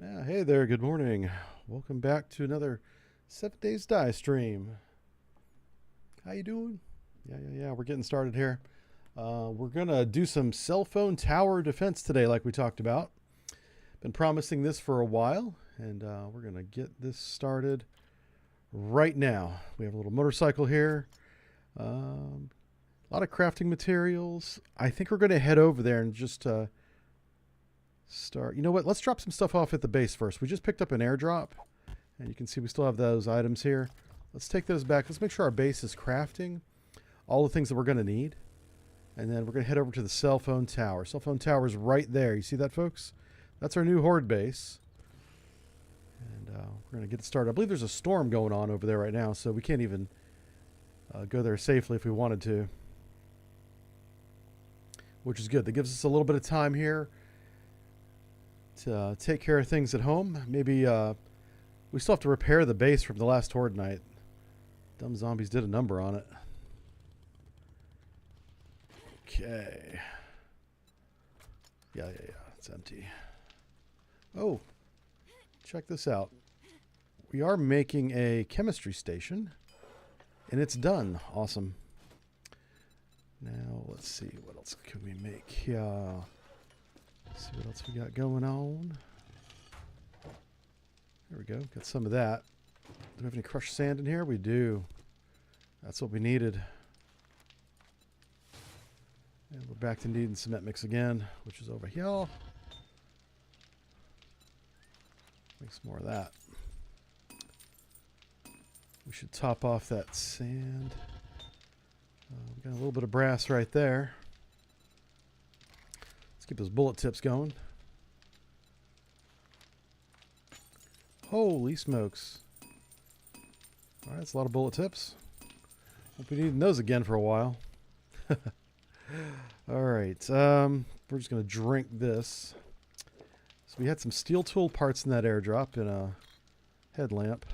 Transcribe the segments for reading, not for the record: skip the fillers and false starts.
Hey there, good morning. Welcome back to another 7 Days Die stream. How you doing? Yeah, we're getting started here. We're going to do some cell phone tower defense today like we talked about. Been promising this for a while, and we're going to get this started right now. We have a little motorcycle here. A lot of crafting materials. I think we're going to head over there and just start. You know what? Let's drop some stuff off at the base first. We just picked up an airdrop, and you can see we still have those items here. Let's take those back. Let's make sure our base is crafting all the things that we're going to need. And then we're going to head over to the cell phone tower. Cell phone tower is right there. You see that, folks? That's our new horde base. And we're going to get it started. I believe there's a storm going on over there right now, so we can't even go there safely if we wanted to. Which is good. That gives us a little bit of time here to take care of things at home. Maybe we still have to repair the base from the last horde night. Dumb zombies did a number on it. Okay. Yeah. It's empty. Oh, check this out. We are making a chemistry station, and it's done. Awesome. Now, let's see. What else can we make here? Let's see what else we got going on. There we go. Got some of that. Do we have any crushed sand in here? We do. That's what we needed. And we're back to needing cement mix again, which is over here. Make some more of that. We should top off that sand. We got a little bit of brass right there. Let's keep those bullet tips going. Holy smokes. Alright, that's a lot of bullet tips. Won't be needing those again for a while. Alright, we're just going to drink this. So we had some steel tool parts in that airdrop and a headlamp.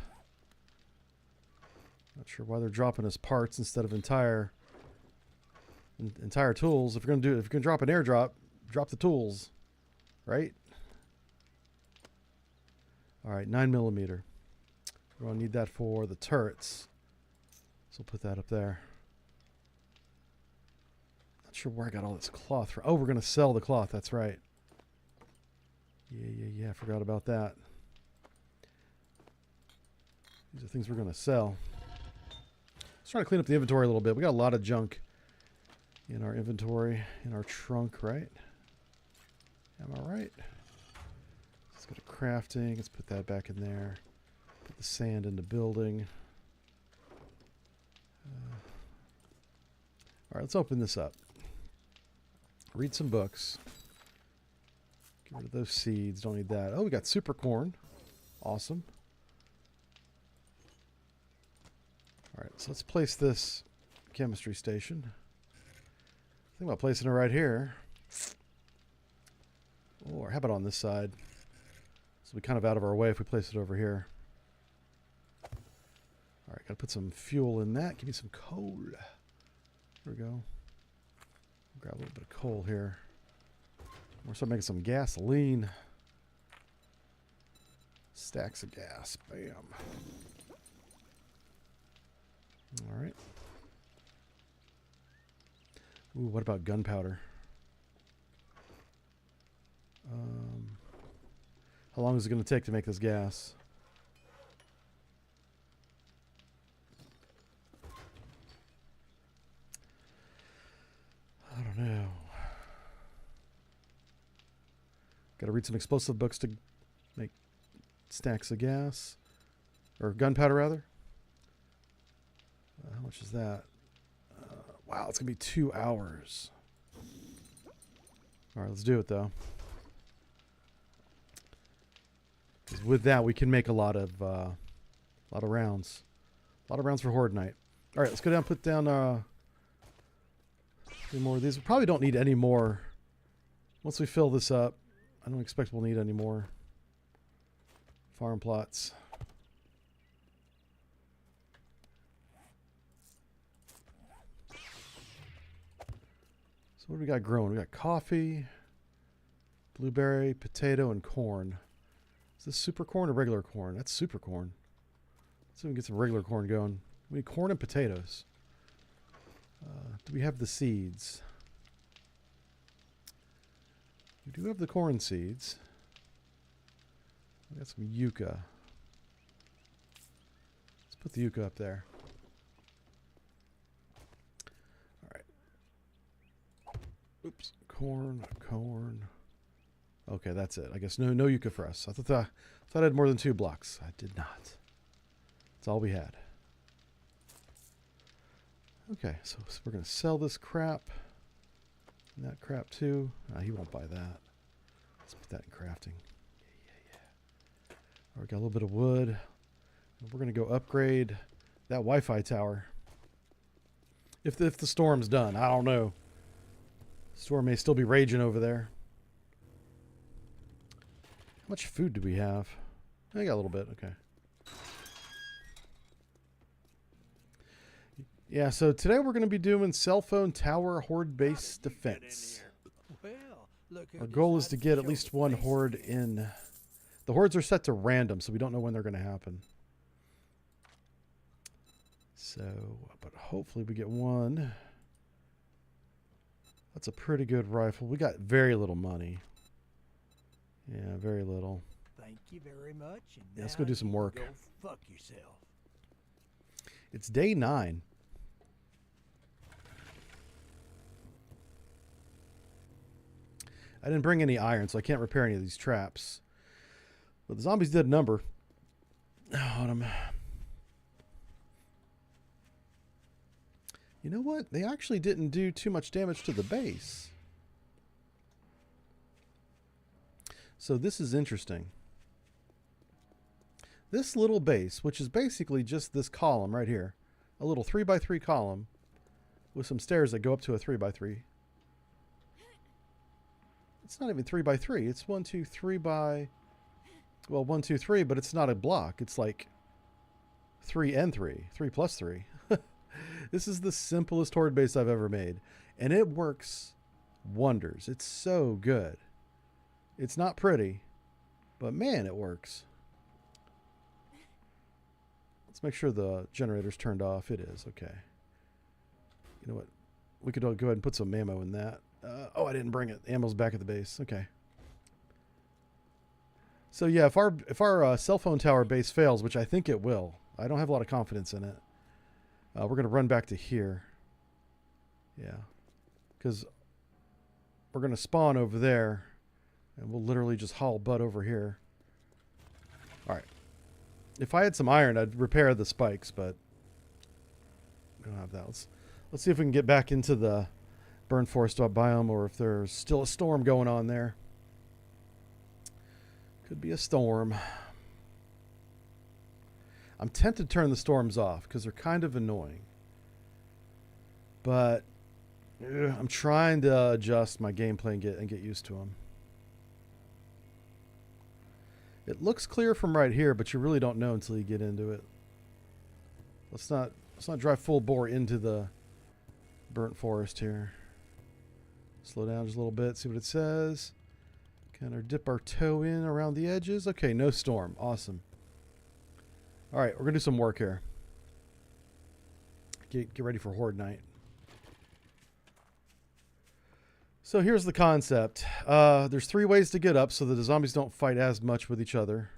Not sure why they're dropping us parts instead of entire tools. If you're going to drop an airdrop, drop the tools, right? All right, 9mm. We're going to need that for the turrets. So we'll put that up there. Not sure where I got all this cloth from. Oh, we're going to sell the cloth. That's right. Yeah. I forgot about that. These are things we're going to sell. Let's try to clean up the inventory a little bit. We got a lot of junk in our inventory, in our trunk, right? Am I right? Let's go to crafting. Let's put that back in there. Put the sand in the building. All right, let's open this up. Read some books. Get rid of those seeds. Don't need that. Oh, we got super corn. Awesome. All right, so let's place this chemistry station. Think about placing it right here. Or how about on this side? So we kind of out of our way if we place it over here. All right, got to put some fuel in that. Give me some coal. There we go. Grab a little bit of coal here. We're start making some gasoline. Stacks of gas. Bam. All right. Ooh, what about gunpowder? How long is it going to take to make this gas? I don't know. Got to read some explosive books to make stacks of gas. Or gunpowder, rather. How much is that? Wow, it's going to be 2 hours. All right, let's do it, though. 'Cause with that, we can make a lot of rounds. A lot of rounds for Horde Night. All right, let's go down, put down 3 more of these. We probably don't need any more. Once we fill this up, I don't expect we'll need any more farm plots. So what do we got growing? We got coffee, blueberry, potato, and corn. Is this super corn or regular corn? That's super corn. Let's see if we can get some regular corn going. We need corn and potatoes. Do we have the seeds? We do have the corn seeds. We got some yucca. Let's put the yucca up there. All right. Oops. Corn. Okay, that's it. I guess no yucca for us. I thought I had more than 2 blocks. I did not. That's all we had. Okay, so we're going to sell this crap. And that crap too. He won't buy that. Let's put that in crafting. Yeah. All right, got a little bit of wood. We're going to go upgrade that Wi-Fi tower. If the storm's done, I don't know. The storm may still be raging over there. How much food do we have? I got a little bit. Okay. Yeah, so today we're going to be doing cell phone tower horde base defense. Our goal is to get at least 1 horde in. The hordes are set to random, so we don't know when they're going to happen. So, but hopefully we get 1. That's a pretty good rifle. We got very little money. Yeah, very little. Thank you very much. And yeah, let's go do some work. Go fuck yourself. It's day 9. I didn't bring any iron, so I can't repair any of these traps. But the zombies did a number on them. You know what? They actually didn't do too much damage to the base. So this is interesting. This little base, which is basically just this column right here, a little 3x3 column with some stairs that go up to a 3x3. It's not even 3x3. It's 1, 2, 3 by, well, 1, 2, 3, but it's not a block. It's like 3 and 3, 3 plus 3. This is the simplest horde base I've ever made, and it works wonders. It's so good. It's not pretty, but man, it works. Let's make sure the generator's turned off. It is. Okay. You know what? We could go ahead and put some ammo in that. Oh, I didn't bring it. Ammo's back at the base. Okay. So yeah, if our cell phone tower base fails, which I think it will, I don't have a lot of confidence in it. We're going to run back to here. Yeah. Because we're going to spawn over there, and we'll literally just haul butt over here. All right. If I had some iron, I'd repair the spikes, but we don't have that. Let's see if we can get back into the burn forest biome, or if there's still a storm going on there. Could be a storm. I'm tempted to turn the storms off because they're kind of annoying. But I'm trying to adjust my gameplay and get used to them. It looks clear from right here, but you really don't know until you get into it. Let's not drive full bore into the burnt forest here. Slow down just a little bit, see what it says. Kind of dip our toe in around the edges. Okay, no storm. Awesome. All right, we're going to do some work here. Get ready for Horde Night. So here's the concept. There's 3 ways to get up so that the zombies don't fight as much with each other.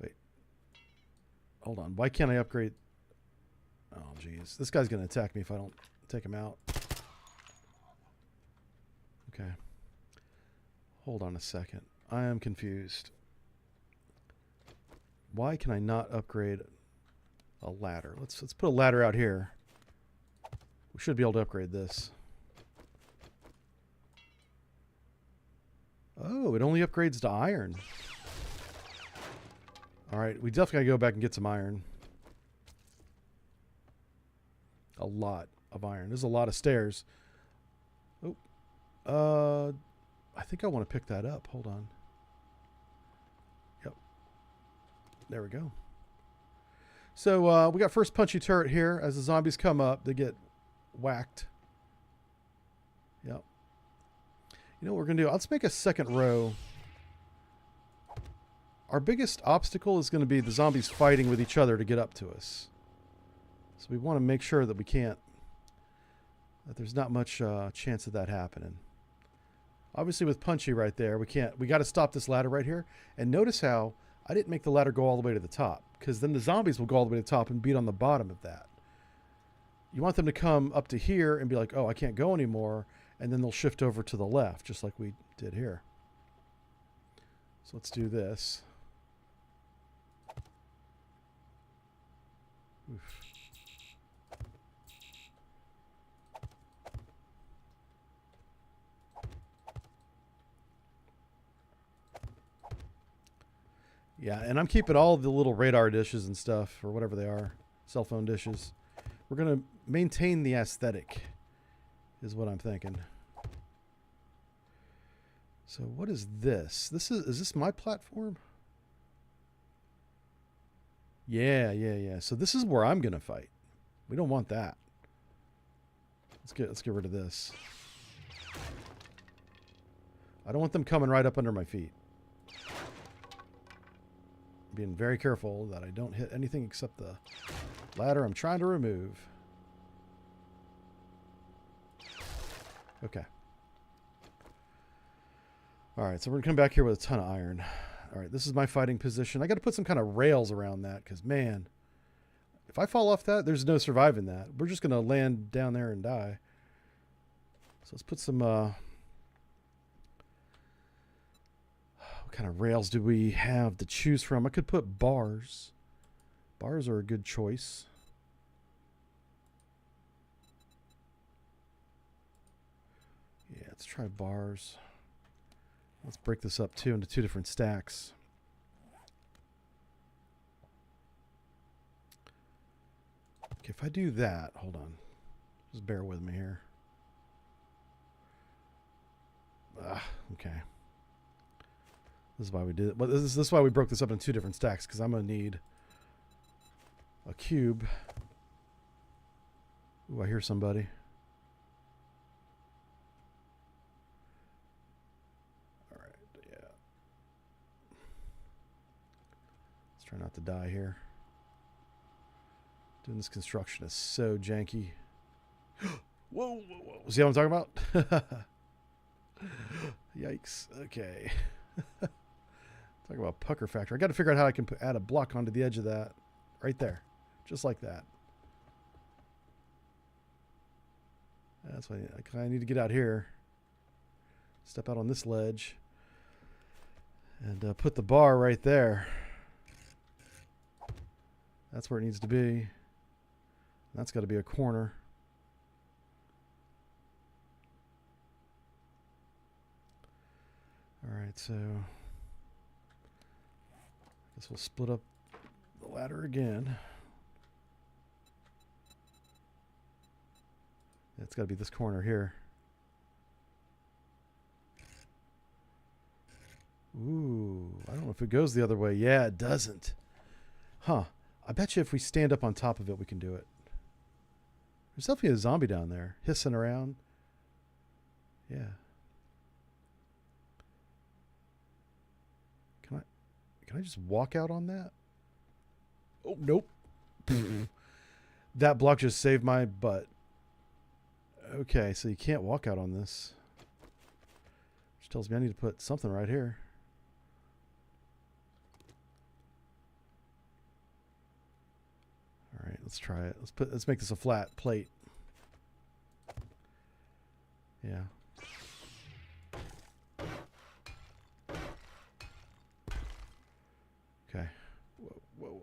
Wait. Hold on. Why can't I upgrade? Oh, geez. This guy's going to attack me if I don't take him out. Okay. Hold on a second. I am confused. Why can I not upgrade a ladder? Let's put a ladder out here. We should be able to upgrade this. Oh, it only upgrades to iron. All right, we definitely gotta go back and get some iron. A lot of iron. There's a lot of stairs. Oh, I think I want to pick that up. Hold on. Yep. There we go. So we got first punchy turret here. As the zombies come up, they get whacked. Yep. You know what we're going to do? Let's make a second row our biggest obstacle is going to be the zombies fighting with each other to get up to us. So we want to make sure that that there's not much chance of that happening. Obviously with Punchy right there, we got to stop this ladder right here. And notice how I didn't make the ladder go all the way to the top, because then the zombies will go all the way to the top and beat on the bottom of that. You want them to come up to here and be like, oh, I can't go anymore. And then they'll shift over to the left, just like we did here. So let's do this. Oof. Yeah, and I'm keeping all the little radar dishes and stuff, or whatever they are, cell phone dishes. We're going to maintain the aesthetic, is what I'm thinking. So what is this? Is this my platform? Yeah. So this is where I'm going to fight. We don't want that. Let's get rid of this. I don't want them coming right up under my feet. Being very careful that I don't hit anything except the ladder I'm trying to remove. Okay. Alright, so we're going to come back here with a ton of iron. Alright, this is my fighting position. I got to put some kind of rails around that, because, man, if I fall off that, there's no surviving that. We're just going to land down there and die. So let's put some... what kind of rails do we have to choose from? I could put bars. Bars are a good choice. Yeah, let's try bars. Let's break this up too into two different stacks. Okay, if I do that, hold on. Just bear with me here. Okay. This is why we did it. But this is why we broke this up in two different stacks, because I'm going to need a cube. Ooh, I hear somebody. All right, yeah. Let's try not to die here. Doing this construction is so janky. Whoa. See what I'm talking about? Yikes. Okay. Talk about pucker factor. I got to figure out how I can add a block onto the edge of that. Right there. Just like that. That's why I kind of need to get out here. Step out on this ledge. And put the bar right there. That's where it needs to be. That's got to be a corner. Alright, so... guess we'll split up the ladder again. It's got to be this corner here. Ooh, I don't know if it goes the other way. Yeah, it doesn't. Huh. I bet you if we stand up on top of it, we can do it. There's definitely a zombie down there, hissing around. Yeah. Can I just walk out on that? Oh, nope. That block just saved my butt. Okay, so you can't walk out on this. Which tells me I need to put something right here. All right, let's try it. Let's make this a flat plate. Yeah. Okay. Whoa.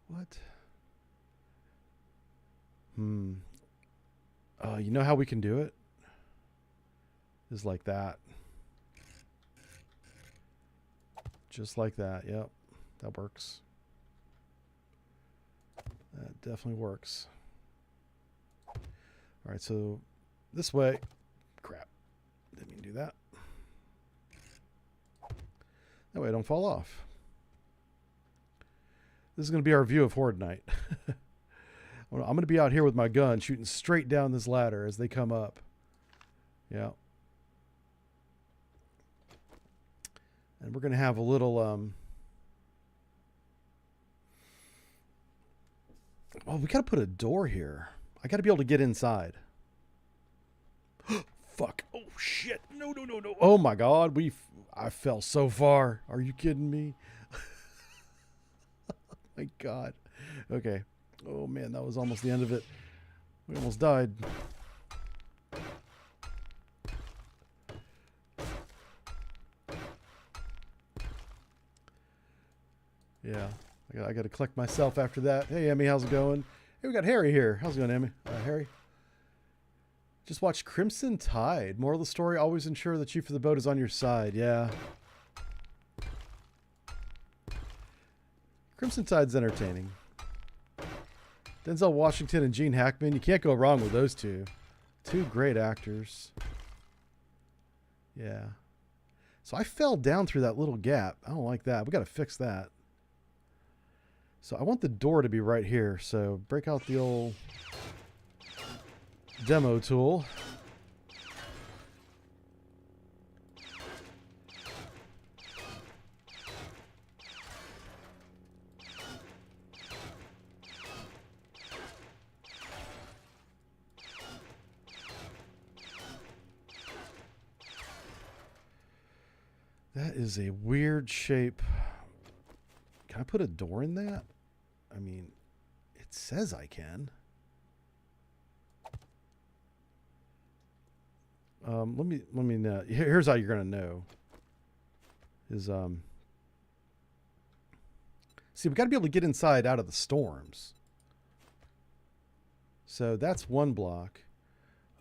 What? You know how we can do it? Is like that. Just like that. Yep. That works. That definitely works. All right, so this way. Crap. Didn't mean to do that. That way I don't fall off. This is going to be our view of Horde Night. I'm going to be out here with my gun shooting straight down this ladder as they come up. Yeah. And we're going to have a little, well, we got to put a door here. I got to be able to get inside. Fuck. Oh, shit. No. Oh, my God. I fell so far. Are you kidding me? My God. Okay. Oh, man. That was almost the end of it. We almost died. Yeah. I got to collect myself after that. Hey, Emmy. How's it going? Hey, we got Harry here. How's it going, Emmy? Harry? Just watch Crimson Tide. Moral of the story, always ensure the chief of the boat is on your side. Yeah. Crimson Tide's entertaining. Denzel Washington and Gene Hackman. You can't go wrong with those two. Two great actors. Yeah. So I fell down through that little gap. I don't like that. We got to fix that. So I want the door to be right here. So break out the old demo tool. That is a weird shape. Can I put a door in that? I mean, it says I can. Let me know. Here's how you're gonna know. See, we got to be able to get inside out of the storms. So that's one block.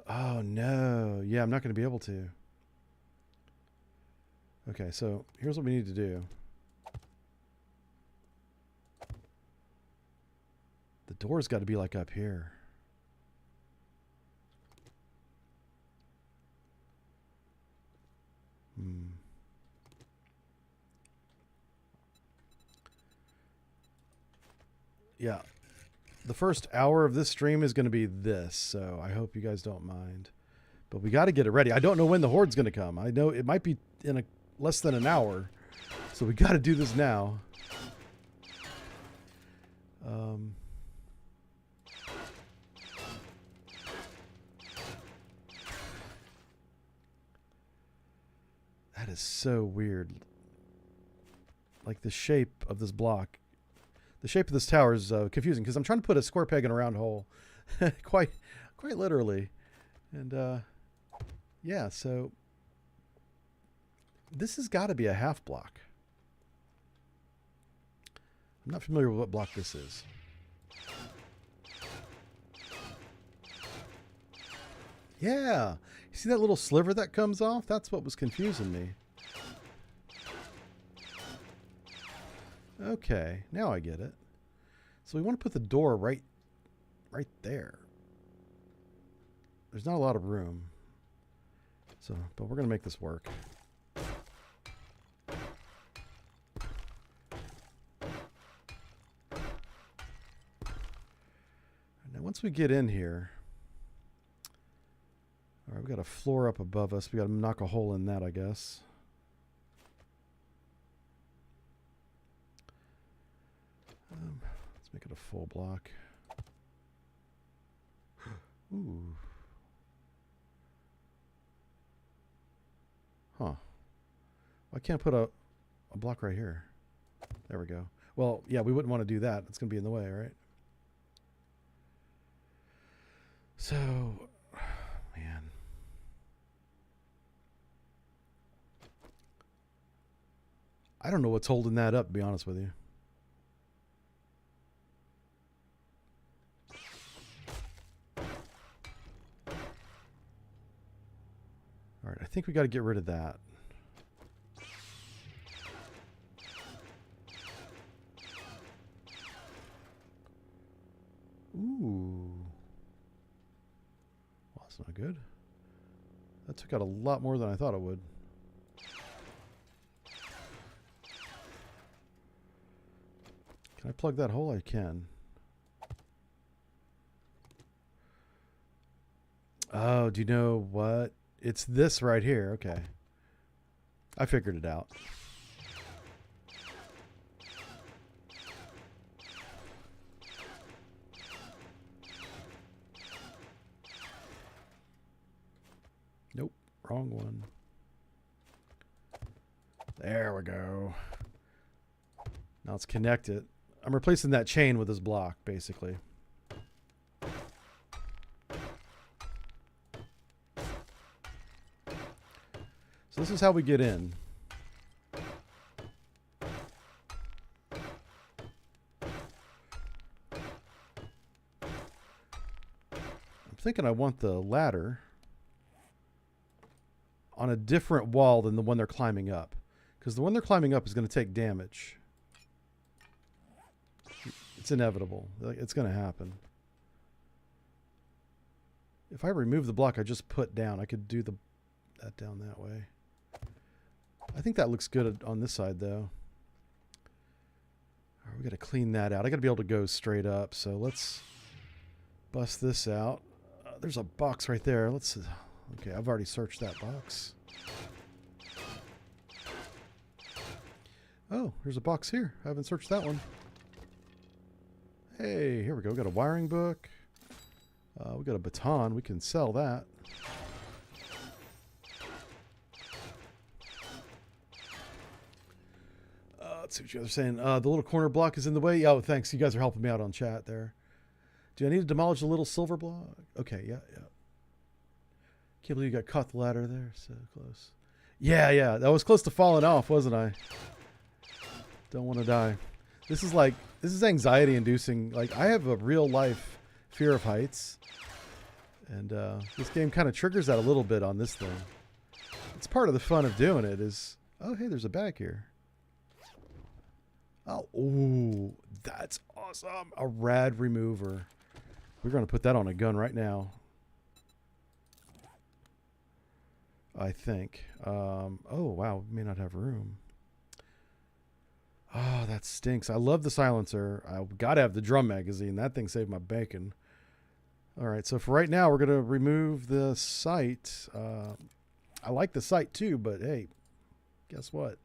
Oh no, yeah, I'm not going to be able to. Okay, so here's what we need to do. The door's got to be like up here. Yeah. The first hour of this stream is going to be this, so I hope you guys don't mind. But we got to get it ready. I don't know when the horde's going to come. I know it might be in less than an hour. So we got to do this now. That is so weird. Like the shape of this block. The shape of this tower is confusing because I'm trying to put a square peg in a round hole. quite literally. And yeah, so this has got to be a half block. I'm not familiar with what block this is. Yeah. You see that little sliver that comes off? That's what was confusing me. Okay, now I get it. So we want to put the door right there. There's not a lot of room. So, but we're going to make this work. Now once we get in here, all right, we got a floor up above us. We got to knock a hole in that, I guess. Let's make it a full block. Ooh. Huh. I can't put a block right here. There we go. Well, yeah, we wouldn't want to do that. It's going to be in the way, right? So, man. I don't know what's holding that up, to be honest with you. All right, I think we got to get rid of that. Ooh. Well, that's not good. That took out a lot more than I thought it would. Can I plug that hole? I can. Oh, do you know what? It's this right here. Okay. I figured it out. Wrong one. There we go. Now let's connect it. I'm replacing that chain with this block, basically. So this is how we get in. I'm thinking I want the ladder on a different wall than the one they're climbing up, because the one they're climbing up is going to take damage. It's inevitable. It's going to happen. If I remove the block I just put down, I could do that down that way. I think that looks good on this side, though. All right, we got to clean that out. I got to be able to go straight up, so let's bust this out. There's a box right there. Let's. Okay, I've already searched that box. Oh, there's a box here. I haven't searched that one. Hey, here we go. We got a wiring book. We got a baton. We can sell that. Let's see what you guys are saying. The little corner block is in the way. Oh, thanks. You guys are helping me out on chat there. Do I need to demolish the little silver block? Okay, yeah. Can't believe you got caught the ladder there. So close. Yeah. That was close to falling off, wasn't I? Don't want to die. This is anxiety inducing. Like, I have a real life fear of heights. And this game kind of triggers that a little bit on this thing. It's part of the fun of doing it is, oh, hey, there's a bag here. Oh, ooh, that's awesome. A rad remover. We're going to put that on a gun right now. I think. Oh, wow. We may not have room. Oh, that stinks. I love the silencer. I've got to have the drum magazine. That thing saved my bacon. All right. So for right now, we're going to remove the sight. I like the sight too, but hey, guess what?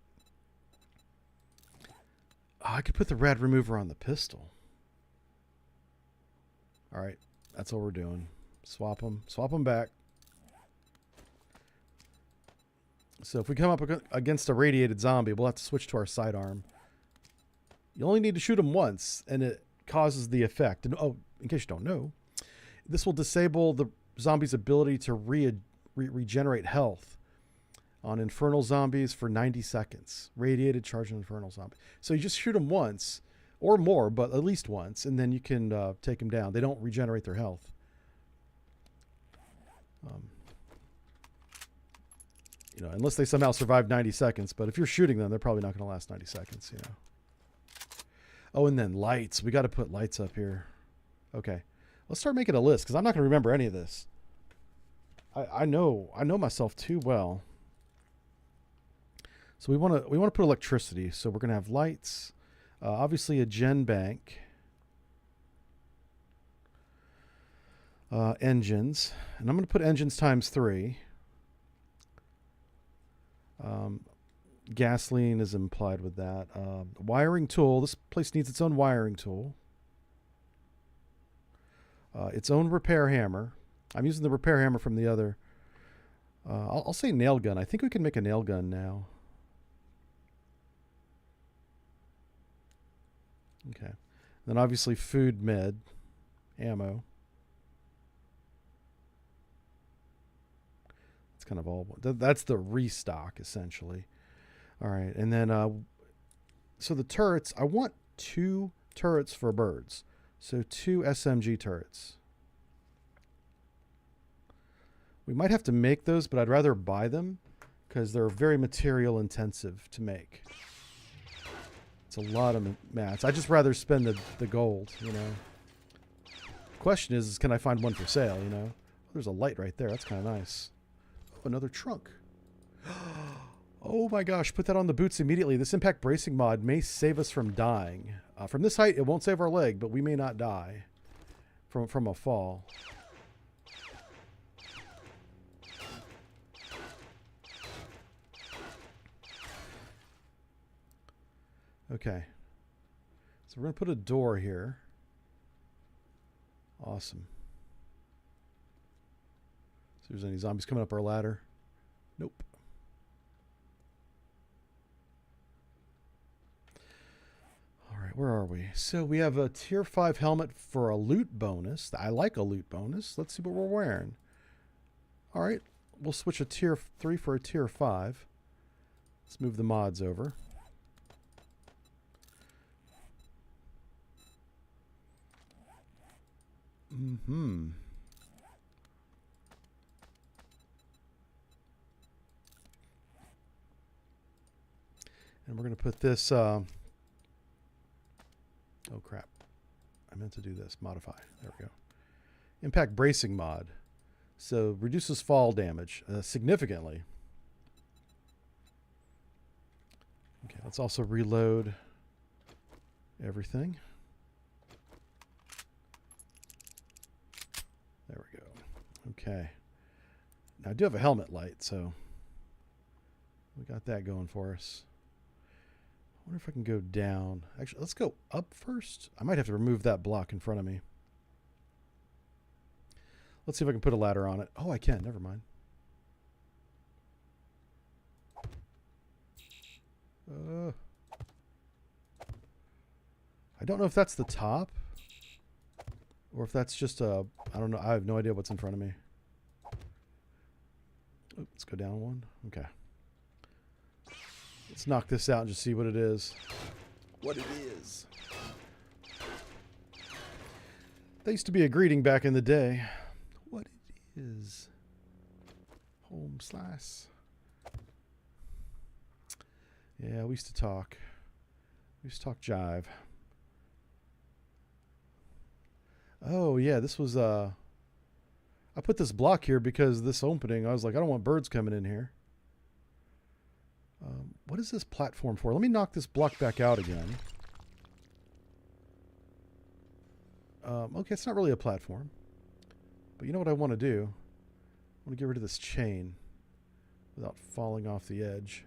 Oh, I could put the rad remover on the pistol. All right. That's what we're doing. Swap them. Swap them back. So if we come up against a radiated zombie, we'll have to switch to our sidearm. You only need to shoot them once, and it causes the effect. And oh, in case you don't know, this will disable the zombie's ability to regenerate health on infernal zombies for 90 seconds. Radiated charged infernal zombie. So you just shoot them once, or more, but at least once, and then you can take them down. They don't regenerate their health. Unless they somehow survive 90 seconds. But if you're shooting them, they're probably not going to last 90 seconds, Oh, and then lights. We got to put lights up here. Okay. Let's start making a list, because I'm not going to remember any of this. I know myself too well. So we want to put electricity. So we're going to have lights. Obviously a gen bank. Engines. And I'm going to put engines times 3. Gasoline is implied with that. Wiring tool. This place needs its own wiring tool. Its own repair hammer. I'm using the repair hammer from the other. I'll say nail gun. I think we can make a nail gun now. Okay. Then obviously food, med, ammo. It's kind of all. That's the restock essentially. All right, and then so the turrets. I want 2 turrets for birds. So 2 SMG turrets. We might have to make those, but I'd rather buy them because they're very material intensive to make. It's a lot of mats. I'd just rather spend the gold, The question is can I find one for sale, There's a light right there. That's kind of nice. Oh, another trunk. Oh my gosh, put that on the boots immediately. This impact bracing mod may save us from dying. From this height, it won't save our leg, but we may not die from a fall. Okay. So we're going to put a door here. Awesome. See if there's any zombies coming up our ladder. Nope. All right, where are we? So we have a tier 5 helmet for a loot bonus. I like a loot bonus. Let's see what we're wearing. All right, we'll switch a tier 3 for a tier 5. Let's move the mods over. Mm-hmm. And we're going to put this... oh, crap. I meant to do this. Modify. There we go. Impact bracing mod. So reduces fall damage significantly. Okay, let's also reload everything. There we go. Okay. Now I do have a helmet light, so we got that going for us. I wonder if I can go down. Actually, let's go up first. I might have to remove that block in front of me. Let's see if I can put a ladder on it. Oh, I can. Never mind. I don't know if that's the top or if that's just a... I don't know. I have no idea what's in front of me. Oops, let's go down one. Okay. Let's knock this out and just see what it is. What it is. That used to be a greeting back in the day. What it is. Home slice. Yeah, we used to talk. We used to talk jive. Oh, yeah, this was... I put this block here because this opening, I was like, I don't want birds coming in here. What is this platform for? Let me knock this block back out again. Okay, it's not really a platform. But you know what I want to do? I want to get rid of this chain without falling off the edge.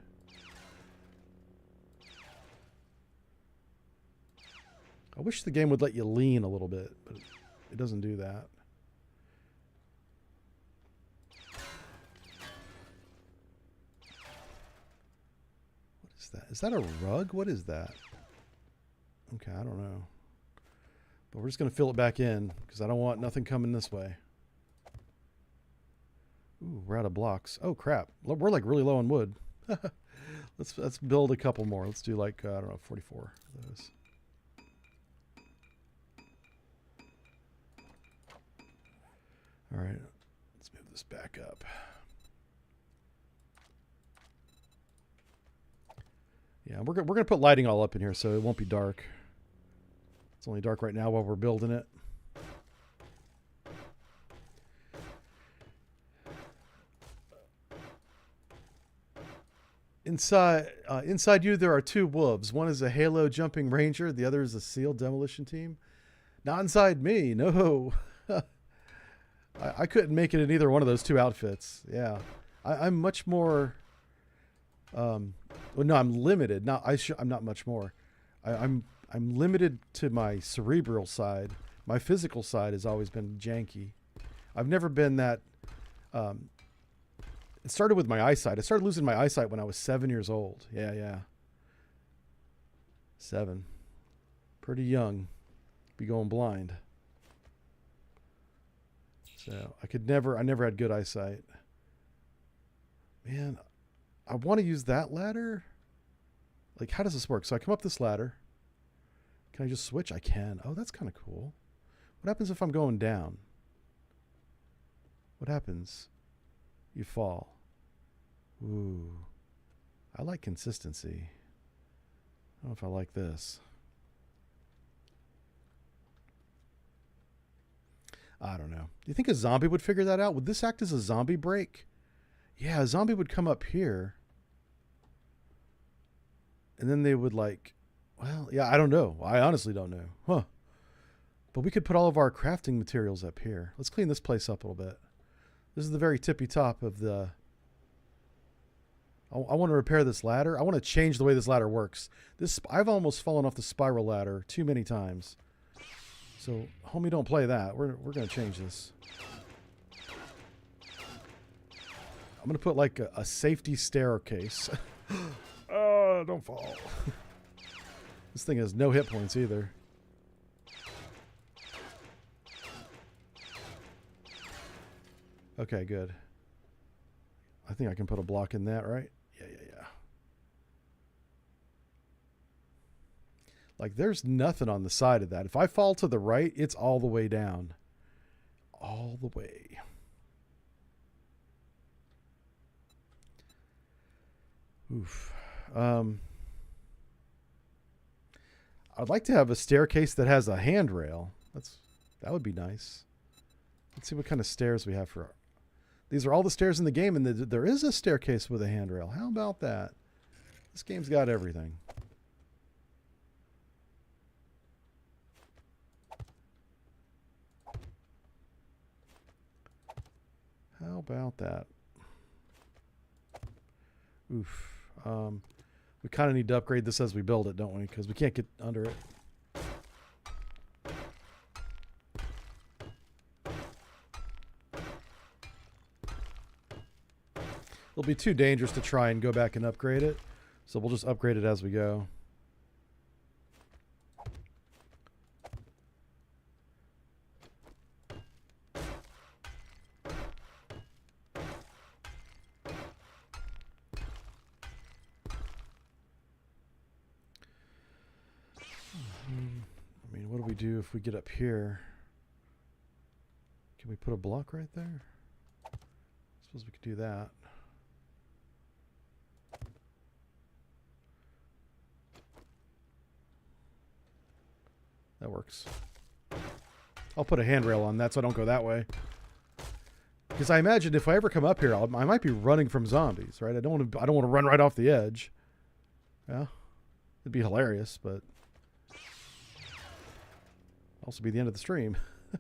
I wish the game would let you lean a little bit, but it doesn't do that. What is that? Is that a rug? What is that? Okay, I don't know. But we're just going to fill it back in because I don't want nothing coming this way. Ooh, we're out of blocks. Oh, crap. We're like really low on wood. Let's build a couple more. Let's do like, I don't know, 44 of those. All right, let's move this back up. Yeah, we're gonna put lighting all up in here so it won't be dark. It's only dark right now while we're building it. Inside you, there are two wolves. One is a Halo jumping ranger. The other is a SEAL demolition team. Not inside me, no. I couldn't make it in either one of those two outfits. Yeah, I'm much more. Well, no, I'm limited. Now I'm not much more. I'm limited to my cerebral side. My physical side has always been janky. I've never been that. It started with my eyesight. I started losing my eyesight when I was 7 years old. Yeah. 7. Pretty young. Be going blind. So I never had good eyesight. Man, I want to use that ladder. Like, how does this work? So I come up this ladder. Can I just switch? I can. Oh, that's kind of cool. What happens if I'm going down? What happens? You fall. Ooh. I like consistency. I don't know if I like this. I don't know. Do you think a zombie would figure that out? Would this act as a zombie break? Yeah, a zombie would come up here. And then they would like... Well, yeah, I don't know. I honestly don't know. Huh. But we could put all of our crafting materials up here. Let's clean this place up a little bit. This is the very tippy top of the... I want to repair this ladder. I want to change the way this ladder works. I've almost fallen off the spiral ladder too many times. So, homie, don't play that. We're going to change this. I'm going to put like a safety staircase. Oh, don't fall. This thing has no hit points either. Okay, good. I think I can put a block in that, right? Yeah. Like, there's nothing on the side of that. If I fall to the right, it's all the way down. All the way. Oof. I'd like to have a staircase that has a handrail. That would be nice. Let's see what kind of stairs we have for... These are all the stairs in the game, and there is a staircase with a handrail. How about that? This game's got everything. How about that? Oof. We kind of need to upgrade this as we build it, don't we? Because we can't get under it. It'll be too dangerous to try and go back and upgrade it. So we'll just upgrade it as we go. I mean, what do we do if we get up here? Can we put a block right there? I suppose we could do that. That works. I'll put a handrail on that so I don't go that way. Because I imagine if I ever come up here, I might be running from zombies, right? I don't want to run right off the edge. Yeah, it'd be hilarious, but also be the end of the stream.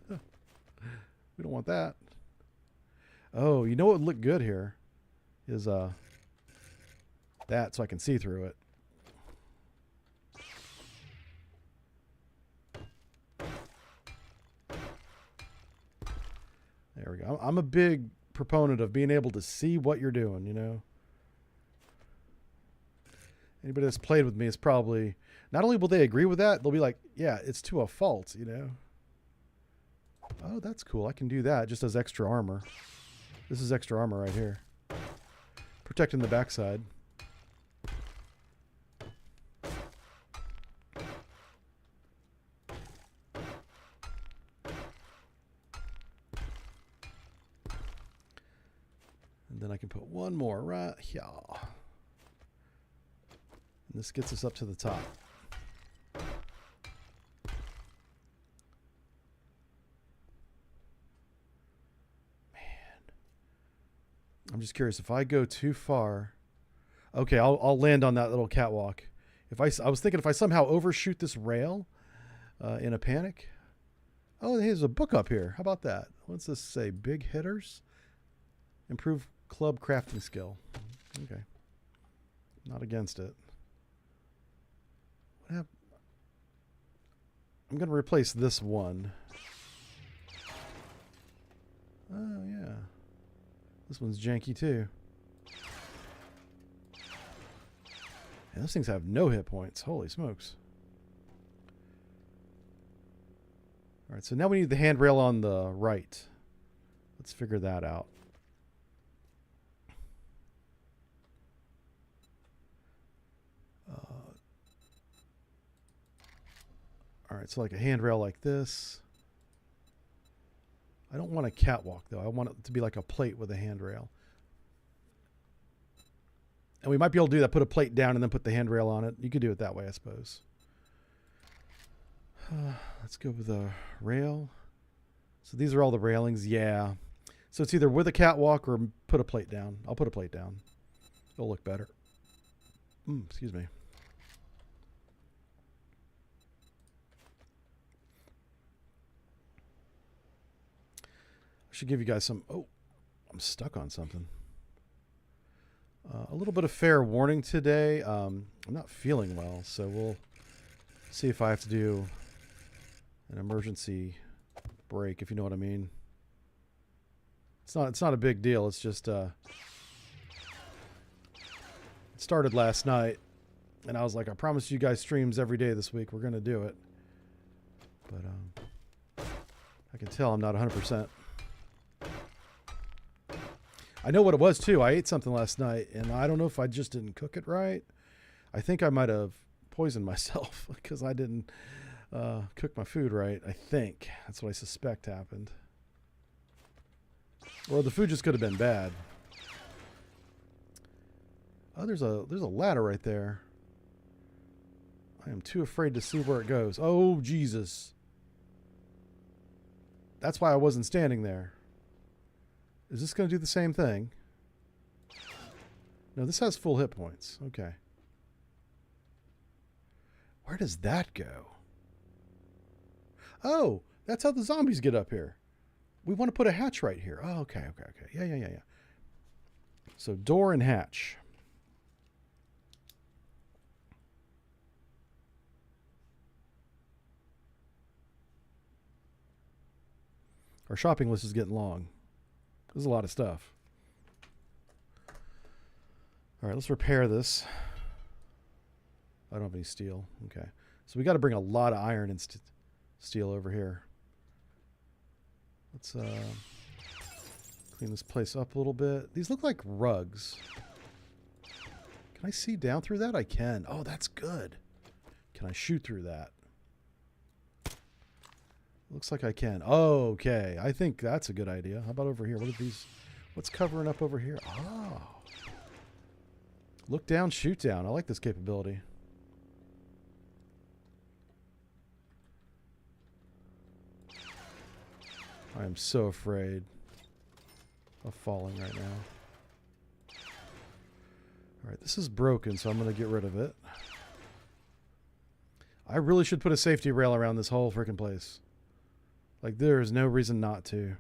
We don't want that. Oh, you know what would look good here is that, so I can see through it. There we go. I'm a big proponent of being able to see what you're doing, you know. Anybody that's played with me is probably, not only will they agree with that, they'll be like, yeah, it's to a fault, you know. Oh, that's cool. I can do that just as extra armor. This is extra armor right here. Protecting the backside. And then I can put one more right here. And this gets us up to the top. I'm just curious, if I go too far... Okay, I'll land on that little catwalk. I was thinking if I somehow overshoot this rail in a panic... Oh, there's a book up here. How about that? What's this say? Big hitters? Improve club crafting skill. Okay. Not against it. What happened? I'm going to replace this one. Oh, yeah. This one's janky too. Yeah, those things have no hit points. Holy smokes. Alright, so now we need the handrail on the right. Let's figure that out. Alright, so like a handrail like this. I don't want a catwalk, though. I want it to be like a plate with a handrail. And we might be able to do that, put a plate down and then put the handrail on it. You could do it that way, I suppose. Let's go with a rail. So these are all the railings. Yeah. So it's either with a catwalk or put a plate down. I'll put a plate down. It'll look better. Excuse me. I should give you guys some... Oh, I'm stuck on something. A little bit of fair warning today. I'm not feeling well, so we'll see if I have to do an emergency break, if you know what I mean. It's not a big deal. It's just It started last night, and I was like, I promised you guys streams every day this week. We're going to do it. But I can tell I'm not 100%. I know what it was, too. I ate something last night, and I don't know if I just didn't cook it right. I think I might have poisoned myself because I didn't cook my food right. I think. That's what I suspect happened. Or the food just could have been bad. Oh, there's a ladder right there. I am too afraid to see where it goes. Oh, Jesus. That's why I wasn't standing there. Is this going to do the same thing? No, this has full hit points. Okay. Where does that go? Oh, that's how the zombies get up here. We want to put a hatch right here. Oh, okay. Yeah. So door and hatch. Our shopping list is getting long. There's a lot of stuff. All right, let's repair this. I don't have any steel. Okay. So we got to bring a lot of iron and steel over here. Let's clean this place up a little bit. These look like rugs. Can I see down through that? I can. Oh, that's good. Can I shoot through that? Looks like I can. Oh, okay. I think that's a good idea. How about over here? What are these? What's covering up over here? Oh. Look down, shoot down. I like this capability. I am so afraid of falling right now. Alright, this is broken, so I'm going to get rid of it. I really should put a safety rail around this whole freaking place. Like, there's no reason not to.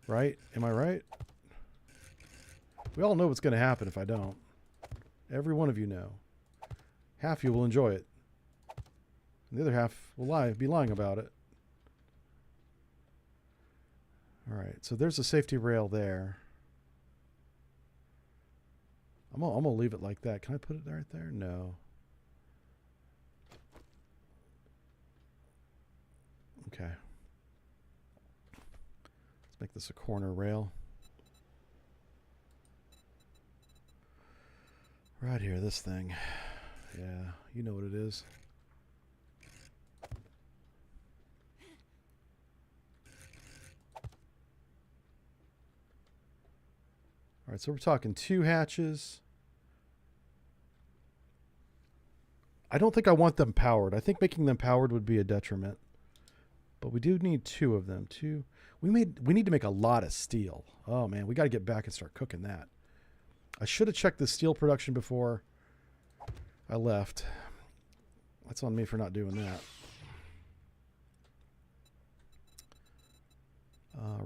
Right? Am I right? We all know what's going to happen if I don't. Every one of you know. Half you will enjoy it. And the other half will be lying about it. Alright, so there's a safety rail there. I'm gonna leave it like that. Can I put it right there? No. Okay. Let's make this a corner rail. Right here, this thing. Yeah, you know what it is. All right, so we're talking 2 hatches. I don't think I want them powered. I think making them powered would be a detriment. But we do need 2 of them. 2. We need to make a lot of steel. Oh man, we got to get back and start cooking that. I should have checked the steel production before I left. That's on me for not doing that.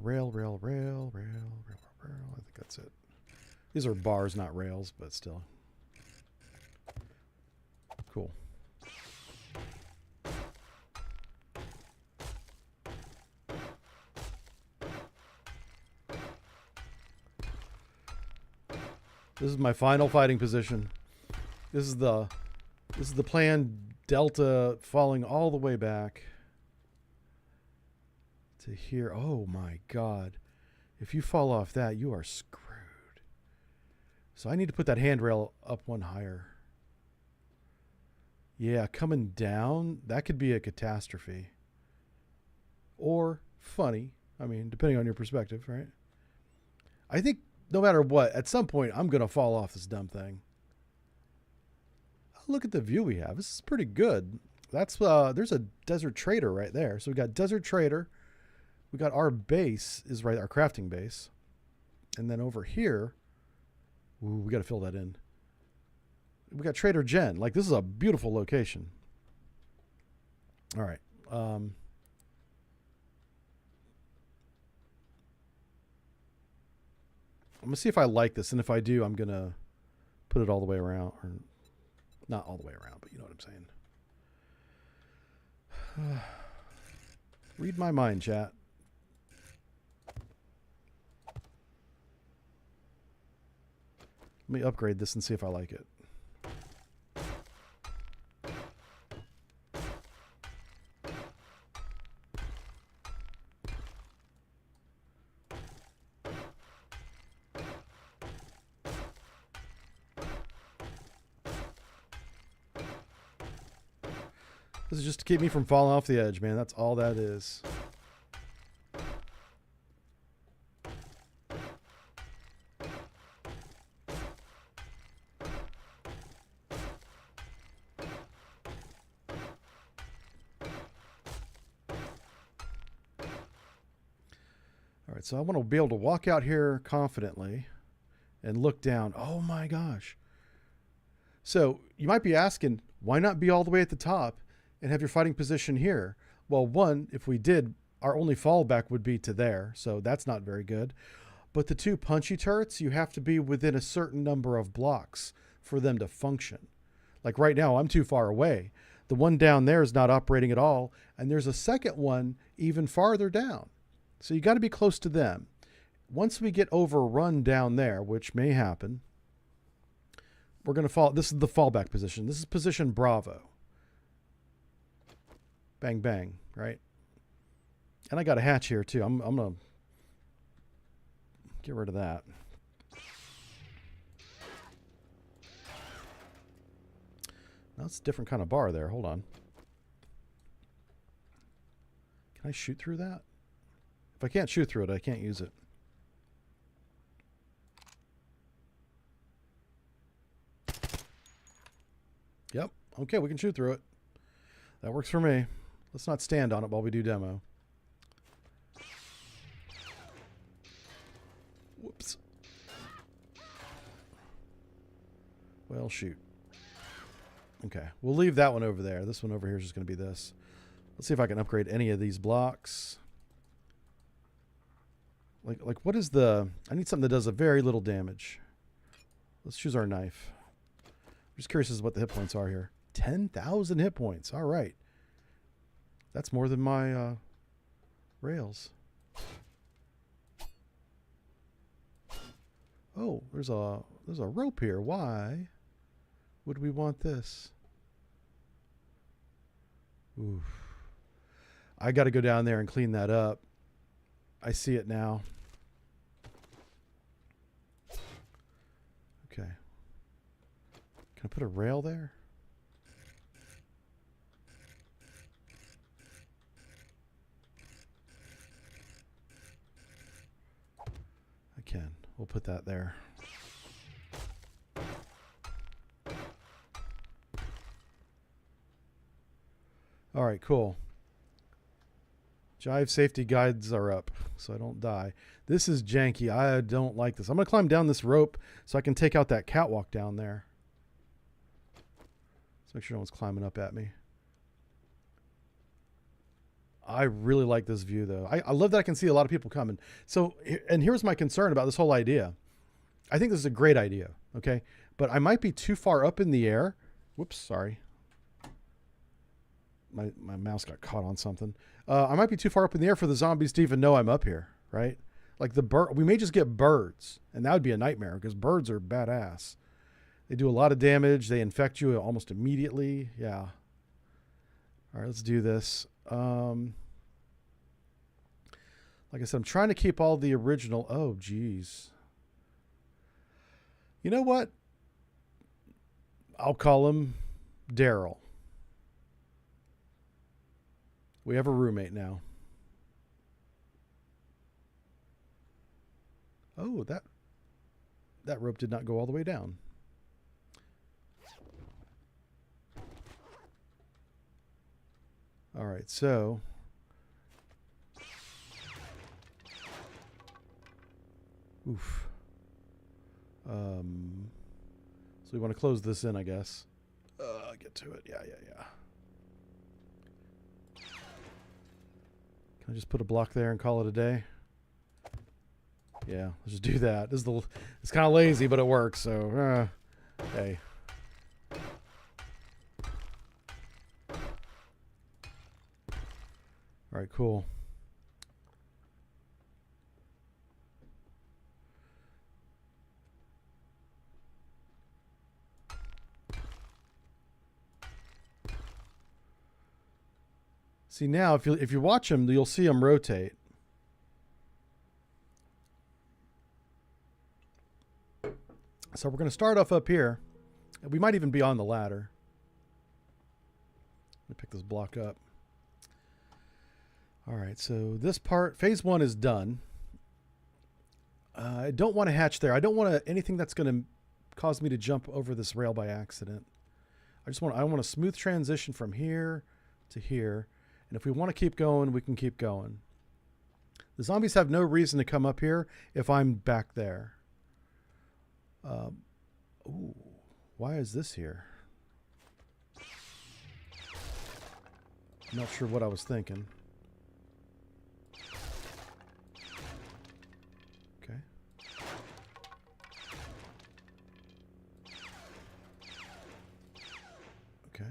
Rail. I think that's it. These are bars, not rails, but still. Cool. This is my final fighting position. This is the plan Delta falling all the way back to here. Oh my God. If you fall off that, you are screwed. So I need to put that handrail up one higher. Yeah, coming down, that could be a catastrophe. Or funny. I mean, depending on your perspective, right? I think no matter what, at some point, I'm going to fall off this dumb thing. Look at the view we have. This is pretty good. That's there's a Desert Trader right there. So we got Desert Trader. We got our base is right, our crafting base. And then over here, ooh, we got to fill that in. We got Trader Jen. Like, this is a beautiful location. All right. I'm going to see if I like this. And if I do, I'm going to put it all the way around. Or not all the way around, but you know what I'm saying. Read my mind, chat. Let me upgrade this and see if I like it. This is just to keep me from falling off the edge, man. That's all that is. All right, so I want to be able to walk out here confidently and look down. Oh my gosh. So you might be asking, why not be all the way at the top and have your fighting position here? Well, one, if we did, our only fallback would be to there. So that's not very good. But the two punchy turrets, you have to be within a certain number of blocks for them to function. Like right now, I'm too far away. The one down there is not operating at all. And there's a second one even farther down. So you got to be close to them. Once we get overrun down there, which may happen, we're going to fall. This is the fallback position. This is position Bravo. Bang, bang, right? And I got a hatch here too. I'm going to get rid of that. That's a different kind of bar there. Hold on. Can I shoot through that? If I can't shoot through it, I can't use it. Yep. Okay, we can shoot through it. That works for me. Let's not stand on it while we do demo. Whoops. Well, shoot. Okay, we'll leave that one over there. This one over here is just going to be this. Let's see if I can upgrade any of these blocks. Like what is the... I need something that does a very little damage. Let's choose our knife. I'm just curious as to what the hit points are here. 10,000 hit points. All right. That's more than my rails. Oh, there's a rope here. Why would we want this? Oof. I got to go down there and clean that up. I see it now. Okay. Can I put a rail there? I can. We'll put that there. All right, cool. Jive safety guides are up, so I don't die. This is janky. I don't like this. I'm going to climb down this rope so I can take out that catwalk down there. Let's make sure no one's climbing up at me. I really like this view, though. I love that I can see a lot of people coming. So, and here's my concern about this whole idea. I think this is a great idea, okay? But I might be too far up in the air. Whoops, sorry. My mouse got caught on something. I might be too far up in the air for the zombies to even know I'm up here, right? Like the bird, we may just get birds, and that would be a nightmare because birds are badass. They do a lot of damage. They infect you almost immediately. Yeah. All right, let's do this. Like I said, I'm trying to keep all the original. Oh, geez. You know what? I'll call him Daryl. We have a roommate now. Oh, that rope did not go all the way down. All right, so oof. So we want to close this in, I guess. Get to it. Yeah. Can I just put a block there and call it a day? Yeah, let's just do that. It's kind of lazy, but it works. So, hey. All right, cool. See, now if you watch them, you'll see them rotate. So we're going to start off up here. We might even be on the ladder. Let me pick this block up. All right, so this part, phase 1 is done. I don't want to hatch there. I don't want anything that's going to cause me to jump over this rail by accident. I want a smooth transition from here to here. And if we want to keep going, we can keep going. The zombies have no reason to come up here if I'm back there. Ooh, why is this here? I'm not sure what I was thinking. Okay. Okay.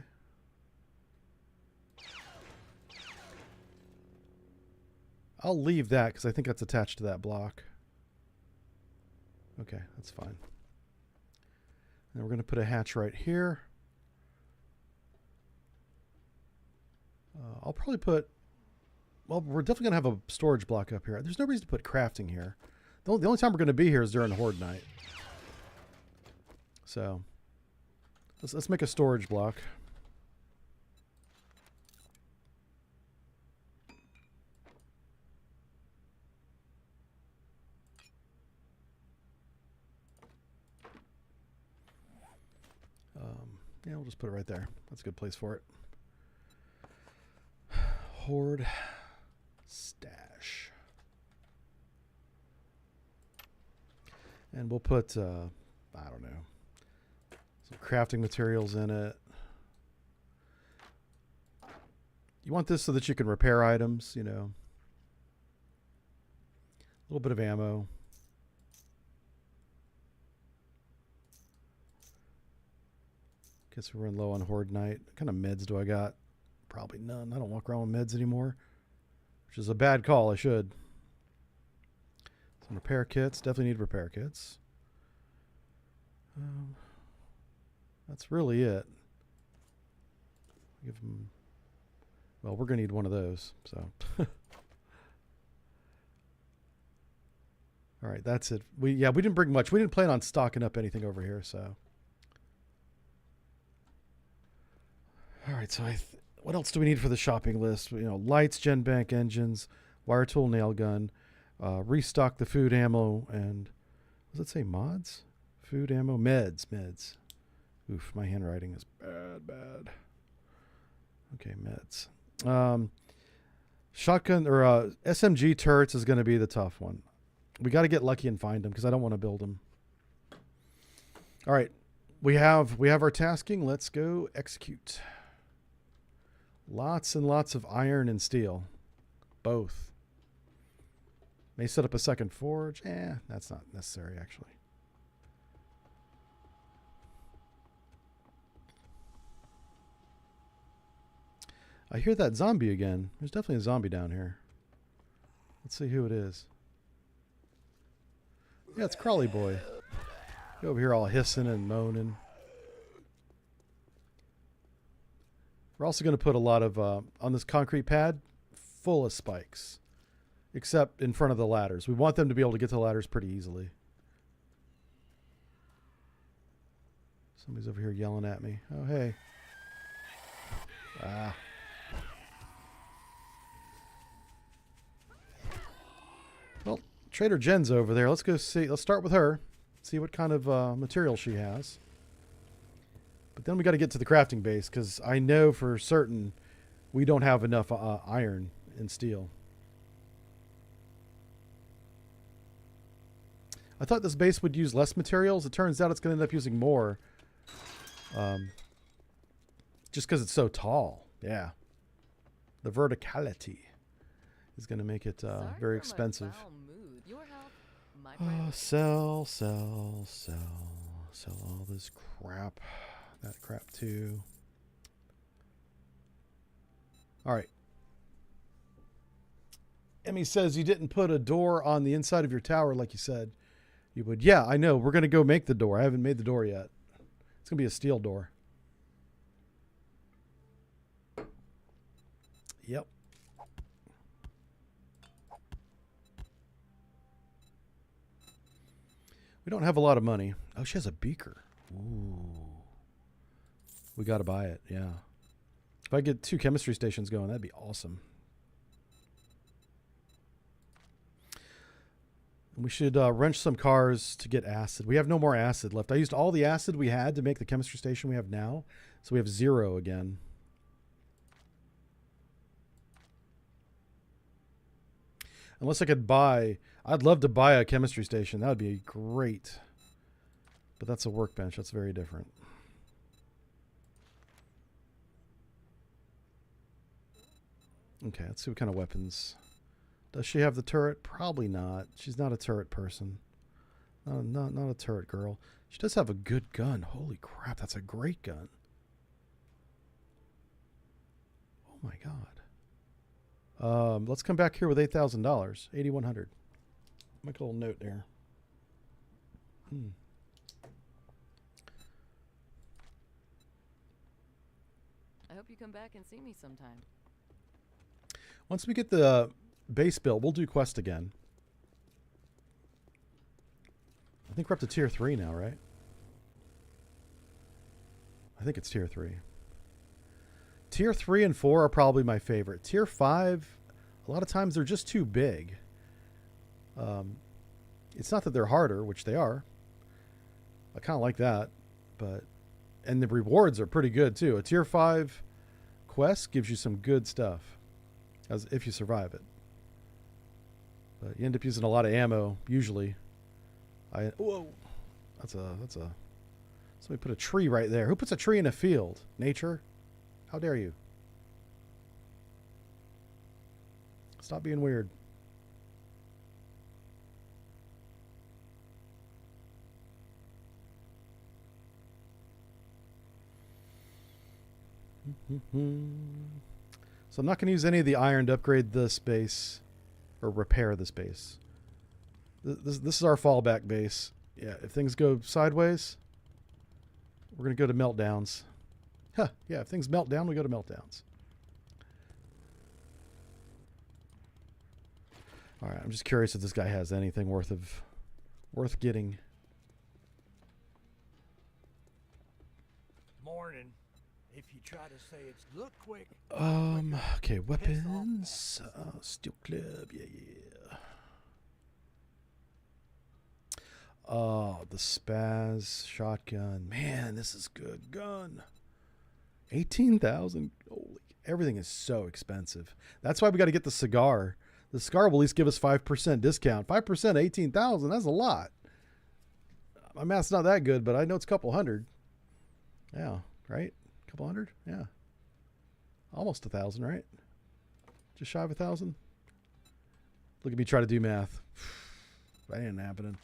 I'll leave that because I think that's attached to that block. Okay, that's fine. And we're going to put a hatch right here. I'll probably put... Well, we're definitely going to have a storage block up here. There's no reason to put crafting here. The only time we're going to be here is during Horde Night. So, let's make a storage block. Yeah, we'll just put it right there. That's a good place for it. Horde stash. And we'll put, I don't know, some crafting materials in it. You want this so that you can repair items, you know. A little bit of ammo. Guess we're running low on Horde Night. What kind of meds do I got? Probably none. I don't walk around with meds anymore, which is a bad call. I should. Some repair kits. Definitely need repair kits. That's really it. Give them. Well, we're gonna need one of those. So. All right, that's it. We didn't bring much. We didn't plan on stocking up anything over here, so. All right, so what else do we need for the shopping list? You know, lights, gen bank engines, wire tool, nail gun, restock the food ammo, and does it say mods? Food ammo, meds. Oof, my handwriting is bad. Okay, meds. Shotgun or SMG turrets is going to be the tough one. We got to get lucky and find them because I don't want to build them. All right, we have our tasking. Let's go execute. Lots and lots of iron and steel. Both. May set up a second forge. That's not necessary, actually. I hear that zombie again. There's definitely a zombie down here. Let's see who it is. Yeah, it's Crawly Boy. You're over here all hissing and moaning. We're also going to put a lot of, on this concrete pad, full of spikes. Except in front of the ladders. We want them to be able to get to the ladders pretty easily. Somebody's over here yelling at me. Oh, hey. Ah. Well, Trader Jen's over there. Let's go see. Let's start with her. See what kind of material she has. But then we got to get to the crafting base because I know for certain we don't have enough iron and steel. I thought this base would use less materials. It turns out it's going to end up using more. Just because it's so tall. Yeah. The verticality is going to make it very expensive. Sell all this crap. That crap too. All right. Emmy says you didn't put a door on the inside of your tower like you said you would. Yeah, I know. We're going to go make the door. I haven't made the door yet. It's going to be a steel door. Yep. We don't have a lot of money. Oh, she has a beaker. Ooh. We got to buy it, yeah. If I get 2 chemistry stations going, that'd be awesome. We should wrench some cars to get acid. We have no more acid left. I used all the acid we had to make the chemistry station we have now. So we have 0 again. Unless I could buy... I'd love to buy a chemistry station. That would be great. But that's a workbench. That's very different. Okay, let's see what kind of weapons. Does she have the turret? Probably not. She's not a turret person. Not a turret girl. She does have a good gun. Holy crap, that's a great gun. Oh my god. Let's come back here with $8,000. $8,100. Make a little note there. I hope you come back and see me sometime. Once we get the base build, we'll do quest again. I think we're up to tier 3 now, right? I think it's tier 3. Tier 3 and 4 are probably my favorite. Tier 5, a lot of times they're just too big. It's not that they're harder, which they are. I kind of like that, but and the rewards are pretty good too. A tier 5 quest gives you some good stuff, as if you survive it. But you end up using a lot of ammo usually. Whoa, that's a. Somebody put a tree right there. Who puts a tree in a field? Nature? How dare you? Stop being weird. So I'm not going to use any of the iron to upgrade this base or repair this base. This is our fallback base. Yeah, if things go sideways, we're going to go to meltdowns. Huh, yeah, if things melt down, we go to meltdowns. All right, I'm just curious if this guy has anything worth getting. Morning. If you try to say it's look quick. Okay, weapons. Steel club, yeah. Oh, the Spaz shotgun. Man, this is good gun. 18,000. Holy, everything is so expensive. That's why we got to get the cigar. The cigar will at least give us 5% discount. 5%, 18,000. That's a lot. My math's not that good, but I know it's a couple hundred. Yeah, right? Couple hundred? Yeah. Almost 1,000, right? Just shy of 1,000? Look at me try to do math. That ain't happening.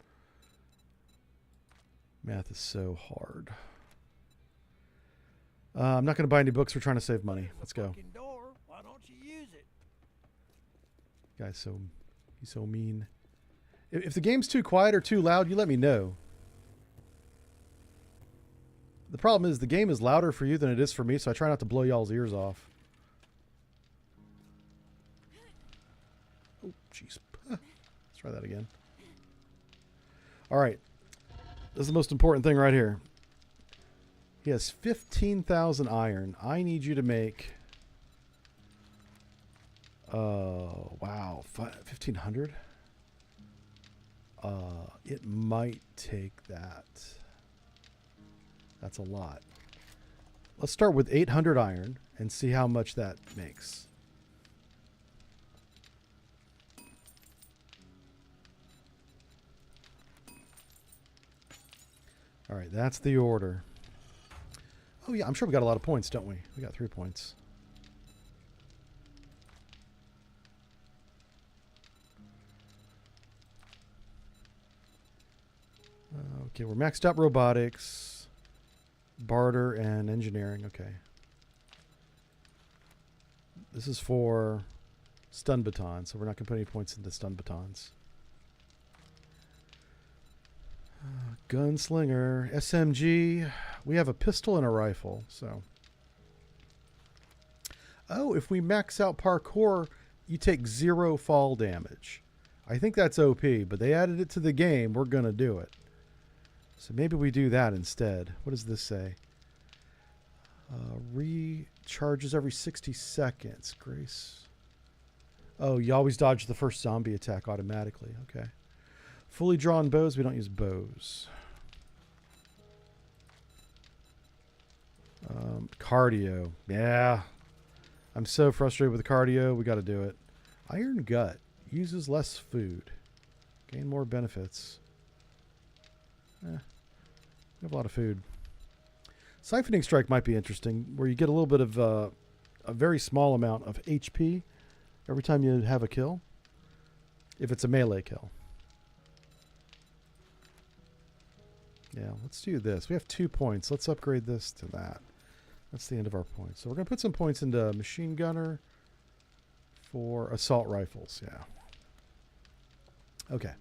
Math is so hard. I'm not going to buy any books. We're trying to save money. Let's go. Door. Why don't you use it? Guy's he's so mean. If the game's too quiet or too loud, you let me know. The problem is the game is louder for you than it is for me, so I try not to blow y'all's ears off. Oh, jeez. Let's try that again. All right. This is the most important thing right here. He has 15,000 iron. I need you to make... wow. 1,500? It might take that. That's a lot. Let's start with 800 iron and see how much that makes. All right, that's the order. Oh yeah, I'm sure we got a lot of points, don't we? We got 3 points. Okay, we're maxed out robotics, barter, and engineering. Okay. This is for stun baton, so we're not going to put any points into stun batons. Gunslinger, SMG. We have a pistol and a rifle, so. Oh, if we max out parkour, you take 0 fall damage. I think that's OP, but they added it to the game. We're going to do it. So maybe we do that instead. What does this say? Recharges every 60 seconds. Grace. Oh, you always dodge the first zombie attack automatically. Okay. Fully drawn bows. We don't use bows. Cardio. Yeah. I'm so frustrated with the cardio. We got to do it. Iron Gut. Uses less food. Gain more benefits. We have a lot of food. Siphoning Strike might be interesting, where you get a little bit of a very small amount of HP every time you have a kill, if it's a melee kill. Yeah, let's do this. We have 2 points. Let's upgrade this to that. That's the end of our points. So we're going to put some points into Machine Gunner for Assault Rifles. Yeah. Okay.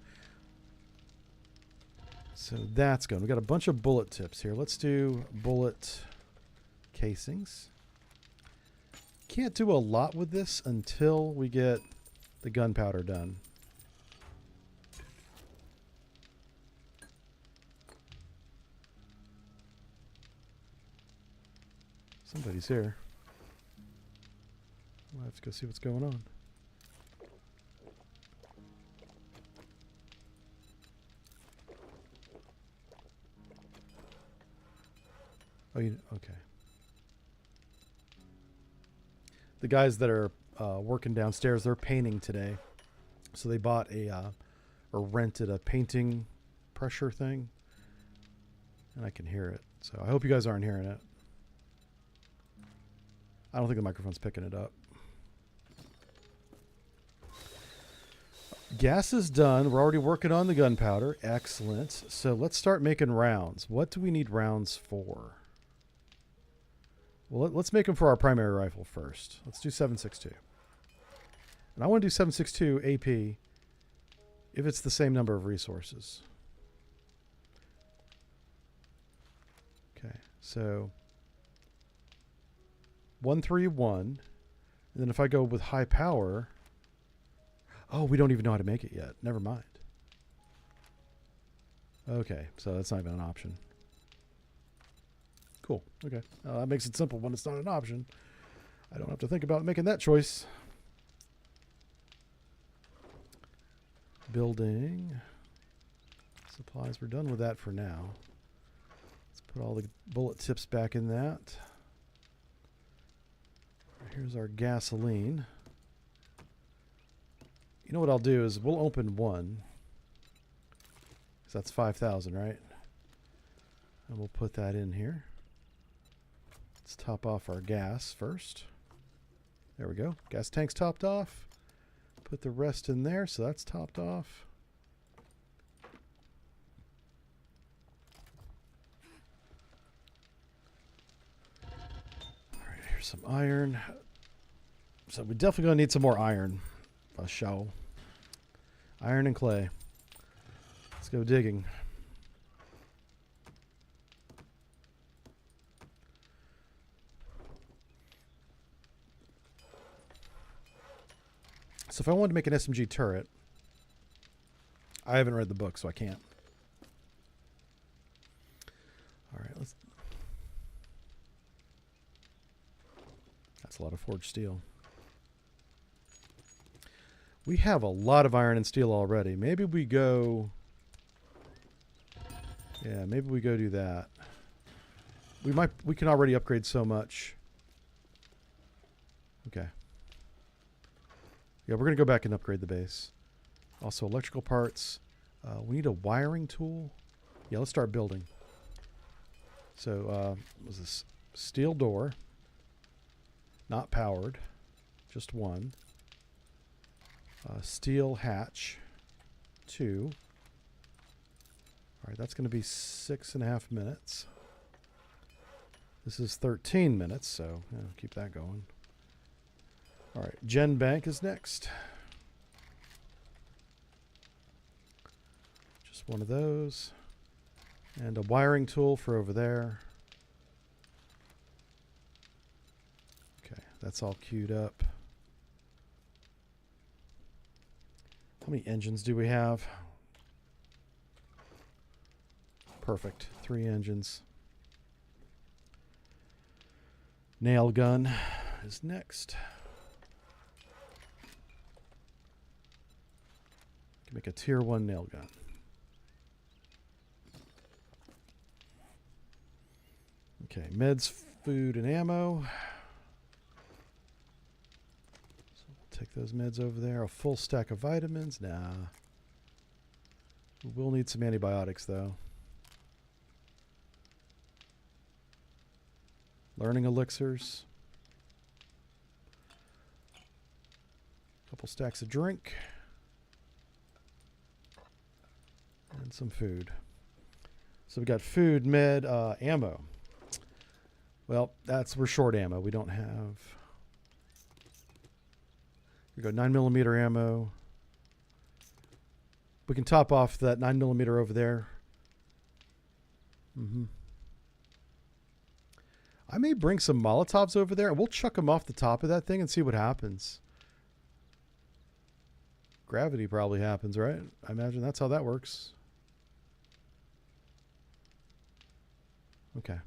So that's good. We got a bunch of bullet tips here. Let's do bullet casings. Can't do a lot with this until we get the gunpowder done. Somebody's here. We'll have to go see what's going on. Oh, okay. The guys that are working downstairs, they're painting today. So they bought or rented a painting pressure thing. And I can hear it. So I hope you guys aren't hearing it. I don't think the microphone's picking it up. Gas is done. We're already working on the gunpowder. Excellent. So let's start making rounds. What do we need rounds for? Well, let's make them for our primary rifle first. Let's do 7.62. And I want to do 7.62 AP if it's the same number of resources. Okay, so 131. And then if I go with high power... Oh, we don't even know how to make it yet. Never mind. Okay, so that's not even an option. Cool. Okay. That makes it simple when it's not an option. I don't have to think about making that choice. Building. Supplies. We're done with that for now. Let's put all the bullet tips back in that. Here's our gasoline. You know what I'll do is we'll open one. Because that's 5,000, right? And we'll put that in here. Let's top off our gas first. There we go. Gas tank's topped off. Put the rest in there, so that's topped off. All right, here's some iron. So we're definitely going to need some more iron. A show. Iron and clay. Let's go digging. So if I wanted to make an SMG turret, I haven't read the book, so I can't. All right, let's... That's a lot of forged steel. We have a lot of iron and steel already. Maybe we go... Yeah, maybe we go do that. We can already upgrade so much. Okay. Yeah, we're going to go back and upgrade the base. Also, electrical parts. We need a wiring tool. Yeah, let's start building. So, was this steel door? Not powered. Just one. Steel hatch. 2. All right, that's going to be 6.5 minutes. This is 13 minutes, so yeah, keep that going. All right, Gen Bank is next. Just one of those. And a wiring tool for over there. Okay, that's all queued up. How many engines do we have? Perfect. 3 engines. Nail gun is next. Can make a tier 1 nail gun. Okay, meds, food, and ammo. So we'll take those meds over there. A full stack of vitamins. Nah. We will need some antibiotics, though. Learning elixirs. Couple stacks of drink. And some food. So we got food, med, ammo. Well, we're short ammo. We don't have. We go 9mm ammo. We can top off that 9mm over there. I may bring some Molotovs over there, and we'll chuck them off the top of that thing and see what happens. Gravity probably happens, right? I imagine that's how that works. Okay.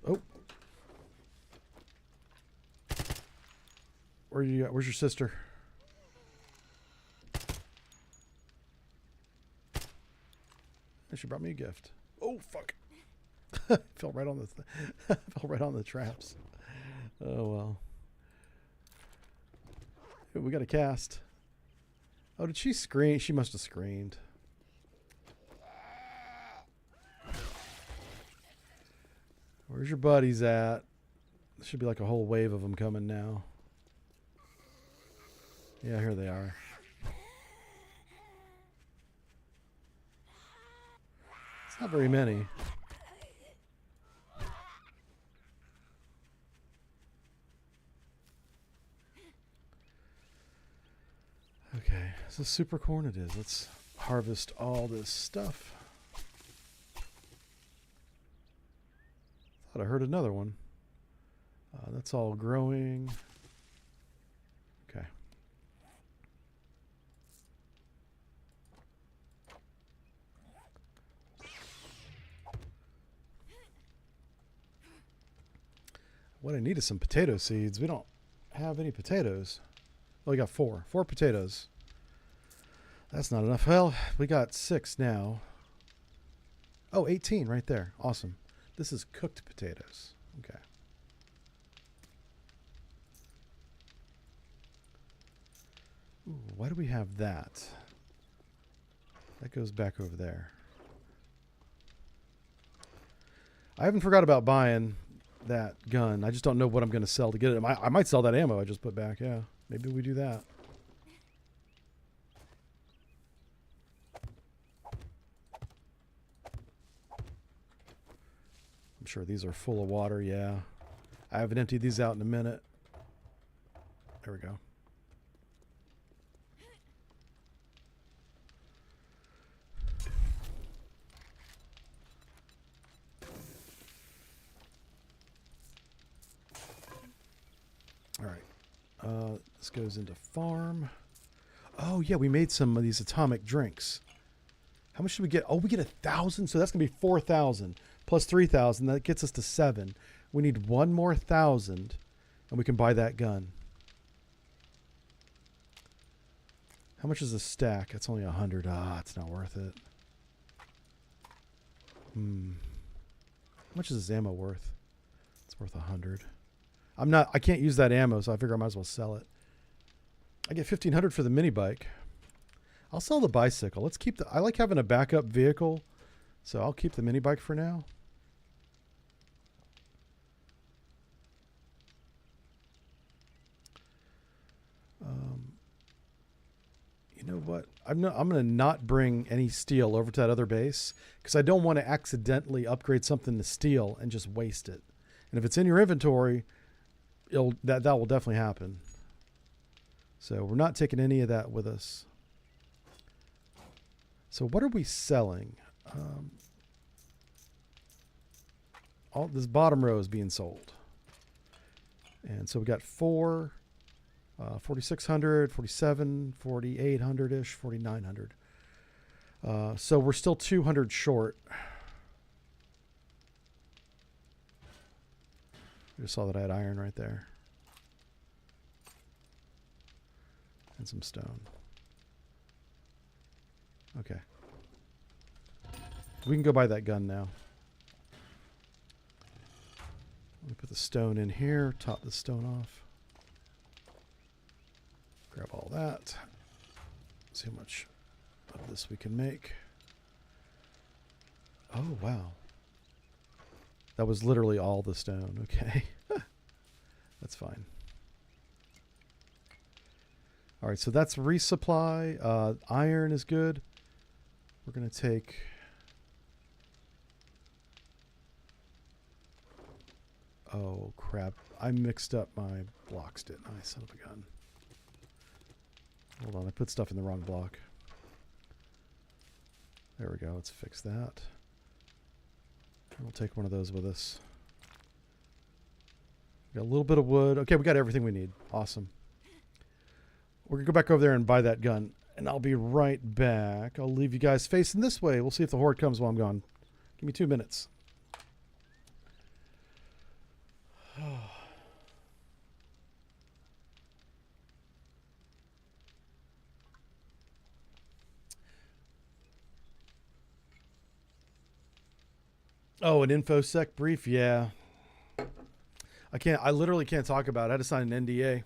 Oh. Where's your sister? She brought me a gift. Oh, fuck. Fell right on the fell right on the traps. Oh, well. Ooh, we got a cast. Oh, did she scream? She must have screamed. Where's your buddies at? There should be like a whole wave of them coming now. Yeah, here they are. It's not very many. Okay, so super corn it is. Let's harvest all this stuff. Thought I heard another one. That's all growing. Okay. What I need is some potato seeds. We don't have any potatoes. Oh, we got 4. 4 potatoes. That's not enough. Well, we got 6 now. Oh, 18 right there. Awesome. This is cooked potatoes. Okay. Ooh, why do we have that? That goes back over there. I haven't forgot about buying that gun. I just don't know what I'm going to sell to get it. I might sell that ammo I just put back. Yeah, maybe we do that. I'm sure these are full of water. Yeah, I haven't emptied these out in a minute. There we go. All right. This goes into farm. Oh, yeah, we made some of these atomic drinks. How much should we get? Oh, we get 1,000. So that's going to be 4,000 plus 3,000. That gets us to 7. We need 1 more 1,000 and we can buy that gun. How much is a stack? It's only 100. Ah, it's not worth it. How much is this ammo worth? It's worth 100. I can't use that ammo, so I figure I might as well sell it. I get 1,500 for the mini bike. I'll sell the bicycle. Let's keep I like having a backup vehicle, so I'll keep the mini bike for now. You know what? I'm going to not bring any steel over to that other base because I don't want to accidentally upgrade something to steel and just waste it. And if it's in your inventory, that will definitely happen. So we're not taking any of that with us. So what are we selling? All this bottom row is being sold. And so we got 4, 4,600, 47, 4,800-ish, 4,900. So we're still 200 short. I just saw that I had iron right there. And some stone. Okay. We can go buy that gun now. Let me put the stone in here, top the stone off. Grab all that. See how much of this we can make. Oh, wow. That was literally all the stone. Okay. That's fine. All right, so that's resupply. Iron is good. We're going to take... Oh, crap. I mixed up my blocks, didn't I? Son of a gun. Hold on, I put stuff in the wrong block. There we go. Let's fix that. We'll take one of those with us. Got a little bit of wood. Okay, we got everything we need. Awesome. We're going to go back over there and buy that gun. And I'll be right back. I'll leave you guys facing this way. We'll see if the horde comes while I'm gone. Give me 2 minutes. Oh, an InfoSec brief? Yeah. I literally can't talk about it. I had to sign an NDA.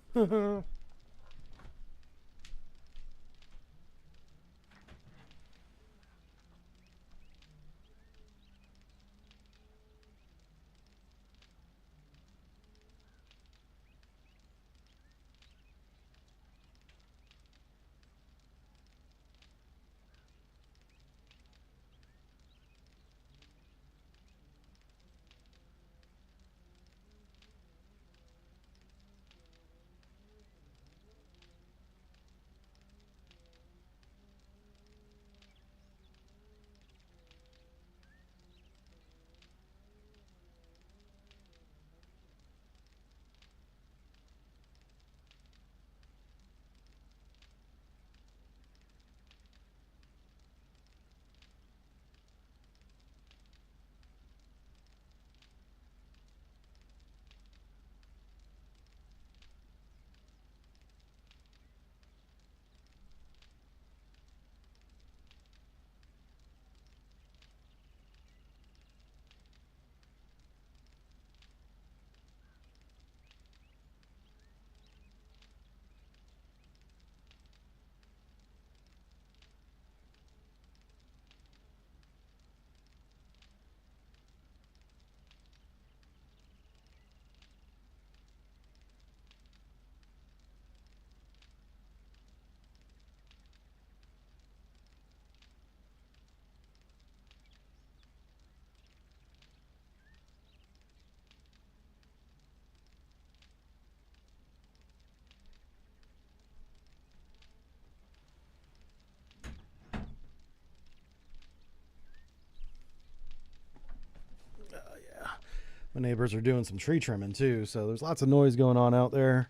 My neighbors are doing some tree trimming too, so there's lots of noise going on out there.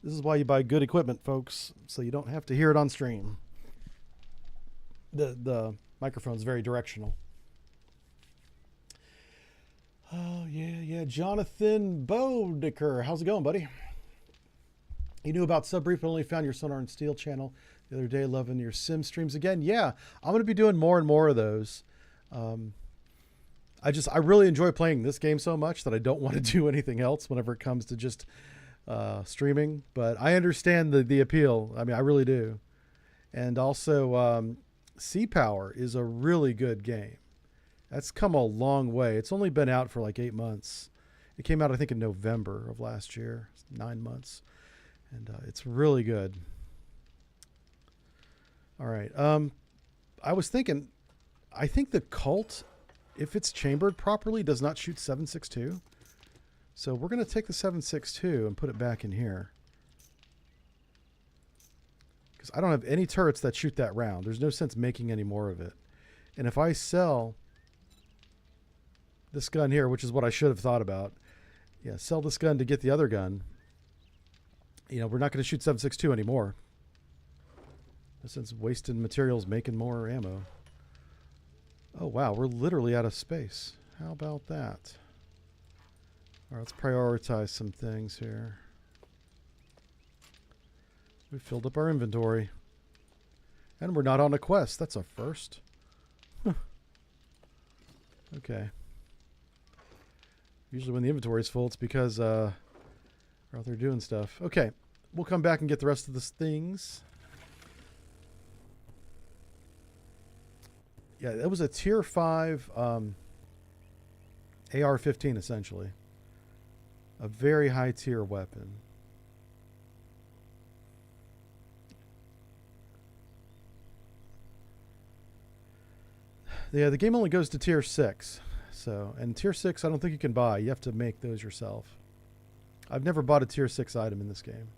This is why you buy good equipment, folks, so you don't have to hear it on stream. The microphone's very directional. Oh, yeah. Jonathan Bodicker. How's it going, buddy? You knew about Subbrief, but only found your Sonar and Steel channel the other day. Loving your sim streams again. Yeah, I'm going to be doing more and more of those. I really enjoy playing this game so much that I don't want to do anything else whenever it comes to just streaming. But I understand the appeal. I mean, I really do. And also, Sea Power is a really good game. That's come a long way. It's only been out for like 8 months. It came out, I think, in November of last year. 9 months. And it's really good. All right. I was thinking, I think the Cult, if it's chambered properly, does not shoot 7.62. So we're going to take the 7.62 and put it back in here. Because I don't have any turrets that shoot that round. There's no sense making any more of it. And if I sell this gun here, which is what I should have thought about. Yeah, sell this gun to get the other gun. You know, we're not going to shoot 7.62 anymore. Since wasted materials making more ammo. Oh wow, we're literally out of space. How about that? Alright, let's prioritize some things here. We filled up our inventory. And we're not on a quest. That's a first. Huh. Okay. Usually when the inventory is full, it's because we're out there doing stuff. Okay. We'll come back and get the rest of the things. Yeah, it was a tier 5 AR-15 essentially. A very high tier weapon. Yeah, the game only goes to tier 6. So, and tier 6 I don't think you can buy. You have to make those yourself. I've never bought a tier 6 item in this game.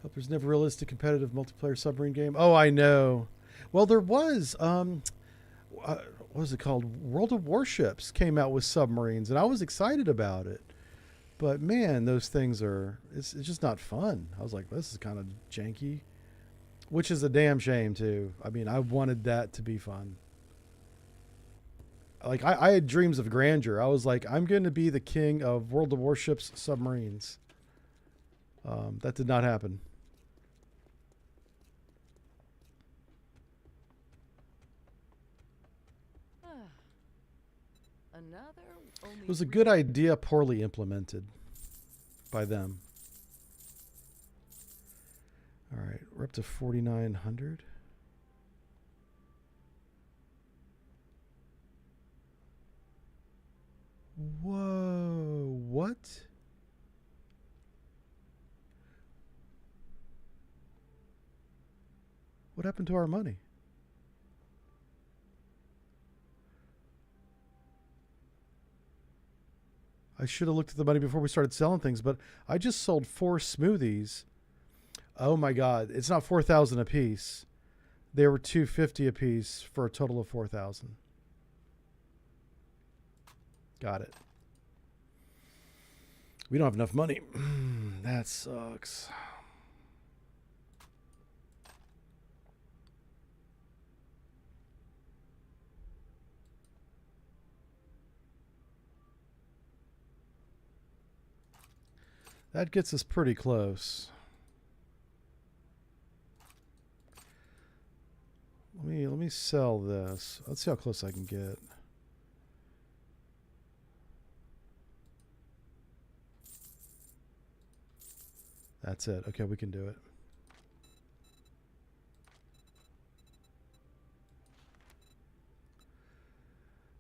Hope there's never a realistic competitive multiplayer submarine game. Oh, I know. Well, there was. What was it called? World of Warships came out with submarines, and I was excited about it. But man, those things are. It's just not fun. I was like, this is kind of janky, which is a damn shame too. I mean, I wanted that to be fun. Like I had dreams of grandeur. I was like, I'm going to be the king of World of Warships submarines. That did not happen. Another It was a good idea, poorly implemented by them. All right, we're up to 4,900. Whoa, what? What happened to our money? I should have looked at the money before we started selling things, but I just sold 4 smoothies. Oh my God. It's not 4,000 a piece. They were $250 a piece for a total of 4,000. Got it. We don't have enough money. That sucks. That gets us pretty close. Let me sell this. Let's see how close I can get. That's it. Okay, we can do it.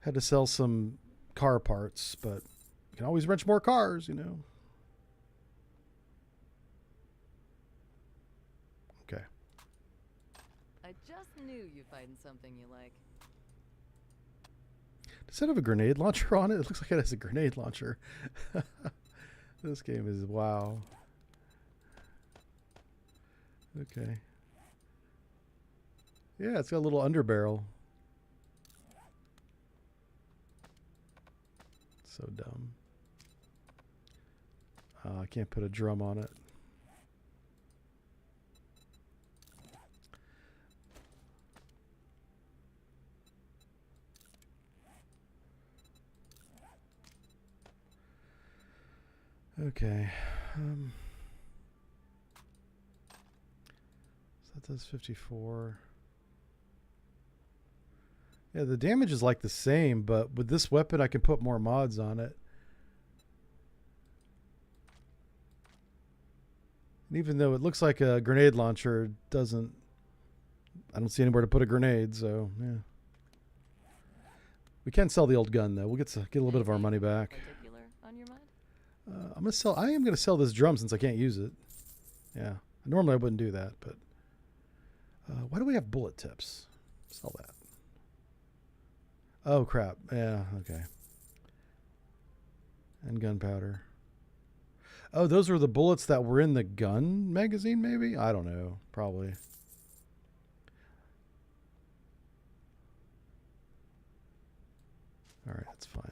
Had to sell some car parts, but you can always wrench more cars, you know. Okay. I just knew you'd find something you like. Does it have a grenade launcher on it? It looks like it has a grenade launcher. This game is wow. Okay. Yeah, it's got a little underbarrel. So dumb. I can't put a drum on it. Okay. So that does 54. Yeah, the damage is like the same, but with this weapon I can put more mods on it. And even though it looks like a grenade launcher, I don't see anywhere to put a grenade, so yeah. We can sell the old gun though. We'll get a little bit of our money back. Particular on your mind? I am gonna sell this drum since I can't use it. Yeah, normally I wouldn't do that, but why do we have bullet tips? Sell that. Oh crap! Yeah, okay. And gunpowder. Oh, those were the bullets that were in the gun magazine, maybe? I don't know. Probably. All right, that's fine.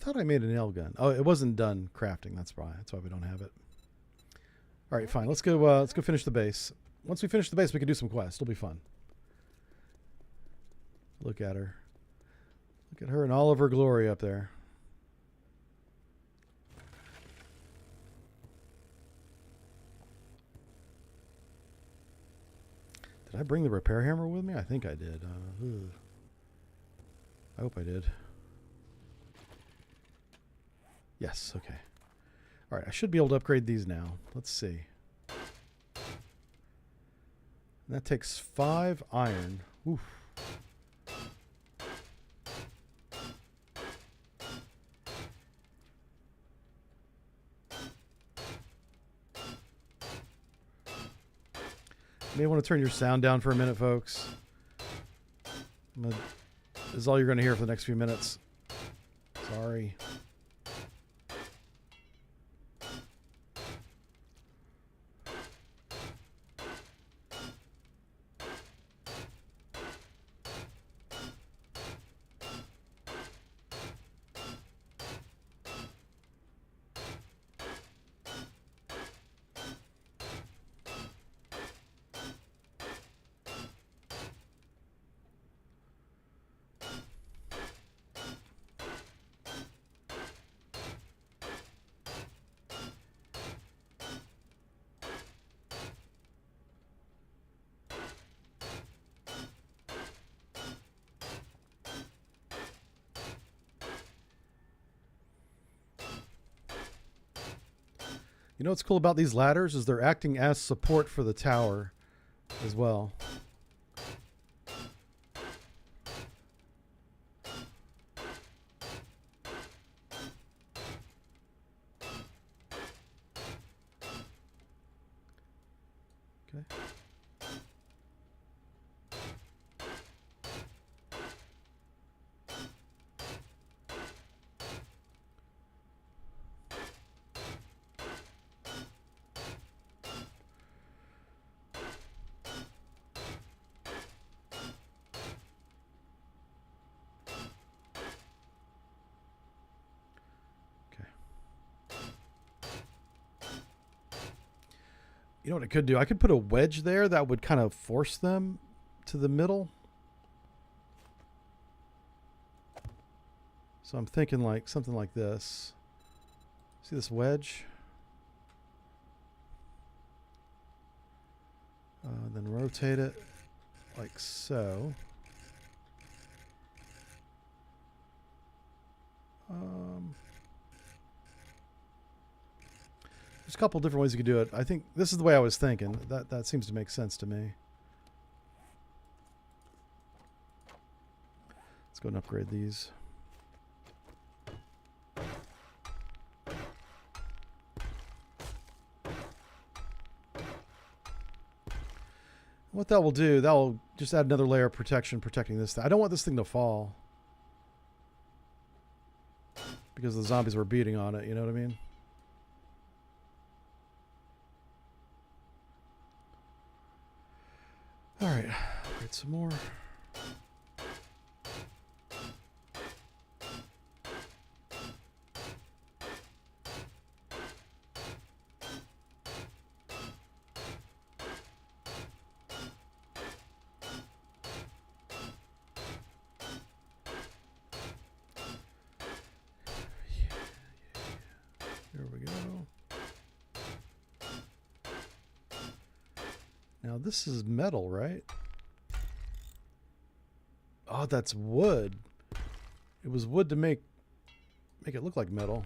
thought I made a nail gun. Oh, it wasn't done crafting. That's why. That's why we don't have it. All right, fine. Let's go. Let's go finish the base. Once we finish the base, we can do some quests. It'll be fun. Look at her. Look at her in all of her glory up there. Did I bring the repair hammer with me? I think I did. I hope I did. Yes, okay. All right, I should be able to upgrade these now. Let's see. That takes 5 iron. Oof. You may want to turn your sound down for a minute, folks. This is all you're going to hear for the next few minutes. Sorry. You know what's cool about these ladders is they're acting as support for the tower as well. Okay. You know what I could do? I could put a wedge there that would kind of force them to the middle. So I'm thinking like something like this. See this wedge? Then rotate it like so. There's a couple different ways you could do it. I think this is the way I was thinking. That seems to make sense to me. Let's go and upgrade these. What that will do, that will just add another layer of protection, protecting this thing. I don't want this thing to fall because the zombies were beating on it, you know what I mean? All right, upgrade some more. There we go. Now this is metal, right? Oh, that's wood. It was wood to make it look like metal.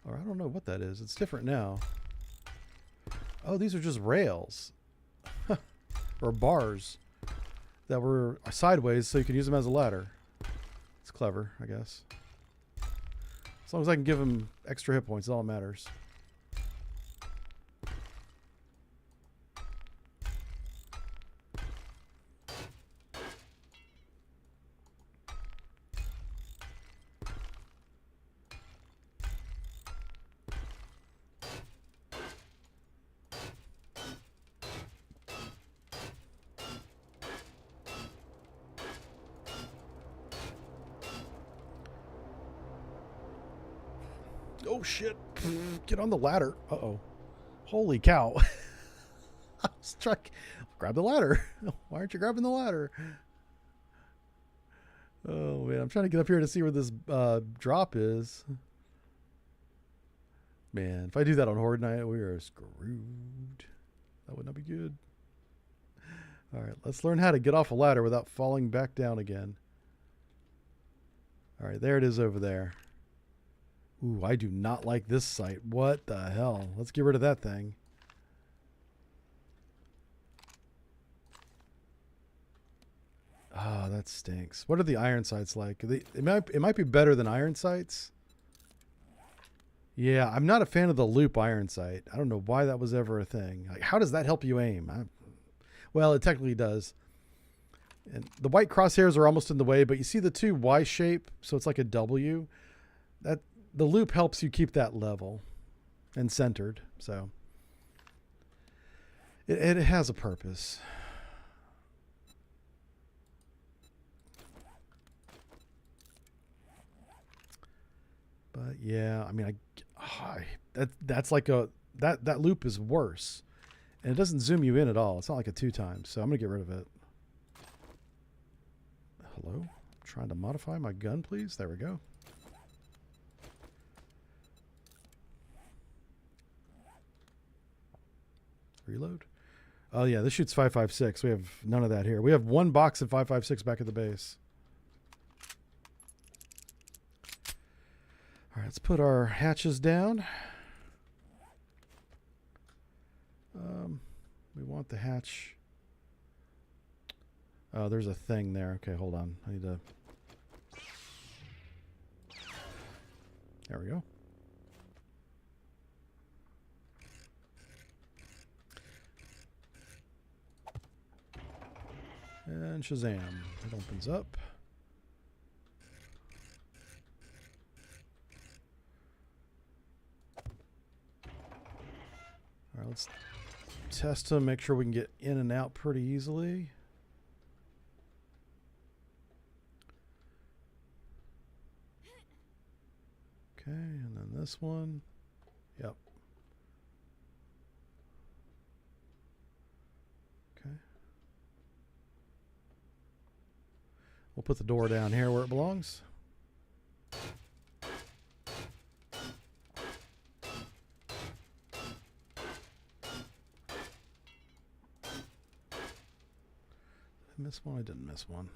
Or I don't know what that is. It's different now. Oh, these are just rails. Or bars that were sideways so you can use them as a ladder. It's clever, I guess. As long as I can give them extra hit points, all that matters. Oh, shit. Get on the ladder. Uh-oh. Holy cow. I was trying. Grab the ladder. Why aren't you grabbing the ladder? Oh, man. I'm trying to get up here to see where this drop is. Man, if I do that on Horde Night, we are screwed. That would not be good. All right, let's learn how to get off a ladder without falling back down again. All right, there it is over there. Ooh, I do not like this site. What the hell? Let's get rid of that thing. Ah, that stinks. What are the iron sights like? It might be better than iron sights. Yeah, I'm not a fan of the loop iron sight. I don't know why that was ever a thing. Like, how does that help you aim? Well, it technically does. And the white crosshairs are almost in the way, but you see the two Y shape, so it's like a W. That the loop helps you keep that level and centered. So it has a purpose. But yeah, I mean, that's like that loop is worse, and it doesn't zoom you in at all. It's not like a 2 times, so I'm gonna get rid of it. Hello, trying to modify my gun, please. There we go. Reload. Oh yeah, this shoots 5.56. We have none of that here. We have one box of 5.56 back at the base. All right, let's put our hatches down. We want the hatch. Oh, there's a thing there. Okay, hold on. I need to. There we go. And Shazam. It opens up. All right, let's test them, make sure we can get in and out pretty easily. Okay, and then this one. Yep. Okay. We'll put the door down here where it belongs. Miss one? I didn't miss one.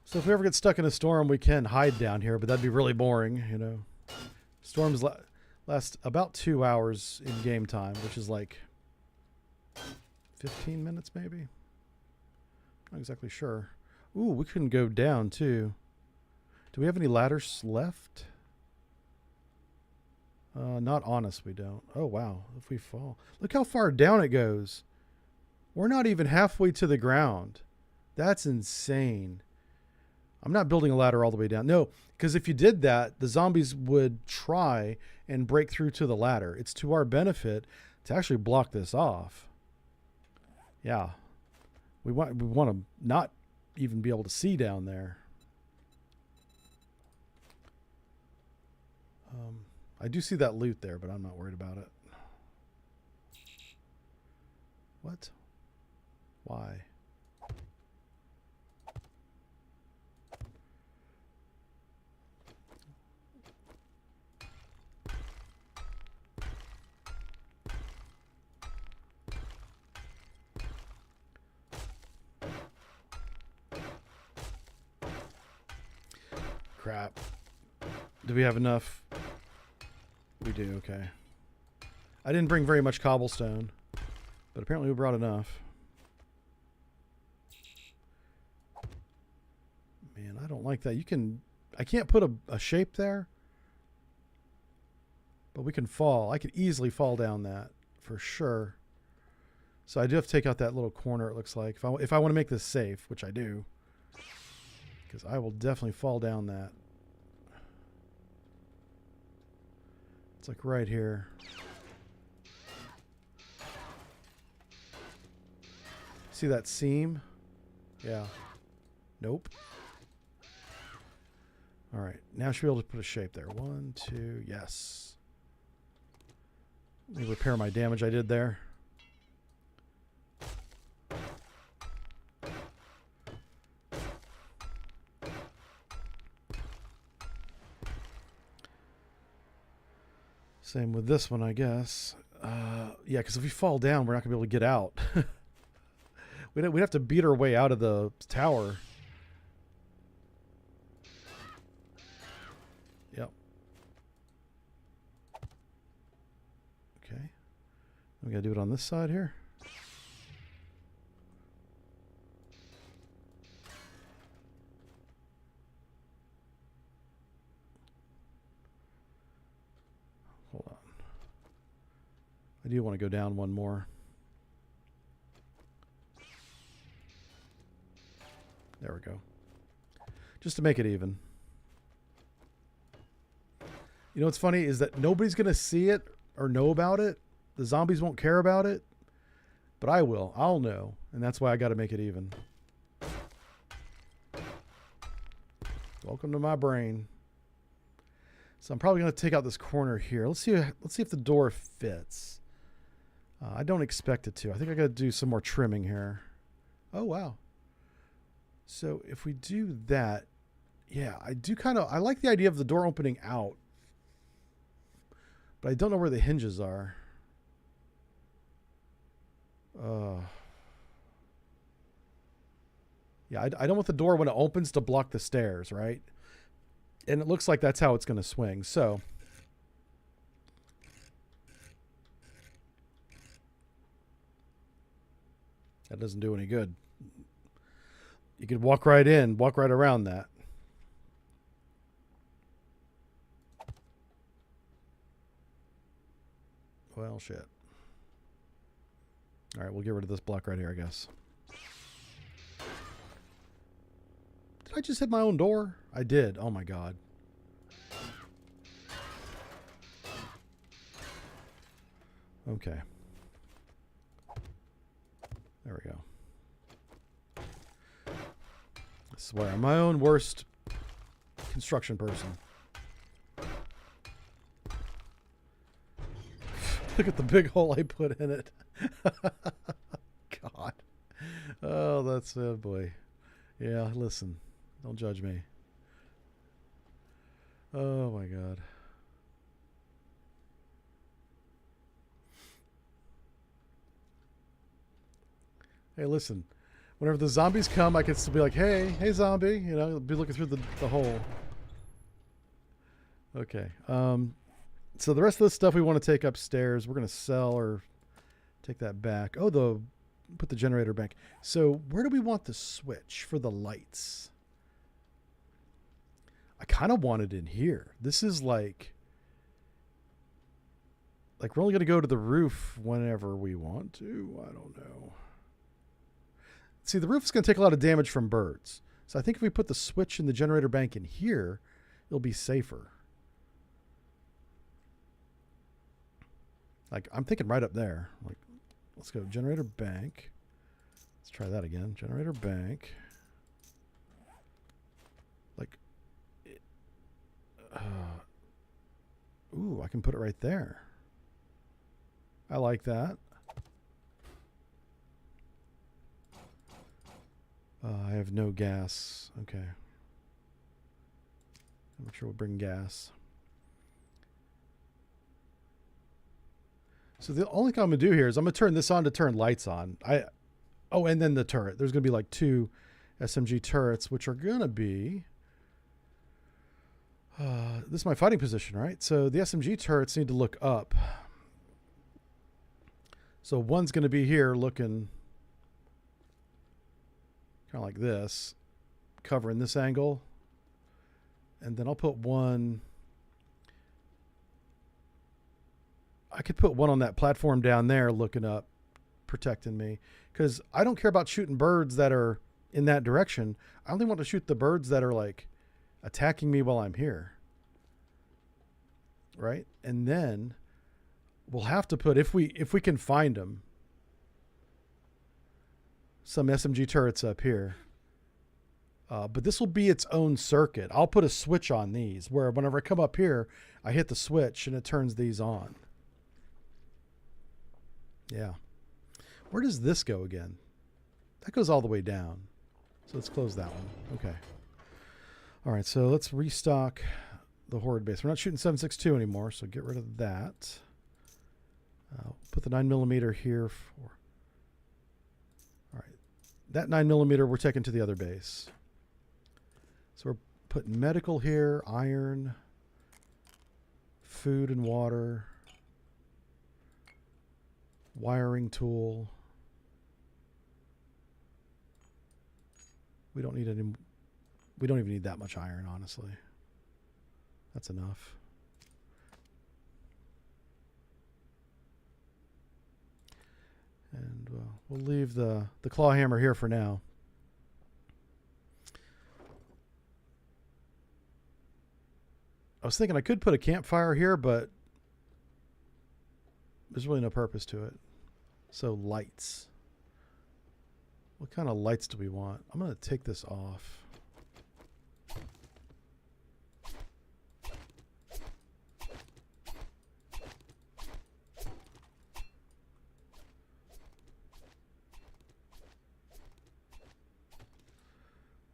So if we ever get stuck in a storm, we can hide down here, but that'd be really boring, you know. Storms last about 2 hours in game time, which is like 15 minutes maybe. Not exactly sure. Ooh, we couldn't go down too. Do we have any ladders left? Not on us, we don't. Oh, wow. If we fall. Look how far down it goes. We're not even halfway to the ground. That's insane. I'm not building a ladder all the way down. No, because if you did that, the zombies would try and break through to the ladder. It's to our benefit to actually block this off. Yeah. We want to not even be able to see down there. I do see that loot there, but I'm not worried about it. What? Why? Crap. Do we have enough? We do, okay. I didn't bring very much cobblestone, but apparently we brought enough. Man, I don't like that. I can't put a shape there, but we can fall. I could easily fall down that for sure. So I do have to take out that little corner, it looks like. If I want to make this safe, which I do, because I will definitely fall down that. It's like right here. See that seam? Yeah. Nope. All right. Now I should be able to put a shape there. 1, 2. Yes. Let me repair my damage I did there. Same with this one, I guess. Yeah, because if we fall down, we're not going to be able to get out. We'd have to beat our way out of the tower. Yep. Okay. We got to do it on this side here. Hold on. I do want to go down one more. There we go. Just to make it even. You know what's funny is that nobody's going to see it or know about it. The zombies won't care about it. But I will. I'll know. And that's why I got to make it even. Welcome to my brain. So I'm probably going to take out this corner here. Let's see if the door fits. I don't expect it to. I think I got to do some more trimming here. Oh, wow. So if we do that, yeah, I like the idea of the door opening out, but I don't know where the hinges are. Yeah, I don't want the door when it opens to block the stairs, right? And it looks like that's how it's going to swing. So that doesn't do any good. You could walk right in, walk right around that. Well, shit. All right, we'll get rid of this block right here, I guess. Did I just hit my own door? I did. Oh, my God. Okay. There we go. I swear, I'm my own worst construction person. Look at the big hole I put in it. God. Oh, that's it, boy. Yeah, listen. Don't judge me. Oh, my God. Hey, listen. Whenever the zombies come, I can still be like, hey zombie, you know, be looking through the hole. Okay. So the rest of the stuff we want to take upstairs, we're going to sell or take that back. Oh, put the generator back. So where do we want the switch for the lights? I kind of want it in here. This is like we're only going to go to the roof whenever we want to. I don't know. See, the roof is going to take a lot of damage from birds. So I think if we put the switch in the generator bank in here, it'll be safer. Like, I'm thinking right up there. Like, let's go generator bank. Let's try that again. Generator bank. Like, ooh, I can put it right there. I like that. I have no gas. Okay. I'm sure we'll bring gas. So the only thing I'm going to do here is I'm going to turn this on to turn lights on. Oh, and then the turret. There's going to be like 2 SMG turrets, which are going to be... this is my fighting position, right? So the SMG turrets need to look up. So one's going to be here looking... kind of like this, covering this angle. And then I'll put one... I could put one on that platform down there looking up, protecting me. Because I don't care about shooting birds that are in that direction. I only want to shoot the birds that are like attacking me while I'm here. Right? And then we'll have to put, if we can find them, some SMG turrets up here. But this will be its own circuit. I'll put a switch on these where whenever I come up here, I hit the switch and it turns these on. Yeah. Where does this go again? That goes all the way down. So let's close that one. Okay. All right, so let's restock the Horde base. We're not shooting 7.62 anymore, so get rid of that. Put the 9mm here for... All right. That 9mm we're taking to the other base. So we're putting medical here, iron, food and water, wiring tool. We don't need any. We don't even need that much iron, honestly. That's enough. And we'll leave the claw hammer here for now. I was thinking I could put a campfire here, but there's really no purpose to it. So lights. What kind of lights do we want? I'm going to take this off.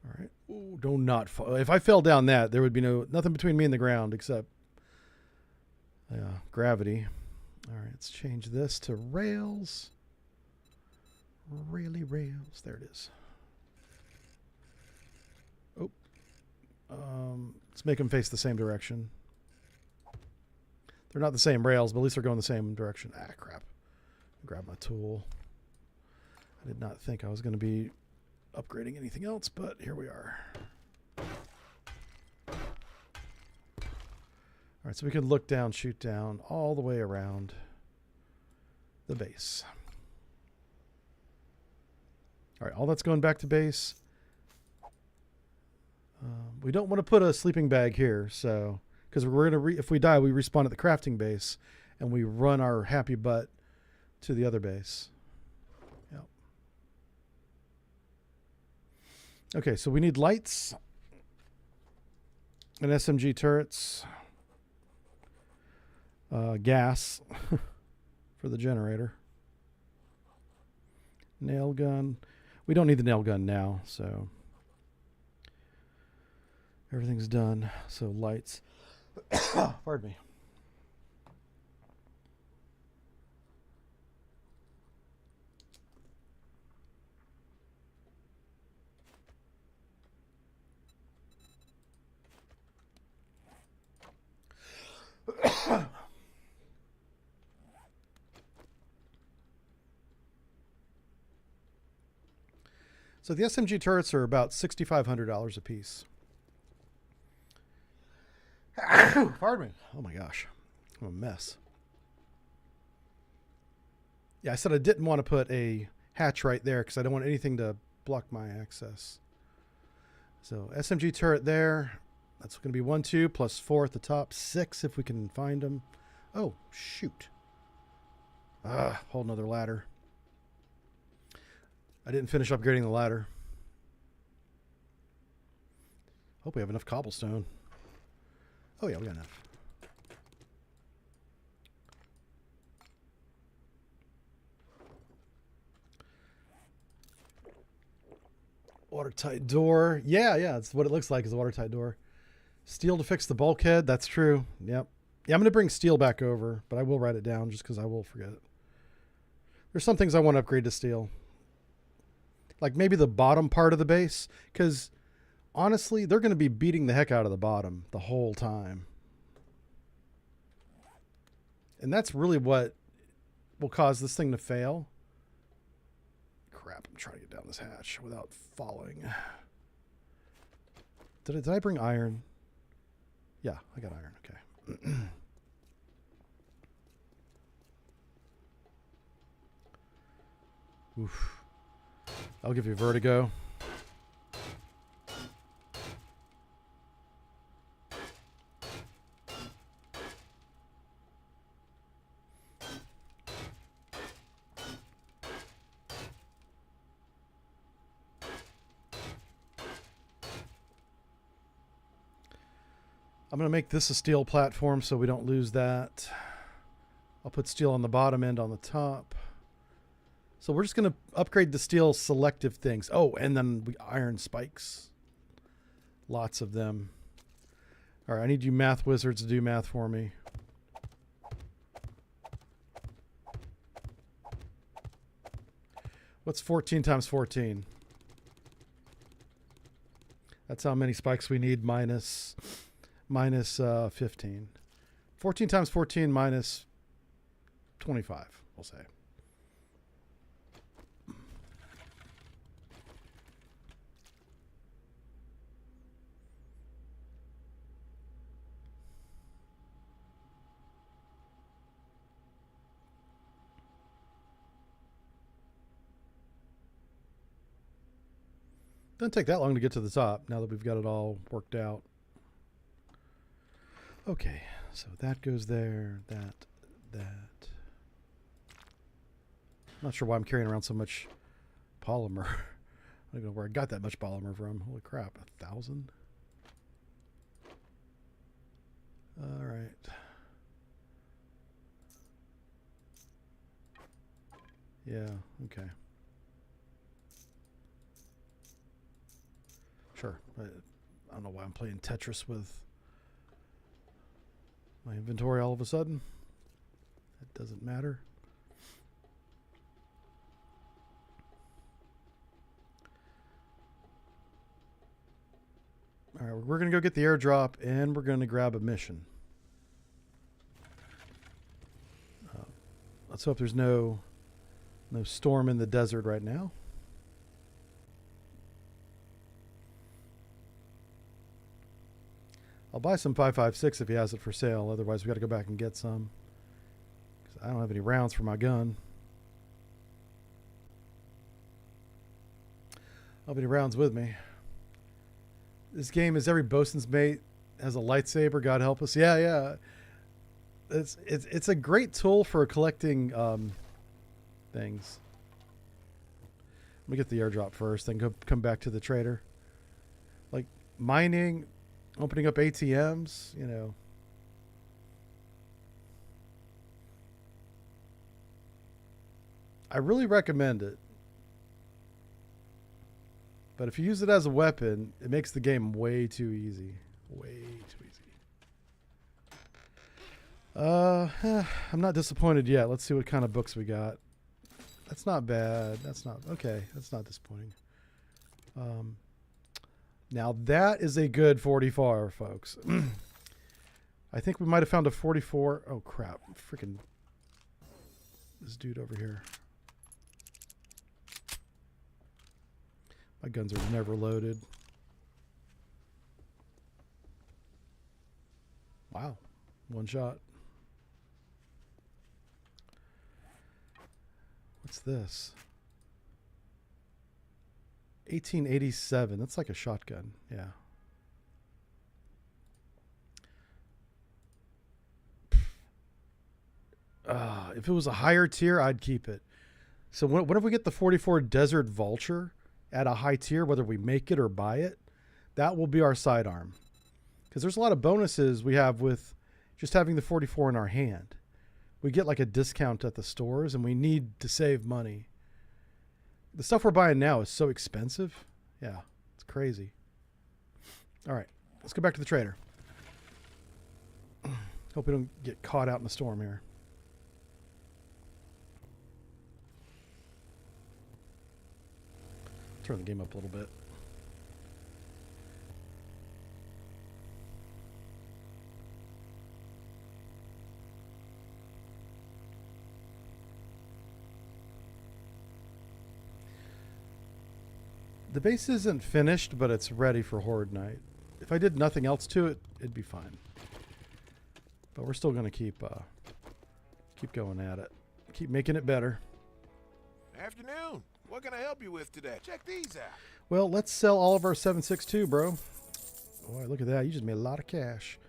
All right. Ooh, do not fall. If I fell down that, there would be nothing between me and the ground except gravity. All right, let's change this to rails. Really rails. There it is. Oh. Let's make them face the same direction. They're not the same rails, but at least they're going the same direction. Ah, crap. Grab my tool. I did not think I was going to be upgrading anything else, but here we are. All right, so we can look down, shoot down, all the way around the base. All right, all that's going back to base. We don't want to put a sleeping bag here, so because we're gonna if we die, we respawn at the crafting base, and we run our happy butt to the other base. Yep. Okay, so we need lights and SMG turrets, gas for the generator, nail gun. We don't need the nail gun now, so everything's done. So lights. Pardon me. So the SMG turrets are about $6,500 a piece. Pardon me. Oh my gosh. I'm a mess. Yeah, I said I didn't want to put a hatch right there because I don't want anything to block my access. So SMG turret there. That's going to be 1, 2, plus 4 at the top. 6 if we can find them. Oh, shoot. Whole nother ladder. I didn't finish upgrading the ladder. Hope we have enough cobblestone. Oh yeah, we got enough. Watertight door. Yeah, that's what it looks like is a watertight door. Steel to fix the bulkhead. That's true. Yep. Yeah, I'm going to bring steel back over, but I will write it down just because I will forget it. There's some things I want to upgrade to steel. Like maybe the bottom part of the base, because honestly, they're going to be beating the heck out of the bottom the whole time. And that's really what will cause this thing to fail. Crap, I'm trying to get down this hatch without falling. Did I bring iron? Yeah, I got iron. Okay. Oof. I'll give you vertigo. I'm going to make this a steel platform so we don't lose that. I'll put steel on the bottom end on the top. So we're just going to upgrade the steel selective things. Oh, and then iron spikes. Lots of them. All right, I need you math wizards to do math for me. What's 14 times 14? That's how many spikes we need minus 15. 14 times 14 minus 25, we'll say. Doesn't take that long to get to the top now that we've got it all worked out. Okay, so that goes there, that. Not sure why I'm carrying around so much polymer. I don't even know where I got that much polymer from. Holy crap, 1,000? All right. Yeah, okay. Sure. I don't know why I'm playing Tetris with my inventory all of a sudden. It doesn't matter. All right, we're going to go get the airdrop and we're going to grab a mission. Let's hope there's no storm in the desert right now. I'll buy some 5.56 if he has it for sale. Otherwise, we got to go back and get some. 'Cause I don't have any rounds for my gun. I don't have any rounds with me. This game is every bosun's mate has a lightsaber. God help us. Yeah, yeah. It's a great tool for collecting things. Let me get the airdrop first, then come back to the trader. Like mining. Opening up ATMs, you know. I really recommend it. But if you use it as a weapon, it makes the game way too easy. Way too easy. I'm not disappointed yet. Let's see what kind of books we got. That's not bad. That's not... Okay, that's not disappointing. Now that is a good 44, folks. I think we might have found a 44. Oh crap. Freaking this dude over here. My guns are never loaded. Wow. One shot. What's this? 1887. That's like a shotgun. Yeah. If it was a higher tier, I'd keep it. So whenever we get the 44 Desert Vulture at a high tier, whether we make it or buy it, that will be our sidearm. Because there's a lot of bonuses we have with just having the 44 in our hand. We get like a discount at the stores and we need to save money. The stuff we're buying now is so expensive. Yeah, it's crazy. All right, let's go back to the trader. Hope we don't get caught out in the storm here. Turn the game up a little bit. The base isn't finished, but it's ready for Horde Night. If I did nothing else to it, it'd be fine. But we're still going to keep going at it. Keep making it better. Afternoon. What can I help you with today? Check these out. Well, let's sell all of our 7.62, bro. Boy, look at that. You just made a lot of cash.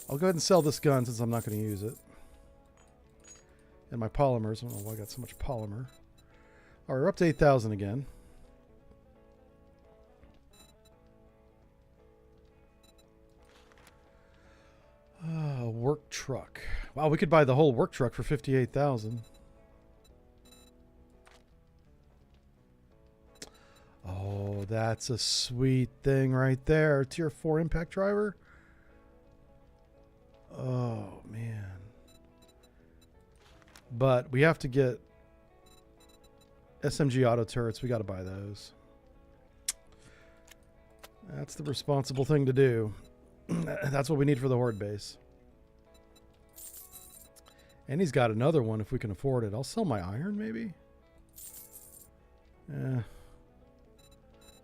I'll go ahead and sell this gun since I'm not going to use it. And my polymers. I don't know why I got so much polymer. All right, we're up to 8,000 again. truck. Wow, we could buy the whole work truck for 58,000. Oh, that's a sweet thing right there. Tier 4 impact driver. Oh, man. But we have to get SMG auto turrets. We got to buy those. That's the responsible thing to do. That's what we need for the Horde base. And he's got another one if we can afford it. I'll sell my iron, maybe? Yeah.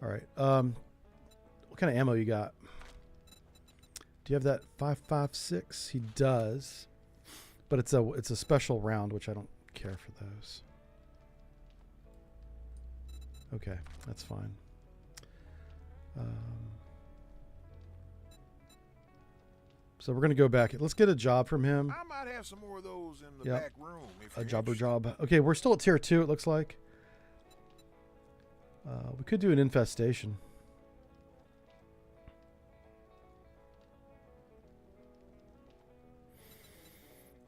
All right. What kind of ammo you got? Do you have that 5.56? He does. But it's a special round, which I don't care for those. Okay, that's fine. So we're going to go back. Let's get a job from him. I might have some more of those in the Yep. back room. If A you're jobber interested. job. Okay, we're still at tier 2, it looks like. We could do an infestation.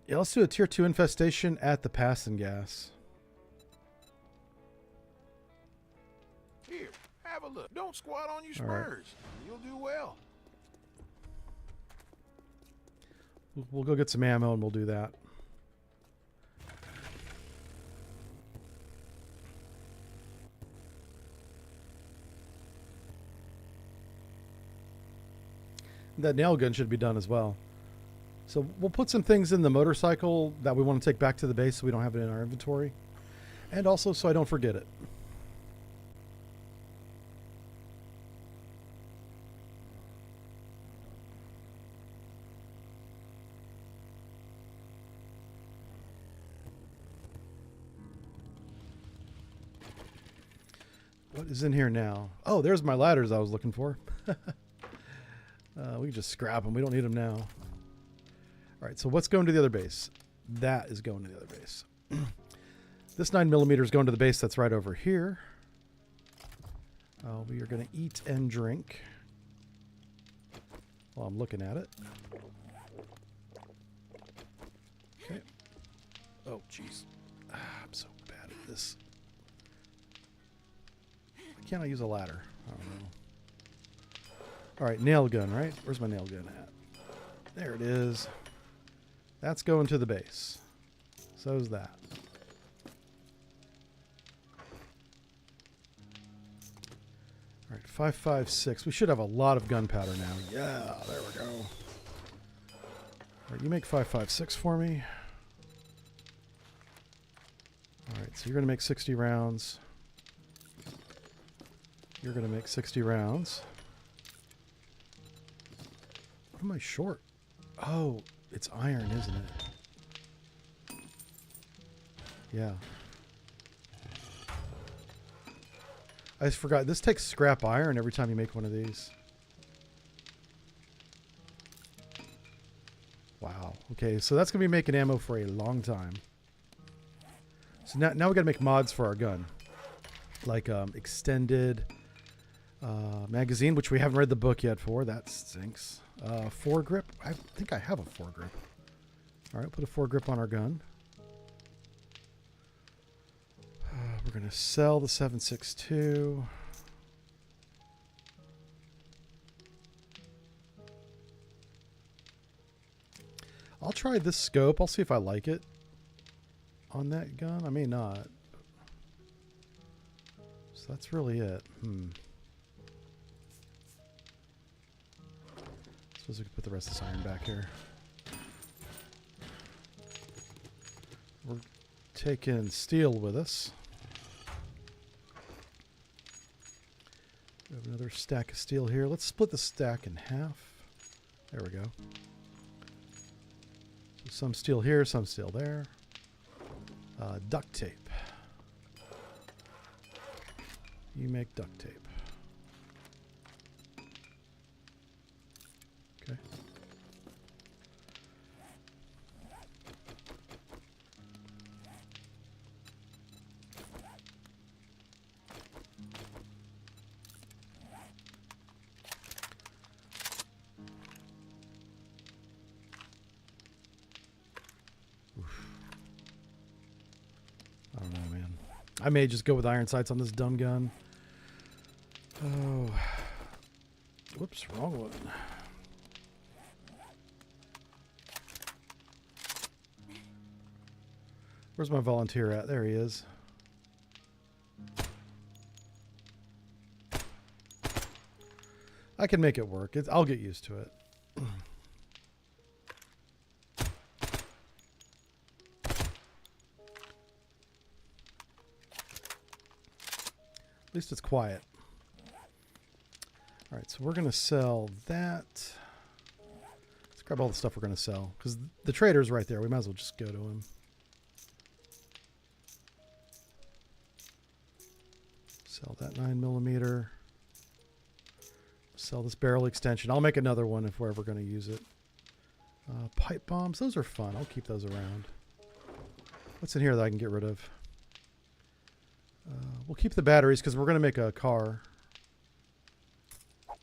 Yeah, let's do a tier 2 infestation at the Passing Gas. Here, have a look. Don't squat on your All right. spurs. You'll do well. We'll go get some ammo and we'll do that. That nail gun should be done as well. So we'll put some things in the motorcycle that we want to take back to the base so we don't have it in our inventory. And also so I don't forget it. What is in here now? Oh, there's my ladders I was looking for. We can just scrap them. We don't need them now. All right, so what's going to the other base? That is going to the other base. This 9mm is going to the base that's right over here. We are going to eat and drink while I'm looking at it. Okay. Oh, jeez. I'm so bad at this. Why can't I use a ladder? I don't know. All right, nail gun, right? Where's my nail gun at? There it is. That's going to the base. So's that. All right, 5.56. We should have a lot of gunpowder now. Yeah, there we go. All right, you make 5.56 for me. All right, so you're going to make 60 rounds. You're going to make 60 rounds. What am I short? Oh, it's iron, isn't it? Yeah. I just forgot. This takes scrap iron every time you make one of these. Wow. Okay, so that's going to be making ammo for a long time. So now we got to make mods for our gun. Like extended magazine, which we haven't read the book yet for. That stinks. Foregrip. I think I have a foregrip. All right, put a foregrip on our gun. We're going to sell the 7.62. I'll try this scope. I'll see if I like it on that gun. I may not. So that's really it. Suppose we could put the rest of this iron back here. We're taking steel with us. We have another stack of steel here. Let's split the stack in half. There we go. So some steel here, some steel there. Duct tape. You make duct tape. Okay. I don't know, man. I may just go with iron sights on this dumb gun. Oh. Whoops, wrong one. Where's my volunteer at? There he is. I can make it work. I'll get used to it. At least it's quiet. All right, so we're going to sell that. Let's grab all the stuff we're going to sell, because the trader's right there. We might as well just go to him. Sell that 9mm. Sell this barrel extension. I'll make another one if we're ever going to use it. Pipe bombs. Those are fun. I'll keep those around. What's in here that I can get rid of? We'll keep the batteries because we're going to make a car.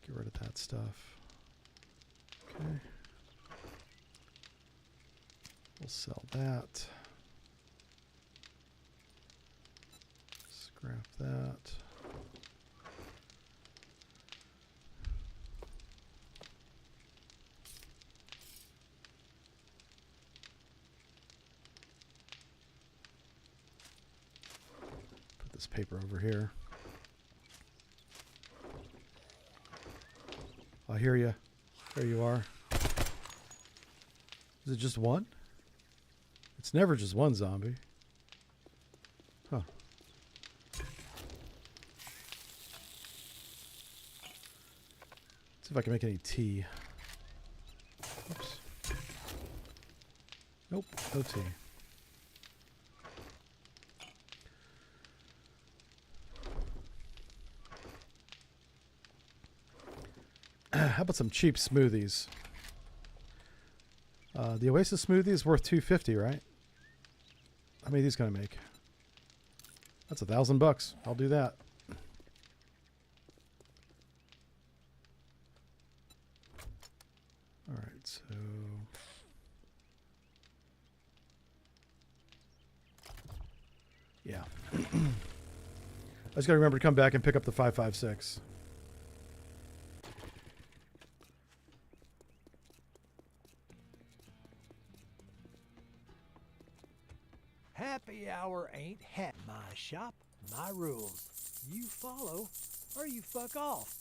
Get rid of that stuff. Okay. We'll sell that. Scrap that. Put this paper over here. I hear you. There you are. Is it just one? It's never just one zombie. Huh. See if I can make any tea. Oops. Nope, no tea. How about some cheap smoothies? The Oasis smoothie is worth $2.50, right? How many are these gonna make? That's $1,000. I'll do that. All right, so yeah. I just gotta remember to come back and pick up the 5.56. Happy hour ain't my shop, my rules. You follow or you fuck off.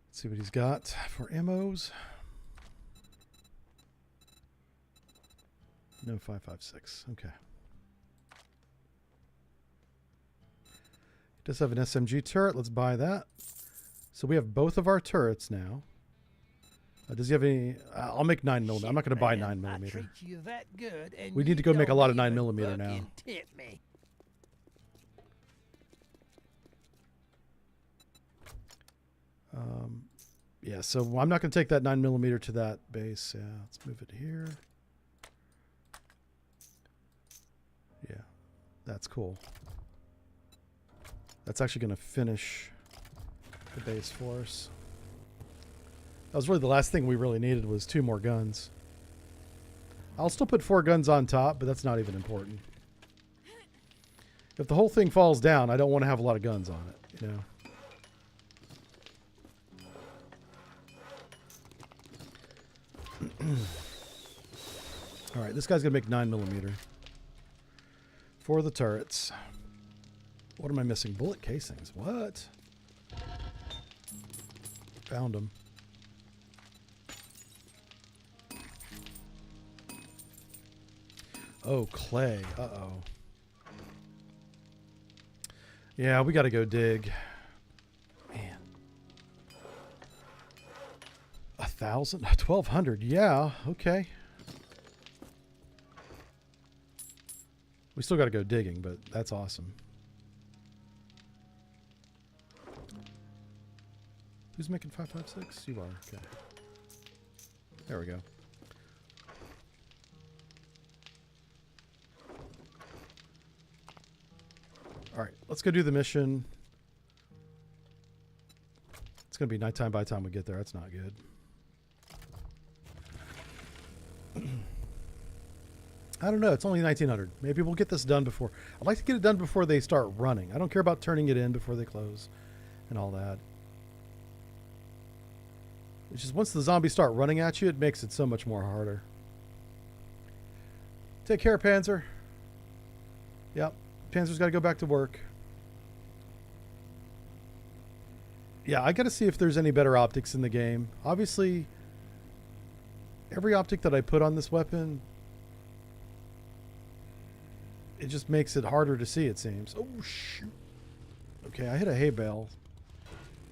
Let's see what he's got for ammos. No 5.56. Okay. He does have an SMG turret. Let's buy that. So we have both of our turrets now. Does he have any? I'll make 9mm. I'm not going to buy 9mm. I treat you that good, and We need to go you make a lot of don't 9mm even now. fucking tip me. Yeah, so I'm not going to take that 9mm to that base. Yeah, let's move it here. Yeah, that's cool. That's actually going to finish the base for us. That was really the last thing we really needed was 2 more guns. I'll still put 4 guns on top, but that's not even important. If the whole thing falls down, I don't want to have a lot of guns on it, you know. All right, this guy's going to make 9mm for the turrets. What am I missing? Bullet casings. What? Found them. Oh, clay. Uh-oh. Yeah, we got to go dig. Man. 1,000? 1,200. Yeah, okay. We still got to go digging, but that's awesome. Who's making 5.56? You are. Okay. There we go. All right, let's go do the mission. It's going to be nighttime by the time we get there. That's not good. I don't know. It's only 1900. Maybe we'll get this done before. I'd like to get it done before they start running. I don't care about turning it in before they close and all that. It's just once the zombies start running at you, it makes it so much more harder. Take care, Panzer. Yep. Panzer's got to go back to work. Yeah, I got to see if there's any better optics in the game. Obviously, every optic that I put on this weapon, it just makes it harder to see, it seems. Oh, shoot. Okay, I hit a hay bale.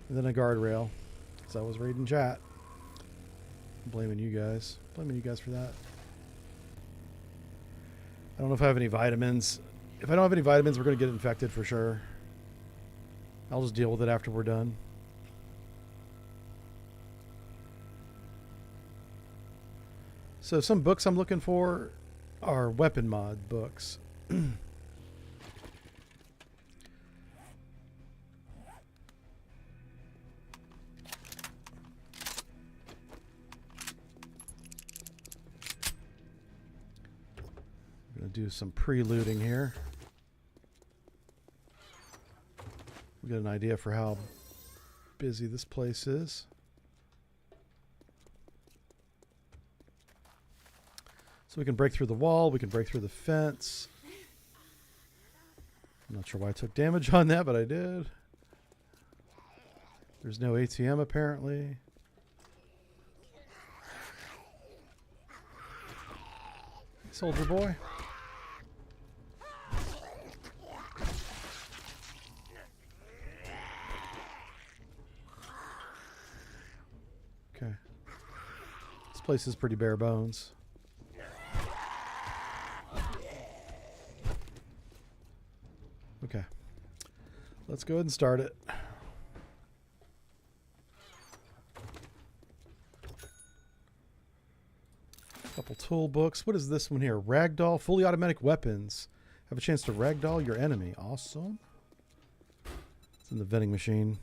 And then a guardrail. Because I was reading chat. I'm blaming you guys. Blaming you guys for that. I don't know if I have any vitamins. If I don't have any vitamins, we're going to get infected for sure. I'll just deal with it after we're done. So some books I'm looking for are weapon mod books. I'm going to do some pre-looting here. We get an idea for how busy this place is. So we can break through the wall, we can break through the fence. I'm not sure why I took damage on that, but I did. There's no ATM apparently. Soldier boy. Okay. This place is pretty bare bones. Okay. Let's go ahead and start it. Couple tool books. What is this one here? Ragdoll, fully automatic weapons. Have a chance to ragdoll your enemy. Awesome. It's in the vending machine.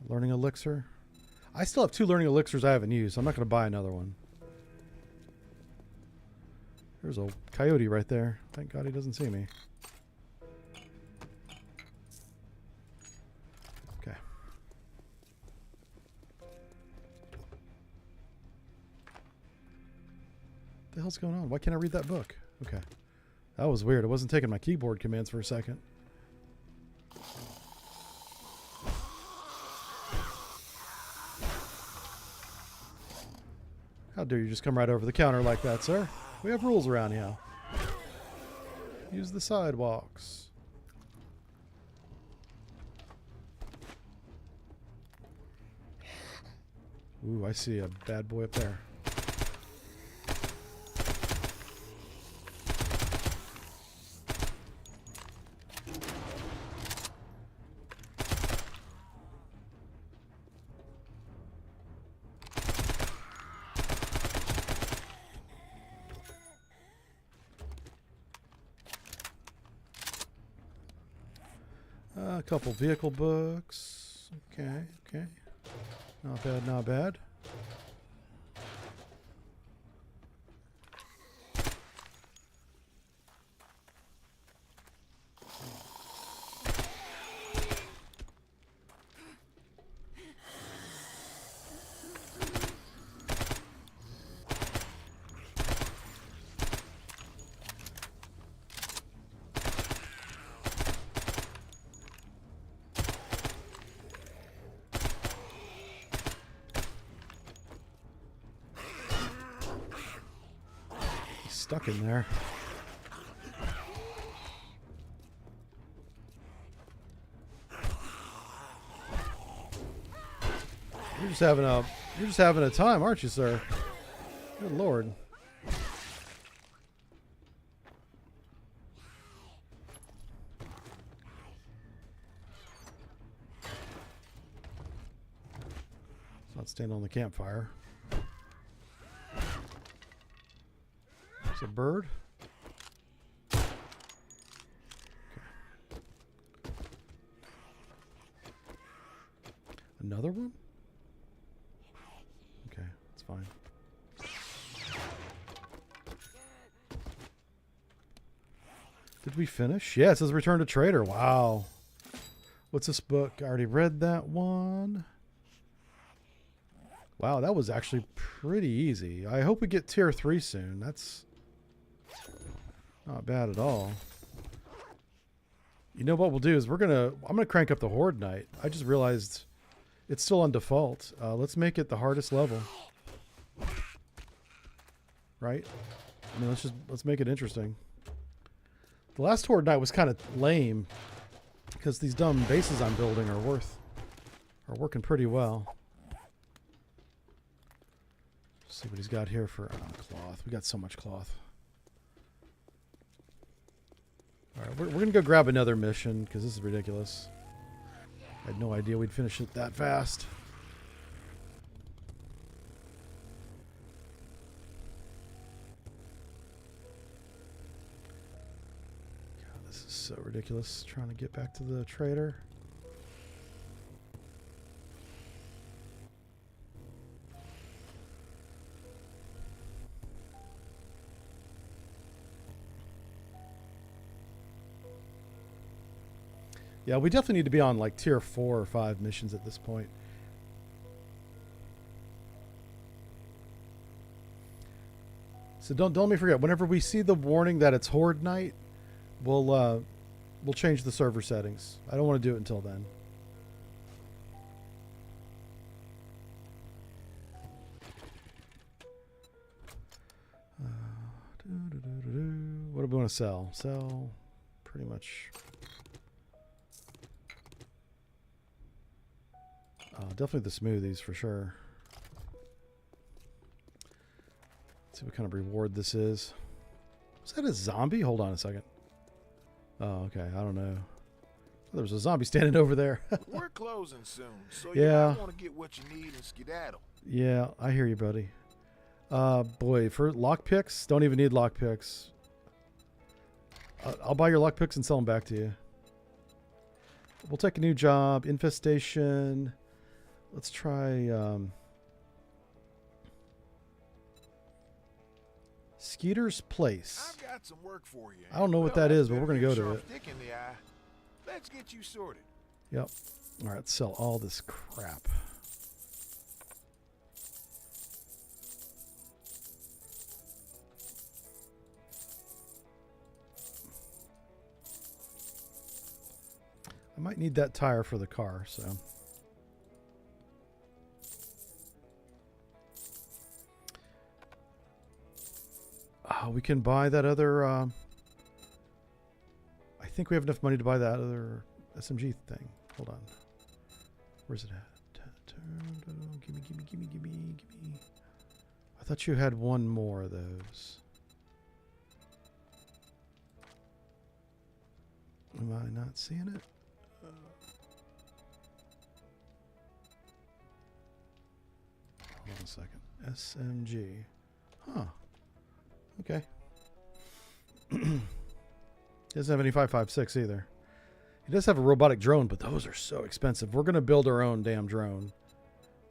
Learning elixir. I still have 2 learning elixirs I haven't used. I'm not going to buy another one. There's a coyote right there. Thank God he doesn't see me. Okay. What the hell's going on? Why can't I read that book? Okay. That was weird. I wasn't taking my keyboard commands for a second. How dare you just come right over the counter like that, sir? We have rules around here. Use the sidewalks. Ooh, I see a bad boy up there. A couple vehicle books. Okay, okay. Not bad, not bad. Stuck in there. You're just having a time, aren't you, sir? Good Lord. Let's not stand on the campfire. It's a bird. Okay. Another one? Okay, that's fine. Did we finish? Yeah, it says Return to Trader. Wow. What's this book? I already read that one. Wow, that was actually pretty easy. I hope we get tier 3 soon. That's not bad at all. You know what we'll do is I'm gonna crank up the Horde Night. I just realized it's still on default. Let's make it the hardest level. Right? I mean, let's make it interesting. The last Horde Night was kind of lame because these dumb bases I'm building are working pretty well. See what he's got here for cloth. We got so much cloth. All right, we're going to go grab another mission because this is ridiculous. I had no idea we'd finish it that fast. God, this is so ridiculous. Trying to get back to the trader. Yeah, we definitely need to be on like tier 4 or 5 missions at this point. So don't let me forget. Whenever we see the warning that it's Horde Night, we'll change the server settings. I don't want to do it until then. What do we want to sell? Sell pretty much. Definitely the smoothies for sure. Let's see what kind of reward this is. Is that a zombie? Hold on a second. Oh, okay. I don't know. There was a zombie standing over there. We're closing soon, so Yeah. you might want to get what you need and skedaddle. Yeah, I hear you, buddy. Boy, for lockpicks, don't even need lockpicks. I'll buy your lockpicks and sell them back to you. We'll take a new job. Infestation. Let's try Skeeter's Place. I've got some work for you. I don't know what that is, but we're going to go to it. Dick in the eye. Let's get you sorted. Yep. All right, let's sell all this crap. I might need that tire for the car, so. We can buy that other. I think we have enough money to buy that other SMG thing. Hold on. Where's it at? Gimme. I thought you had one more of those. Am I not seeing it? Hold on a second. SMG. Huh. Okay. He doesn't have any 5.56 either. He does have a robotic drone, but those are so expensive. We're going to build our own damn drone.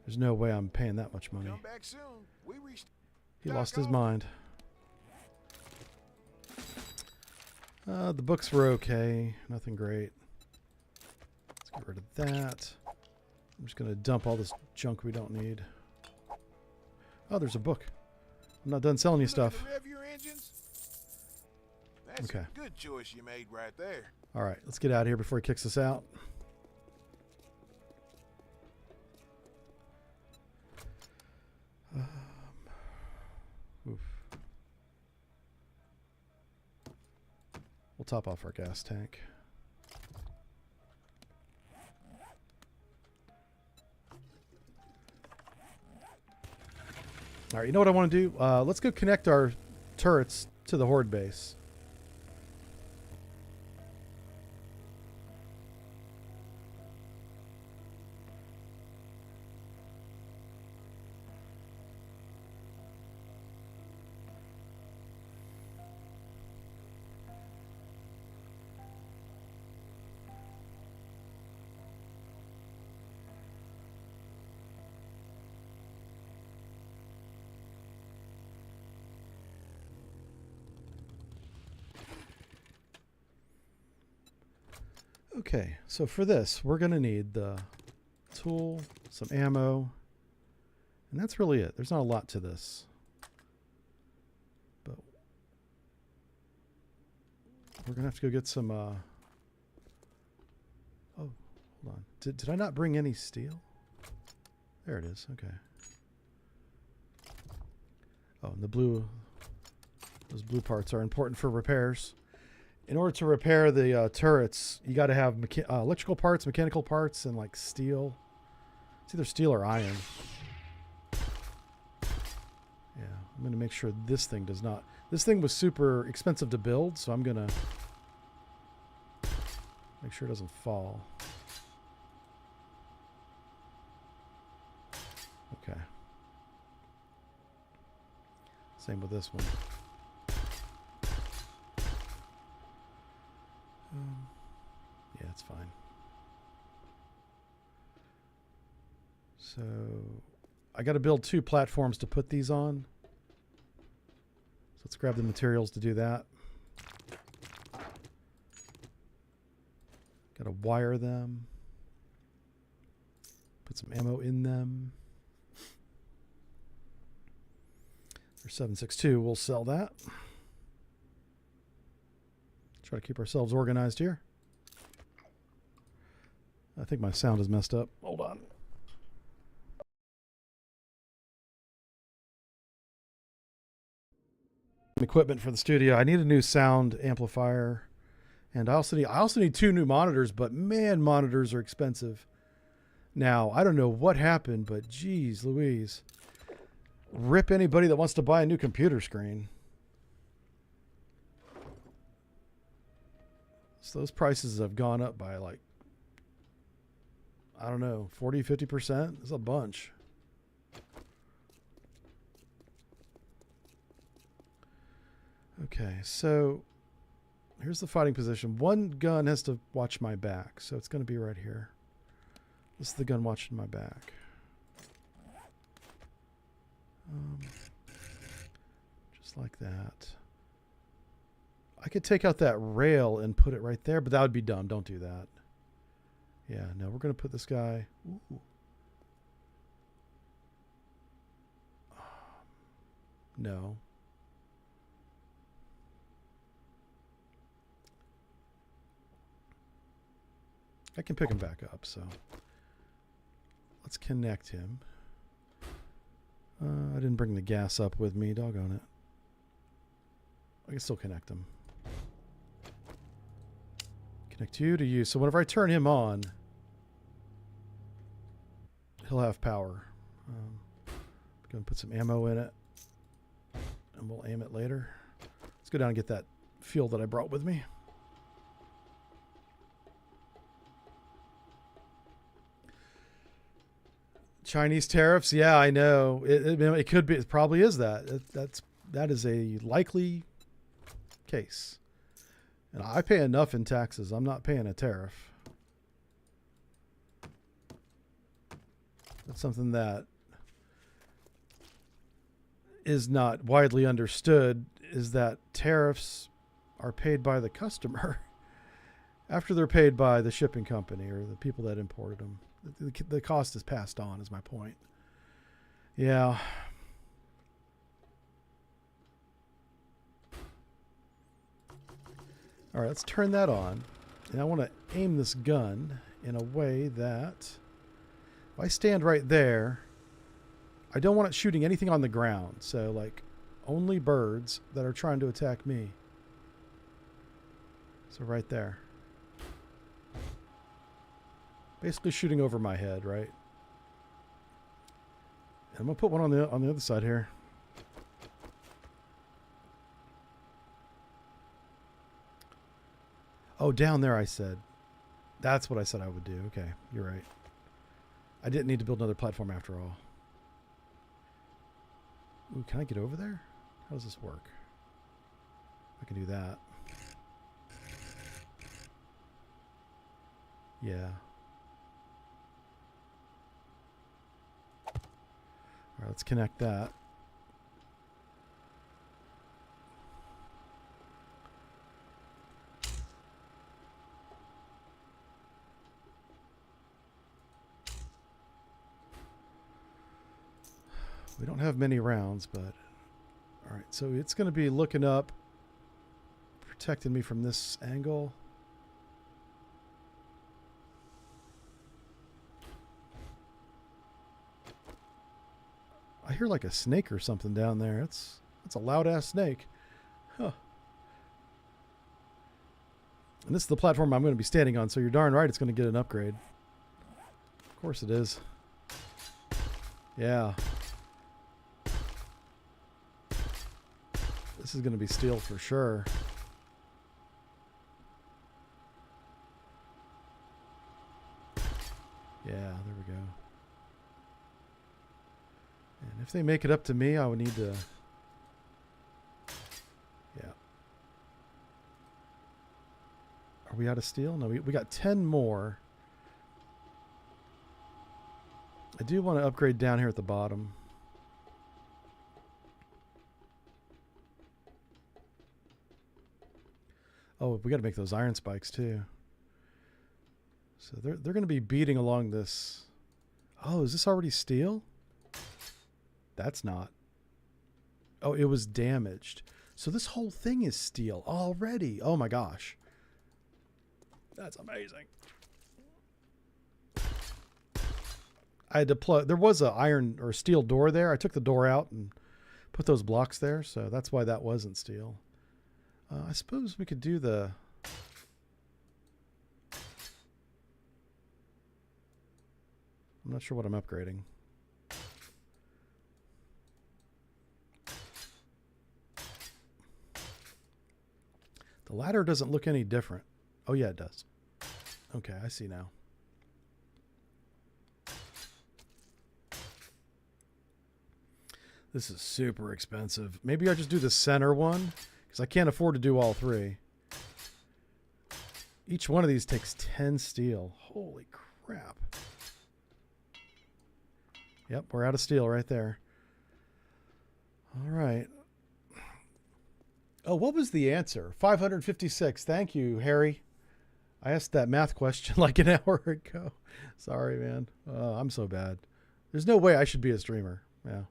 There's no way I'm paying that much money. Come back soon. We reached. He lost his mind. The books were okay. Nothing great. Let's get rid of that. I'm just going to dump all this junk we don't need. Oh, there's a book. I'm not done selling you stuff. Rev your engines? That's Okay. a good choice you made right there. All right, let's get out of here before he kicks us out. Oof. We'll top off our gas tank. All right, you know what I want to do? Let's go connect our turrets to the Horde base. Okay, so for this, we're going to need the tool, some ammo, and that's really it. There's not a lot to this. But we're going to have to go get some... oh, hold on. Did I not bring any steel? There it is. Okay. Oh, and the blue... Those blue parts are important for repairs. In order to repair the turrets, you got to have electrical parts, mechanical parts, and like steel. It's either steel or iron. Yeah, I'm going to make sure this thing does not... This thing was super expensive to build, so I'm going to make sure it doesn't fall. Okay. Same with this one. Yeah, it's fine. So I got to build 2 platforms to put these on. So let's grab the materials to do that. Got to wire them. Put some ammo in them. For 762, we'll sell that. Try to keep ourselves organized here. I think my sound is messed up. Hold on. Equipment for the studio. I need a new sound amplifier, and I also need 2 new monitors. But man, monitors are expensive. Now I don't know what happened, but geez, Louise, rip anybody that wants to buy a new computer screen. So those prices have gone up by like, I don't know, 40, 50%. It's a bunch. Okay, so here's the fighting position. One gun has to watch my back, so it's going to be right here. This is the gun watching my back. Just like that. I could take out that rail and put it right there, but that would be dumb. Don't do that. Yeah, no, we're going to put this guy... Ooh. No. I can pick him back up, so... Let's connect him. I didn't bring the gas up with me. Doggone it. I can still connect him. Connect you to you. So whenever I turn him on, he'll have power. I'm going to put some ammo in it, and we'll aim it later. Let's go down and get that fuel that I brought with me. Chinese tariffs? Yeah, I know. It could be. It probably is that. That is a likely case. And I pay enough in taxes. I'm not paying a tariff. That's something that is not widely understood, is that tariffs are paid by the customer after they're paid by the shipping company or the people that imported them. The cost is passed on, is my point. Yeah. All right, let's turn that on. And I want to aim this gun in a way that if I stand right there, I don't want it shooting anything on the ground. So like only birds that are trying to attack me. So right there. Basically shooting over my head, right? And I'm gonna put one on the other side here. Oh, down there I said. That's what I said I would do. Okay, you're right. I didn't need to build another platform after all. Ooh, can I get over there? How does this work? I can do that. Yeah. All right, let's connect that. We don't have many rounds, but all right. So it's going to be looking up, protecting me from this angle. I hear like a snake or something down there. It's a loud ass snake. Huh. And this is the platform I'm going to be standing on, so you're darn right it's going to get an upgrade. Of course it is. Yeah. This is going to be steel for sure. Yeah, there we go. And if they make it up to me, I would need to... Yeah. Are we out of steel? No, we got 10 more. I do want to upgrade down here at the bottom. Oh, we got to make those iron spikes too. So they're going to be beating along this. Oh, is this already steel? That's not. Oh, it was damaged. So this whole thing is steel already. Oh my gosh. That's amazing. I had to plug. There was a iron or steel door there. I took the door out and put those blocks there, so that's why that wasn't steel. I suppose we could do the... I'm not sure what I'm upgrading. The ladder doesn't look any different. Oh yeah, it does. Okay, I see now. This is super expensive. Maybe I just do the center one, because I can't afford to do all three. Each one of these takes 10 steel. Holy crap. Yep, we're out of steel right there. All right. Oh, what was the answer? 556. Thank you, Harry. I asked that math question like an hour ago. Sorry, man. I'm so bad. There's no way I should be a streamer. Yeah.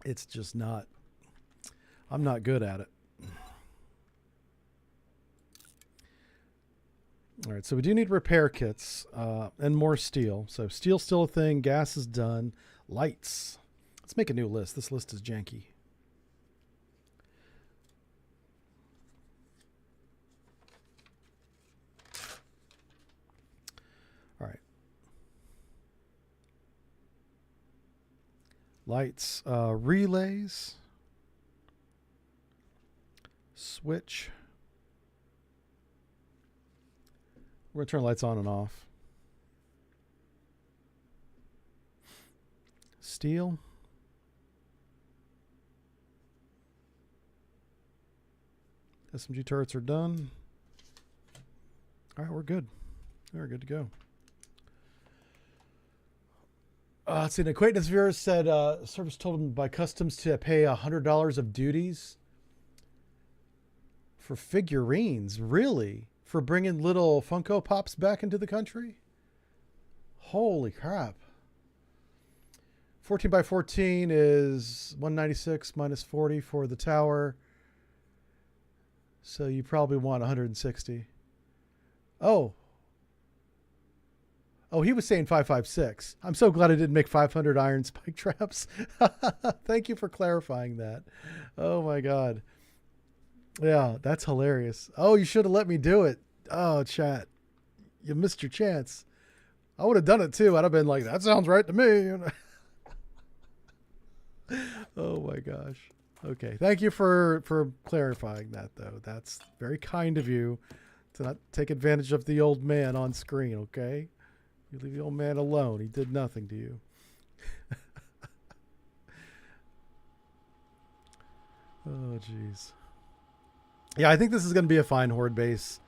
It's just not. I'm not good at it. All right, so we do need repair kits and more steel. So steel's still a thing. Gas is done. Lights. Let's make a new list. This list is janky. All right. Lights, relays, switch. We're going to turn lights on and off. Steel. SMG turrets are done. All right, we're good. We're good to go. Let's see, an acquaintance viewer said service told him by customs to pay $100 of duties for figurines. Really? For bringing little Funko Pops back into the country? Holy crap. 14 by 14 is 196 minus 40 for the tower. So you probably want 160. Oh, he was saying 556. I'm so glad I didn't make 500 iron spike traps. Thank you for clarifying that. Oh my God. Yeah, that's hilarious. Oh, you should have let me do it. Oh, chat. You missed your chance. I would have done it too. I'd have been like, that sounds right to me. Oh my gosh. Okay. Thank you for clarifying that though. That's very kind of you to not take advantage of the old man on screen. Okay. You leave the old man alone. He did nothing to you. Oh, jeez. Yeah, I think this is going to be a fine horde base.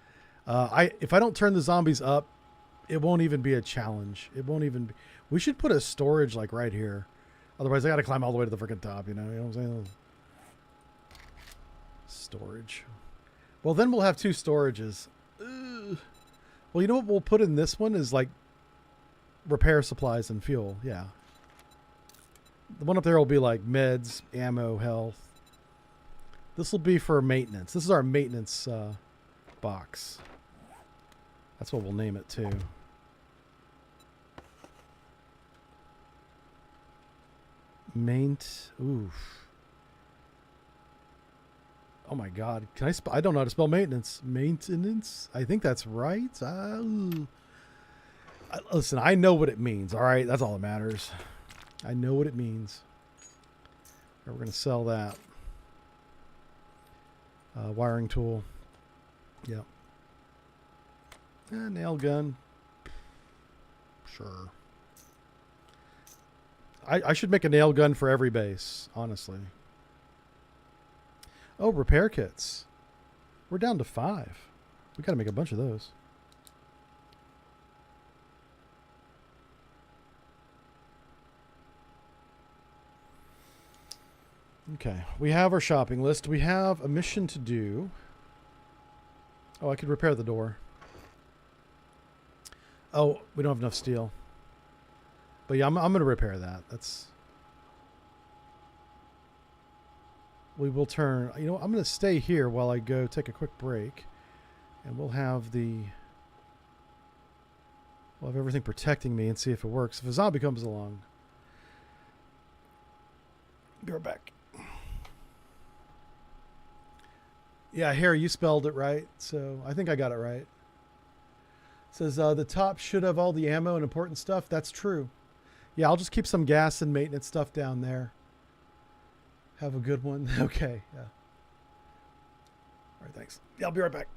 If I don't turn the zombies up, it won't even be a challenge. It won't even be. We should put a storage like right here. Otherwise, I got to climb all the way to the freaking top. You know what I'm saying? Storage. Well, then we'll have two storages. Ugh. Well, you know what we'll put in this one is like repair supplies and fuel. Yeah. The one up there will be like meds, ammo, health. This will be for maintenance. This is our maintenance box. That's what we'll name it too. Oof. Oh my God. Can I don't know how to spell maintenance. Maintenance? I think that's right. Listen, I know what it means. All right. That's all that matters. I know what it means. We're going to sell that. Wiring tool. Yep. Nail gun. Sure. I should make a nail gun for every base, honestly. Oh, repair kits. We're down to 5. We got to make a bunch of those. Okay, we have our shopping list. We have a mission to do. Oh, I could repair the door. Oh, we don't have enough steel. But yeah, I'm going to repair that. We will turn... You know what? I'm going to stay here while I go take a quick break. And we'll have everything protecting me and see if it works. If a zombie comes along... Be right back. Yeah, Harry, you spelled it right. So I think I got it right. It says the top should have all the ammo and important stuff. That's true. Yeah, I'll just keep some gas and maintenance stuff down there. Have a good one. Okay. Yeah. All right, thanks. Yeah, I'll be right back.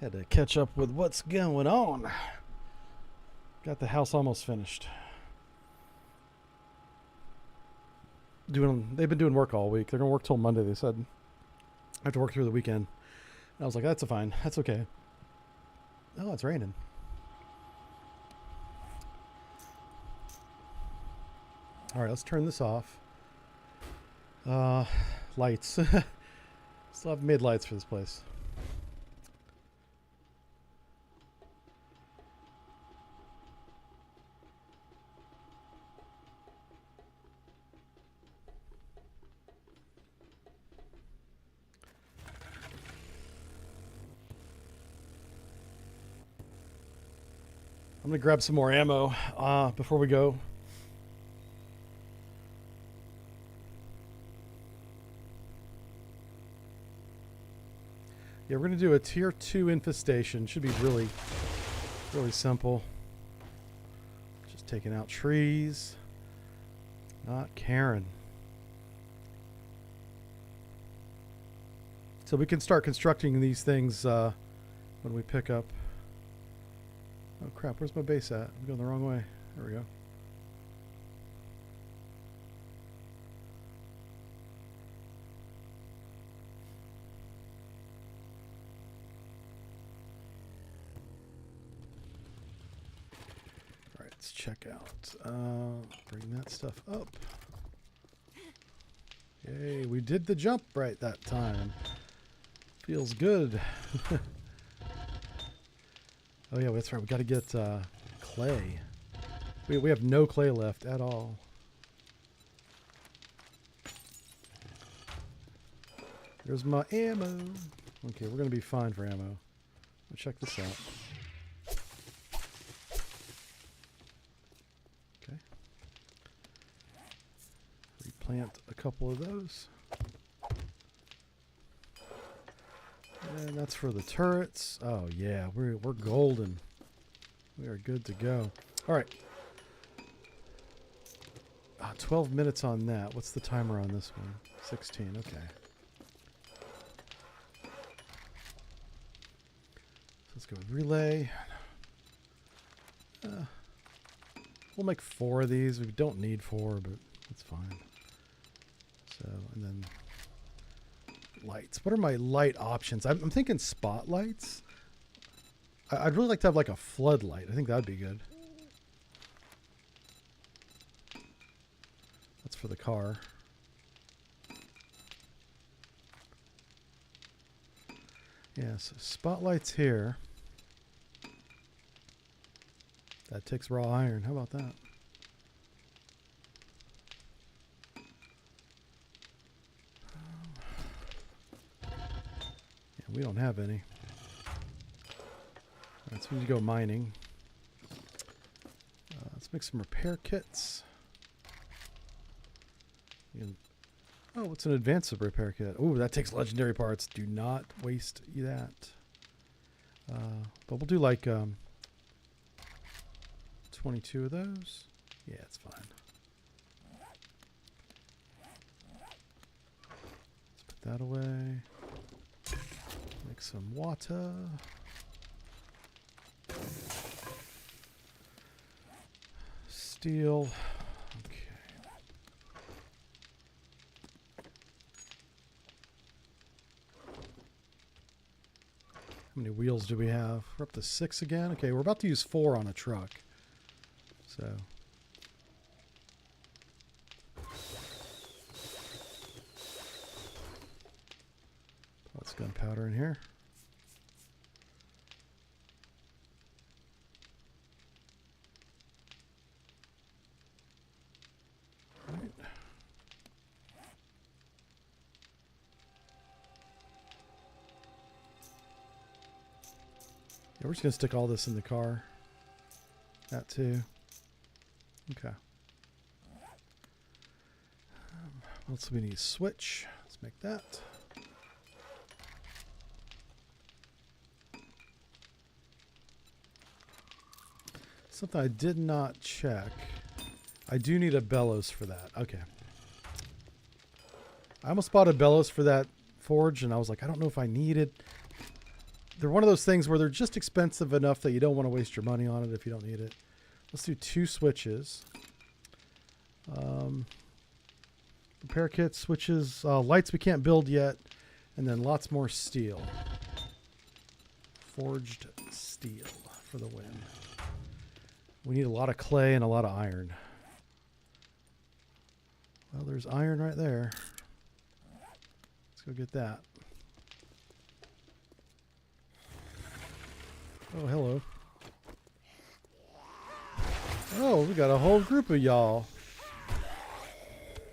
Had to catch up with what's going on. Got the house almost finished. They've been doing work all week. They're gonna work till Monday. They said I have to work through the weekend. And I was like, that's fine. That's okay. Oh, it's raining. All right, let's turn this off. Lights. Still haven't made lights for this place. I'm gonna grab some more ammo before we go. Yeah, we're gonna do a tier 2 infestation. Should be really simple. Just taking out trees. Not Karen. So we can start constructing these things when we pick up. Oh crap, where's my base at? I'm going the wrong way. There we go. Alright, let's check out. Bring that stuff up. Yay, we did the jump right that time. Feels good. Oh yeah, that's right. We got to get clay. We have no clay left at all. There's my ammo. Okay, we're gonna be fine for ammo. Let's check this out. Okay. Replant a couple of those. And that's for the turrets. Oh yeah, we're golden. We are good to go. All right. 12 minutes on that. What's the timer on this one? 16. Okay. So let's go with relay. We'll make 4 of these. We don't need 4, but that's fine. So, and then lights. What are my light options? I'm thinking spotlights. I'd really like to have like a floodlight. I think that'd be good. That's for the car. Yeah, so spotlights here. That takes raw iron. How about that? We don't have any. Alright, so we need to go mining. Let's make some repair kits. Oh, what's an advanced repair kit? Oh, that takes legendary parts. Do not waste that. But we'll do like 22 of those. Yeah, it's fine. Let's put that away. Make some water. Steel. Okay. How many wheels do we have? We're up to 6 again. Okay, we're about to use 4 on a truck. So. Let's gunpowder in here. Right. Yeah, we're just gonna stick all this in the car. That too. Okay. What else do we need? Switch. Let's make that. Something I did not check. I do need a bellows for that. Okay. I almost bought a bellows for that forge, and I was like, I don't know if I need it. they're one of those things where they're just expensive enough that you don't want to waste your money on it if you don't need it. Let's do 2 switches. Repair kits, switches, lights we can't build yet, and then lots more steel. Forged steel for the win. We need a lot of clay and a lot of iron. Well, there's iron right there. Let's go get that. Oh, hello. Oh, we got a whole group of y'all.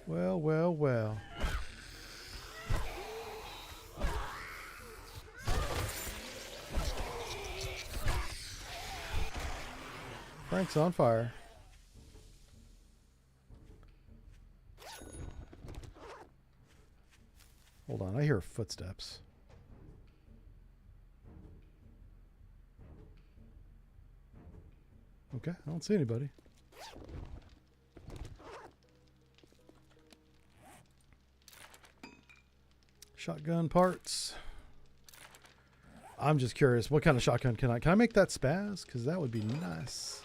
Well, well, well. Frank's on fire. Hold on, I hear footsteps. Okay, I don't see anybody. Shotgun parts. I'm just curious, what kind of shotgun can I make that spaz? Because that would be nice.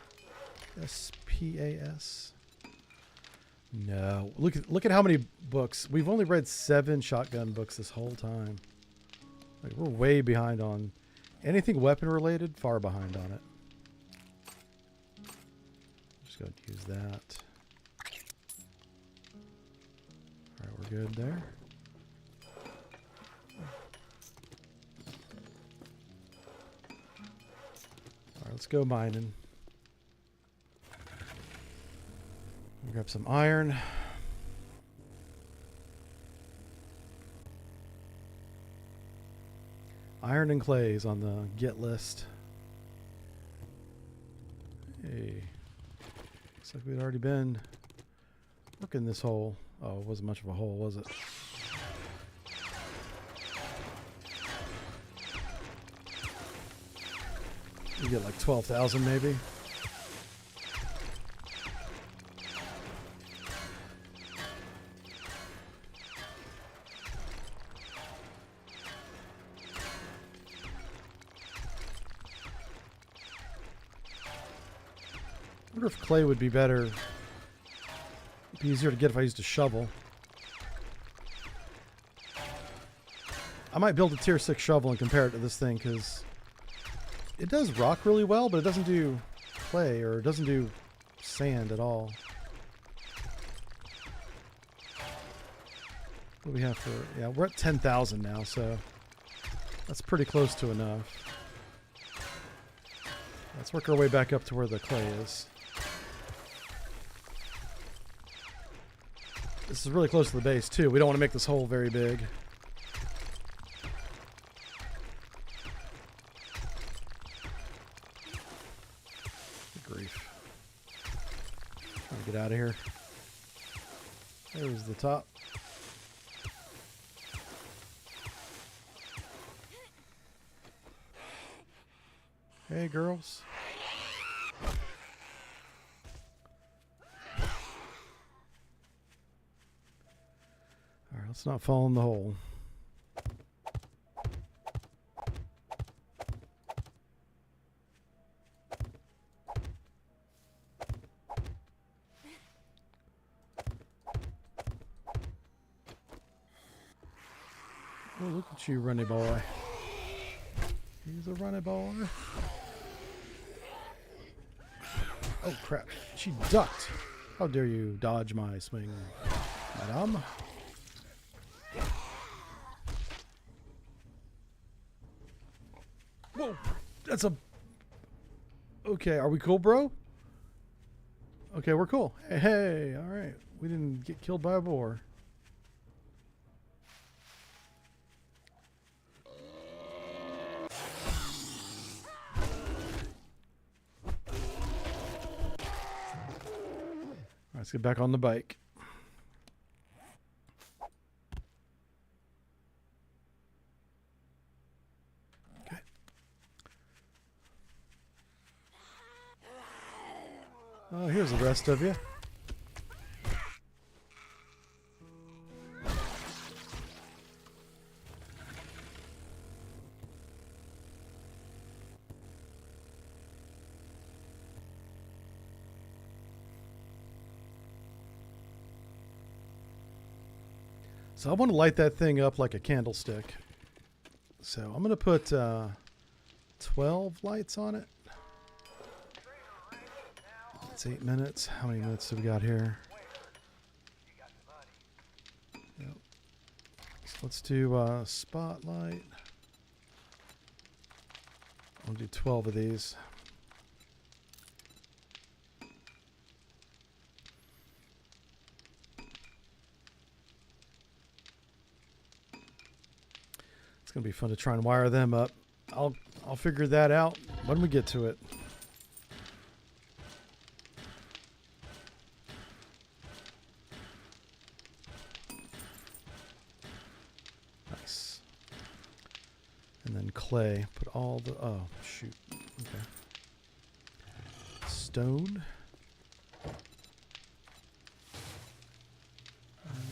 SPAS. No. Look at how many books. We've only read 7 shotgun books this whole time. Like, we're way behind on anything weapon related, far behind on it. Just go ahead and use that. Alright, we're good there. Alright, let's go mining. Grab some iron. Iron and clay is on the get list. Hey. Looks like we'd already been working this hole. Oh, it wasn't much of a hole, was it? You get like 12,000 maybe. I wonder if clay would be better. It'd be easier to get if I used a shovel. I might build a tier 6 shovel and compare it to this thing because it does rock really well, but it doesn't do clay or it doesn't do sand at all. What do we have for... Yeah, we're at 10,000 now, so that's pretty close to enough. Let's work our way back up to where the clay is. This is really close to the base, too. We don't want to make this hole very big. Good grief. Trying to get out of here. There's the top. Hey, girls. All right, let's not fall in the hole. Oh, look at you, runny boy. He's a runny boy. Oh, crap. She ducked. How dare you dodge my swing, madame? Whoa. That's a... Okay, are we cool, bro? Okay, we're cool. Hey, hey, all right. We didn't get killed by a boar. Let's get back on the bike. Okay. Oh, here's the rest of you. So I want to light that thing up like a candlestick. So I'm going to put 12 lights on it. It's 8 minutes. How many minutes do we got here? Yep. So let's do spotlight. I'll do 12 of these. It's gonna be fun to try and wire them up. I'll figure that out when we get to it. Nice. And then clay. Put all the shoot. Okay. Stone.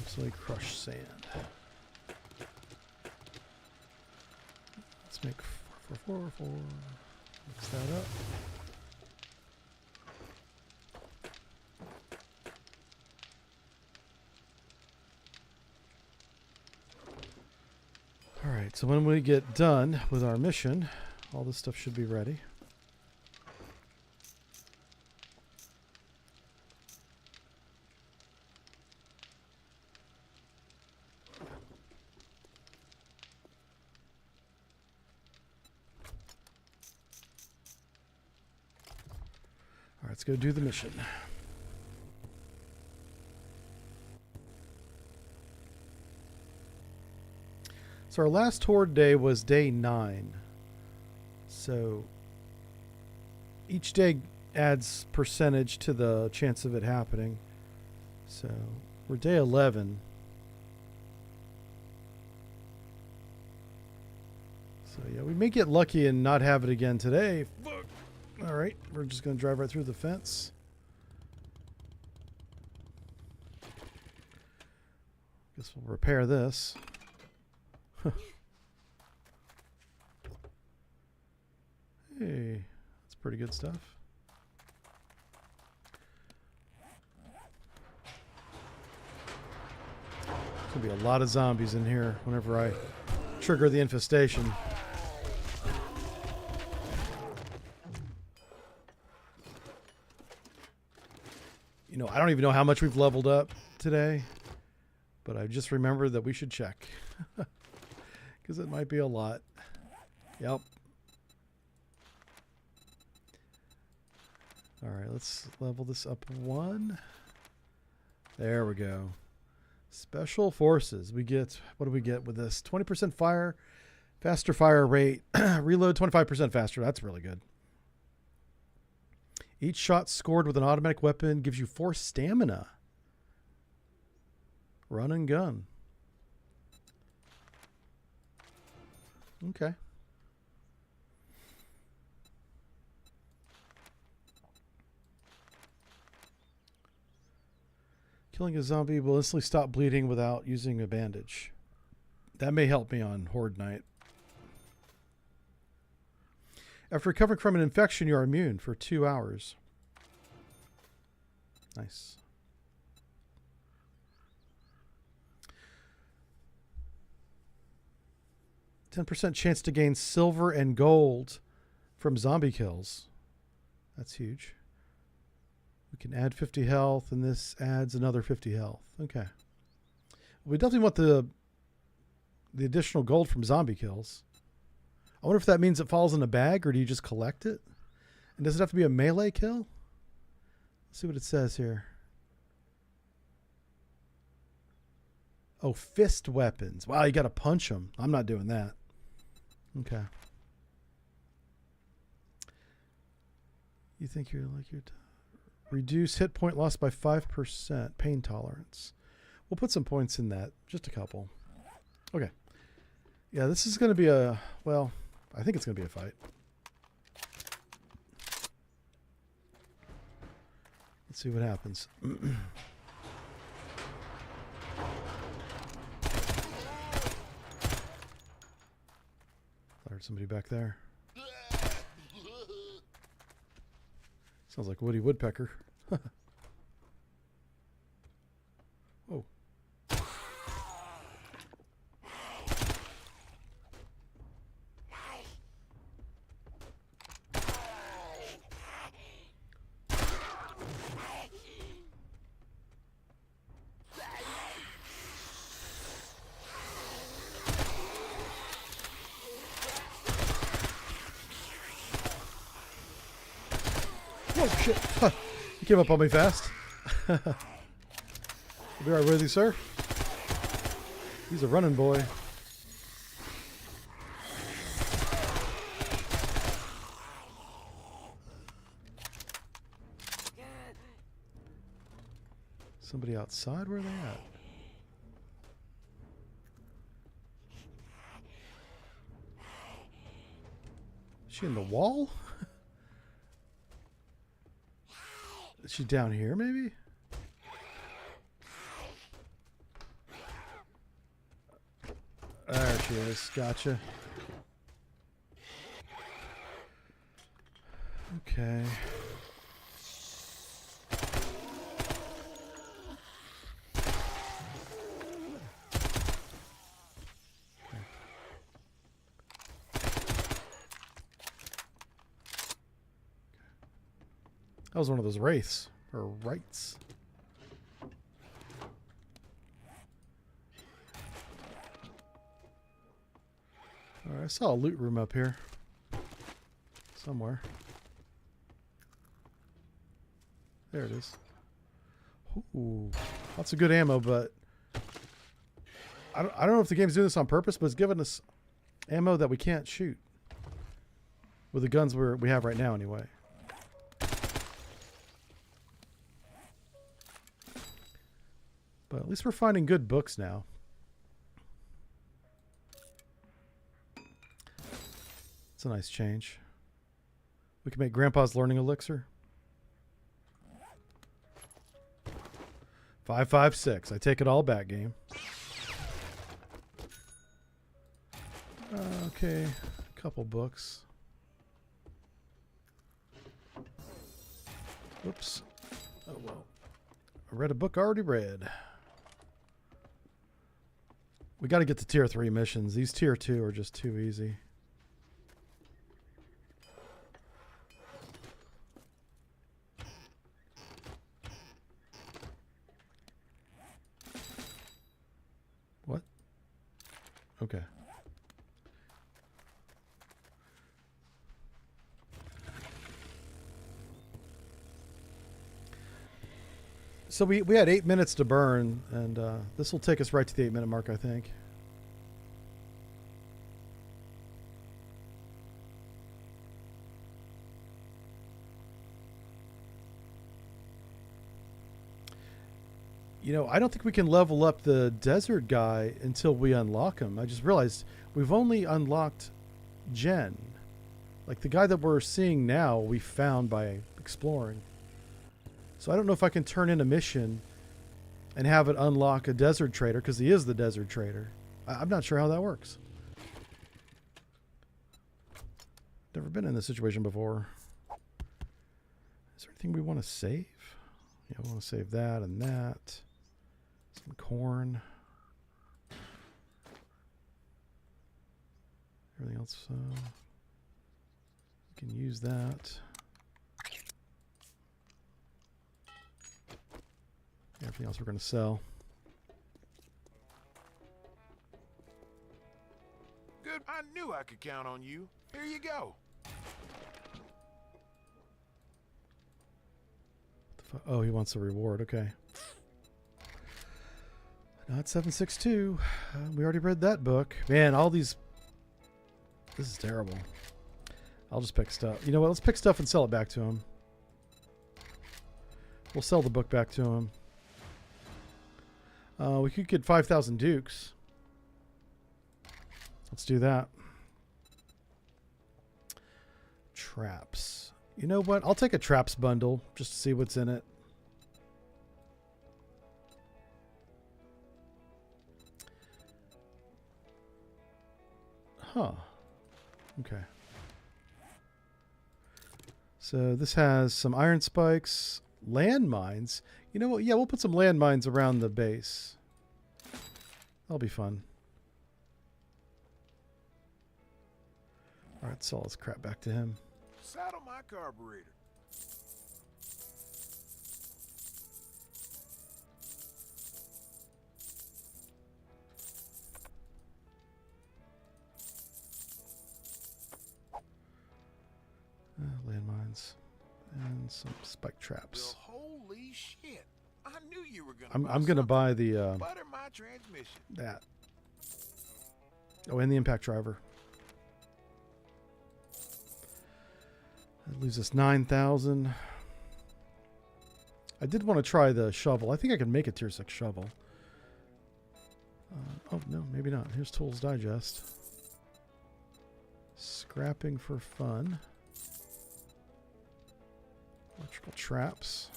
Absolutely crushed sand. Let's make 4, 4, 4, 4. Mix that up. Alright, so when we get done with our mission, all this stuff should be ready. Alright, let's go do the mission. So our last horde day was day 9. So each day adds percentage to the chance of it happening. So we're day 11. So yeah, we may get lucky and not have it again today. Fuck. All right, we're just going to drive right through the fence. Guess we'll repair this. Hey, that's pretty good stuff. There's gonna be a lot of zombies in here whenever I trigger the infestation. You know, I don't even know how much we've leveled up today, but I just remembered that we should check. Because it might be a lot. Yep. Alright, let's level this up 1. There we go. Special forces. We get, what do we get with this? 20% fire, faster fire rate, reload 25% faster. That's really good. Each shot scored with an automatic weapon gives you 4 stamina. Run and gun. Okay. Killing a zombie will instantly stop bleeding without using a bandage. That may help me on Horde Night. After recovering from an infection, you are immune for 2 hours. Nice. %10 chance to gain silver and gold from zombie kills. That's huge. We can add 50 health, and this adds another 50 health. Okay. We definitely want the additional gold from zombie kills. I wonder if that means it falls in a bag, or do you just collect it? And does it have to be a melee kill? Let's see what it says here. Oh, fist weapons. Wow, you got to punch them. I'm not doing that. Okay. You think you're like your... Reduce hit point loss by 5%. Pain tolerance. We'll put some points in that. Just a couple. Okay. Yeah, this is going to be a... Well, I think it's going to be a fight. Let's see what happens. I heard somebody back there. Sounds like Woody Woodpecker. Oh. Oh, shit. You came up on me fast. I'll be right with you, sir. He's a running boy. Somebody outside? Where are they at? Is she in the wall? Is she down here, maybe? There she is. Gotcha. Okay. That was one of those wraiths, or rights. Alright, I saw a loot room up here. Somewhere. There it is. Ooh, lots of good ammo, but I don't know if the game's doing this on purpose, but it's giving us ammo that we can't shoot. With the guns we have right now, anyway. But at least we're finding good books now. It's a nice change. We can make Grandpa's learning elixir. 556. I take it all back, game. Okay, a couple books. Whoops. Oh well. I read a book I already read. We got to get to tier 3 missions. These tier 2 are just too easy. What? Okay. So we had 8 minutes to burn, and this will take us right to the 8-minute mark, I think. You know, I don't think we can level up the desert guy until we unlock him. I just realized we've only unlocked Jen. Like the guy that we're seeing now, we found by exploring. So I don't know if I can turn in a mission and have it unlock a desert trader, because he is the desert trader. I'm not sure how that works. Never been in this situation before. Is there anything we want to save? Yeah, we want to save that and that. Some corn. Everything else, we can use that. Everything else we're going to sell. Good. I knew I could count on you. Here you go. Oh, he wants a reward. Okay. Not 762. We already read that book. Man, all these... This is terrible. I'll just pick stuff. You know what? Let's pick stuff and sell it back to him. We'll sell the book back to him. We could get 5,000 dukes. Let's do that. Traps. You know what? I'll take a traps bundle just to see what's in it. Huh. Okay. So this has some iron spikes, landmines. You know what? Yeah, we'll put some landmines around the base. That'll be fun. All right, sell this crap back to him. Saddle my carburetor. Landmines and some spike traps. Well, holy shit. I knew you were gonna I'm gonna buy the butter my transmission. that. Oh, and the impact driver. That leaves us 9,000. I did want to try the shovel. I think I can make a tier 6 shovel. Oh, no, maybe not. Here's Tools Digest. Scrapping for fun. Electrical traps.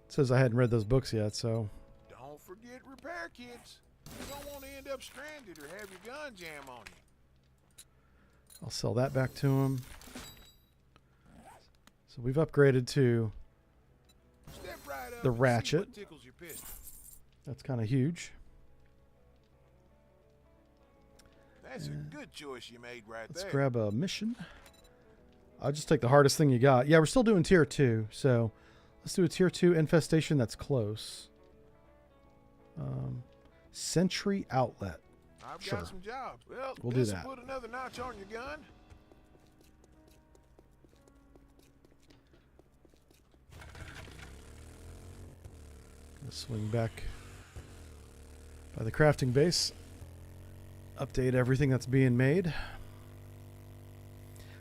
It says I hadn't read those books yet, so... Don't forget repair kits. You don't want to end up stranded or have your gun jam on you. I'll sell that back to him. So we've upgraded to Step right up the and see ratchet. what tickles your pistol. That's kind of huge. That's a good choice you made right Let's there. grab a mission. I'll just take the hardest thing you got. Yeah, we're still doing tier 2, so let's do a tier 2 infestation that's close. Sentry outlet. I've Sure. got some jobs. Well, We'll do this'll that. put another notch on your gun. Let's swing back by the crafting base. Update everything that's being made.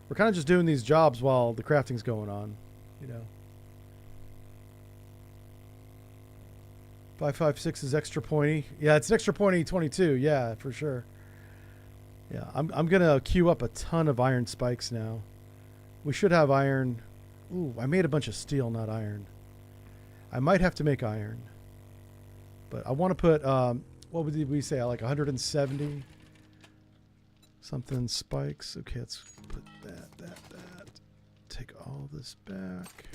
We're kind of just doing these jobs while the crafting's going on, you know. 556 is extra pointy. Yeah, it's an extra pointy 22. Yeah, for sure. Yeah, I'm gonna queue up a ton of iron spikes now. We should have iron. Ooh, I made a bunch of steel, not iron. I might have to make iron, but I want to put what did we say? Like 170 something spikes. Okay, let's put that. Take all this back.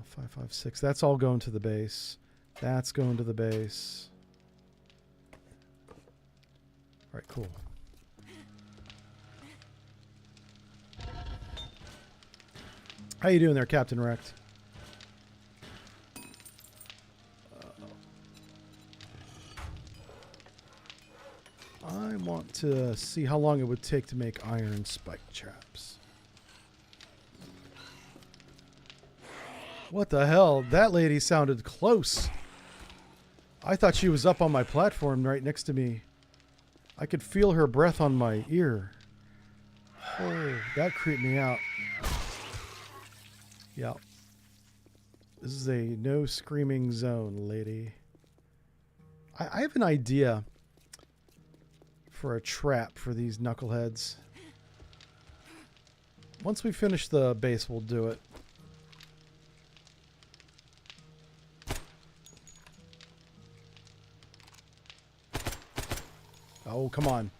556. That's all going to the base. That's going to the base. All right, cool. How you doing there, Captain Wrecked? I want to see how long it would take to make iron spike traps. What the hell? That lady sounded close. I thought she was up on my platform right next to me. I could feel her breath on my ear. Oh, that creeped me out. Yeah. This is a no screaming zone, lady. I have an idea for a trap for these knuckleheads. Once we finish the base, we'll do it. Oh, come on.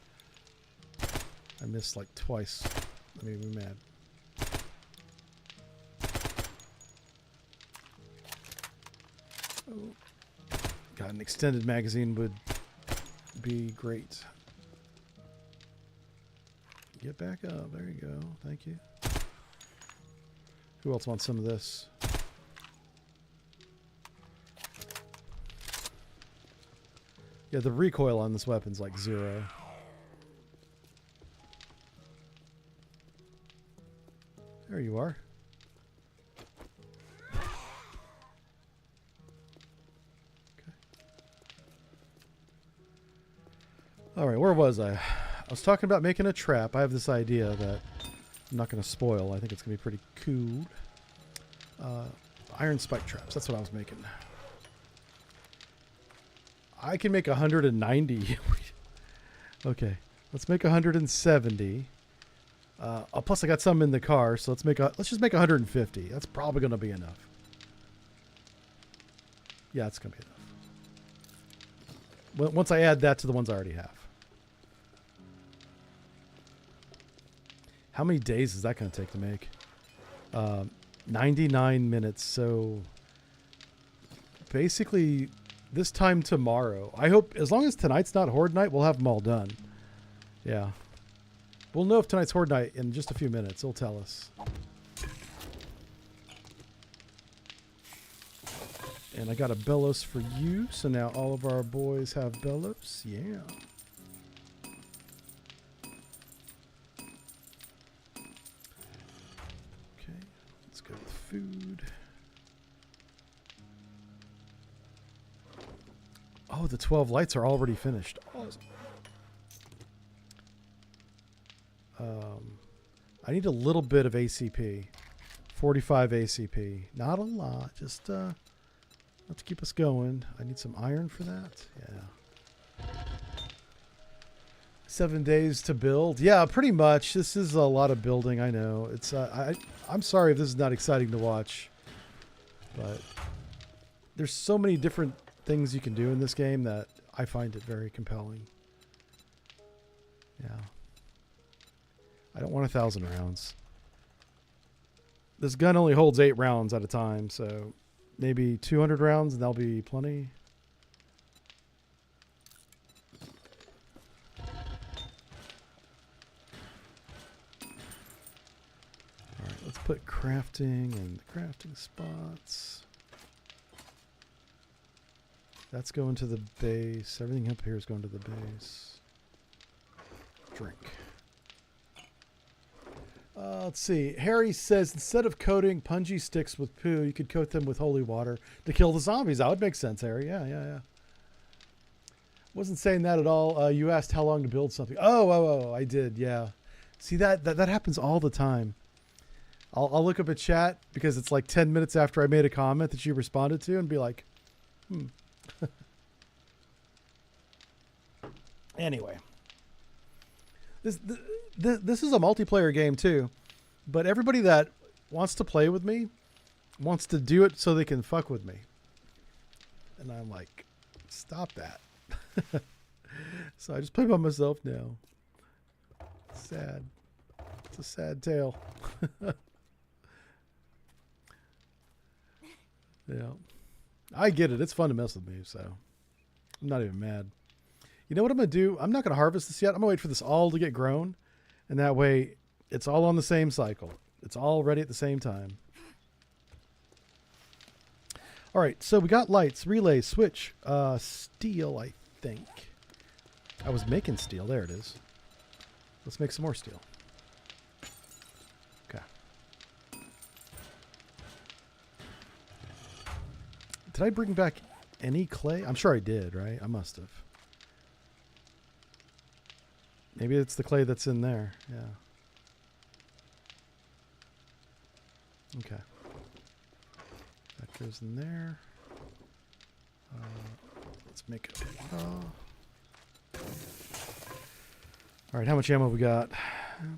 I missed like twice. That made me mad. Oh. God, an extended magazine would be great. Get back up. There you go. Thank you. Who else wants some of this? Yeah, the recoil on this weapon's like 0. There you are. Okay. All right, where was I? I was talking about making a trap. I have this idea that I'm not going to spoil. I think it's going to be pretty cool. Iron spike traps. That's what I was making. I can make 190. Okay, let's make 170. Plus, I got some in the car, so let's just make 150. That's probably going to be enough. Yeah, it's going to be enough. Once I add that to the ones I already have. How many days is that going to take to make? 99 minutes. So basically, this time tomorrow. I hope, as long as tonight's not Horde Night, we'll have them all done. Yeah. We'll know if tonight's Horde Night in just a few minutes. It'll tell us. And I got a bellows for you. So now all of our boys have bellows. Yeah. good with food. Oh, the 12 lights are already finished. Awesome. I need a little bit of ACP. 45 ACP. Not a lot. Just enough to keep us going. I need some iron for that. Yeah. 7 days to build. Yeah, pretty much. This is a lot of building. I know. It's. I'm sorry if this is not exciting to watch, but there's so many different things you can do in this game that I find it very compelling. Yeah. I don't want 1,000 rounds. This gun only holds 8 rounds at a time, so maybe 200 rounds and that'll be plenty. Alright, let's put crafting in the crafting spots. That's going to the base. Everything up here is going to the base. Drink. Let's see. Harry says instead of coating punji sticks with poo, you could coat them with holy water to kill the zombies. That would make sense, Harry. Yeah. Wasn't saying that at all. You asked how long to build something. Oh, I did. Yeah. See, that happens all the time. I'll look up a chat because it's like 10 minutes after I made a comment that you responded to and be like, Anyway. This is a multiplayer game too, but everybody that wants to play with me wants to do it so they can fuck with me. And I'm like, stop that. So I just play by myself now. Sad. It's a sad tale. Yeah. I get it. It's fun to mess with me, so I'm not even mad. You know what I'm going to do? I'm not going to harvest this yet. I'm going to wait for this all to get grown. And that way, it's all on the same cycle. It's all ready at the same time. All right, so we got lights, relay, switch, steel, I think. I was making steel. There it is. Let's make some more steel. Okay. Did I bring back any clay? I'm sure I did, right? I must have. Maybe it's the clay that's in there. Yeah. Okay. That goes in there. Let's make it. All right, how much ammo we got?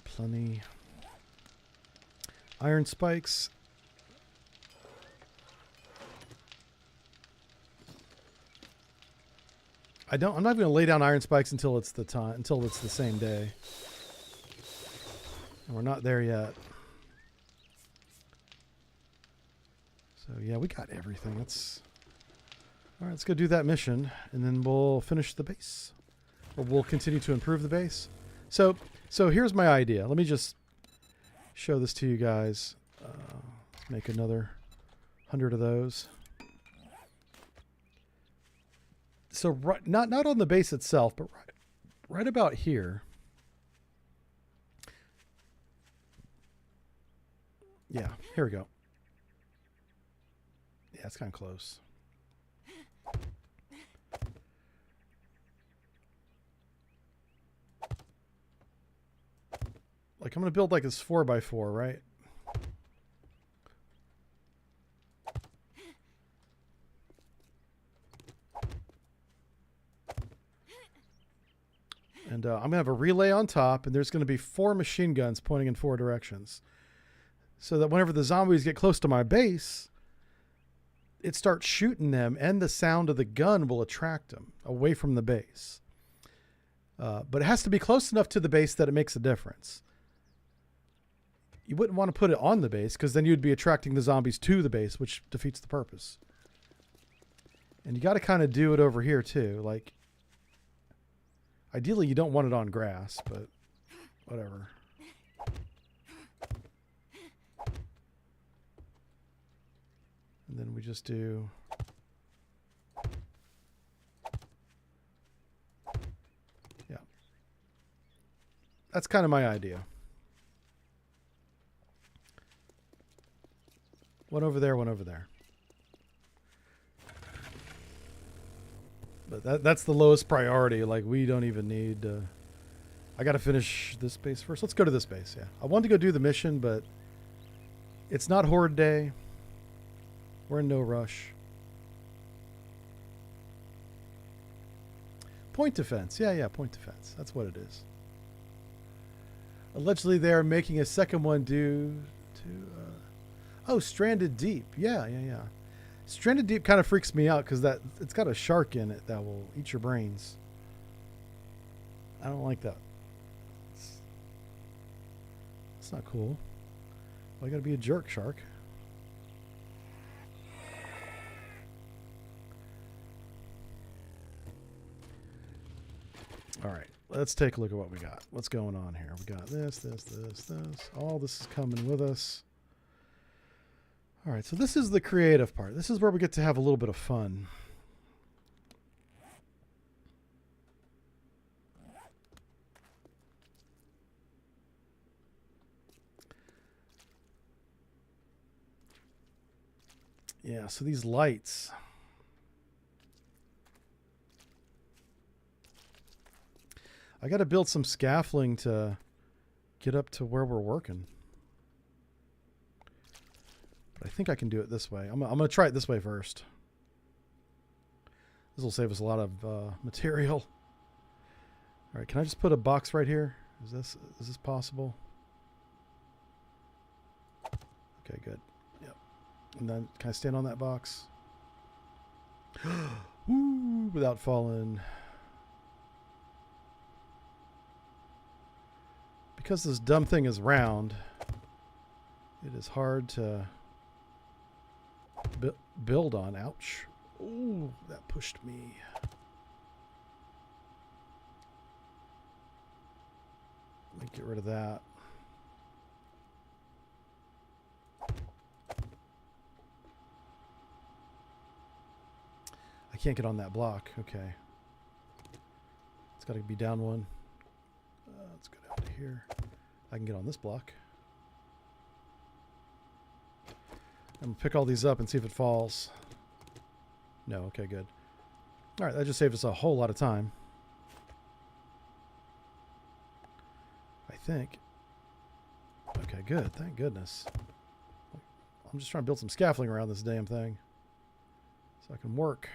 Plenty. Iron spikes. I'm not going to lay down iron spikes until it's the time, until it's the same day. And we're not there yet. So yeah, we got everything. All right, let's go do that mission and then we'll finish the base. Or we'll continue to improve the base. So here's my idea. Let me just show this to you guys. Let's make another 100 of those. So not on the base itself, but right about here. Yeah, here we go. Yeah, it's kind of close. Like I'm going to build like this 4x4, right? And I'm going to have a relay on top, and there's going to be 4 machine guns pointing in 4 directions. So that whenever the zombies get close to my base, it starts shooting them, and the sound of the gun will attract them away from the base. But it has to be close enough to the base that it makes a difference. You wouldn't want to put it on the base, because then you'd be attracting the zombies to the base, which defeats the purpose. And you got to kind of do it over here, too. Like, ideally, you don't want it on grass, but whatever. And then we just do... Yeah. That's kind of my idea. One over there, one over there. But that's the lowest priority. Like, we don't even need... I got to finish this base first. Let's go to this base, yeah. I wanted to go do the mission, but it's not Horde Day. We're in no rush. Point defense. Yeah, point defense. That's what it is. Allegedly, they're making a second one due to... oh, Stranded Deep. Yeah. Stranded Deep kind of freaks me out because it's got a shark in it that will eat your brains. I don't like that. It's not cool. Well, I gotta be a jerk, shark. All right, let's take a look at what we got. What's going on here? We got this. All this is coming with us. All right, so this is the creative part. This is where we get to have a little bit of fun. Yeah, so these lights. I got to build some scaffolding to get up to where we're working. But I think I can do it this way. I'm going to try it this way first. This will save us a lot of material. All right, can I just put a box right here? Is this possible? Okay, good. Yep. And then can I stand on that box? Woo, without falling. Because this dumb thing is round, it is hard to build on. Ouch. Ooh, that pushed me. Let me get rid of that. I can't get on that block. Okay. It's got to be down one. Let's go down to here. I can get on this block. I'm going to pick all these up and see if it falls. No, okay, good. All right, that just saved us a whole lot of time. I think. Okay, good. Thank goodness. I'm just trying to build some scaffolding around this damn thing so I can work.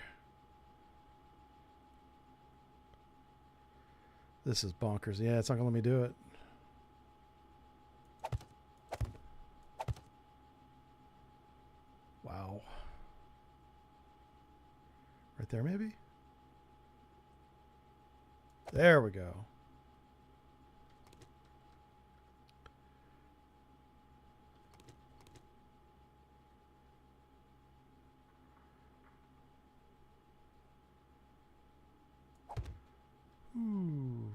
This is bonkers. Yeah, it's not going to let me do it. Wow. Right there, maybe? There we go. Ooh.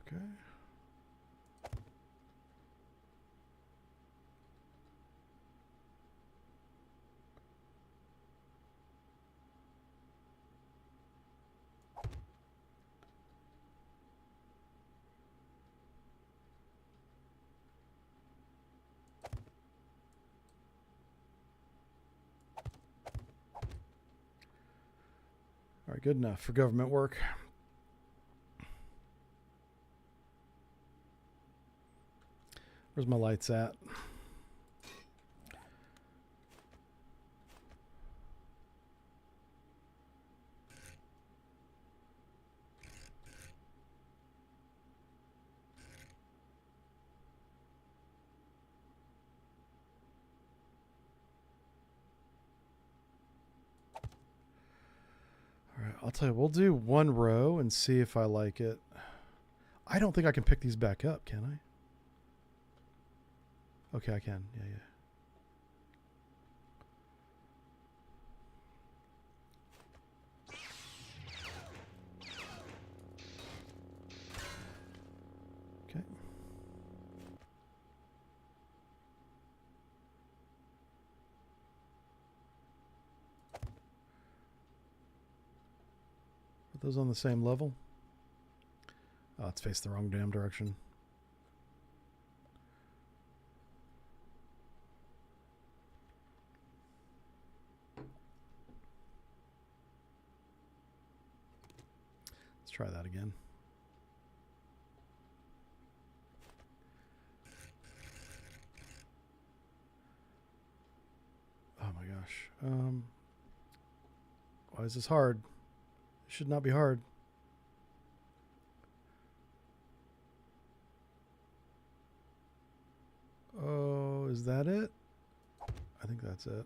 Okay. All right, good enough for government work. Where's my lights at? All right, I'll tell you, we'll do one row and see if I like it. I don't think I can pick these back up, can I? Okay, I can. Yeah. Okay. those on the same level. Oh, it's faced the wrong damn direction. Let's try that again. Oh my gosh. Why is this hard? It should not be hard. Oh, is that it? I think that's it.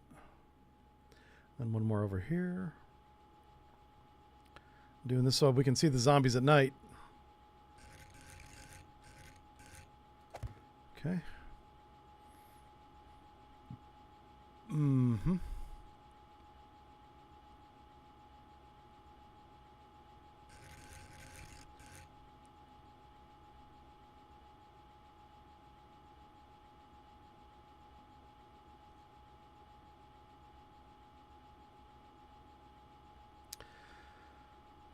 And one more over here. I'm doing this so we can see the zombies at night. Okay. Mm-hmm.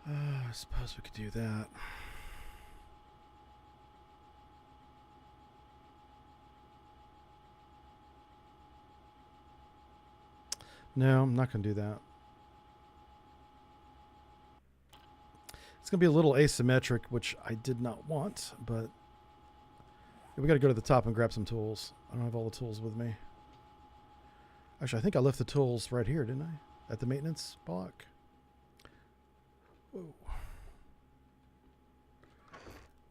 I suppose we could do that. No, I'm not going to do that. It's going to be a little asymmetric, which I did not want, but we got to go to the top and grab some tools. I don't have all the tools with me. Actually, I think I left the tools right here, didn't I? At the maintenance block. Whoa.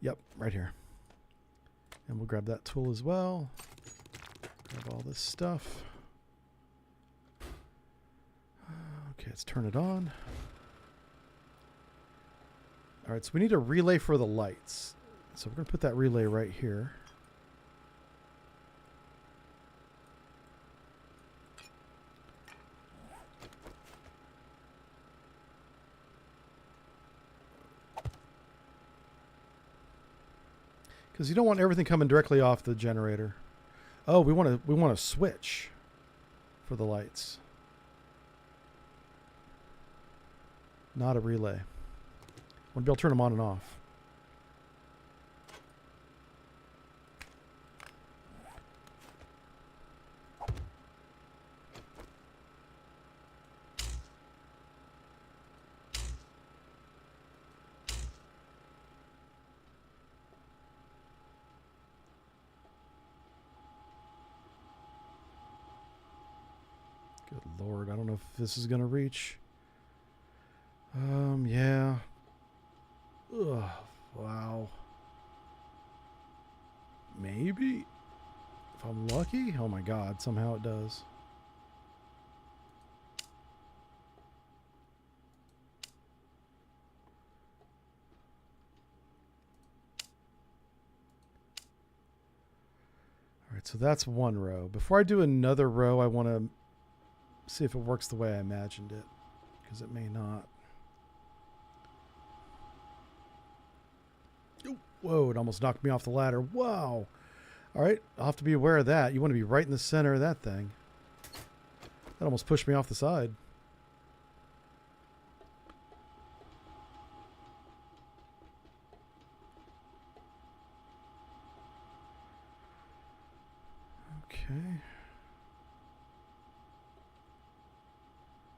Yep, right here. And we'll grab that tool as well. Grab all this stuff. Okay, let's turn it on. All right, so we need a relay for the lights. So we're going to put that relay right here. Because you don't want everything coming directly off the generator. Oh, we want to switch for the lights. Not a relay. Want to be able to turn them on and off. Good Lord, I don't know if this is going to reach. Yeah. Ugh, wow. Maybe. If I'm lucky. Oh my God, somehow it does. All right, so that's one row. Before I do another row, I want to see if it works the way I imagined it, because it may not. Whoa, it almost knocked me off the ladder. Wow. All right, I'll have to be aware of that. You want to be right in the center of that thing. That almost pushed me off the side. Okay.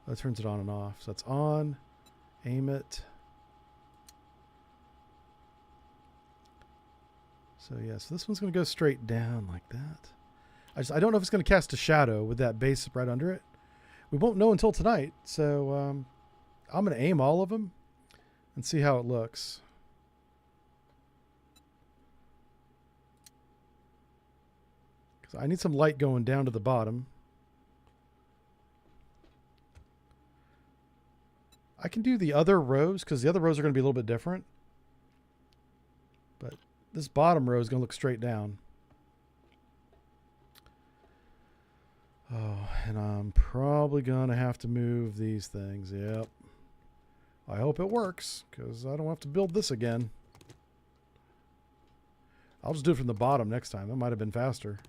That turns it on and off. So that's on. Aim it. So yeah, so this one's going to go straight down like that. I don't know if it's going to cast a shadow with that base right under it. We won't know until tonight. So I'm going to aim all of them and see how it looks. Because I need some light going down to the bottom. I can do the other rows because the other rows are going to be a little bit different. But this bottom row is going to look straight down. Oh, and I'm probably going to have to move these things. Yep. I hope it works because I don't have to build this again. I'll just do it from the bottom next time. That might have been faster.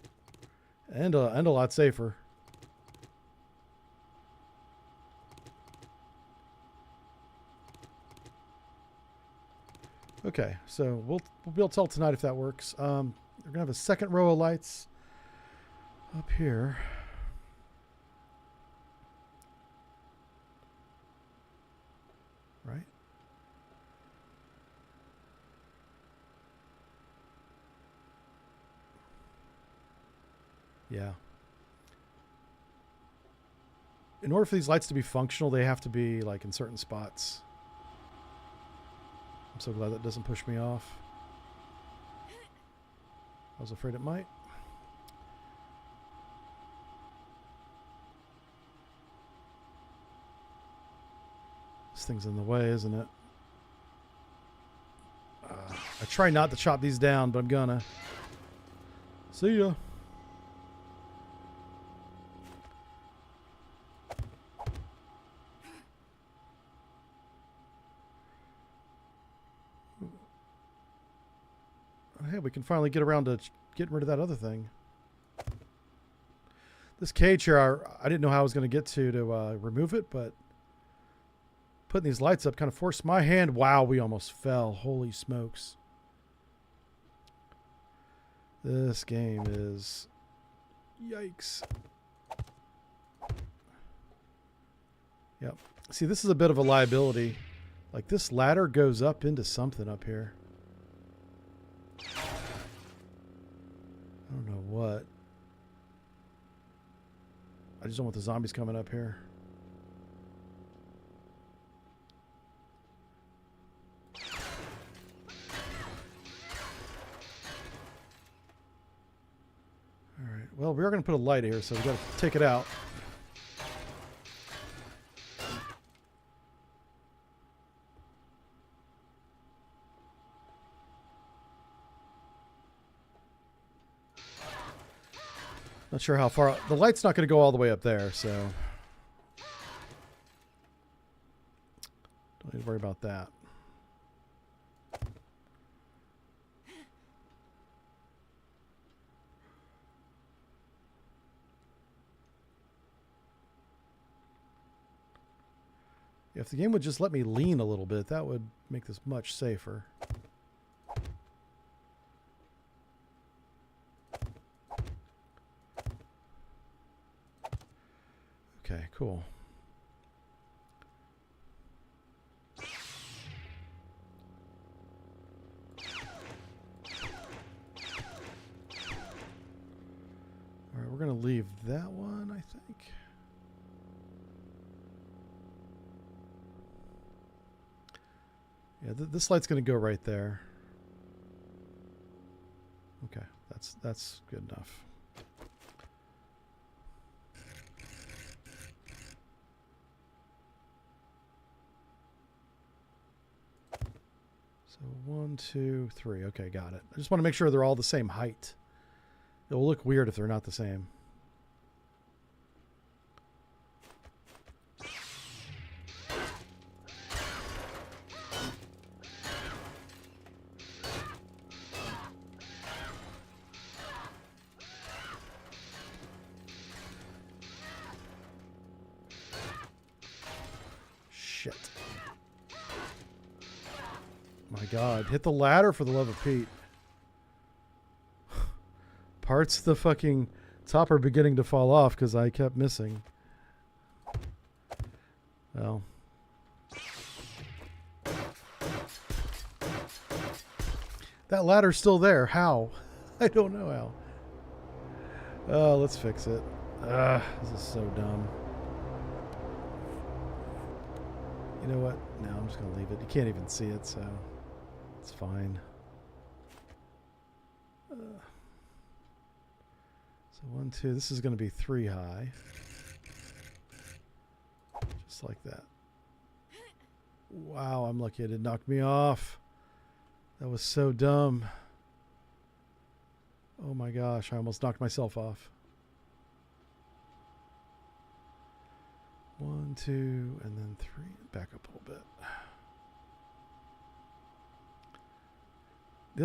And a lot safer. Okay, so we'll be able to tell tonight if that works. We're gonna have a second row of lights up here. Right? Yeah. In order for these lights to be functional, they have to be like in certain spots. I'm so glad that doesn't push me off. I was afraid it might. This thing's in the way, isn't it? I try not to chop these down, but I'm gonna. See ya. Hey, we can finally get around to getting rid of that other thing. This cage here, I didn't know how I was going to get to remove it, but putting these lights up kind of forced my hand. Wow, we almost fell. Holy smokes. This game is... Yikes. Yep. See, this is a bit of a liability. Like, this ladder goes up into something up here. I don't know what. I just don't want the zombies coming up here. Alright, well, we are going to put a light here, so we've got to take it out. Not sure how far. The light's not going to go all the way up there, so don't need to worry about that. If the game would just let me lean a little bit, that would make this much safer. Okay, cool. All right, we're going to leave that one, I think. Yeah, this light's going to go right there. Okay, that's good enough. So 1, 2, 3. Okay, got it. I just want to make sure they're all the same height. It will look weird if they're not the same. Shit. My God, hit the ladder for the love of Pete. Parts of the fucking top are beginning to fall off because I kept missing. Well. That ladder's still there. How? I don't know how. Oh, let's fix it. This is so dumb. You know what? No, I'm just going to leave it. You can't even see it, so it's fine. So 1, 2. This is going to be 3 high. Just like that. Wow, I'm lucky it didn't knock me off. That was so dumb. Oh my gosh, I almost knocked myself off. 1, 2, and then 3. Back up a little bit.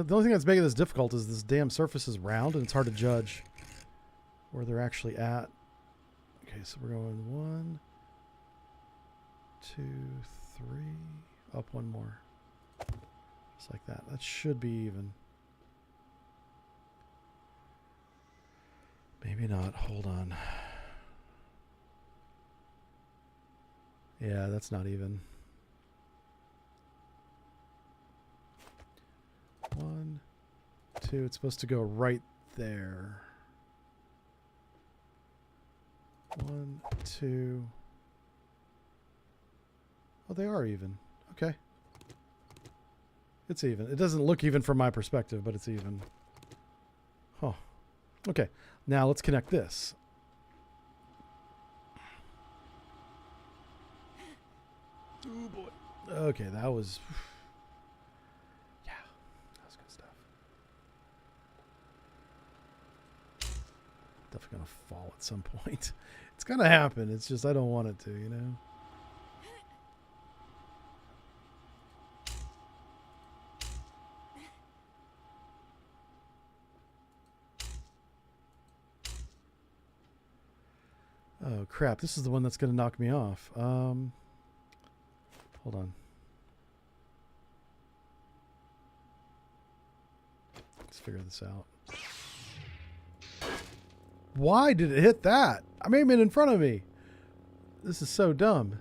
The only thing that's making this difficult is this damn surface is round and it's hard to judge where they're actually at. Okay, so we're going 1, 2, 3. Up one more. Just like that. That should be even. Maybe not. Hold on. Yeah, that's not even. 1, 2. It's supposed to go right there. 1, 2. Oh, they are even. Okay. It's even. It doesn't look even from my perspective, but it's even. Huh. Okay. Now let's connect this. Oh boy. Okay, that was. Yeah, that was good stuff. Definitely gonna fall at some point. It's gonna happen. It's just I don't want it to, you know. Oh crap! This is the one that's gonna knock me off. Hold on. Let's figure this out. Why did it hit that? I mean, in front of me. This is so dumb.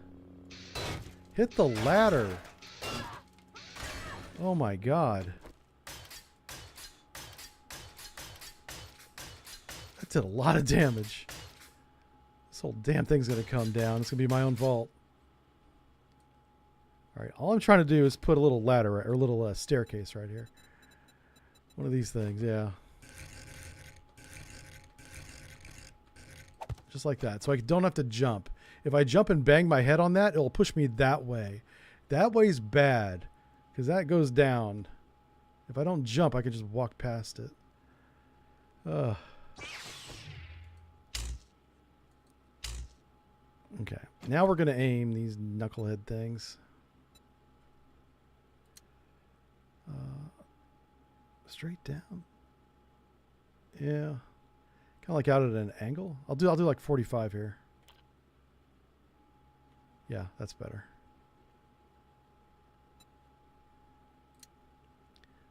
Hit the ladder. Oh my god. That did a lot of damage. This whole damn thing's going to come down. It's going to be my own fault. Alright, all I'm trying to do is put a little ladder, or a little staircase right here. One of these things, yeah. Just like that. So I don't have to jump. If I jump and bang my head on that, it'll push me that way. That way's bad, because that goes down. If I don't jump, I can just walk past it. Ugh. Okay, now we're going to aim these knucklehead things. Straight down. Yeah. Kind of like out at an angle. I'll do like 45 here. Yeah, that's better.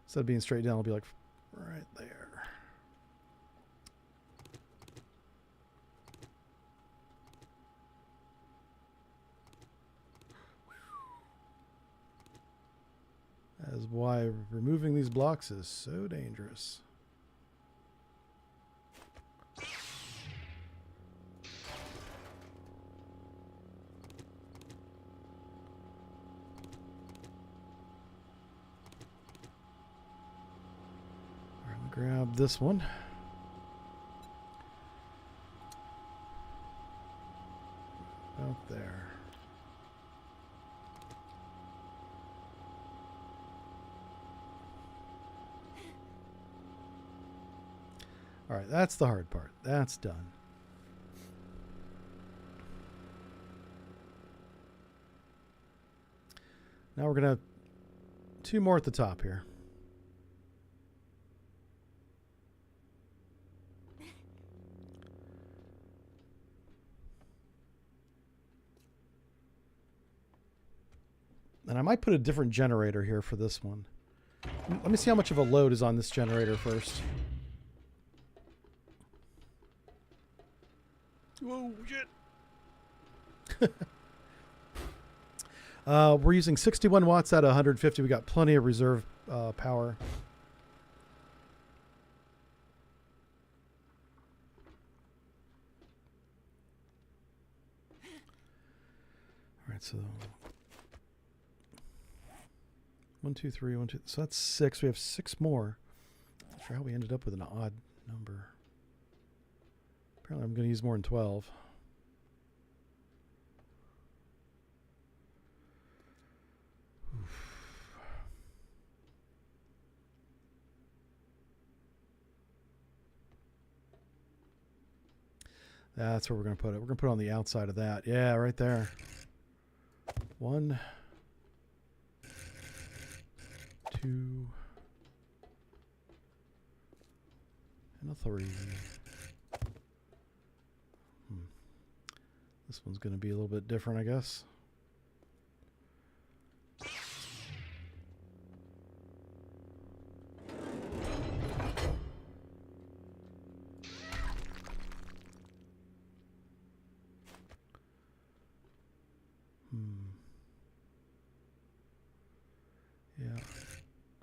Instead of being straight down, it'll be like right there. That is why removing these blocks is so dangerous. All right, I'll grab this one. Out there. All right, that's the hard part. That's done. Now we're going to have 2 more at the top here. And I might put a different generator here for this one. Let me see how much of a load is on this generator first. Whoa, shit. We're using 61 watts out of 150. We got plenty of reserve power. All right, so 1, 2, 3, 1, 2. So that's 6. We have 6 more. Not sure how we ended up with an odd number. Apparently I'm going to use more than 12. Oof. That's where we're going to put it. We're going to put it on the outside of that. Yeah, right there. 1, 2, and a 3. This one's going to be a little bit different, I guess.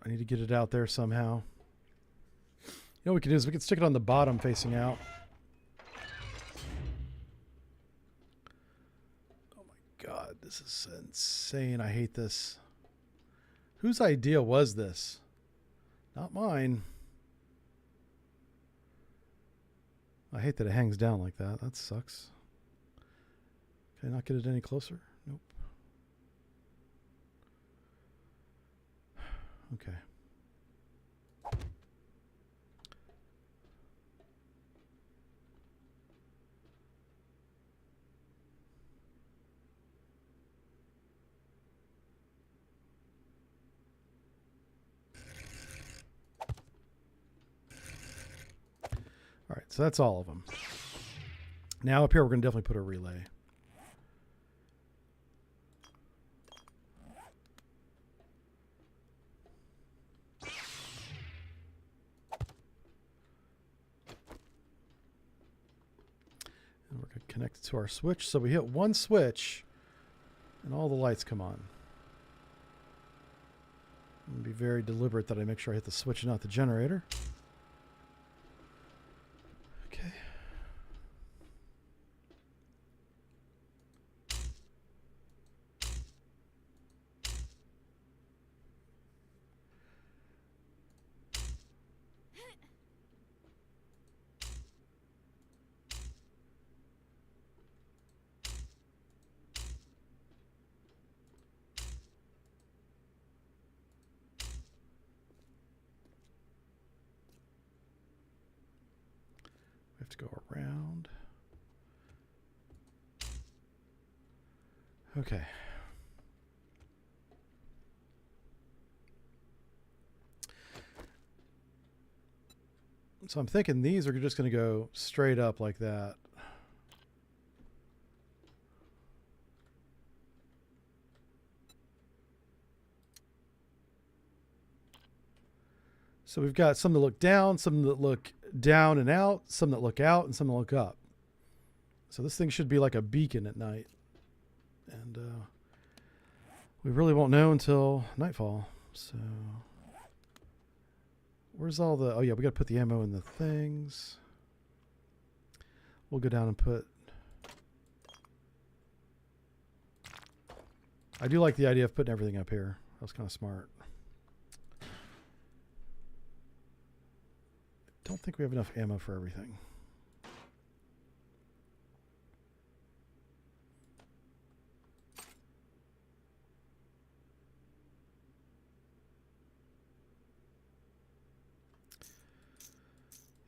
I need to get it out there somehow. You know what we can do is we can stick it on the bottom facing out. Oh my god, this is insane. I hate this. Whose idea was this? Not mine. I hate that it hangs down like that. That sucks. Can I not get it any closer? Nope. Okay. All right, so that's all of them. Now up here, we're going to definitely put a relay. And we're going to connect it to our switch. So we hit one switch, and all the lights come on. I'm going to be very deliberate that I make sure I hit the switch and not the generator. Okay. We have to go around. Okay. So I'm thinking these are just going to go straight up like that. So we've got some that look down, some that look down and out, some that look out, and some that look up. So this thing should be like a beacon at night. And we really won't know until nightfall. So where's all the... Oh, yeah, we got to put the ammo in the things. We'll go down and put... I do like the idea of putting everything up here. That was kind of smart. Don't think we have enough ammo for everything.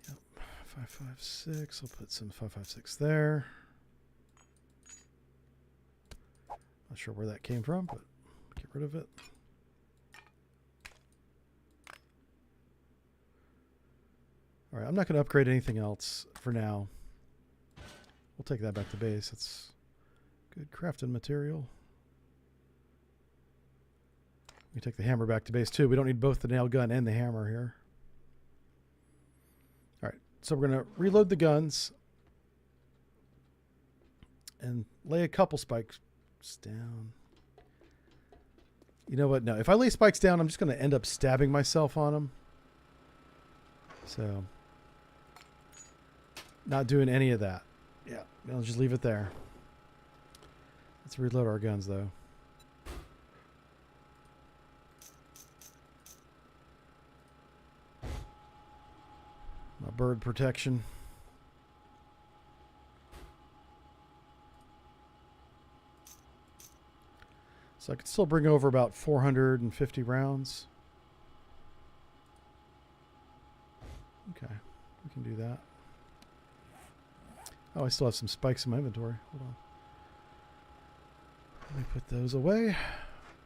Yep, 5.56. I'll put some 5.56 there. Not sure where that came from, but get rid of it. All right, I'm not going to upgrade anything else for now. We'll take that back to base. It's good crafting material. We take the hammer back to base too. We don't need both the nail gun and the hammer here. All right, so we're going to reload the guns and lay a couple spikes down. You know what? No, if I lay spikes down, I'm just going to end up stabbing myself on them. So... not doing any of that. Yeah, I'll just leave it there. Let's reload our guns, though. My bird protection. So I could still bring over about 450 rounds. Okay, we can do that. Oh, I still have some spikes in my inventory. Hold on. Let me put those away.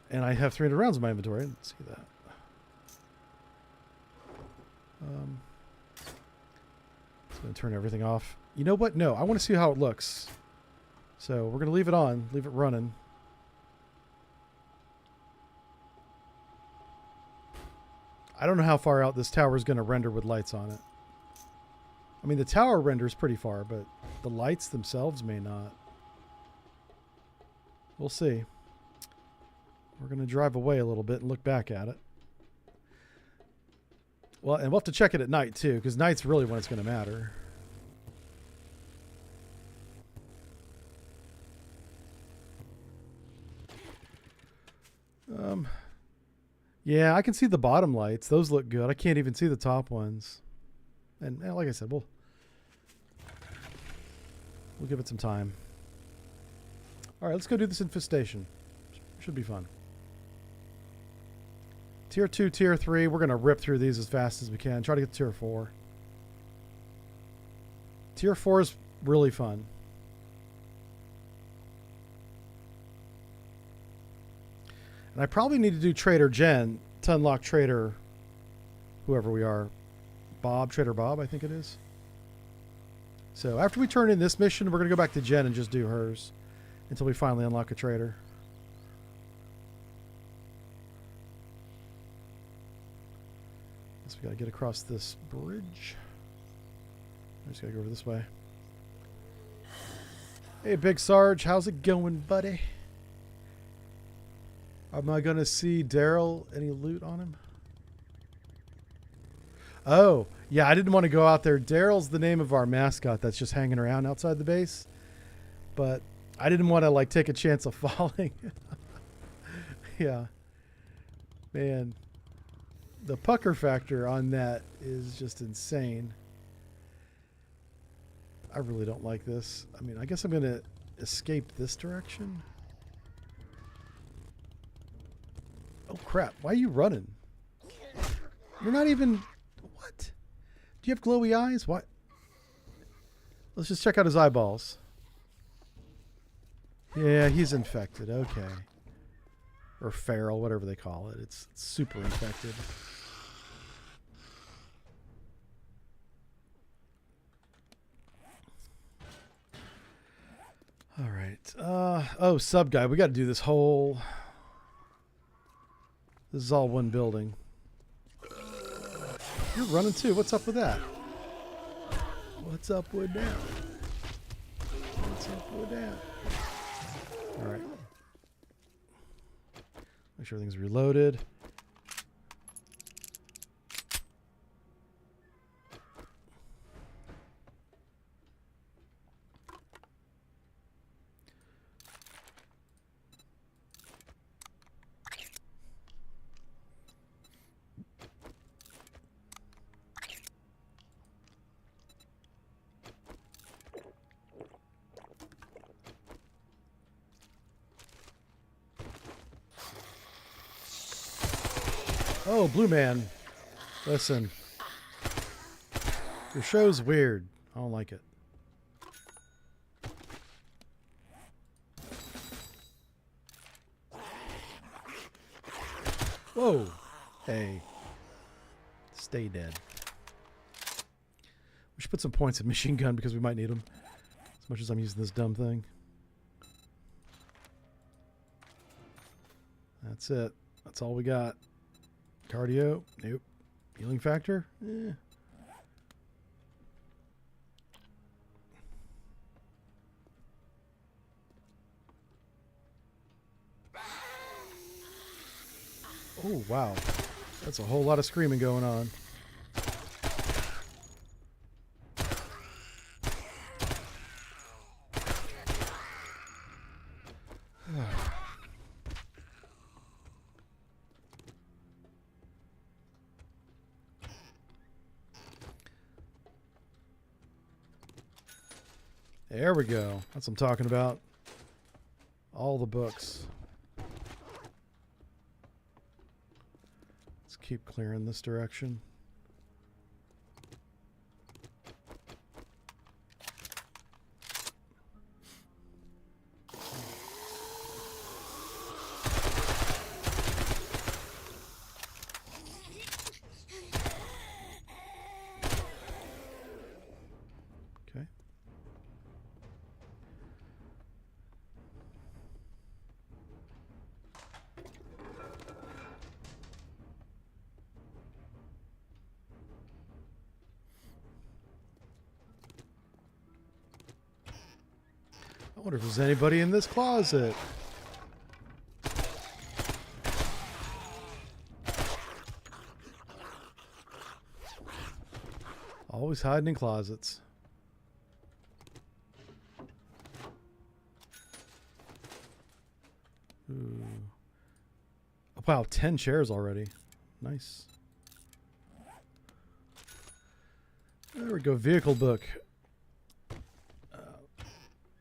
And I have 300 rounds in my inventory. I didn't see that. It's going to turn everything off. You know what? No, I want to see how it looks. So we're going to leave it on. Leave it running. I don't know how far out this tower is going to render with lights on it. I mean, the tower renders pretty far, but the lights themselves may not. We'll see. We're going to drive away a little bit and look back at it. Well, and we'll have to check it at night too, because night's really when it's going to matter. Yeah, I can see the bottom lights. Those look good. I can't even see the top ones. And like I said, we'll give it some time. All right, let's go do this infestation. Should be fun. Tier 2, Tier 3. We're going to rip through these as fast as we can. Try to get to Tier 4. Tier 4 is really fun. And I probably need to do Trader Jen to unlock Trader, whoever we are. Bob, Trader Bob, I think it is. So after we turn in this mission, we're going to go back to Jen and just do hers until we finally unlock a trader. Guess we got to get across this bridge. I just got to go over this way. Hey, Big Sarge, how's it going, buddy? Am I going to see Daryl? Any loot on him? Oh, yeah, I didn't want to go out there. Daryl's the name of our mascot that's just hanging around outside the base. But I didn't want to, like, take a chance of falling. Yeah. Man, the pucker factor on that is just insane. I really don't like this. I mean, I guess I'm going to escape this direction. Oh, crap. Why are you running? You're not even... What? Do you have glowy eyes? What? Let's just check out his eyeballs. Yeah, he's infected. Okay. Or feral, whatever they call it. It's super infected. All right. Oh, sub guy. We got to do this whole... This is all one building. You're running too. What's up with that? What's up with that? What's up with that? All right. Make sure everything's reloaded. Oh, Blue Man. Listen. Your show's weird. I don't like it. Whoa. Hey. Stay dead. We should put some points in machine gun because we might need them. As much as I'm using this dumb thing. That's it. That's all we got. Cardio? Nope. Healing factor? Eh. Oh, wow. That's a whole lot of screaming going on. There we go. That's what I'm talking about. All the books. Let's keep clearing this direction. Okay. I wonder if there's anybody in this closet. Always hiding in closets. Ooh. Oh, wow, 10 chairs already. Nice. There we go. Vehicle book.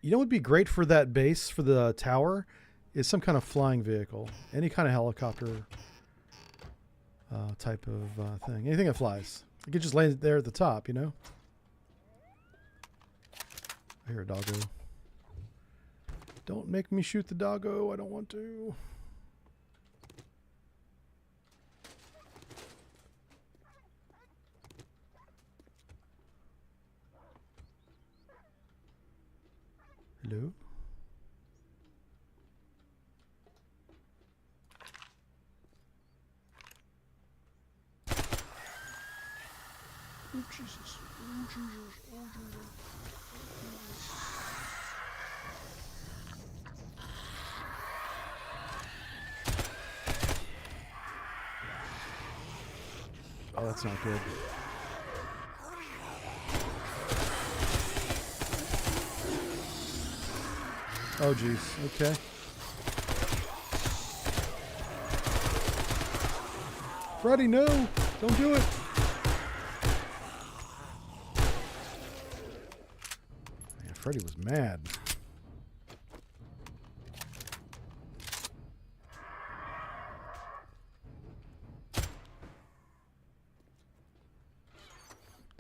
You know what would be great for that base, for the tower, is some kind of flying vehicle. Any kind of helicopter type of thing. Anything that flies. You could just land it there at the top, you know? I hear a doggo. Don't make me shoot the doggo. I don't want to. Hello? Oh, Jesus. Oh, Jesus. Oh, Jesus. Oh, that's not good. Oh, geez. Okay. Freddy, no! Don't do it! Man, Freddy was mad.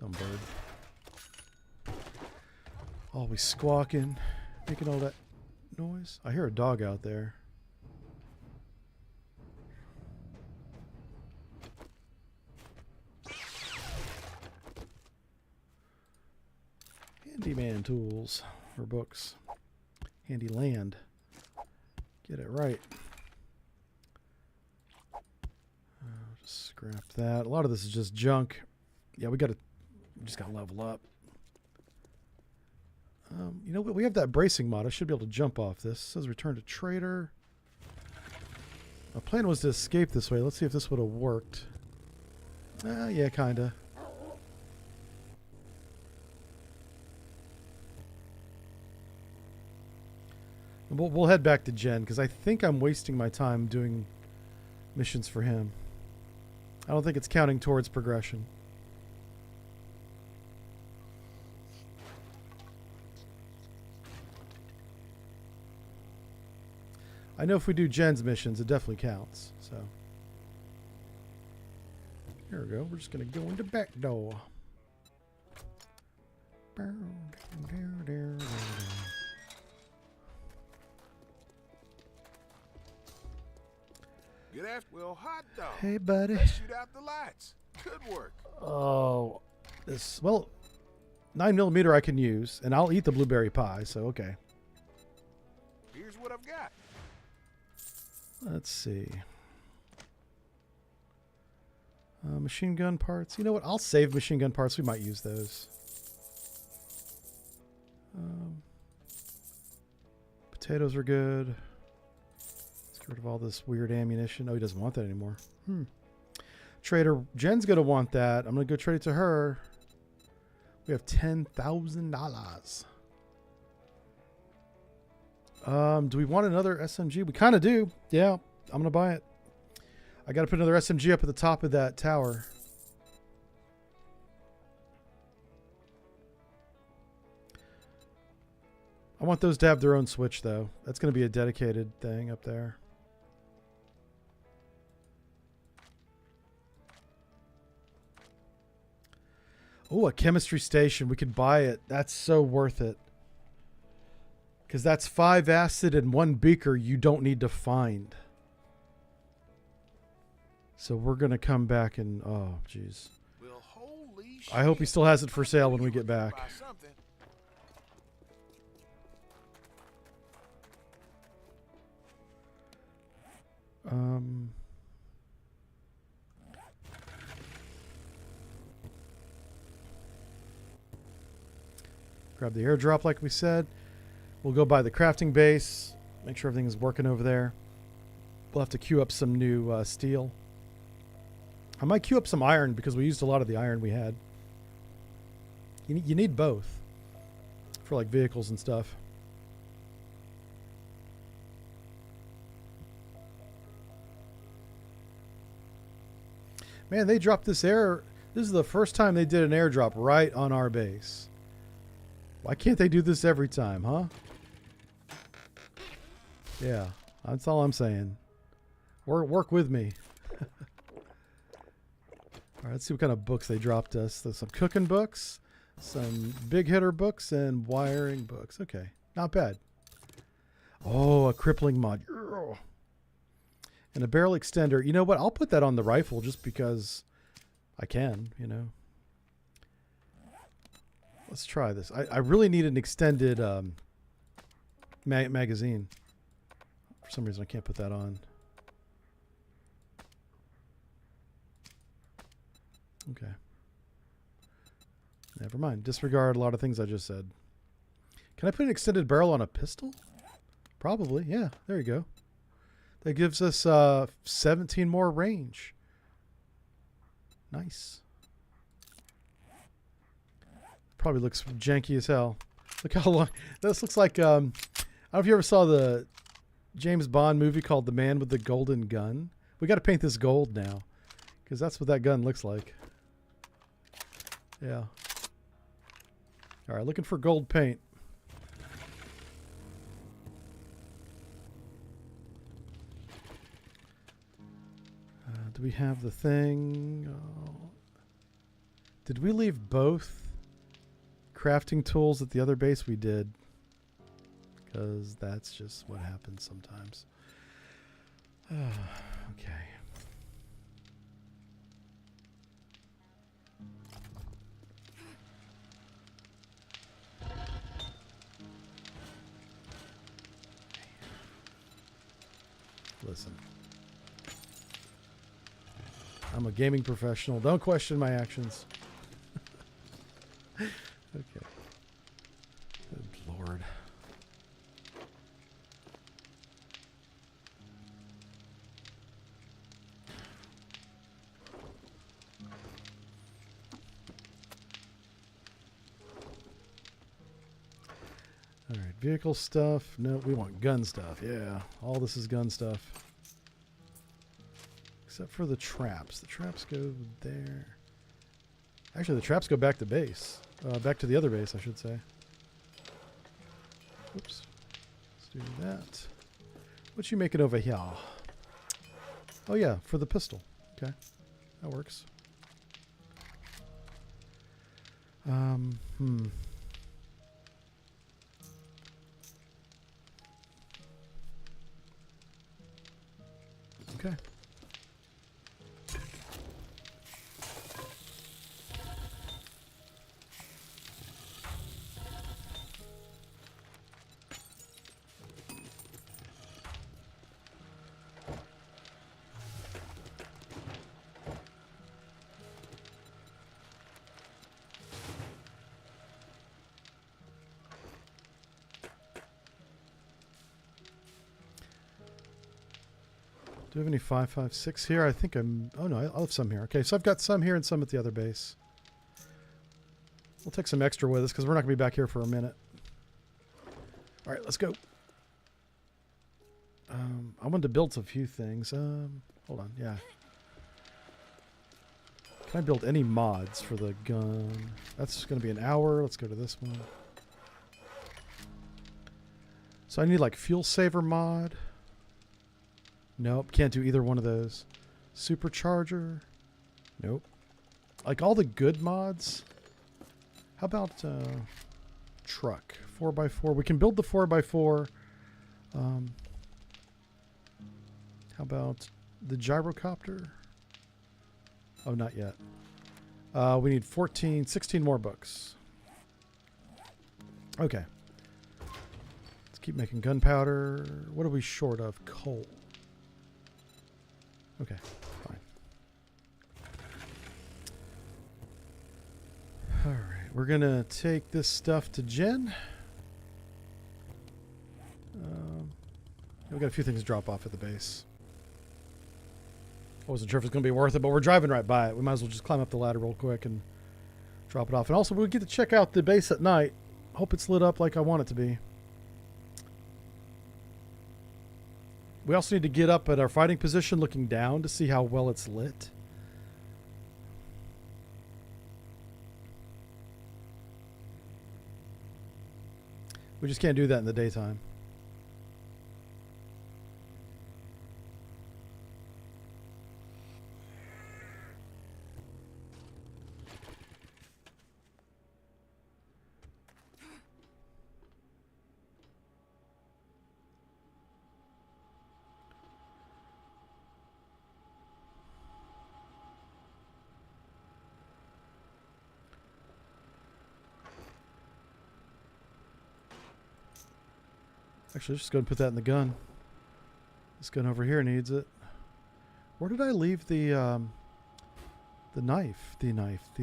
Dumb bird. Always squawking, making all that noise. I hear a dog out there. Handyman tools or books. Handy land. Get it right. Just scrap that. A lot of this is just junk. Yeah, we just gotta level up. You know what? We have that bracing mod. I should be able to jump off this. It says return to trader. My plan was to escape this way. Let's see if this would have worked. Yeah, kinda. We'll head back to Jen because I think I'm wasting my time doing missions for him. I don't think it's counting towards progression. I know if we do Jen's missions, it definitely counts. So here we go. We're just gonna go into back door. Good after. Well, hot dog. Hey, buddy. Let's shoot out the lights. Good work. Oh, this. Well, 9mm I can use, and I'll eat the blueberry pie. So okay. Here's what I've got. Let's see. Machine gun parts. You know what? I'll save machine gun parts. We might use those. Potatoes are good. Let's get rid of all this weird ammunition. Oh, he doesn't want that anymore. Trader, Jen's going to want that. I'm going to go trade it to her. We have $10,000. Do we want another SMG? We kind of do. Yeah, I'm going to buy it. I got to put another SMG up at the top of that tower. I want those to have their own switch, though. That's going to be a dedicated thing up there. Oh, a chemistry station. We could buy it. That's so worth it. Because that's 5 acid and 1 beaker you don't need to find. So we're going to come back and... Oh, jeez. Well, holy shit. I hope he still has it for sale when we get back. Buy something. Grab the airdrop like we said. We'll go by the crafting base. Make sure everything is working over there. We'll have to queue up some new steel. I might queue up some iron because we used a lot of the iron we had. You need both for like vehicles and stuff. Man, they dropped this air. This is the first time they did an airdrop right on our base. Why can't they do this every time, huh? Yeah, that's all I'm saying. Work with me. All right, let's see what kind of books they dropped us. There's some cooking books, some big hitter books, and wiring books. Okay, not bad. Oh, a crippling mod. And a barrel extender. You know what? I'll put that on the rifle just because I can, you know. Let's try this. I really need an extended magazine. For some reason, I can't put that on. Okay. Never mind. Disregard a lot of things I just said. Can I put an extended barrel on a pistol? Probably. Yeah, there you go. That gives us 17 more range. Nice. Probably looks janky as hell. Look how long. This looks like, I don't know if you ever saw the James Bond movie called The Man with the Golden Gun. We got to paint this gold now because that's what that gun looks like. Yeah. All right, looking for gold paint. Do we have the thing? Oh. Did we leave both crafting tools at the other base? We did. Because that's just what happens sometimes. Okay. Listen. I'm a gaming professional. Don't question my actions. Okay. Good Lord. All right, vehicle stuff. No, we want gun stuff. Yeah, all this is gun stuff. Except for the traps. The traps go there. Actually, the traps go back to base. Back to the other base, I should say. Oops. Let's do that. What you making over here? Oh, yeah, for the pistol. Okay. That works. Okay. Do we have any 5.56 here? I think I'm... Oh, no, I'll have some here. Okay, so I've got some here and some at the other base. We'll take some extra with us because we're not going to be back here for a minute. All right, let's go. I wanted to build a few things. Hold on, yeah. Can I build any mods for the gun? That's going to be an hour. Let's go to this one. So I need like fuel saver mod. Nope, can't do either one of those. Supercharger. Nope. Like all the good mods. How about truck 4x4? We can build the 4x4. How about the gyrocopter? Oh, not yet. We need 16 more books. Okay. Let's keep making gunpowder. What are we short of? Coal. Okay, fine. All right, we're gonna take this stuff to Jen. We've got a few things to drop off at the base. I wasn't sure if it's gonna be worth it, but we're driving right by it. We might as well just climb up the ladder real quick and drop it off. And also, we get to check out the base at night. Hope it's lit up like I want it to be. We also need to get up at our fighting position looking down to see how well it's lit. We just can't do that in the daytime. Actually, just go and put that in the gun. This gun over here needs it. Where did I leave the knife? The what do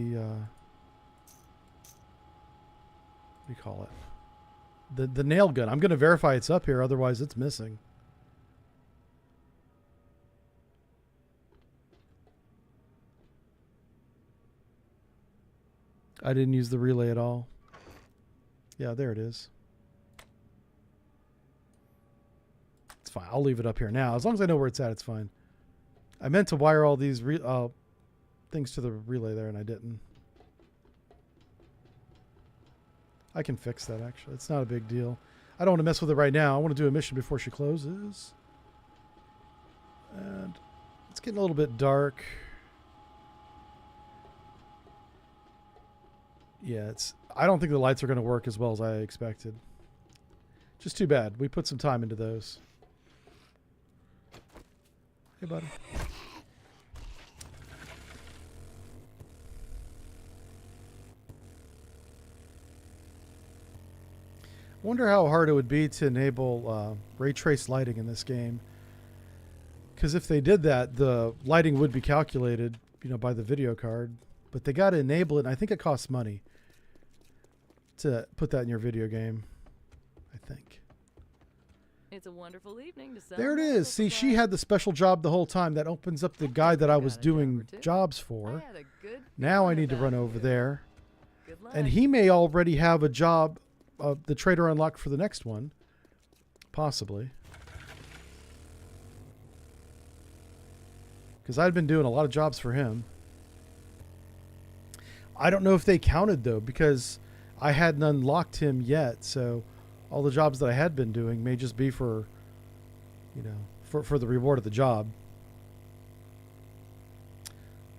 you call it? The nail gun. I'm going to verify it's up here, otherwise it's missing. I didn't use the relay at all. Yeah, there it is. It's fine. I'll leave it up here now. As long as I know where it's at, it's fine. I meant to wire all these things to the relay there, and I didn't. I can fix that, actually. It's not a big deal. I don't want to mess with it right now. I want to do a mission before she closes. And it's getting a little bit dark. Yeah, I don't think the lights are going to work as well as I expected. Just too bad. We put some time into those. Hey, buddy. I wonder how hard it would be to enable ray trace lighting in this game. Because if they did that, the lighting would be calculated, by the video card. But they got to enable it, and I think it costs money to put that in your video game. I think. It's a wonderful evening to There it is. See, she had the special job the whole time. That opens up the guy that I was doing jobs for. Now I need to run over there. And he may already have a job, the trader unlocked for the next one. Possibly. Because I'd been doing a lot of jobs for him. I don't know if they counted, though, because I hadn't unlocked him yet, so all the jobs that I had been doing may just be for, for the reward of the job.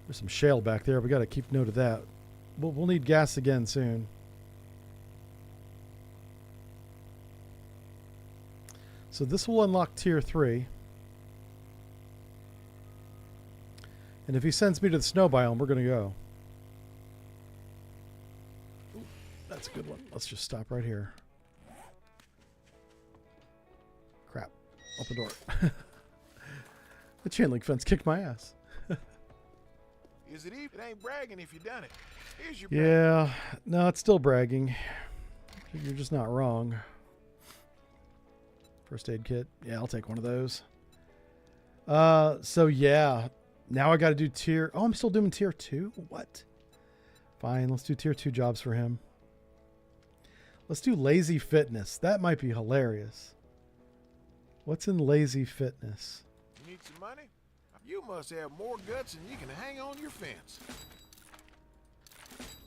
There's some shale back there. We got to keep note of that. We'll need gas again soon. So this will unlock tier 3. And if he sends me to the snow biome, we're going to go. Ooh, that's a good one. Let's just stop right here. Crap. Open door. The chain link fence kicked my ass. Is it even? It ain't bragging if you done it. Here's your Yeah. No, it's still bragging. You're just not wrong. First aid kit. Yeah, I'll take one of those. So yeah. Now I got to do tier... Oh, I'm still doing tier 2? What? Fine, let's do tier 2 jobs for him. Let's do lazy fitness. That might be hilarious. What's in lazy fitness? You need some money? You must have more guts than you can hang on your fence.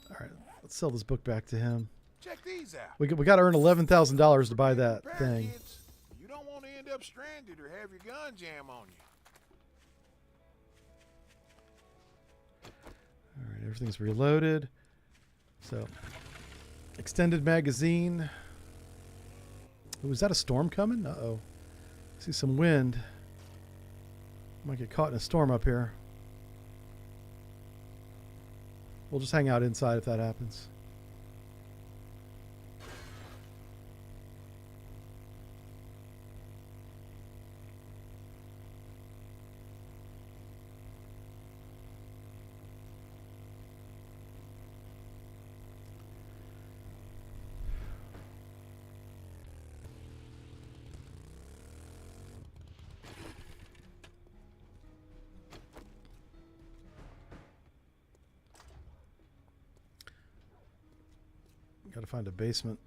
All right, let's sell this book back to him. Check these out. We got to earn $11,000 to buy that Repair thing. kits. You don't want to end up stranded or have your gun jam on you. All right, everything's reloaded. So, extended magazine. Ooh, is that a storm coming? Uh-oh. See some wind. Might get caught in a storm up here. We'll just hang out inside if that happens. Gotta find a basement.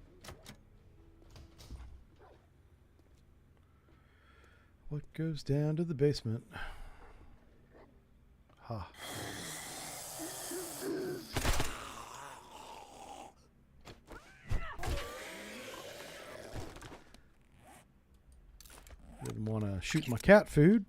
What goes down to the basement? Ha. Didn't want to shoot my cat food.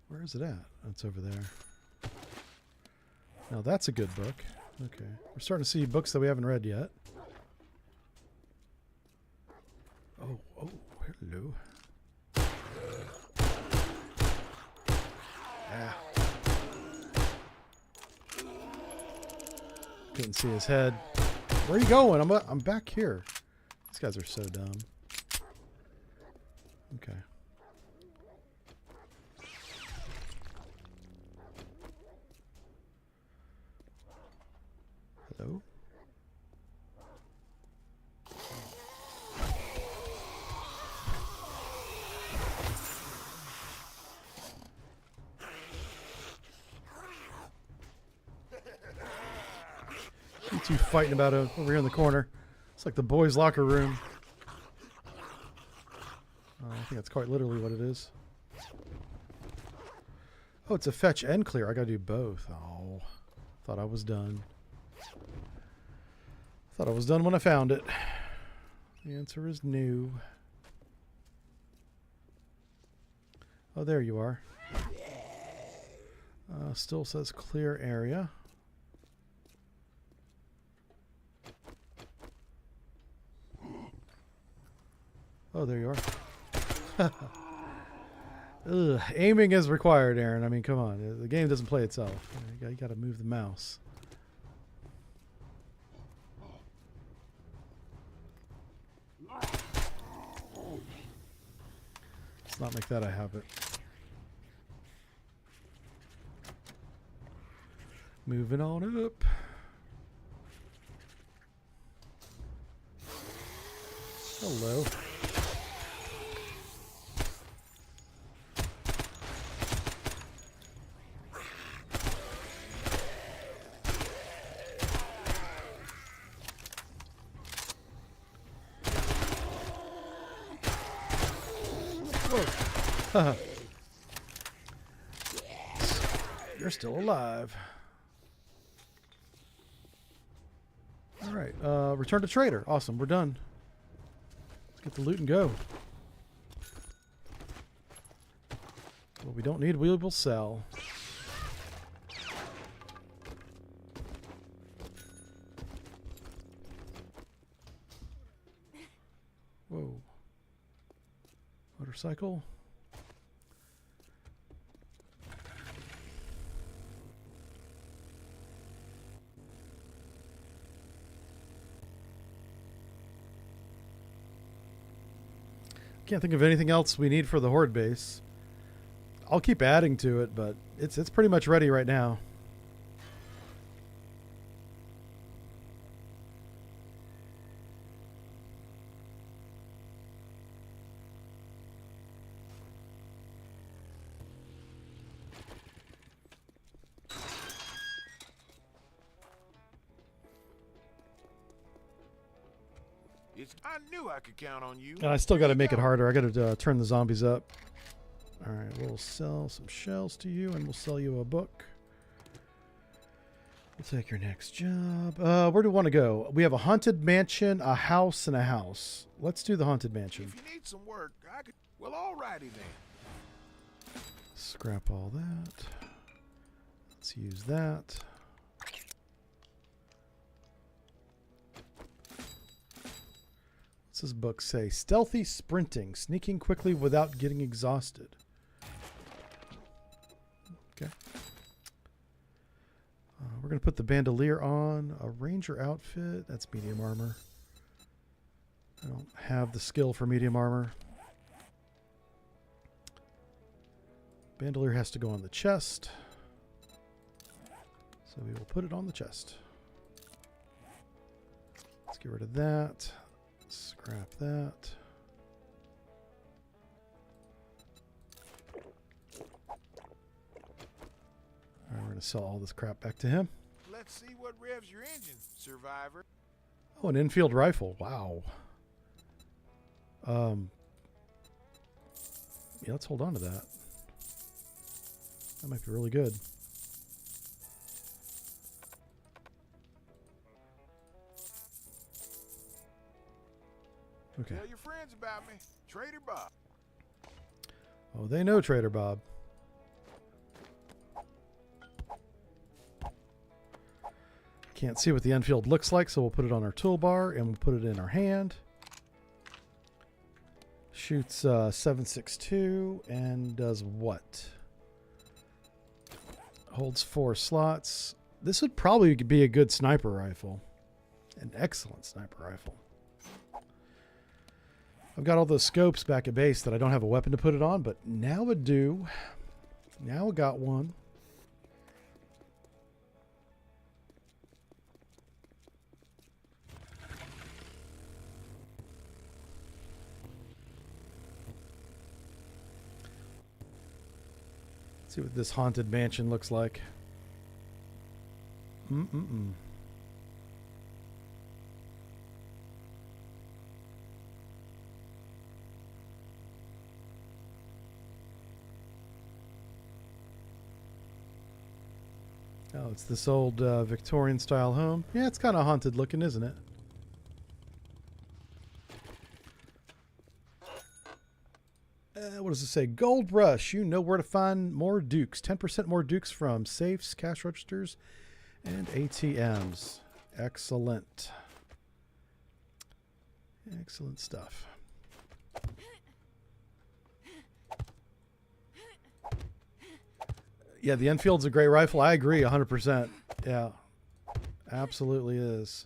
Where is it at? It's over there. Now that's a good book. Okay. We're starting to see books that we haven't read yet. Oh, hello. Ah. Couldn't see his head. Where are you going? I'm back here. These guys are so dumb. Okay. Hello? You two fighting about it over here in the corner. It's like the boys' locker room. I think that's quite literally what it is. Oh, it's a fetch and clear. I gotta do both. Oh, thought I was done. Thought I was done when I found it. The answer is no. Oh, there you are. Still says clear area. Oh, there you are. Ugh, aiming is required, Aaron. I mean, come on. The game doesn't play itself. You got to move the mouse. Let's not make that a habit. Moving on up. Hello. You're still alive. All right. Return to trader. Awesome. We're done. Let's get the loot and go. What we don't need, we will sell. Whoa. Motorcycle. Can't think of anything else we need for the horde base. I'll keep adding to it, but it's pretty much ready right now. I knew I could count on you. And I still got to make it harder. I got to turn the zombies up. All right, we'll sell some shells to you, and we'll sell you a book. We'll take your next job. Where do we want to go? We have a haunted mansion, a house, and a house. Let's do the haunted mansion. If you need some work, I could. Well, alrighty then. Scrap all that. Let's use that. What's this book say? Stealthy sprinting, sneaking quickly without getting exhausted. Okay. We're going to put the bandolier on. A ranger outfit. That's medium armor. I don't have the skill for medium armor. Bandolier has to go on the chest. So we will put it on the chest. Let's get rid of that. Scrap that. Alright, we're going to sell all this crap back to him. Let's see what revs your engine, survivor. Oh, an infield rifle. Wow. Yeah, let's hold on to that. That might be really good. Okay. Tell your friends about me. Trader Bob. Oh, they know Trader Bob. Can't see what the Enfield looks like, so we'll put it on our toolbar and we'll put it in our hand. Shoots 7.62 and does what? Holds 4 slots. This would probably be a good sniper rifle. An excellent sniper rifle. I've got all those scopes back at base that I don't have a weapon to put it on, but now I do. Now I got one. See what this haunted mansion looks like. Oh, it's this old Victorian style home. Yeah, it's kind of haunted looking, isn't it? What does it say? Gold Rush. You know where to find more Dukes. 10% more Dukes from safes, cash registers, and ATMs. Excellent. Excellent stuff. Yeah, the Enfield's a great rifle. I agree 100%. Yeah, absolutely is.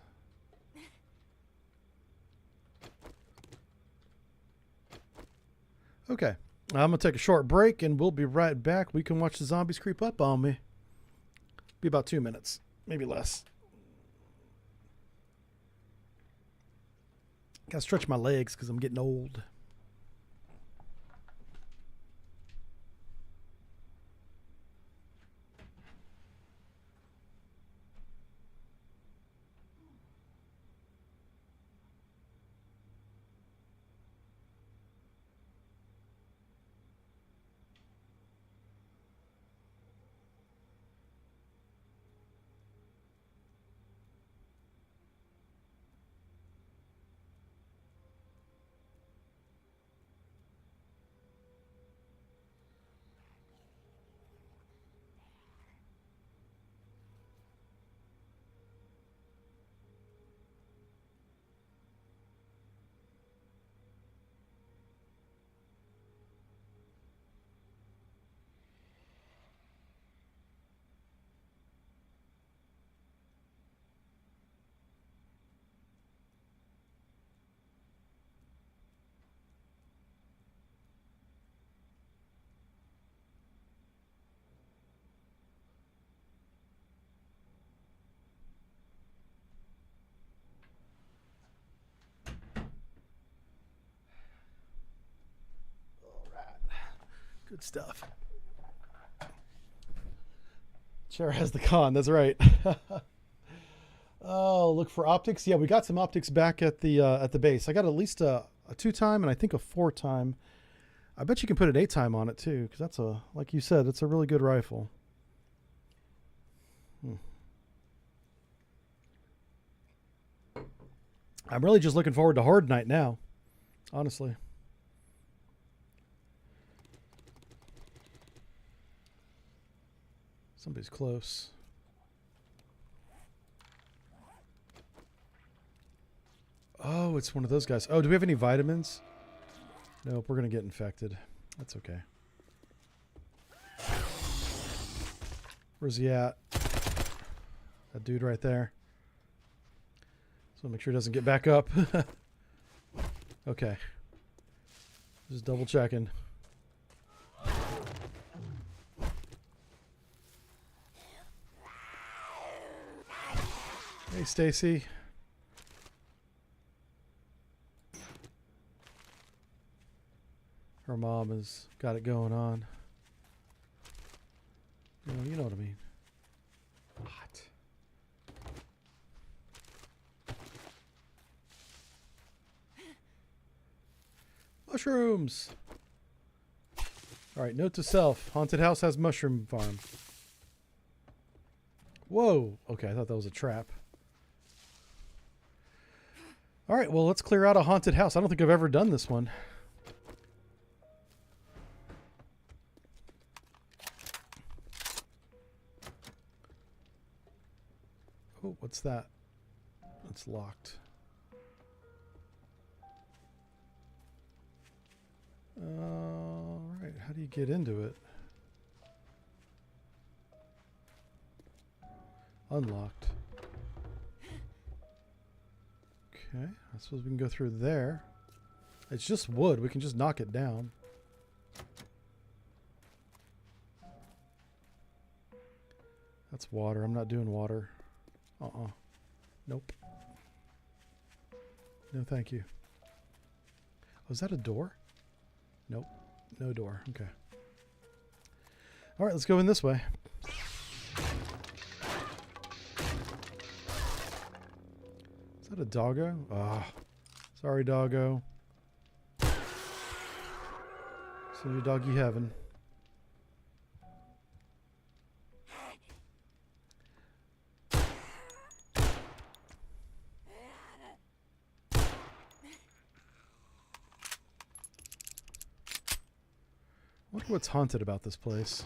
Okay, I'm going to take a short break and we'll be right back. We can watch the zombies creep up on me. Be about 2 minutes, maybe less. Got to stretch my legs because I'm getting old. Good stuff. Chair has the con. That's right. Oh, look for optics. Yeah, we got some optics back at the base. I got at least a 2-time and I think a 4-time. I bet you can put an 8-time on it too, because that's a, like you said, it's a really good rifle. I'm really just looking forward to Horde Night now, honestly. Somebody's close. Oh, it's one of those guys. Oh, do we have any vitamins? Nope, we're going to get infected. That's okay. Where's he at? That dude right there. So make sure he doesn't get back up. Okay. Just double checking. Hey, Stacy. Her mom has got it going on. You know what I mean. What? Mushrooms! Alright, note to self. Haunted house has mushroom farm. Whoa! Okay, I thought that was a trap. Alright, well, let's clear out a haunted house. I don't think I've ever done this one. Oh, what's that? It's locked. Alright, how do you get into it? Unlocked. Okay, I suppose we can go through there. It's just wood, we can just knock it down. That's water, I'm not doing water. Nope. No thank you. Oh, is that a door? Nope. No door. Okay. Alright, let's go in this way. Is that a doggo? Ah. Sorry, doggo. Send you doggy heaven. I wonder what's haunted about this place.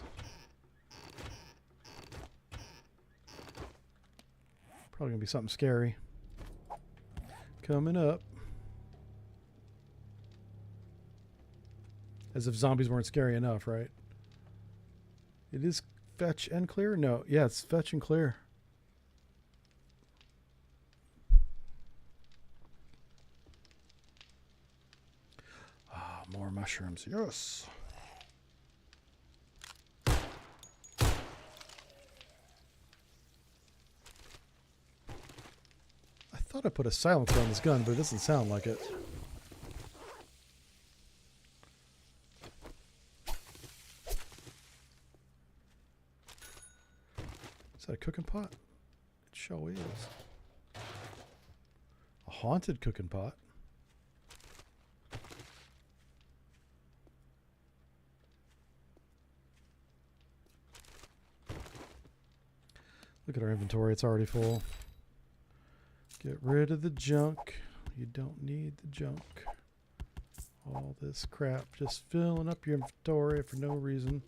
Probably gonna be something scary. Coming up. As if zombies weren't scary enough, right? It is fetch and clear? No. Yeah, it's fetch and clear. Ah, more mushrooms. Yes. I thought I put a silencer on this gun, but it doesn't sound like it. Is that a cooking pot? It sure is. A haunted cooking pot. Look at our inventory, it's already full. Get rid of the junk. You don't need the junk. All this crap just filling up your inventory for no reason.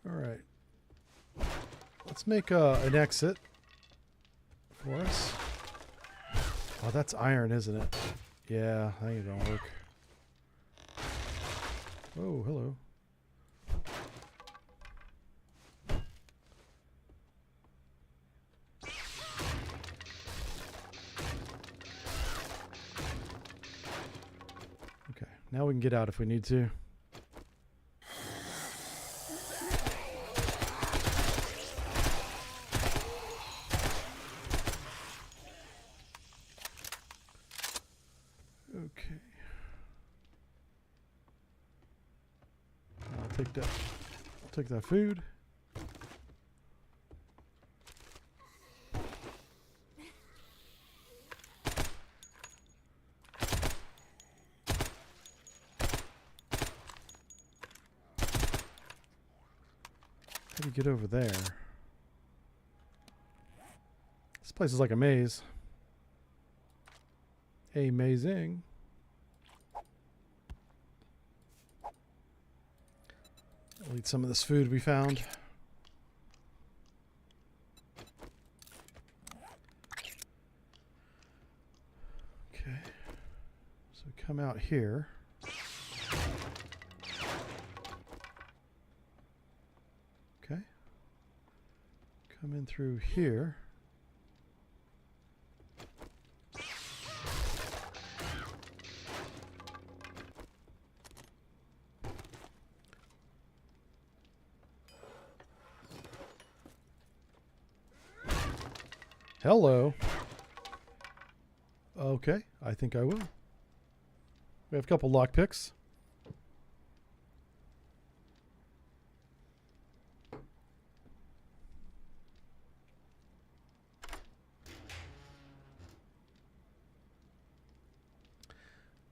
Alright. Let's make an exit for us. Oh, that's iron, isn't it? Yeah, that ain't gonna work. Oh, hello. Okay, now we can get out if we need to. Okay. I'll take that food. How do you get over there? This place is like a maze. Amazing. I'll eat some of this food we found. Okay. So we come out here. Okay. Come in through here. Hello. Okay, I think I will. We have a couple lockpicks.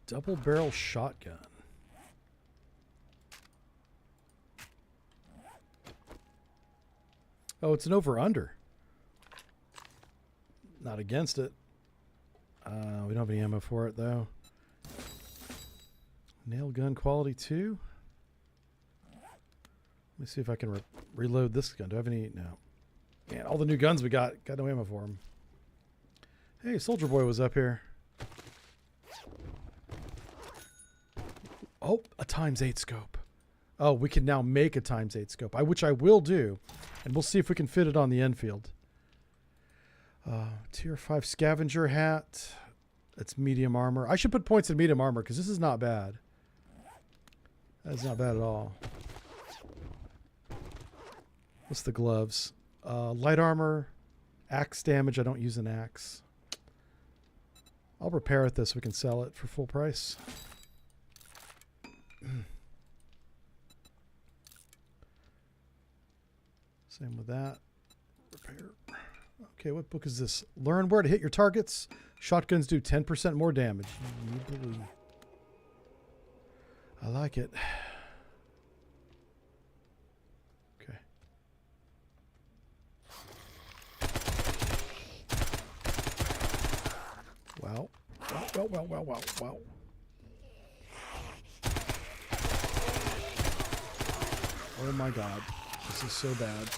Double barrel shotgun. Oh, it's an over-under. Not against it. We don't have any ammo for it, though. Nail gun quality 2. Let me see if I can reload this gun. Do I have any? No. Man, all the new guns we got no ammo for them. Hey, Soldier Boy was up here. Oh, a ×8 scope. Oh, we can now make a ×8 scope, which I will do. And we'll see if we can fit it on the Enfield. Tier 5 scavenger hat. That's medium armor. I should put points in medium armor because this is not bad. That's not bad at all. What's the gloves? Light armor. Axe damage. I don't use an axe. I'll repair it this so we can sell it for full price. Same with that. Repair. Okay, what book is this? Learn where to hit your targets. Shotguns do 10% more damage. You believe. I like it. Okay. Wow. Wow. Oh my god. This is so bad.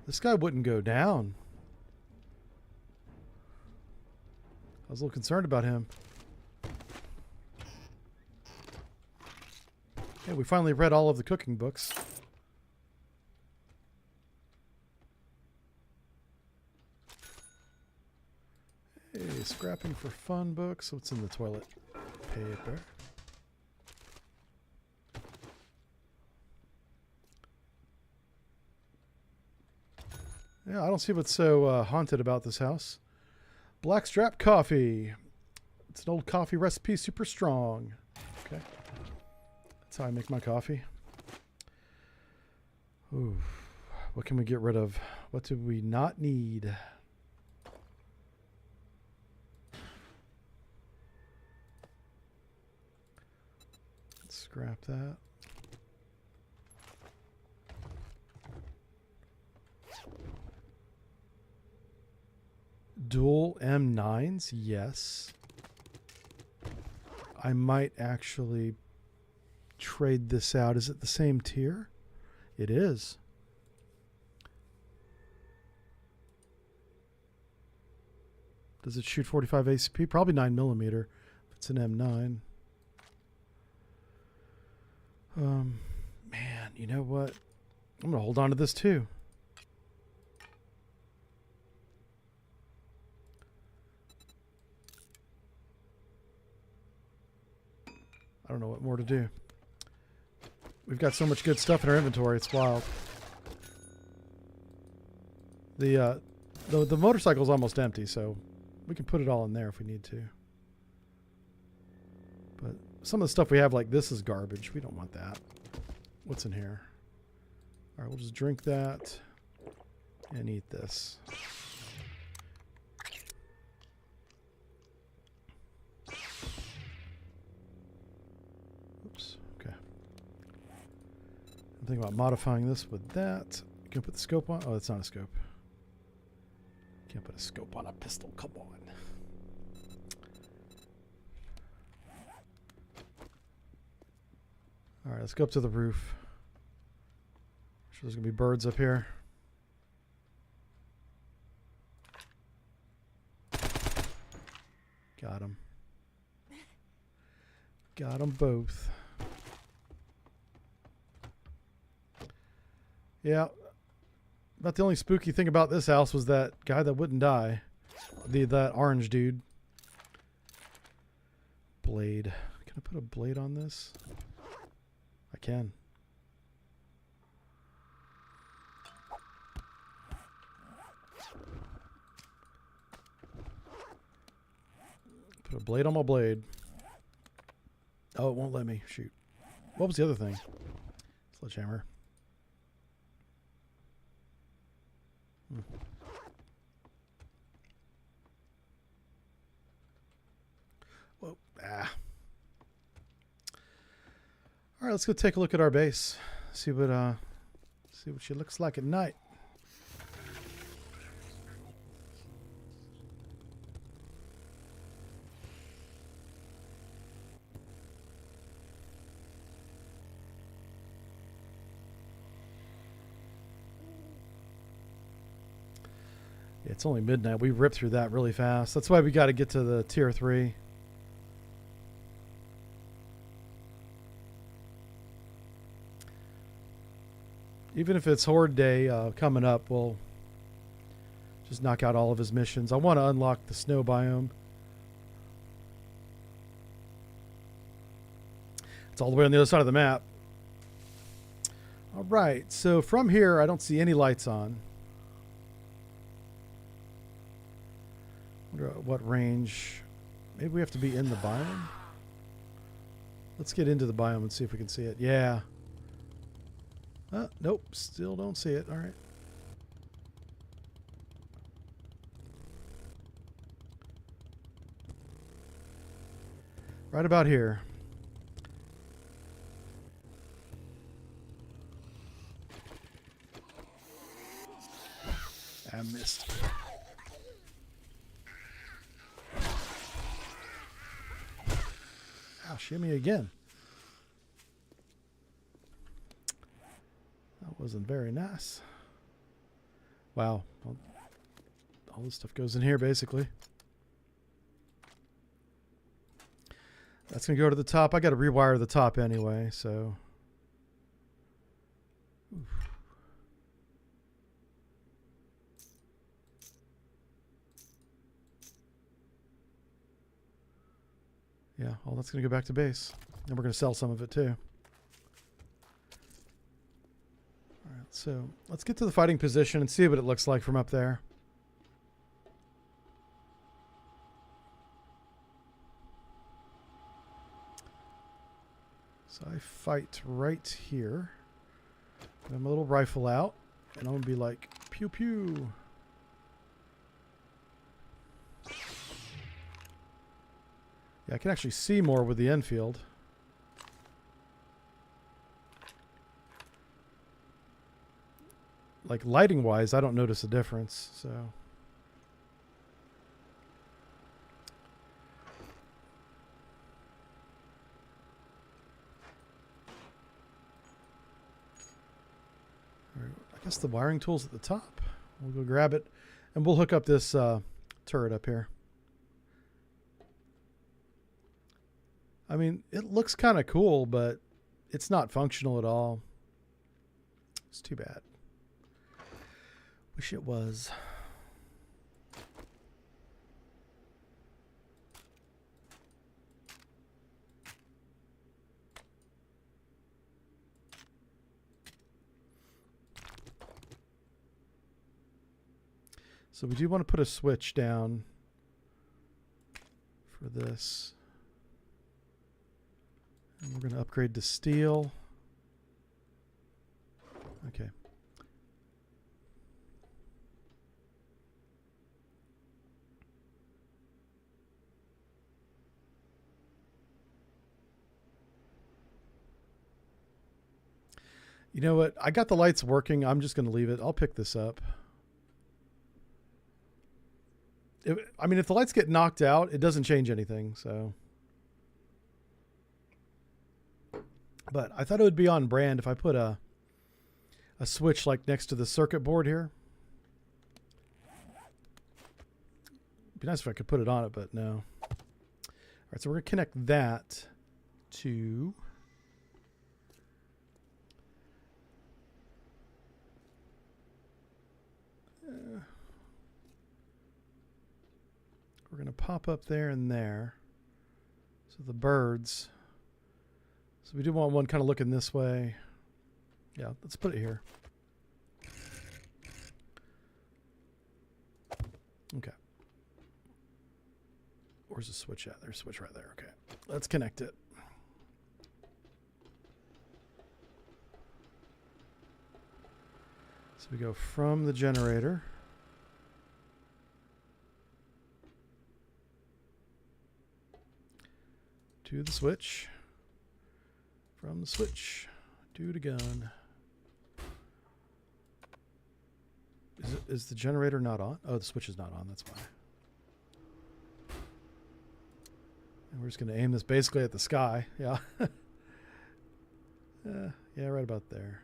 This guy wouldn't go down. I was a little concerned about him. Hey, we finally read all of the cooking books. Hey, scrapping for fun books. What's in the toilet paper? Yeah, I don't see what's so haunted about this house. Blackstrap coffee. It's an old coffee recipe, super strong. Okay. That's how I make my coffee. Ooh. What can we get rid of? What do we not need? Let's scrap that. Dual M9s, yes. I might actually trade this out. Is it the same tier? It is. Does it shoot 45 ACP? Probably 9mm. If it's an M9. Man, you know what? I'm going to hold on to this too. I don't know what more to do. We've got so much good stuff in our inventory, it's wild. The motorcycle's almost empty, so we can put it all in there if we need to. But some of the stuff we have like this is garbage. We don't want that. What's in here? All right, we'll just drink that and eat this. Think about modifying this with that. You can put the scope on. Oh, it's not a scope. Can't put a scope on a pistol. Come on. All right, let's go up to the roof. Sure, there's gonna be birds up here. Got them. Got them both. Yeah, About the only spooky thing about this house was that guy that wouldn't die. That orange dude. Blade. Can I put a blade on this? I can. Put a blade on my blade. Oh, it won't let me. Shoot. What was the other thing? Sledgehammer. Whoa. Ah. All right, let's go take a look at our base. See what she looks like at night. Yeah, it's only midnight. We ripped through that really fast. That's why we got to get to the tier 3. Even if it's Horde Day coming up, we'll just knock out all of his missions. I want to unlock the snow biome. It's all the way on the other side of the map. All right, so from here, I don't see any lights on. Wonder what range? Maybe we have to be in the biome? Let's get into the biome and see if we can see it. Yeah. Nope, still don't see it. All right. Right about here. I missed. Ow, shimmy again. That wasn't very nice. Wow. All this stuff goes in here, basically. That's going to go to the top. I got to rewire the top anyway, so... Oof. Yeah, all that's going to go back to base. And we're going to sell some of it too. All right, so let's get to the fighting position and see what it looks like from up there. So I fight right here. Put my little rifle out, and I'm going to be like, pew pew. Yeah, I can actually see more with the Enfield. Like lighting wise, I don't notice a difference, so. All right, I guess the wiring tool's at the top. We'll go grab it, and we'll hook up this turret up here. I mean, it looks kind of cool, but it's not functional at all. It's too bad. Wish it was. So we do want to put a switch down for this. And we're going to upgrade to steel. Okay. You know what? I got the lights working. I'm just going to leave it. I'll pick this up. I mean, if the lights get knocked out, it doesn't change anything, so... But I thought it would be on brand if I put a switch like next to the circuit board here. It'd be nice if I could put it on it, but no. All right, so we're going to connect that to... We're going to pop up there and there. So the birds. So we do want one kind of looking this way. Yeah, let's put it here. Okay. Where's the switch at? There's a switch right there. Okay. Let's connect it. So we go from the generator. To the switch. From the switch to the gun. Is the generator not on? Oh, the switch is not on. That's why. And we're just going to aim this basically at the sky. Yeah. Yeah, right about there.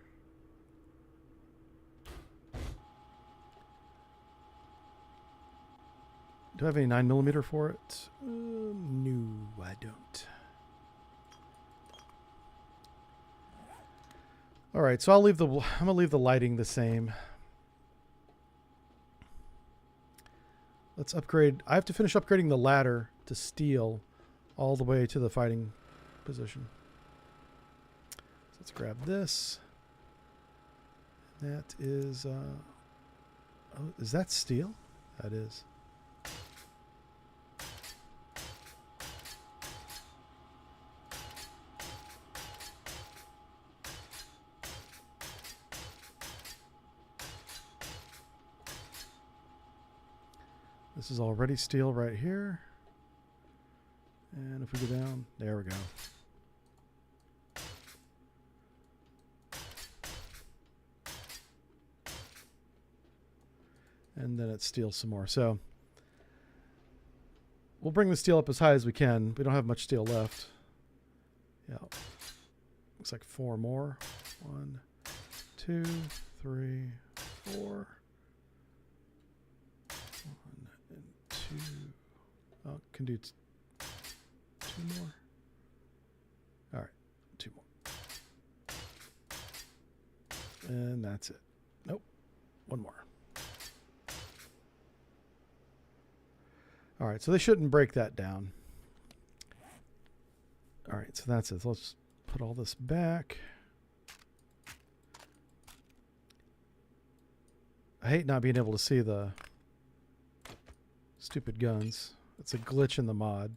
Do I have any 9mm for it? No, I don't. All right, so I'm gonna leave the lighting the same. Let's upgrade. I have to finish upgrading the ladder to steel all the way to the fighting position. So let's grab this. That is, oh, is that steel? That is. This is already steel right here. And if we go down, there we go. And then it's steel some more. So we'll bring the steel up as high as we can. We don't have much steel left. Yeah. Looks like 4 more. 1, 2, 3, 4. 1 and 2. Oh, can do 2 more. All right, 2 more. And that's it. Nope, 1 more. All right, so they shouldn't break that down. All right, so that's it. So let's put all this back. I hate not being able to see the stupid guns. It's a glitch in the mod.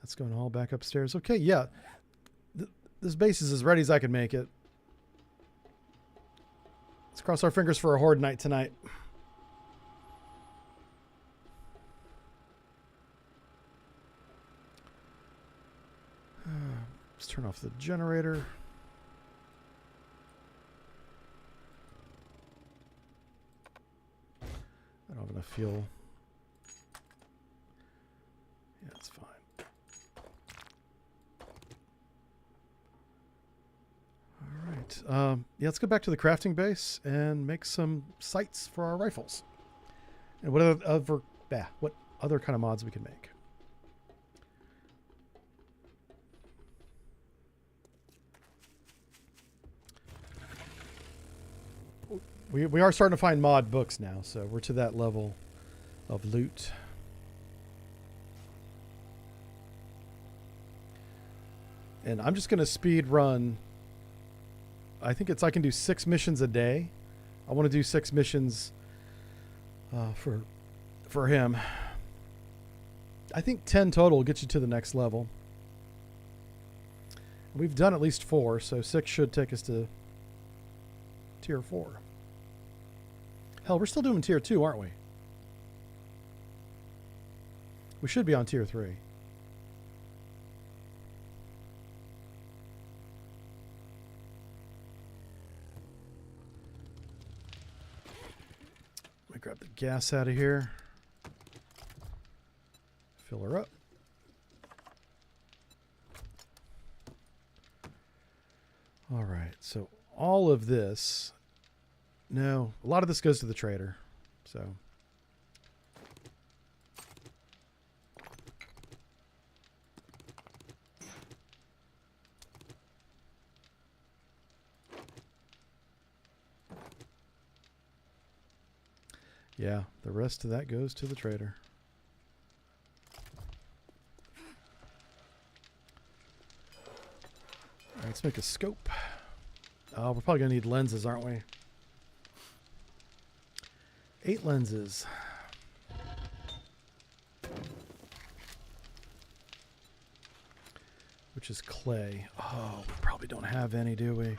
That's going all back upstairs. Okay, yeah. This base is as ready as I can make it. Let's cross our fingers for a horde night tonight. Let's turn off the generator. I don't have enough fuel. Yeah, it's fine. All right. Yeah, let's go back to the crafting base and make some sights for our rifles. And what other kind of mods we can make. We are starting to find mod books now, so we're to that level of loot. And I'm just going to speed run. I think I can do 6 missions a day. I want to do 6 missions for him. I think 10 total will get you to the next level. We've done at least 4, so 6 should take us to tier 4. Hell, we're still doing tier 2, aren't we? We should be on tier 3. Let me grab the gas out of here. Fill her up. All right, so all of this... No, a lot of this goes to the trader, so. Yeah, the rest of that goes to the trader. All right, let's make a scope. We're probably going to need lenses, aren't we? 8 lenses. Which is clay. Oh, we probably don't have any, do we?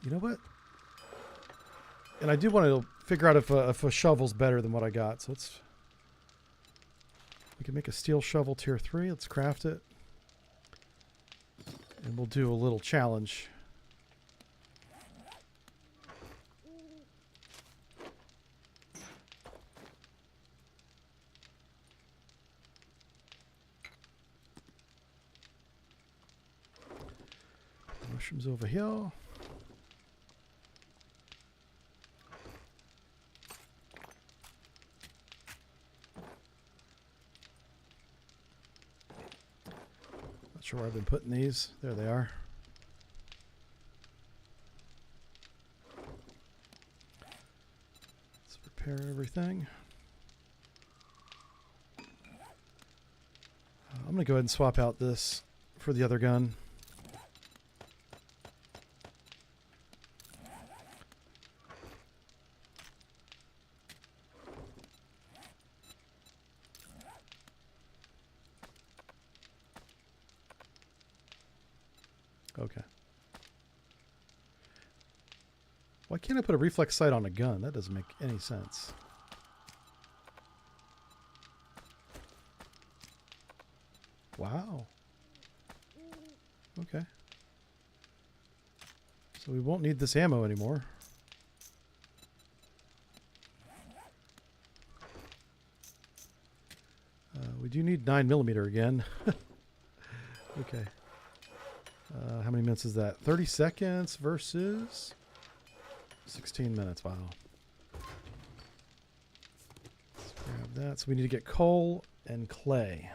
You know what? And I do want to figure out if a shovel's better than what I got. So let's... We can make a steel shovel tier 3. Let's craft it. And we'll do a little challenge. Mushrooms over here. Not sure where I've been putting these. There they are. Let's prepare everything. I'm going to go ahead and swap out this for the other gun. Okay. Why can't I put a reflex sight on a gun? That doesn't make any sense. Wow. Okay. So we won't need this ammo anymore. We do need 9mm again. Okay. How many minutes is that? 30 seconds versus 16 minutes. Wow. Let's grab that. So we need to get coal and clay.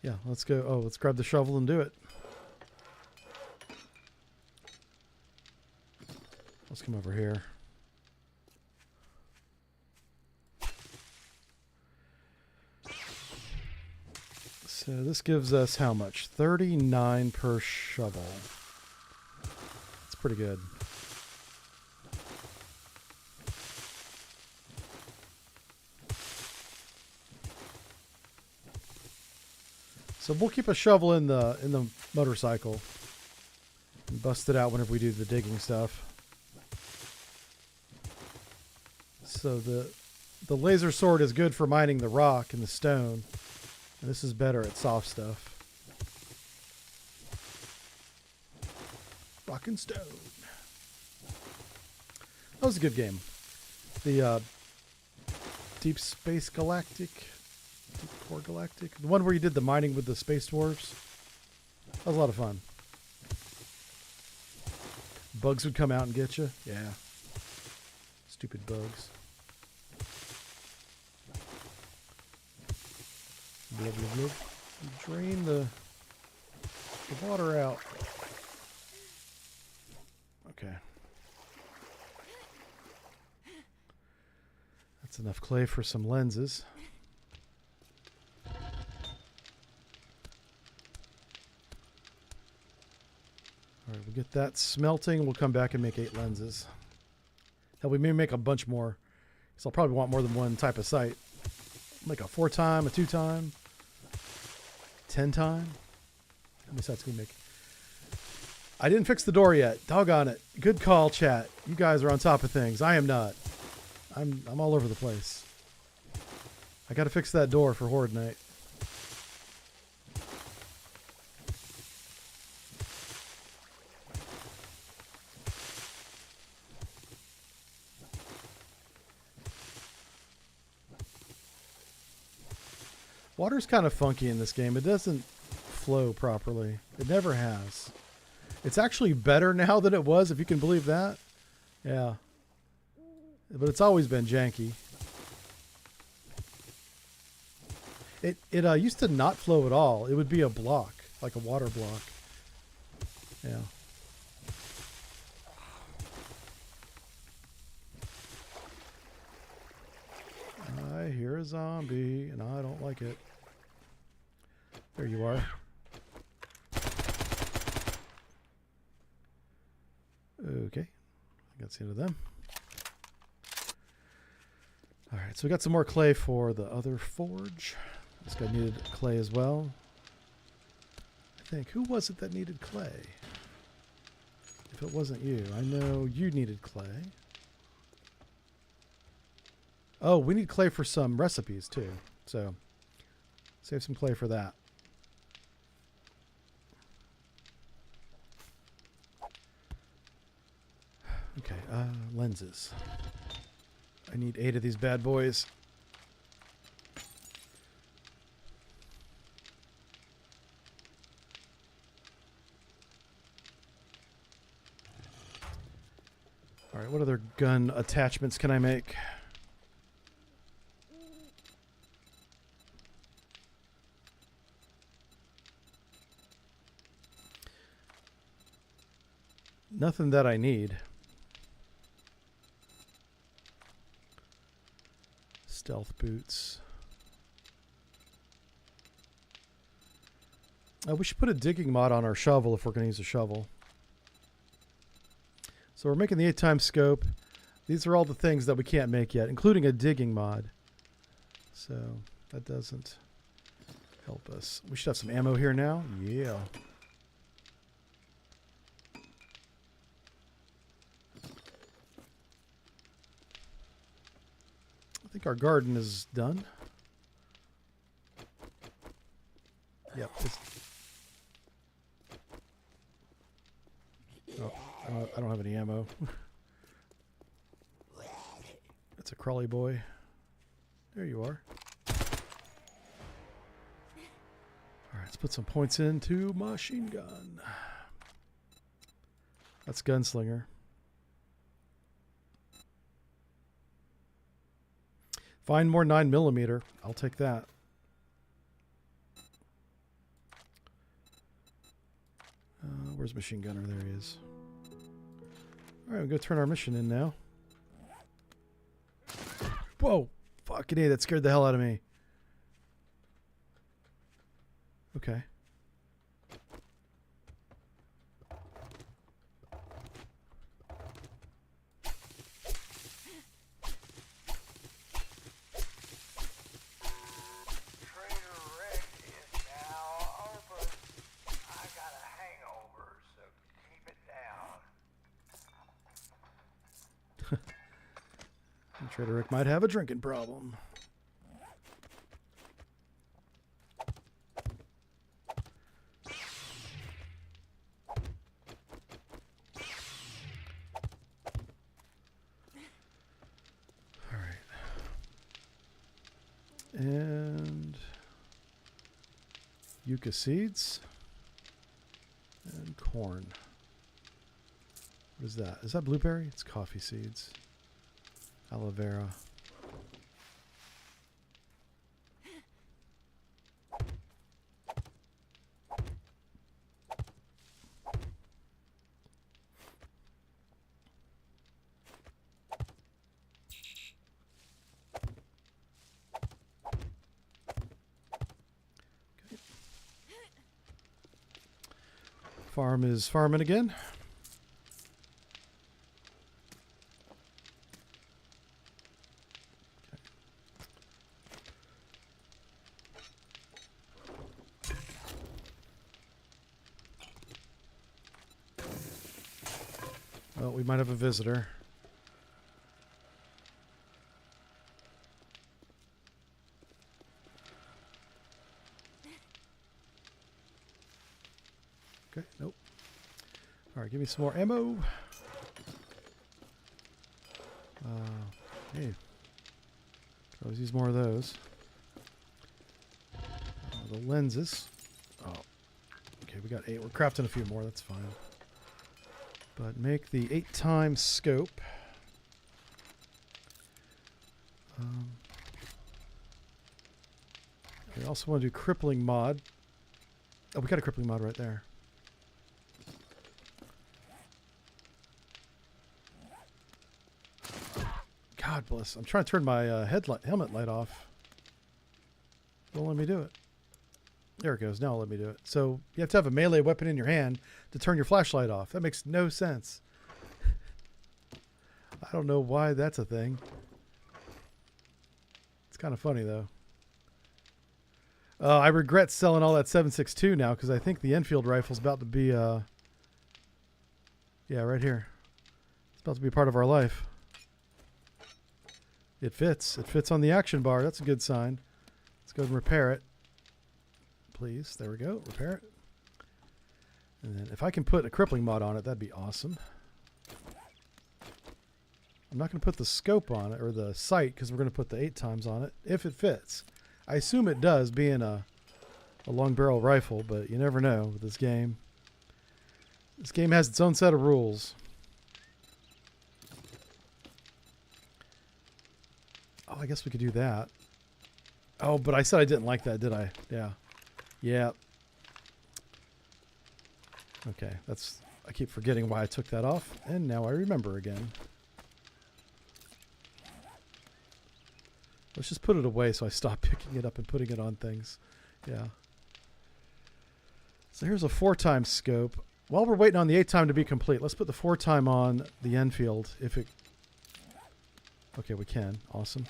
Yeah, let's go. Oh, let's grab the shovel and do it. Let's come over here. So this gives us how much? 39 per shovel. That's pretty good. So we'll keep a shovel in the motorcycle and bust it out whenever we do the digging stuff. So the laser sword is good for mining the rock and the stone, and this is better at soft stuff. Rock and stone. That was a good game. The Deep Space Galactic. Deep Core Galactic. The one where you did the mining with the Space Dwarves. That was a lot of fun. Bugs would come out and get you. Yeah. Stupid bugs. Blub, blub, blub. Drain the water out. Okay. That's enough clay for some lenses. Alright, we'll get that smelting. We'll come back and make 8 lenses. Hell, we may make a bunch more. So I'll probably want more than one type of sight. Make a 4-time, a 2-time, 10-time. How many sights can we make? I didn't fix the door yet. Doggone it. Good call, chat. You guys are on top of things. I am not. I'm all over the place. I gotta fix that door for Horde Night. Water's kind of funky in this game. It doesn't flow properly. It never has. It's actually better now than it was, if you can believe that. Yeah. But it's always been janky. It used to not flow at all. It would be a block, like a water block. Yeah. I hear a zombie, and I don't like it. There you are. Okay. I got the end of them. Alright, so we got some more clay for the other forge. This guy needed clay as well. I think. Who was it that needed clay? If it wasn't you. I know you needed clay. Oh, we need clay for some recipes too. So, save some clay for that. Okay, lenses. I need 8 of these bad boys. All right, what other gun attachments can I make? Nothing that I need. Stealth boots. We should put a digging mod on our shovel if we're going to use a shovel. So we're making the 8x scope. These are all the things that we can't make yet, including a digging mod. So that doesn't help us. We should have some ammo here now. Yeah. I think our garden is done. Yep. Oh, I don't have any ammo. That's a crawly boy. There you are. Alright, let's put some points into machine gun. That's gunslinger. Find more 9mm. I'll take that. Where's machine gunner? There he is. Alright, we'll go turn our mission in now. Whoa! Fucking A, that scared the hell out of me. Okay. Trader Rick might have a drinking problem. All right. And yucca seeds and corn. What is that? Is that blueberry? It's coffee seeds. Aloe vera. Okay. Farm is farming again. Well, we might have a visitor. Okay, nope. All right, give me some more ammo. Hey, could always use more of those. The lenses. Oh, okay, we got 8. We're crafting a few more. That's fine. But make the 8x scope. We also want to do crippling mod. Oh, we got a crippling mod right there. God bless. I'm trying to turn my helmet light off. Won't let me do it. There it goes. Now it'll let me do it. So you have to have a melee weapon in your hand to turn your flashlight off. That makes no sense. I don't know why that's a thing. It's kind of funny though. I regret selling all that 7.62 now because I think the Enfield rifle's about to be yeah, right here. It's about to be part of our life. It fits. It fits on the action bar. That's a good sign. Let's go and repair it. Please. There we go. Repair it. And then if I can put a crippling mod on it, that'd be awesome. I'm not going to put the scope on it or the sight because we're going to put the 8x on it if it fits. I assume it does, being a long barrel rifle, but you never know with this game. This game has its own set of rules. Oh, I guess we could do that. Oh, but I said I didn't like that, did I? Yeah. Yeah. Okay, that's... I keep forgetting why I took that off, and now I remember again. Let's just put it away so I stop picking it up and putting it on things. Yeah. So here's a 4x scope. While we're waiting on the 8x to be complete, let's put the 4x on the Enfield if it... Okay, we can. Awesome.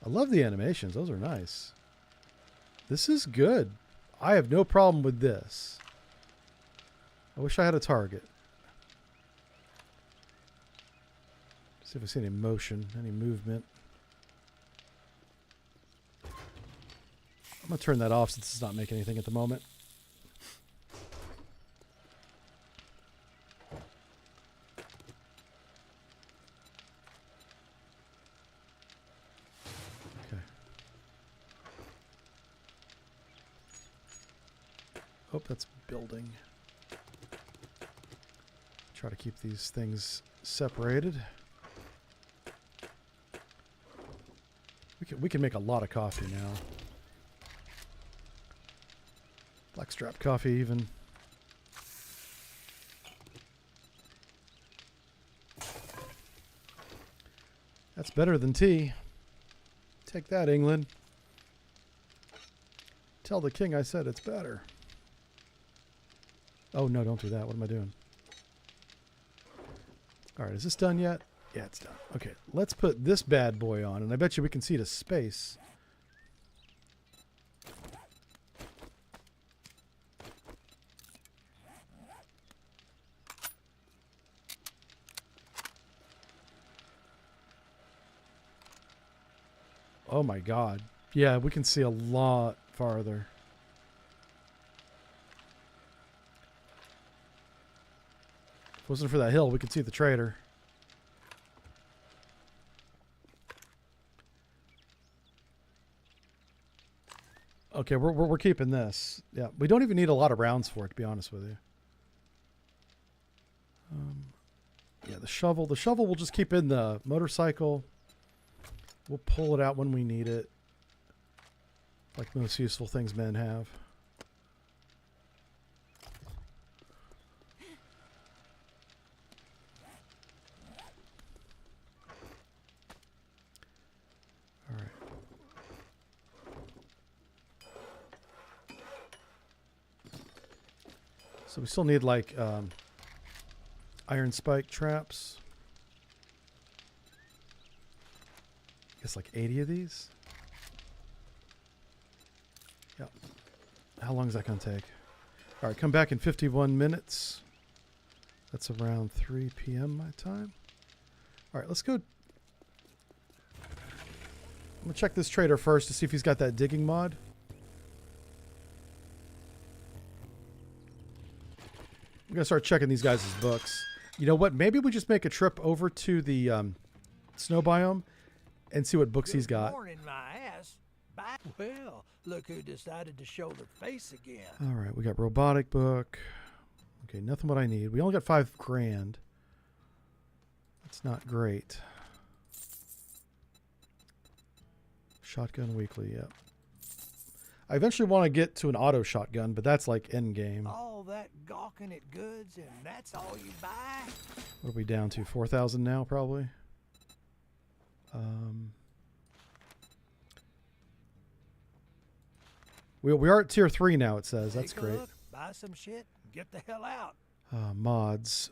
I love the animations. Those are nice. This is good. I have no problem with this. I wish I had a target. See if I see any motion, any movement. I'm going to turn that off since it's not making anything at the moment. Okay. Oh, that's building. Try to keep these things separated. We can make a lot of coffee now. Blackstrap coffee even. That's better than tea. Take that, England. Tell the king I said it's better. Oh, no, don't do that. What am I doing? All right, is this done yet? Yeah, it's done. Okay, let's put this bad boy on, and I bet you we can see the space. Oh my God. Yeah, we can see a lot farther. If it wasn't for that hill, we could see the trader. Okay, we're keeping this. Yeah, we don't even need a lot of rounds for it, to be honest with you. Yeah, the shovel. The shovel we'll just keep in the motorcycle. We'll pull it out when we need it. Like most useful things men have. All right. So we still need like iron spike traps. I guess like 80 of these. Yep. How long is that going to take? All right, come back in 51 minutes. That's around 3 p.m. my time. All right, let's go. I'm going to check this trader first to see if he's got that digging mod. I'm going to start checking these guys' books. You know what? Maybe we just make a trip over to the snow biome and see what books he's Good got. morning, my ass. Bye. Well, look who decided to show their face again. All right, we got robotic book. Okay, nothing what I need. We only got $5 grand. That's not great. Shotgun weekly, yep. I eventually want to get to an auto shotgun, but that's like end game. All that gawking at goods, and that's all you buy? What are we down to? 4,000 now, probably. We are at tier 3 now. It says that's Take a great. look, buy some shit, and get the hell out. Mods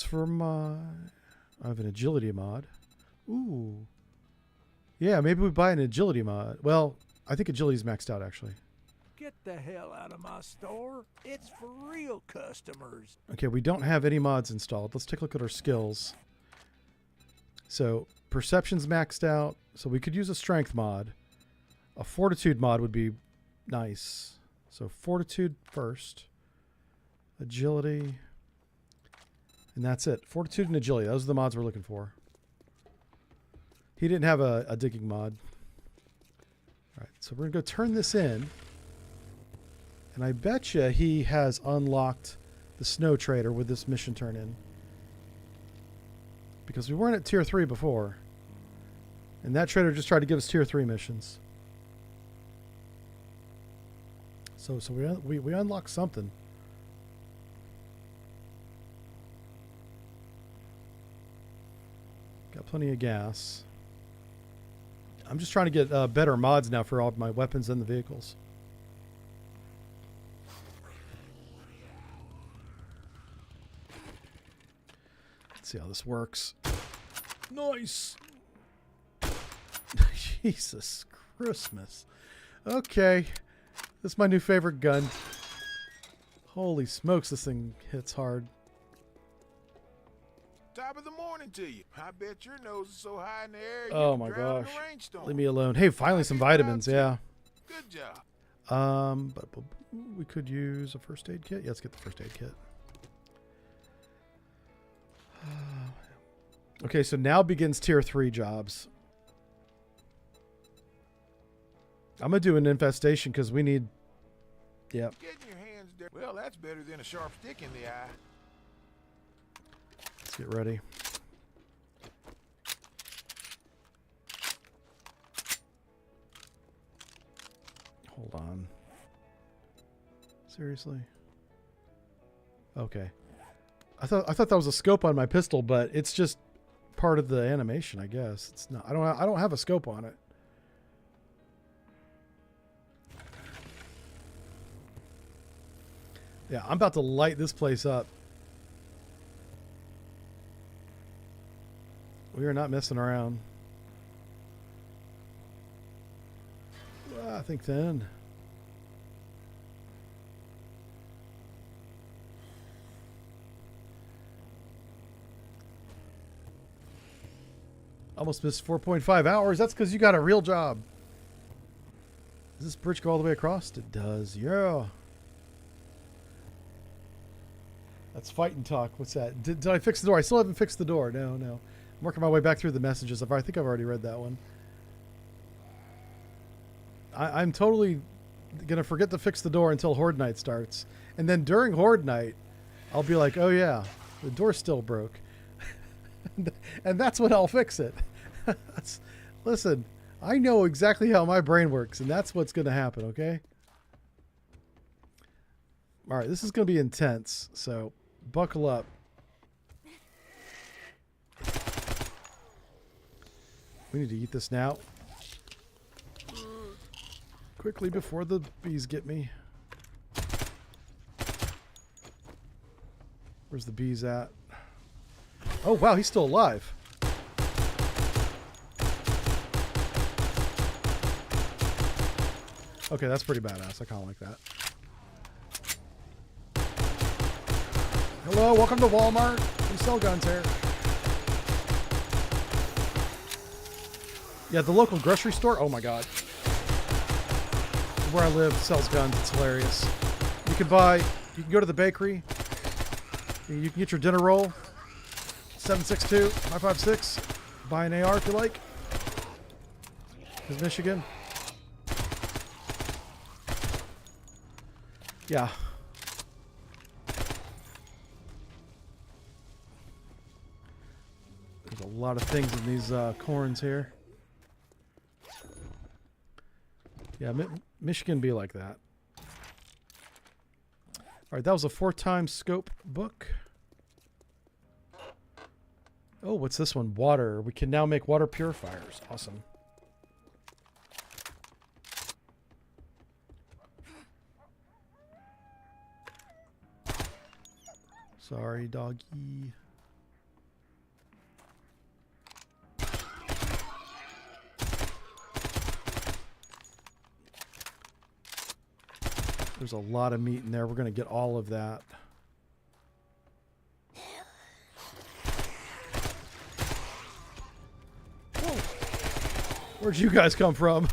for my. I have an agility mod. Ooh. Yeah, maybe we buy an agility mod. Well, I think agility's maxed out actually. Get the hell out of my store. It's for real customers. Okay, we don't have any mods installed. Let's take a look at our skills. So perception's maxed out, so we could use a strength mod. A fortitude mod would be nice. So fortitude first. Agility. And that's it. Fortitude and agility. Those are the mods we're looking for. He didn't have a digging mod. All right, so we're going to go turn this in. And I betcha he has unlocked the snow trader with this mission turn in. Because we weren't at tier 3 before. And that trader just tried to give us tier 3 missions. So we unlocked something. Got plenty of gas. I'm just trying to get better mods now for all of my weapons and the vehicles. Let's see how this works. Nice. Jesus Christmas. Okay. This is my new favorite gun. Holy smokes, this thing hits hard. Top of the morning to you. I bet your nose is so high in the air. Oh you my could drown in gosh. a rainstorm. Leave me alone. Hey, finally some vitamins, yeah. Good job. But we could use a first aid kit. Yeah, let's get the first aid kit. Okay, so now begins tier 3 jobs. I'm gonna do an infestation because we need. Yep. Getting your hands dirty. Well, that's better than a sharp stick in the eye. Let's get ready. Hold on. Seriously? Okay. I thought that was a scope on my pistol, but it's just part of the animation, I guess. It's not. I don't have a scope on it. Yeah, I'm about to light this place up. We are not messing around. I think then. Almost missed 4.5 hours. That's because you got a real job. Does this bridge go all the way across? It does. Yeah. That's fighting talk. What's that? Did I fix the door? I still haven't fixed the door. No. I'm working my way back through the messages. I think I've already read that one. I'm totally going to forget to fix the door until Horde Night starts. And then during Horde Night, I'll be like, oh yeah, the door still broke. And that's when I'll fix it. Listen, I know exactly how my brain works, and that's what's going to happen, okay? All right, this is going to be intense, so buckle up. We need to eat this now. Quickly before the bees get me. Where's the bees at? Oh, wow, he's still alive. Okay, that's pretty badass. I kind of like that. Hello, welcome to Walmart. We sell guns here. Yeah, the local grocery store. Oh my god. Where I live sells guns. It's hilarious. You can go to the bakery. You can get your dinner roll. 762-556. Buy an AR if you like. Is Michigan? Yeah. There's a lot of things in these corns here. Yeah, Michigan be like that. All right, that was a 4x scope book. Oh, what's this one? Water. We can now make water purifiers. Awesome. Sorry, doggy. There's a lot of meat in there. We're going to get all of that. Whoa. Where'd you guys come from?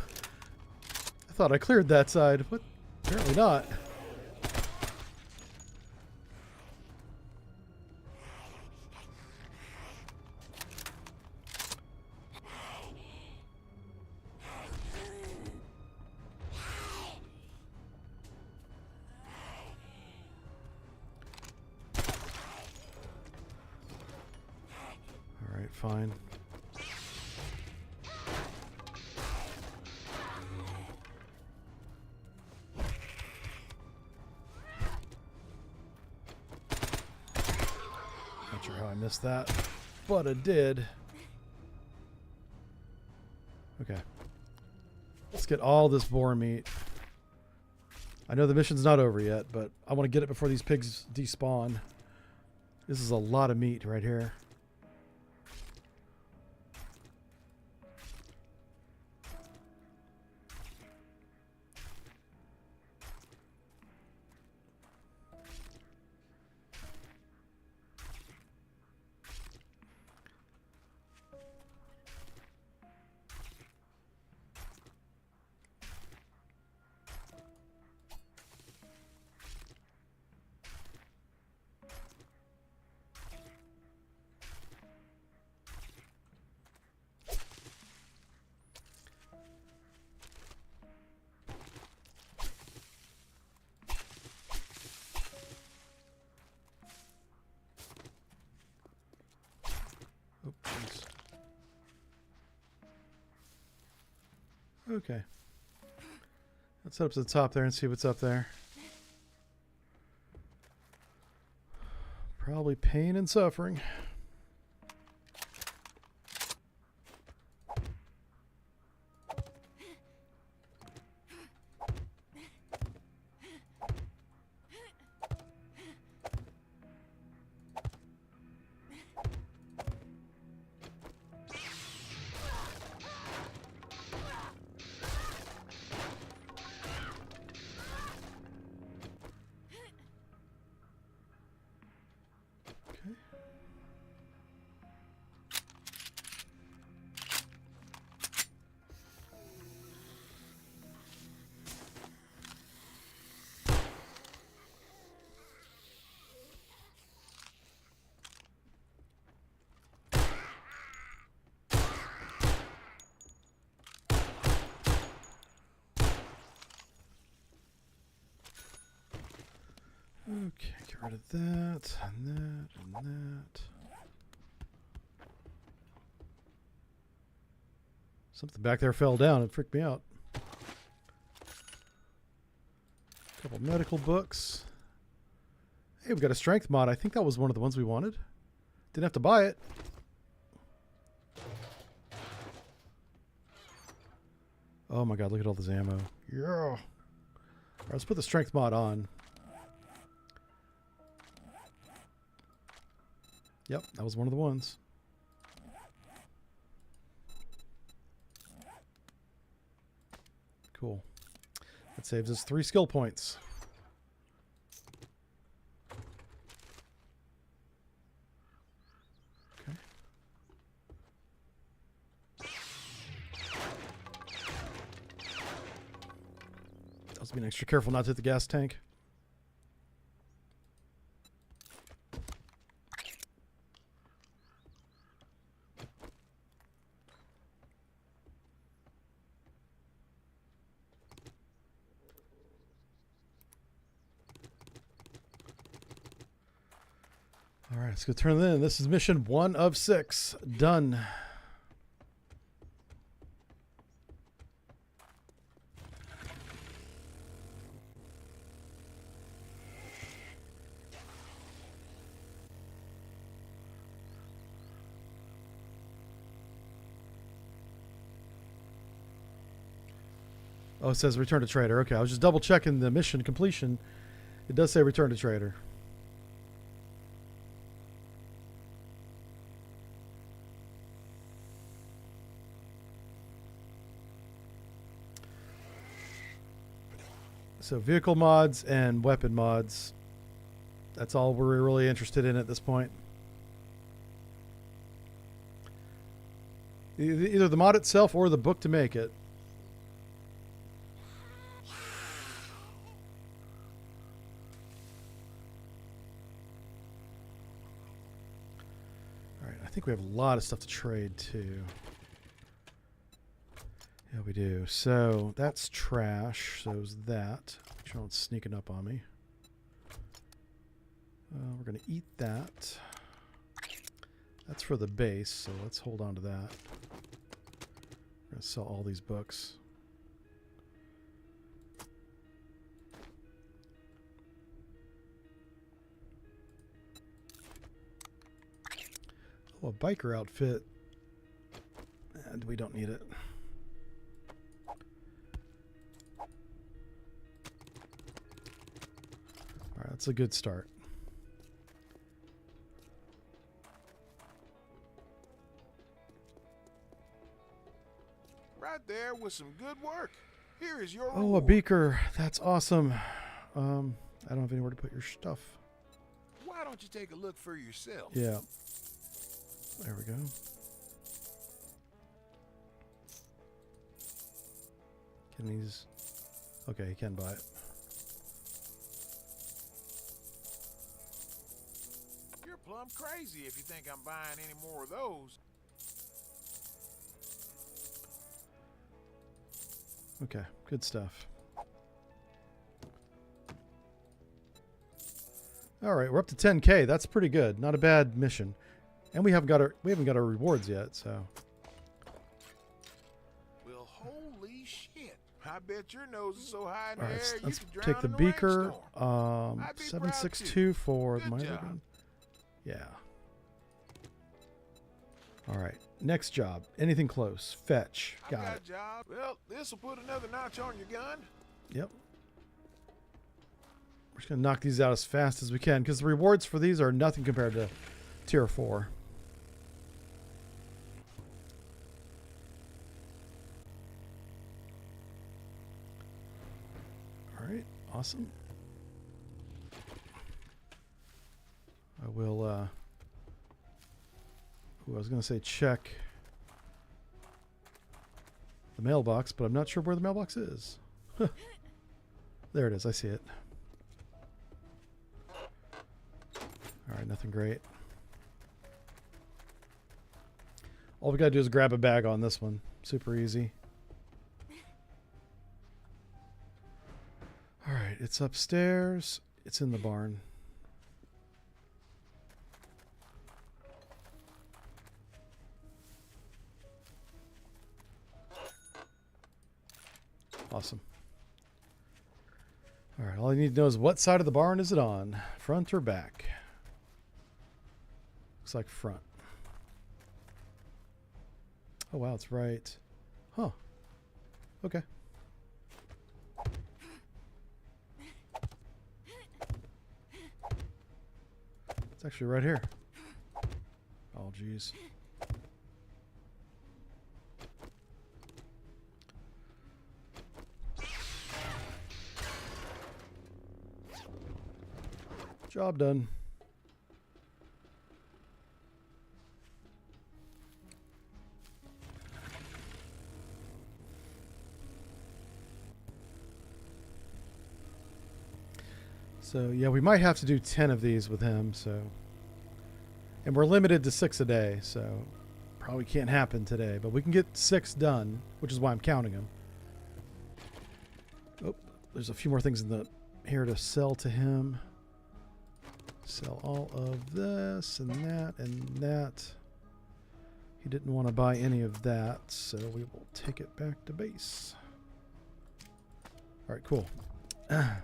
I thought I cleared that side. What? Apparently not. Fine. Not sure how I missed that, but I did. Okay. Let's get all this boar meat. I know the mission's not over yet, but I want to get it before these pigs despawn. This is a lot of meat right here. Okay. Let's head up to the top there and see what's up there. Probably pain and suffering. Okay, get rid of that, and that, and that. Something back there fell down. It freaked me out. A couple medical books. Hey, we got a strength mod. I think that was one of the ones we wanted. Didn't have to buy it. Oh my god, look at all this ammo. Yeah. All right, let's put the strength mod on. Yep, that was one of the ones. Cool. That saves us 3 skill points. Okay. Also being extra careful not to hit the gas tank. All right, let's go turn it in. This is mission 1 of 6. Done. Oh, it says return to trader. Okay, I was just double checking the mission completion. It does say return to trader. So vehicle mods and weapon mods. That's all we're really interested in at this point. Either the mod itself or the book to make it. I think we have a lot of stuff to trade too. Yeah, we do. So that's trash. So's that. Make sure it's sneaking up on me. We're going to eat that. That's for the base, so let's hold on to that. We're going to sell all these books. Oh, a biker outfit. And we don't need it. Alright, that's a good start. Right there with some good work. Here is your Oh, a reward. beaker. That's awesome. I don't have anywhere to put your stuff. Why don't you take a look for yourself? Yeah. There we go. Can these... Okay, he can buy it. You're plumb crazy if you think I'm buying any more of those. Okay, good stuff. All right, we're up to 10K. That's pretty good. Not a bad mission. And we haven't got our rewards yet, so. Well, holy shit. I bet your nose is so high in All the right, air you let's could drown take the in a beaker. rainstorm. I'd be 762 for Good my job. gun. Yeah. All right, next job. Anything close? Fetch. I've Got got it. a job. Well, this'll put another notch on your gun. Yep. We're just gonna knock these out as fast as we can because the rewards for these are nothing compared to tier 4. All right, awesome. I will. I was gonna say check the mailbox, but I'm not sure where the mailbox is. There it is. I see it. All right, nothing great. All we gotta do is grab a bag on this one. Super easy. All right, it's upstairs. It's in the barn. Awesome. All right, all I need to know is what side of the barn is it on? Front or back? Looks like front. Oh, wow, it's right. Huh. Okay. It's actually right here. Oh, geez. Job done. So, yeah, we might have to do 10 of these with him, so. And we're limited to 6 a day, so probably can't happen today. But we can get 6 done, which is why I'm counting them. Oh, there's a few more things in the here to sell to him. Sell all of this and that and that. He didn't want to buy any of that, so we will take it back to base. All right, cool. Why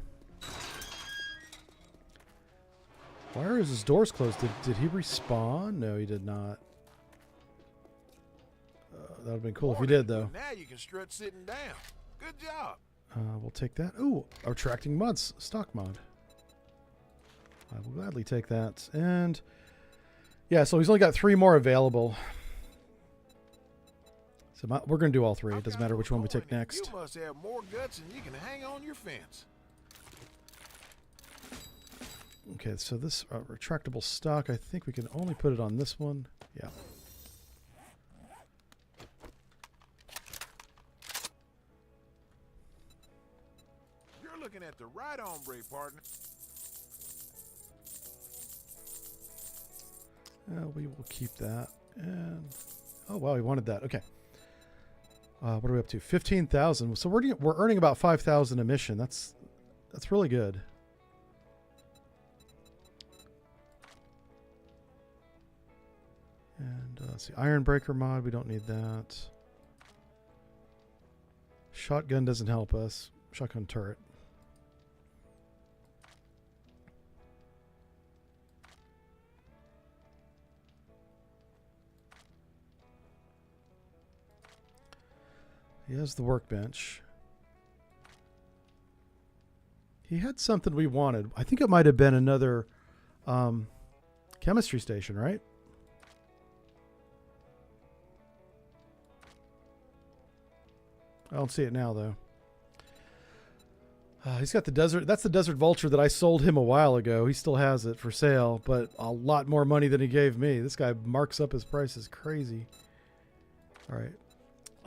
are his doors closed? Did he respawn? No, he did not. That would have been cool if he did, though. Now you can strut sitting down. Good job. We'll take that. Ooh, attracting mods. Stock mod. I will gladly take that. And yeah, so he's only got 3 more available. So we're going to do all 3. It doesn't matter which one we take next. You must have more guts than you can hang on your fence. Okay, so this retractable stock, I think we can only put it on this one. Yeah. You're looking at the right hombre, partner. We will keep that. And oh wow, he wanted that. Okay. What are we up to? 15,000. So we're earning about 5,000 a mission. That's really good. And let's see, Iron Breaker mod. We don't need that. Shotgun doesn't help us. Shotgun turret. He has the workbench. He had something we wanted. I think it might have been another chemistry station, right? I don't see it now, though. He's got the desert. That's the Desert Vulture that I sold him a while ago. He still has it for sale, but a lot more money than he gave me. This guy marks up his prices crazy. All right.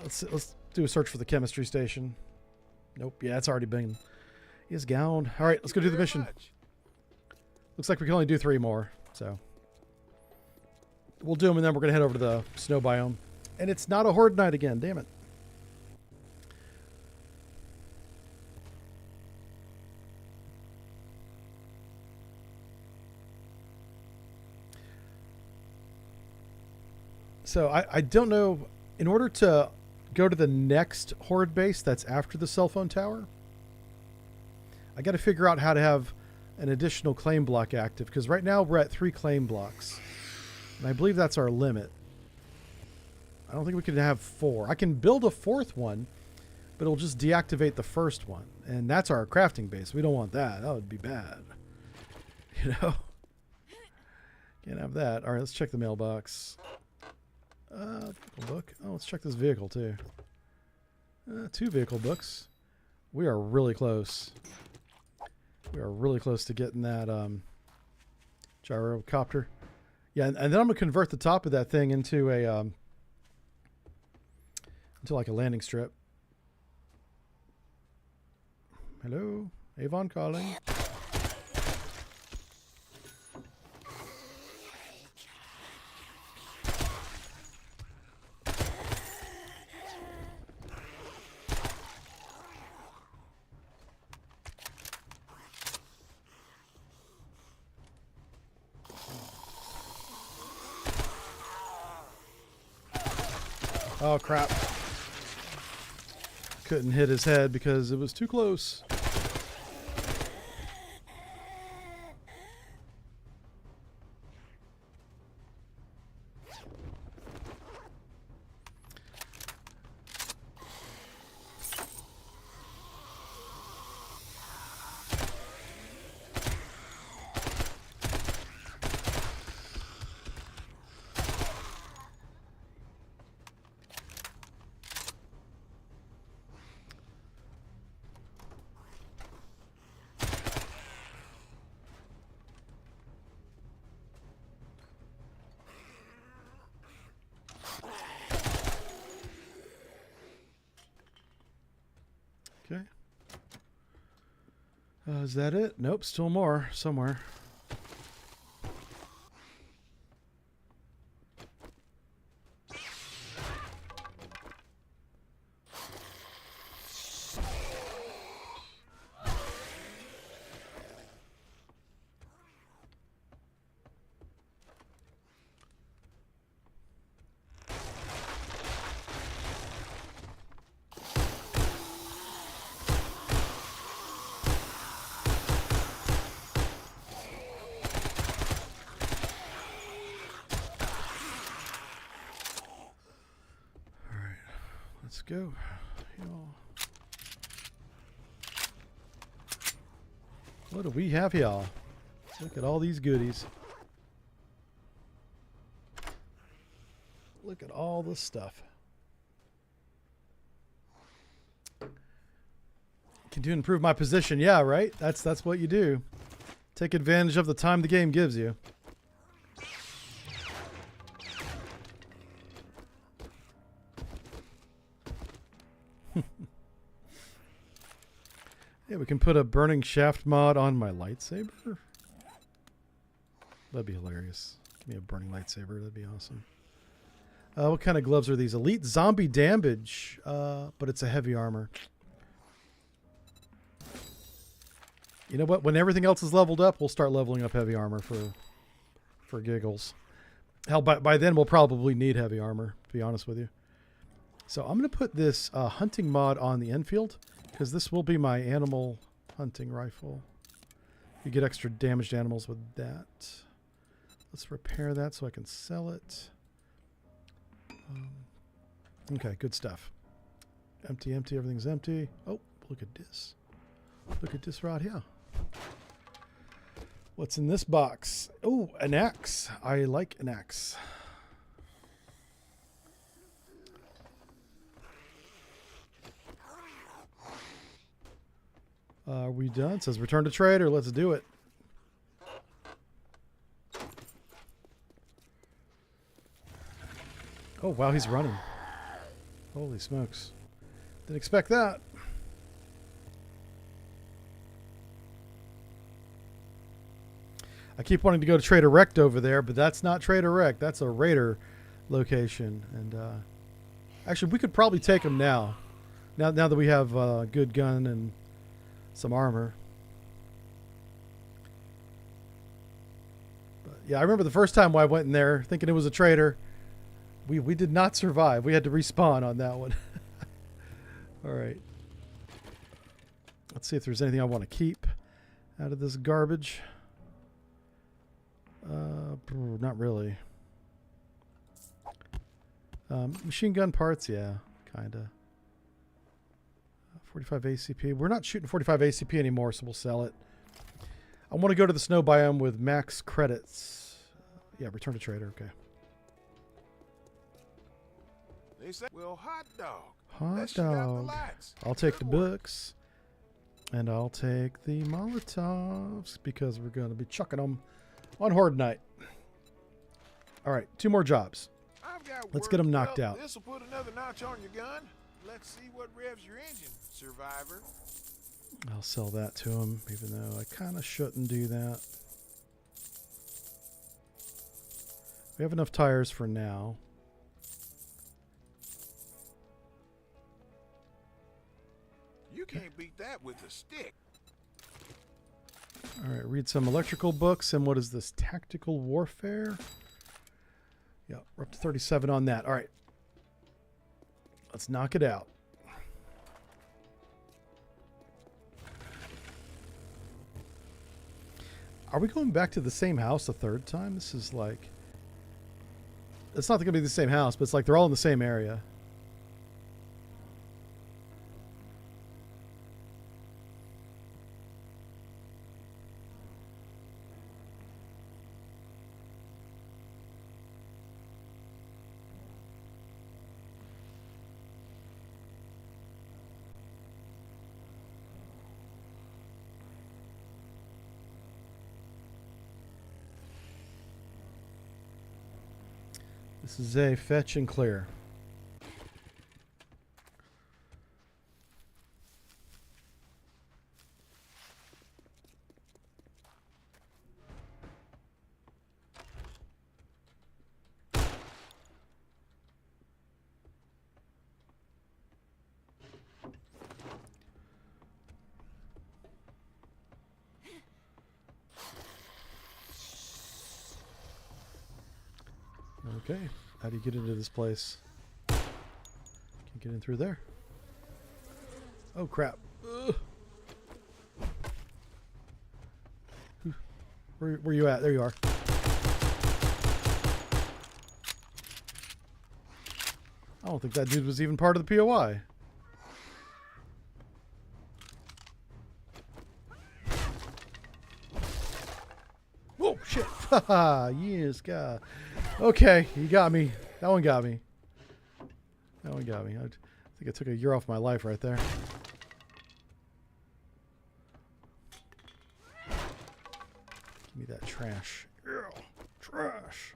Let's do a search for the chemistry station. Nope. Yeah, it's already been. He is gowned. All right, let's go do the mission. Looks like we can only do 3 more, so we'll do them, and then we're gonna head over to the snow biome. And it's not a horde night again. Damn it. So I don't know. In order to go to the next horde base that's after the cell phone tower, I got to figure out how to have an additional claim block active, because right now we're at 3 claim blocks, and I believe that's our limit. I don't think we can have 4. I can build a 4th one, but it'll just deactivate the first one, and that's our crafting base. We don't want that. That would be bad. You know? Can't have that. All right, let's check the mailbox. Vehicle book. Oh, let's check this vehicle too. 2 vehicle books. We are really close. We are really close to getting that gyrocopter. Yeah, and then I'm gonna convert the top of that thing into a into like a landing strip. Hello, Avon calling. Oh, crap. Couldn't hit his head because it was too close. Okay. Is that it? Nope, still more somewhere. Let's go. Y'all. What do we have here? Look at all these goodies. Look at all this stuff. Can you improve my position? Yeah, right? That's what you do. Take advantage of the time the game gives you. Yeah, we can put a burning shaft mod on my lightsaber. That'd be hilarious. Give me a burning lightsaber. That'd be awesome. What kind of gloves are these? Elite zombie damage, but it's a heavy armor. You know what? When everything else is leveled up, we'll start leveling up heavy armor for giggles. Hell, by then we'll probably need heavy armor, to be honest with you. So I'm going to put this hunting mod on the Enfield, because this will be my animal hunting rifle. You get extra damaged animals with that. Let's repair that so I can sell it. Okay, good stuff. Empty, empty, everything's empty. Oh, look at this. Look at this right here. What's in this box? Oh, an axe. I like an axe. Are we done? It says return to trader. Let's do it. Oh, wow, he's running. Holy smokes. Didn't expect that. I keep wanting to go to Trader Rect over there, but that's not Trader Rect. That's a Raider location. And actually, we could probably take him now. Now that we have a good gun and some armor. But yeah, I remember the first time I went in there thinking it was a trader. We did not survive. We had to respawn on that one. All right. Let's see if there's anything I want to keep out of this garbage. Not really. Machine gun parts, yeah, kind of. 45 ACP. We're not shooting 45 ACP anymore, so we'll sell it. I want to go to the snow biome with max credits. Yeah, return to trader. Okay. They say, well, hot dog. Hot Let's shoot out the dog. lights. I'll take the Good work. books. And I'll take the Molotovs because we're going to be chucking them on Horde Night. All right, 2 more jobs. I've got Let's work get 'em to knocked do. out. This'll put another notch on your gun. Let's see what revs your engine, survivor. I'll sell that to him, even though I kind of shouldn't do that. We have enough tires for now. You can't beat that with a stick. All right, read some electrical books. And what is this? Tactical warfare? Yeah, we're up to 37 on that. All right. Let's knock it out. Are we going back to the same house a third time? This is like... It's not going to be the same house, but it's like they're all in the same area. This is a fetch and clear. Okay, how do you get into this place? Can't get in through there. Oh crap. Ugh. Where you at? There you are. I don't think that dude was even part of the POI. Oh, shit. Haha, yes, God. Okay, you got me. That one got me. That one got me. I think I took a year off my life right there. Give me that trash. Ew, trash.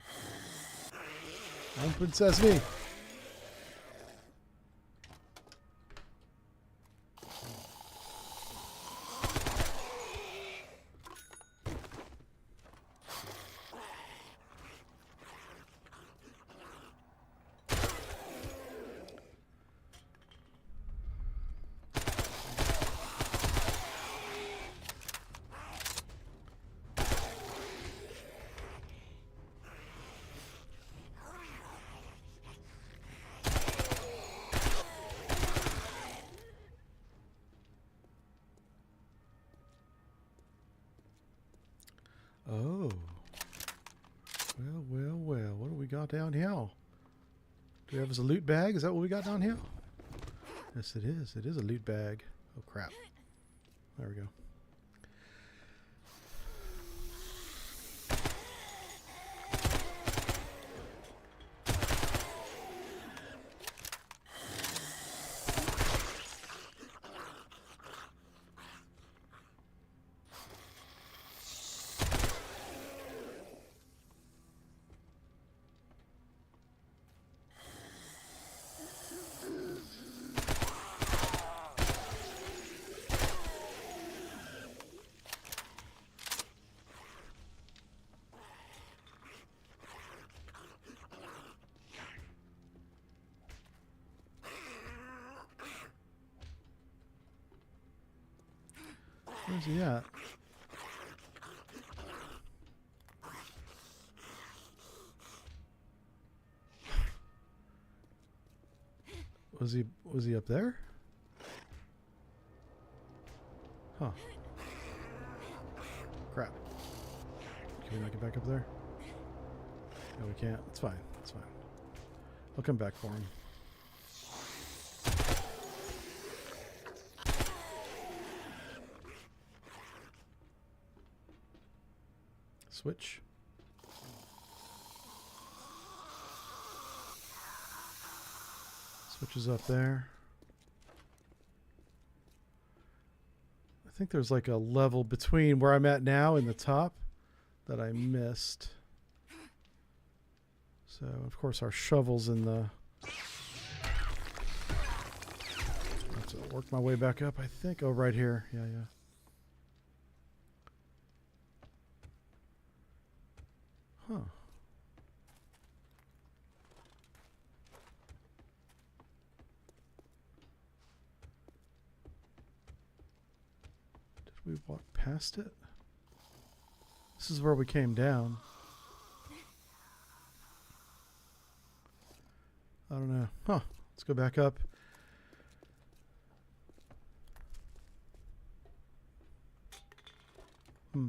Open sesame. Oh. Well, well, well. What do we got down here? Do we have as a loot bag? Is that what we got down here? Yes, it is. It is a loot bag. Oh, crap. There we go. Where's he at? Was he up there? Huh. Crap. Can we not get back up there? No, we can't. It's fine. It's fine. I'll come back for him. Switch. Switch is up there. I think there's like a level between where I'm at now and the top that I missed. So, of course, our shovel's in the... I have to work my way back up, I think. Oh, right here. Yeah, yeah. Huh. Did we walk past it? This is where we came down. I don't know. Huh. Let's go back up. Hmm.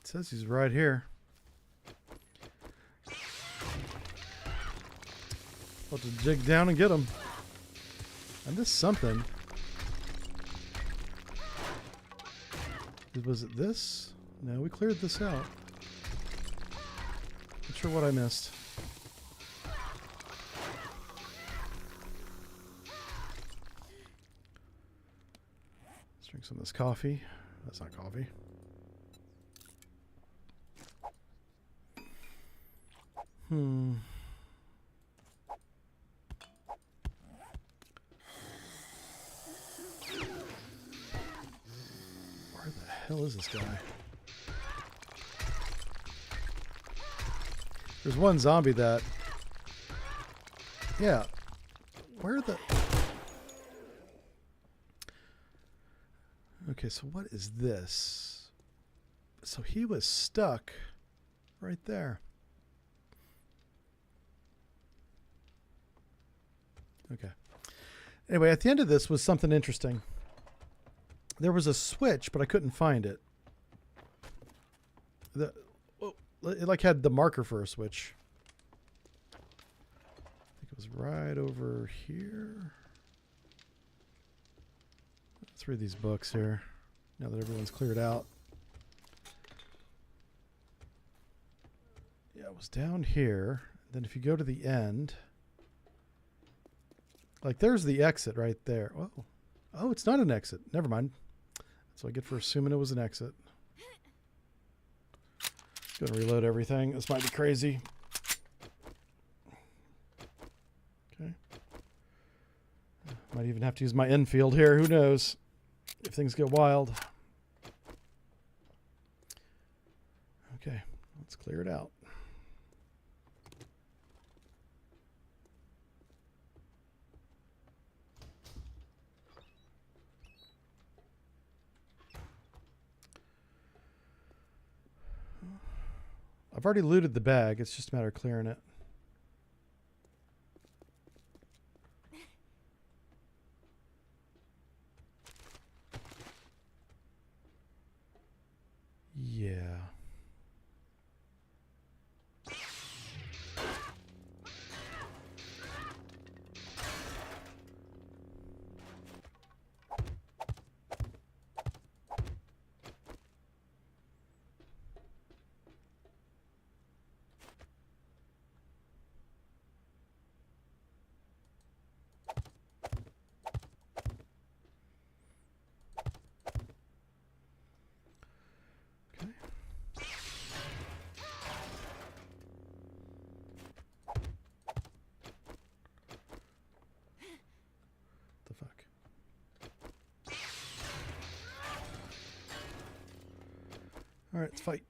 It says he's right here. I'll have to dig down and get him. I missed something. Was it this? No, we cleared this out. Not sure what I missed. Let's drink some of this coffee. That's not coffee. Hmm. Where the hell is this guy? There's one zombie that... Yeah. Where the... Okay, so what is this? So he was stuck right there. Okay. Anyway, at the end of this was something interesting. There was a switch, but I couldn't find it. It like had the marker for a switch. I think it was right over here. Let's read these books here now that everyone's cleared out. Yeah, it was down here. Then if you go to the end, like there's the exit right there. Oh, it's not an exit. Never mind. That's what I get for assuming it was an exit. Gonna reload everything. This might be crazy. Okay. Might even have to use my Enfield here. Who knows? If things get wild. Okay, let's clear it out. I've already looted the bag. It's just a matter of clearing it. Yeah. All right, let's fight.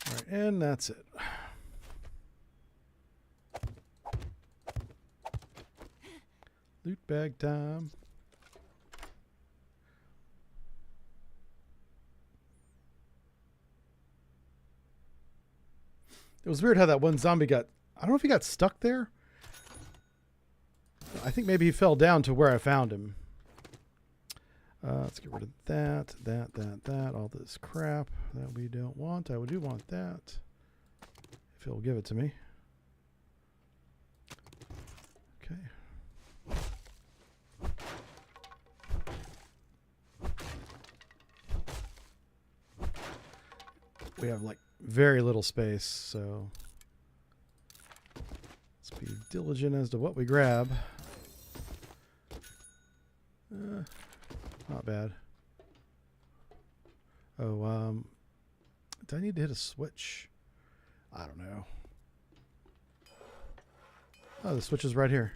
All right, and that's it. Loot bag time. It was weird how that one zombie got... I don't know if he got stuck there. I think maybe he fell down to where I found him. Let's get rid of that, all this crap that we don't want. I do want that, if he'll give it to me. Okay. We have like very little space, so let's be diligent as to what we grab. Not bad. Oh, do I need to hit a switch? I don't know. Oh, the switch is right here.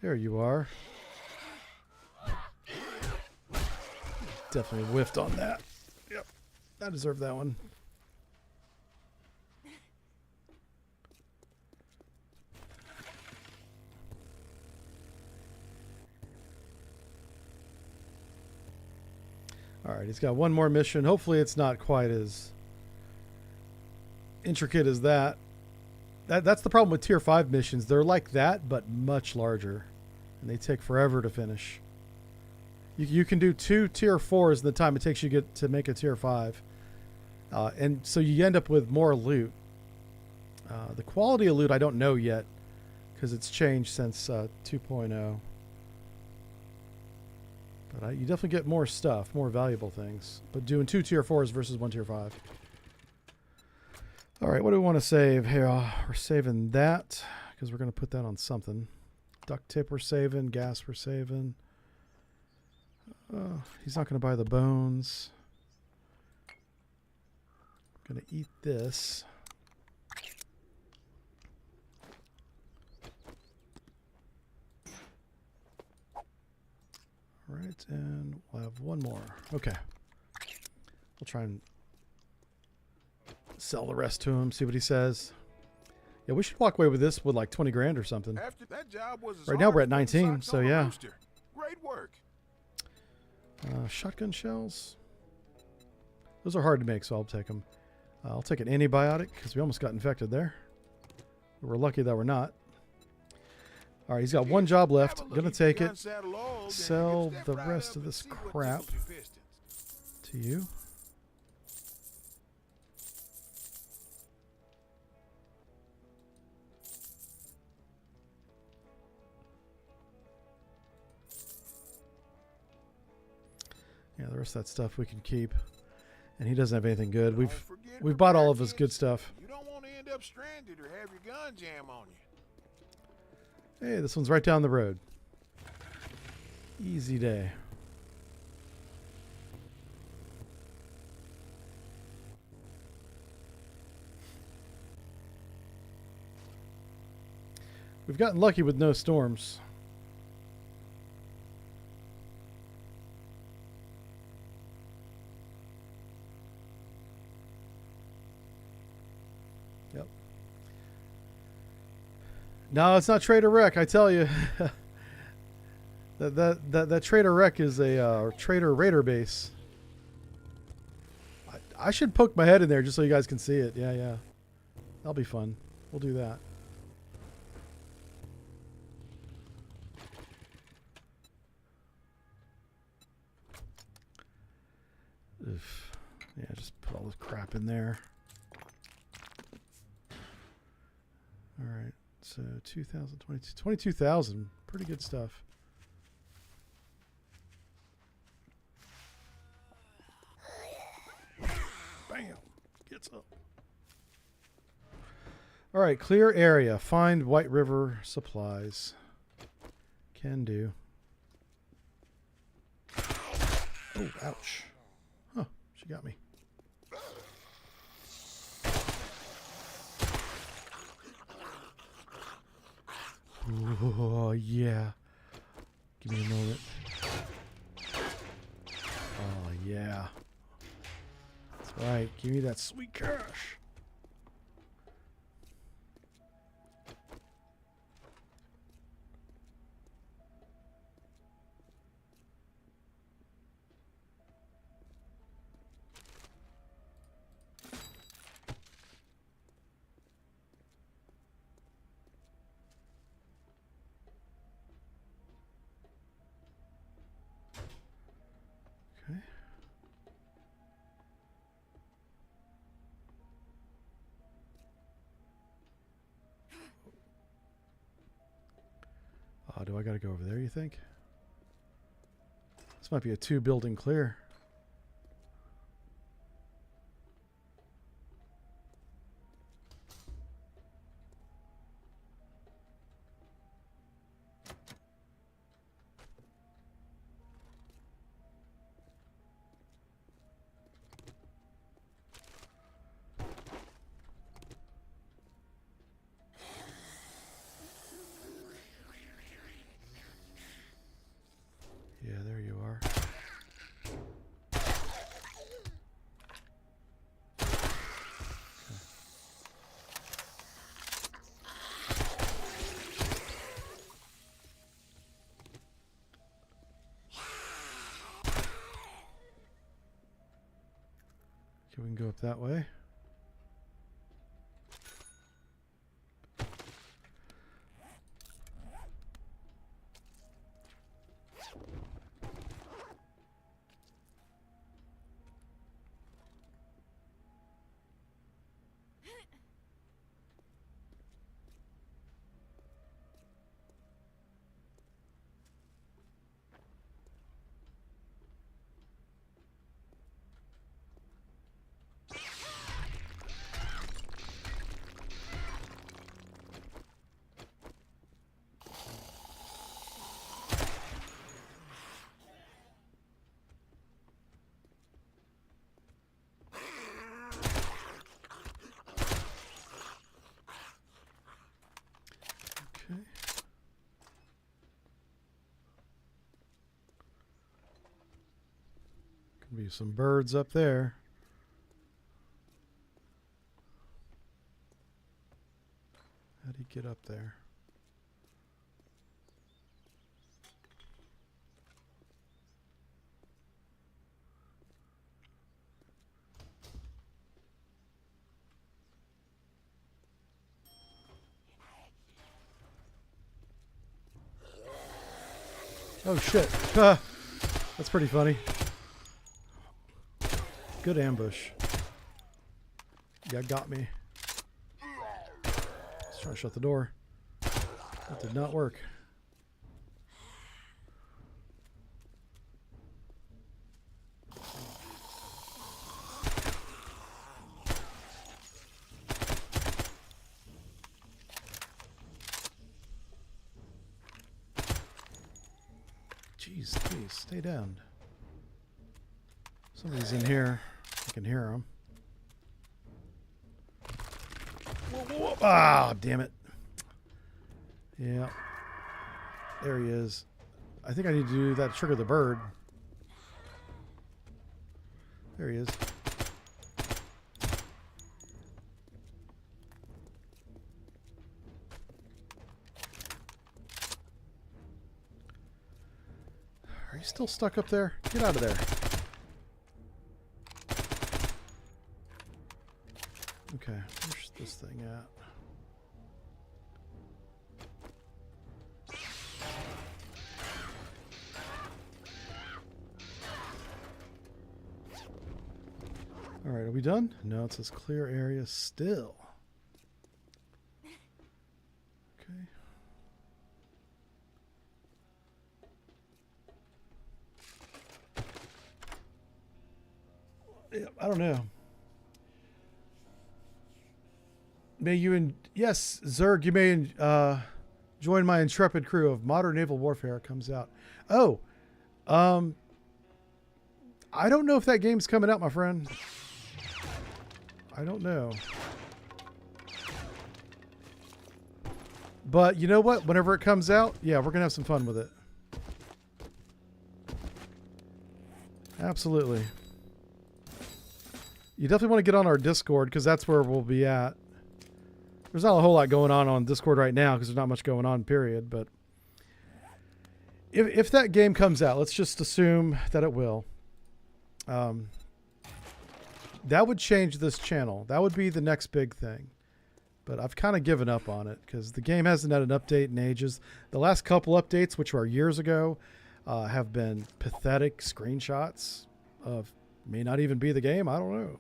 There you are. Definitely whiffed on that. Yep. I deserve that one. All right, he's got one more mission. Hopefully it's not quite as intricate as that. That's the problem with tier 5 missions. They're like that, but much larger. And they take forever to finish. You can do 2 tier 4s in the time it takes you to make a tier 5. And so you end up with more loot. The quality of loot I don't know yet, because it's changed since 2.0. But you definitely get more stuff, more valuable things. But doing 2 tier 4s versus 1 tier 5. All right, what do we want to save here? We're saving that because we're going to put that on something. Duct tape we're saving. Gas we're saving. He's not going to buy the bones. Going to eat this. right, and we'll have one more. Okay. We'll try and sell the rest to him, see what he says. Yeah, we should walk away with this with like 20 grand or something. After that job was as Right now hard we're as at putting 19, socks so on a yeah. rooster. Great work. Shotgun shells. Those are hard to make, so I'll take them. I'll take an antibiotic because we almost got infected there. We're lucky that we're not. All right, he's got one job left. Have a Gonna look. take Gun it. saddle old, and you Sell can step the right rest up of and this see what crap tickles your pistons. to you. Yeah, the rest of that stuff we can keep. And he doesn't have anything good. Don't forget We've bought all repair of his kits. good stuff. You don't want to end up stranded or have your gun jam on you. Hey, this one's right down the road. Easy day. We've gotten lucky with no storms. Yep. No, it's not Trader Wreck, I tell you. that Trader Wreck is a Trader Raider base. I should poke my head in there just so you guys can see it. Yeah, yeah. That'll be fun. We'll do that. Oof. Yeah, just put all this crap in there. All right. So 2022, 22,000. Pretty good stuff. Bam. Gets up. All right. Clear area. Find White River supplies. Can do. Oh, ouch. Huh. She got me. Oh, yeah. Give me a moment. Oh, yeah. That's right. Give me that sweet cash. Okay. Do I got to go over there, you think? This might be a 2-building clear. Yeah, there you are. Okay, we can go up that way. Be some birds up there. How do you get up there? Oh shit. Ah, that's pretty funny. Good ambush. Yeah, got me. Let's try to shut the door. That did not work. Jeez, please stay down. Somebody's in here. I can hear him. Ah, damn it. Yeah. There he is. I think I need to do that to trigger the bird. There he is. Are you still stuck up there? Get out of there. Okay, where's this thing at? All right, are we done? No, it says clear area still. Okay. Yeah, I don't know. May you yes, Zerg, you may join my intrepid crew of Modern Naval Warfare. Comes out. Oh, I don't know if that game's coming out, my friend. I don't know. But you know what? Whenever it comes out, yeah, we're gonna have some fun with it. Absolutely. You definitely want to get on our Discord because that's where we'll be at. There's not a whole lot going on Discord right now because there's not much going on, period. But if that game comes out, let's just assume that it will. That would change this channel. That would be the next big thing. But I've kind of given up on it because the game hasn't had an update in ages. The last couple updates, which were years ago, have been pathetic screenshots of may not even be the game. I don't know.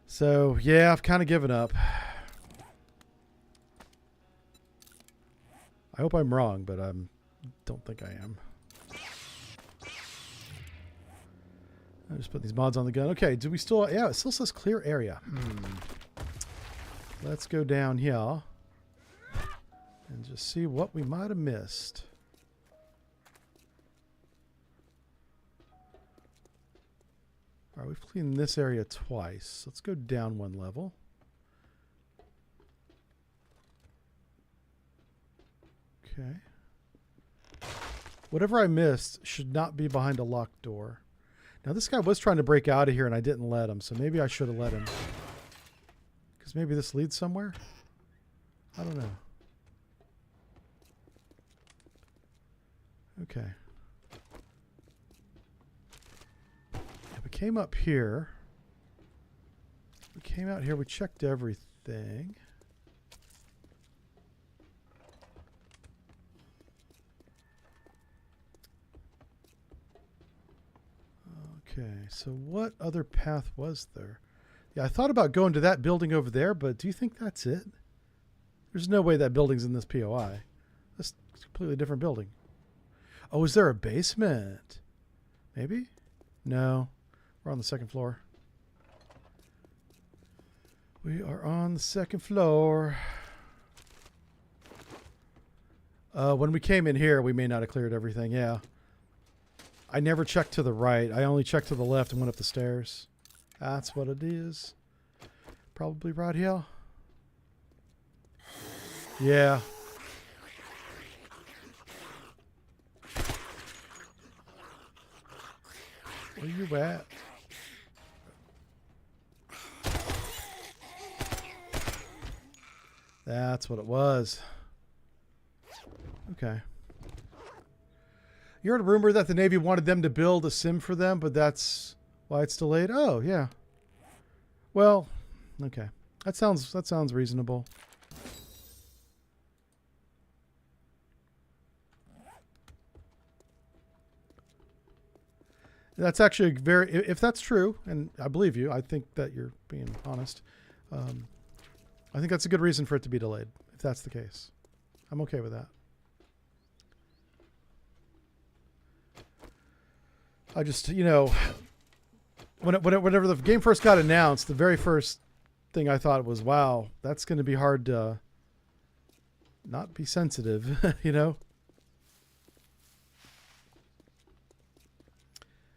So, yeah, I've kind of given up. I hope I'm wrong, but I don't think I am. I just put these mods on the gun. Okay, do we still... Yeah, it still says clear area. Let's go down here and just see what we might have missed. All right, we've cleaned this area twice. Let's go down one level. Okay. Whatever I missed should not be behind a locked door. Now, this guy was trying to break out of here, and I didn't let him, so maybe I should have let him. Because maybe this leads somewhere? I don't know. Okay. Yeah, we came up here. We came out here. We checked everything. Okay, so what other path was there? Yeah, I thought about going to that building over there, but do you think that's it? There's no way that building's in this POI. That's a completely different building. Oh, is there a basement? Maybe? No. We're on the second floor. We are on the second floor. When we came in here, we may not have cleared everything, yeah. I never checked to the right. I only checked to the left and went up the stairs. That's what it is. Probably right here. Yeah. Where you at? That's what it was. Okay. You heard a rumor that the Navy wanted them to build a sim for them, but that's why it's delayed. Oh, yeah. Well, okay. That sounds reasonable. That's actually very, if that's true, and I believe you, I think that you're being honest. I think that's a good reason for it to be delayed, if that's the case. I'm okay with that. I just, you know, whenever the game first got announced, the very first thing I thought was, wow, that's going to be hard to not be sensitive, you know?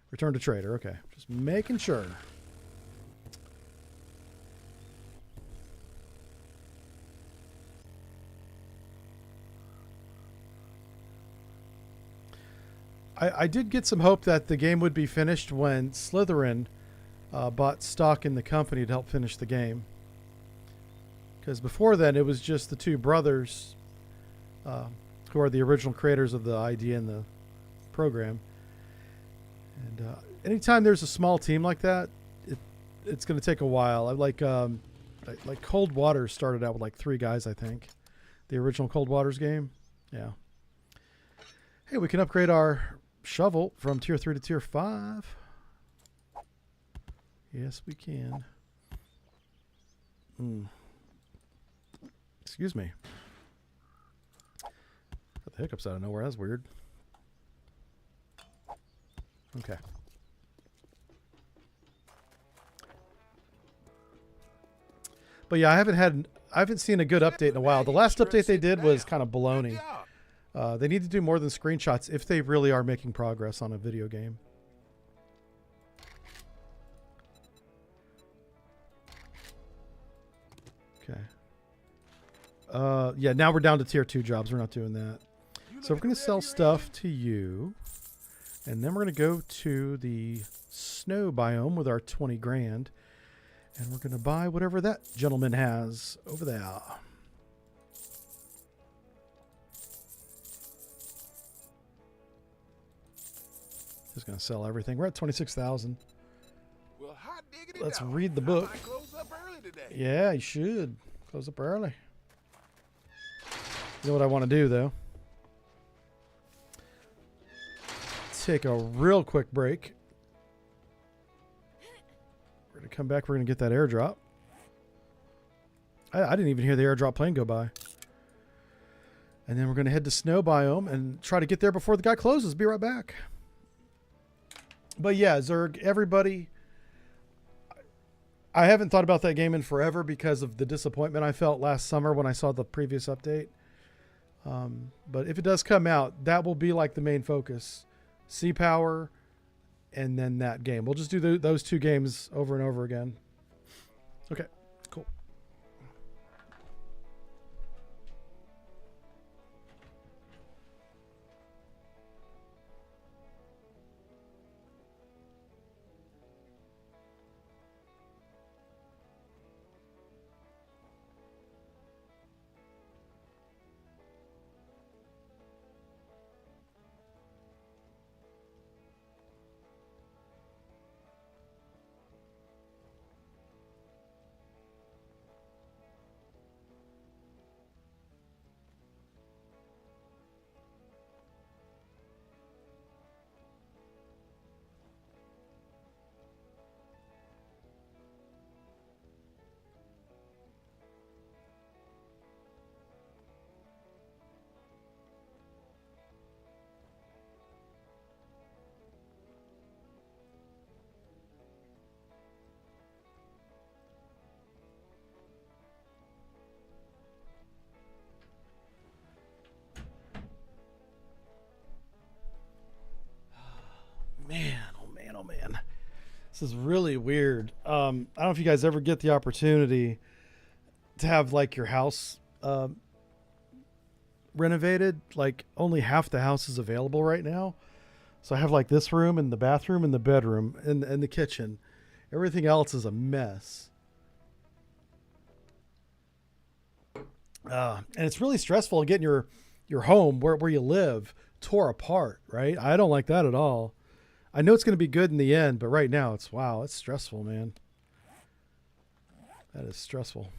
Return to trader. Okay. Just making sure. I did get some hope that the game would be finished when Slytherin bought stock in the company to help finish the game. Because before then, it was just the two brothers who are the original creators of the idea and the program. And anytime there's a small team like that, it's going to take a while. I like Cold Waters started out with like 3 guys, I think. The original Cold Waters game. Yeah. Hey, we can upgrade our shovel from tier 3 to tier 5. Yes, we can. Excuse me. Got the hiccups out of nowhere. That's weird. Okay. But yeah, I haven't seen a good update in a while. The last update they did was kind of baloney. They need to do more than screenshots if they really are making progress on a video game. Okay. Yeah, now we're down to tier 2 jobs. We're not doing that. So we're going to sell stuff to you. And then we're going to go to the snow biome with our 20 grand. And we're going to buy whatever that gentleman has over there. Just going to sell everything. We're at 26,000. Well, hot diggity Let's dog. read the I book. might close up early today. Yeah, you should. Close up early. You know what I want to do, though? Take a real quick break. We're going to come back. We're going to get that airdrop. I didn't even hear the airdrop plane go by. And then we're going to head to snow biome and try to get there before the guy closes. Be right back. But yeah, Zerg, everybody, I haven't thought about that game in forever because of the disappointment I felt last summer when I saw the previous update. But if it does come out, that will be like the main focus. Sea Power, and then that game. We'll just do those 2 games over and over again. Okay, cool. Man, oh man, oh man. This is really weird. I don't know if you guys ever get the opportunity to have like your house renovated. Like only half the house is available right now. So I have like this room and the bathroom and the bedroom and the kitchen. Everything else is a mess. And it's really stressful getting your home where you live tore apart, right? I don't like that at all. I know it's going to be good in the end, but right now it's stressful, man. That is stressful.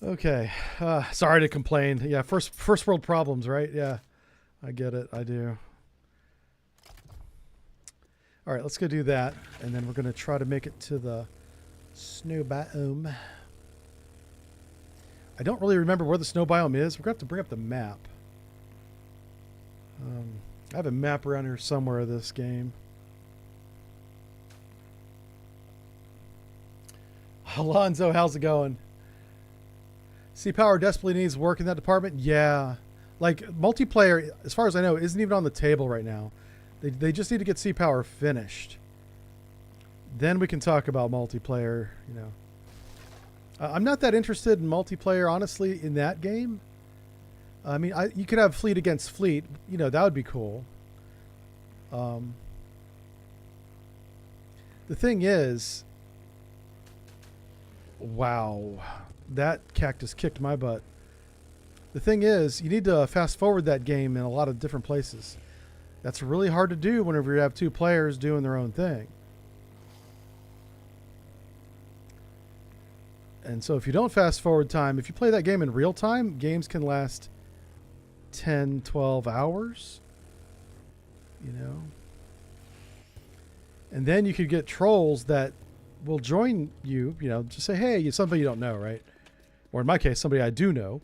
Okay. Sorry to complain. Yeah, first world problems, right? Yeah. I get it. I do. All right, let's go do that. And then we're going to try to make it to the snow biome. I don't really remember where the snow biome is. We're going to have to bring up the map. I have a map around here somewhere of this game. Alonzo, how's it going? C-Power desperately needs work in that department. Yeah. Like, multiplayer, as far as I know, isn't even on the table right now. They just need to get C-Power finished. Then we can talk about multiplayer, you know. I'm not that interested in multiplayer, honestly, in that game. I mean, you could have fleet against fleet. You know, that would be cool. The thing is... Wow. That cactus kicked my butt. The thing is, you need to fast forward that game in a lot of different places. That's really hard to do whenever you have two players doing their own thing. And so if you don't fast forward time, if you play that game in real time, games can last 10, 12 hours. You know? And then you could get trolls that will join you, you know, just say, hey, you're somebody you don't know, right? Or in my case, somebody I do know.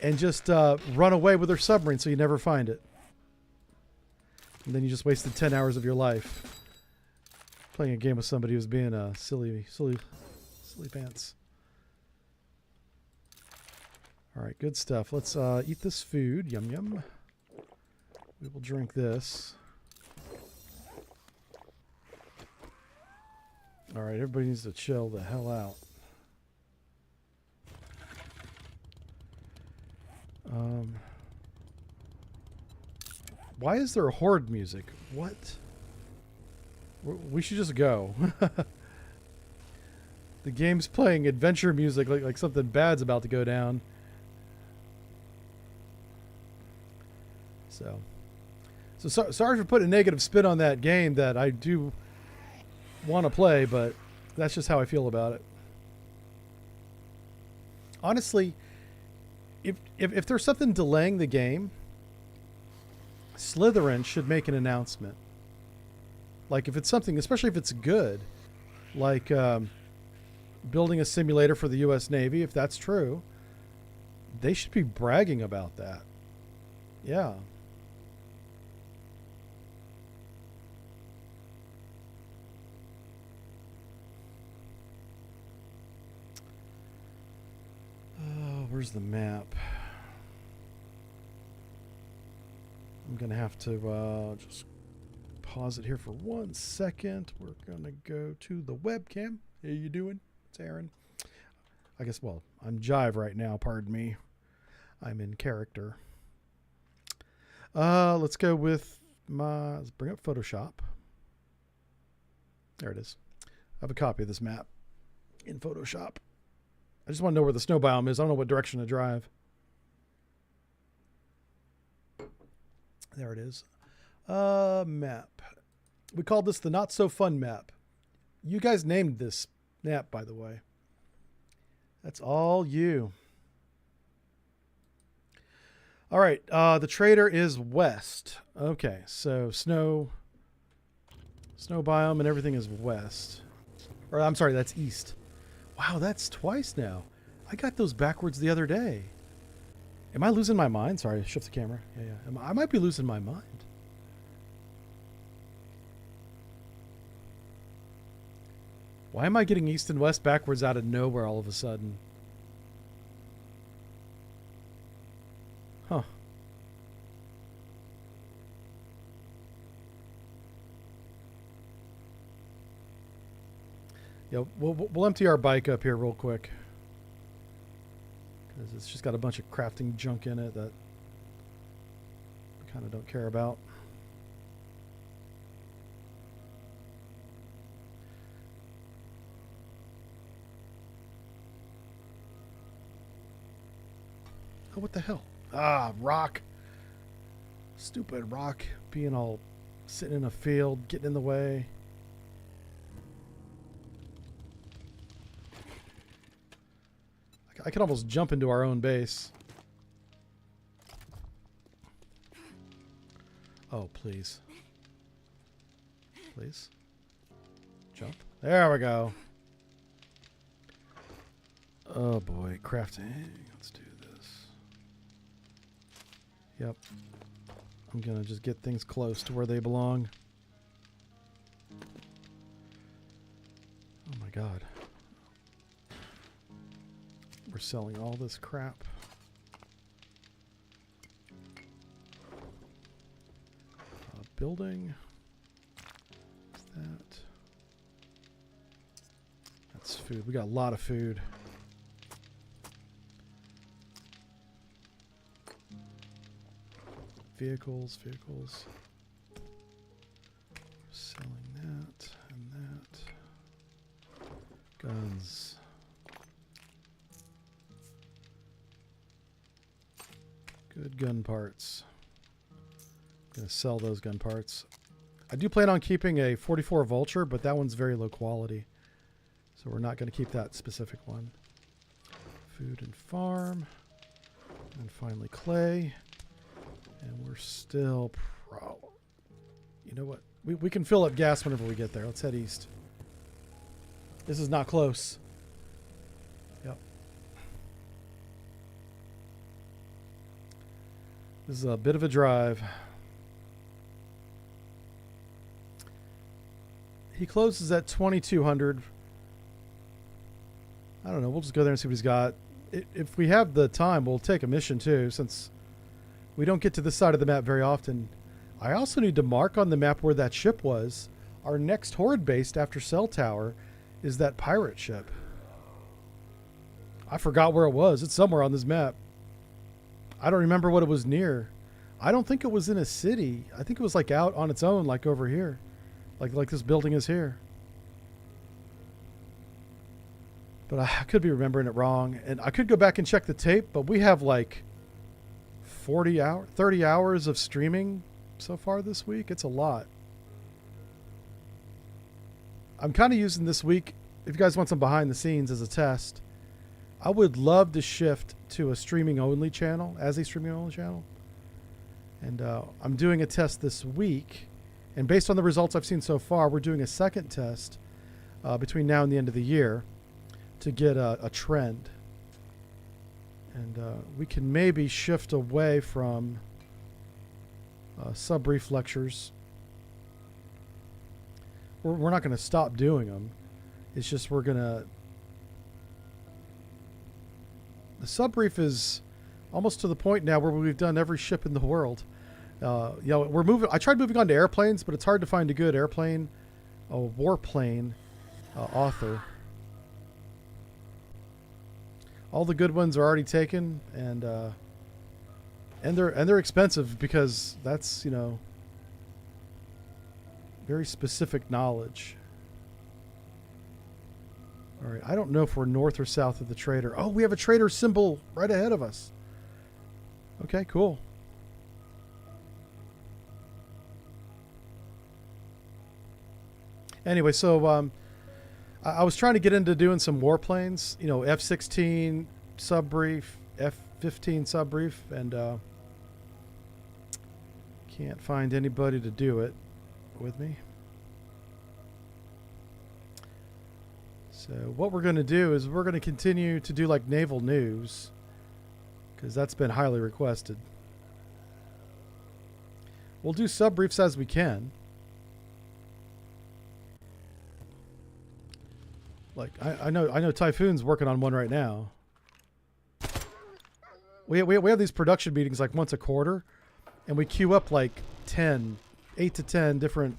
And just run away with their submarine so you never find it. And then you just wasted 10 hours of your life playing a game with somebody who's being silly pants. All right, good stuff. Let's eat this food. Yum, yum. We will drink this. All right, everybody needs to chill the hell out. Why is there horde music? What? We should just go. The game's playing adventure music like something bad's about to go down. So sorry for putting a negative spin on that game that I do want to play, but that's just how I feel about it. Honestly, if there's something delaying the game, Slytherin should make an announcement. Like if it's something, especially if it's good, like building a simulator for the U.S. Navy, if that's true, they should be bragging about that. Yeah. Where's the map? I'm going to have to just pause it here for 1 second. We're going to go to the webcam. How you doing? It's Aaron. I guess, well, I'm Jive right now. Pardon me. I'm in character. Let's go with let's bring up Photoshop. There it is. I have a copy of this map in Photoshop. I just want to know where the snow biome is. I don't know what direction to drive. There it is. Map. We called this the Not So Fun map. You guys named this map, by the way. That's all you. All right. The trader is west. Okay. So snow biome and everything is west. Or I'm sorry, that's east. Wow, that's twice now. I got those backwards the other day. Am I losing my mind? Sorry, shift the camera. Yeah. I might be losing my mind. Why am I getting east and west backwards out of nowhere all of a sudden? Huh. Yeah, we'll empty our bike up here real quick. 'cause it's just got a bunch of crafting junk in it that I kind of don't care about. Oh, what the hell? Ah, rock. Stupid rock being all sitting in a field, getting in the way. I can almost jump into our own base. Oh, please. Please. Jump. There we go. Oh boy, crafting. Let's do this. Yep. I'm gonna just get things close to where they belong. Oh my god. We're selling all this crap. Building. What's that? That's food. We got a lot of food. Vehicles. Selling that and that. Guns. Good gun parts. I'm going to sell those gun parts. I do plan on keeping a 44 Vulture, but that one's very low quality. So we're not going to keep that specific one. Food and farm. And finally clay. And we're still you know what? We can fill up gas whenever we get there. Let's head east. This is not close. Yep. This is a bit of a drive. He closes at 2200. I don't know. We'll just go there and see what he's got. If we have the time, we'll take a mission too, since we don't get to this side of the map very often. I also need to mark on the map where that ship was. Our next horde base after Cell Tower is that pirate ship. I forgot where it was. It's somewhere on this map. I don't remember what it was near. I don't think it was in a city. I think it was like out on its own, like over here. Like this building is here. But I could be remembering it wrong. And I could go back and check the tape, but we have like 30 hours of streaming so far this week. It's a lot. I'm kind of using this week, if you guys want some behind the scenes as a test, I would love to shift to a streaming only channel, as a streaming only channel. And I'm doing a test this week. And based on the results I've seen so far, we're doing a second test between now and the end of the year to get a trend. And we can maybe shift away from sub-brief lectures. We're not going to stop doing them. It's just we're going to... The sub-brief is almost to the point now where we've done every ship in the world. You know, we're moving. I tried moving on to airplanes, but it's hard to find a good airplane, a warplane author. All the good ones are already taken, and they're expensive because that's, you know, very specific knowledge. All right, I don't know if we're north or south of the trader. Oh, we have a trader symbol right ahead of us. Okay, cool. Anyway, so I was trying to get into doing some warplanes, you know, F-16 sub-brief, F-15 sub-brief, and can't find anybody to do it with me. So what we're going to do is we're going to continue to do like naval news, because that's been highly requested. We'll do sub-briefs as we can. Like I know Typhoon's working on one right now. We have these production meetings like once a quarter, and we queue up like 8 to 10 different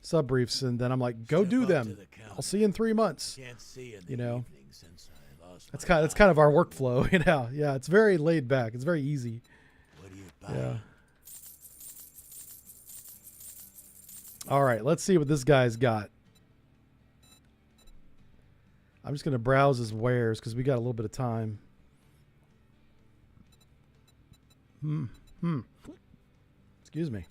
sub-briefs, and then I'm like, go do them. I'll see you in 3 months. Can't see in the you know. evening since I've That's kind of our workflow. Yeah. It's very laid back. It's very easy. What do you buy? Yeah. All right, let's see what this guy's got. I'm just going to browse his wares because we got a little bit of time. Excuse me.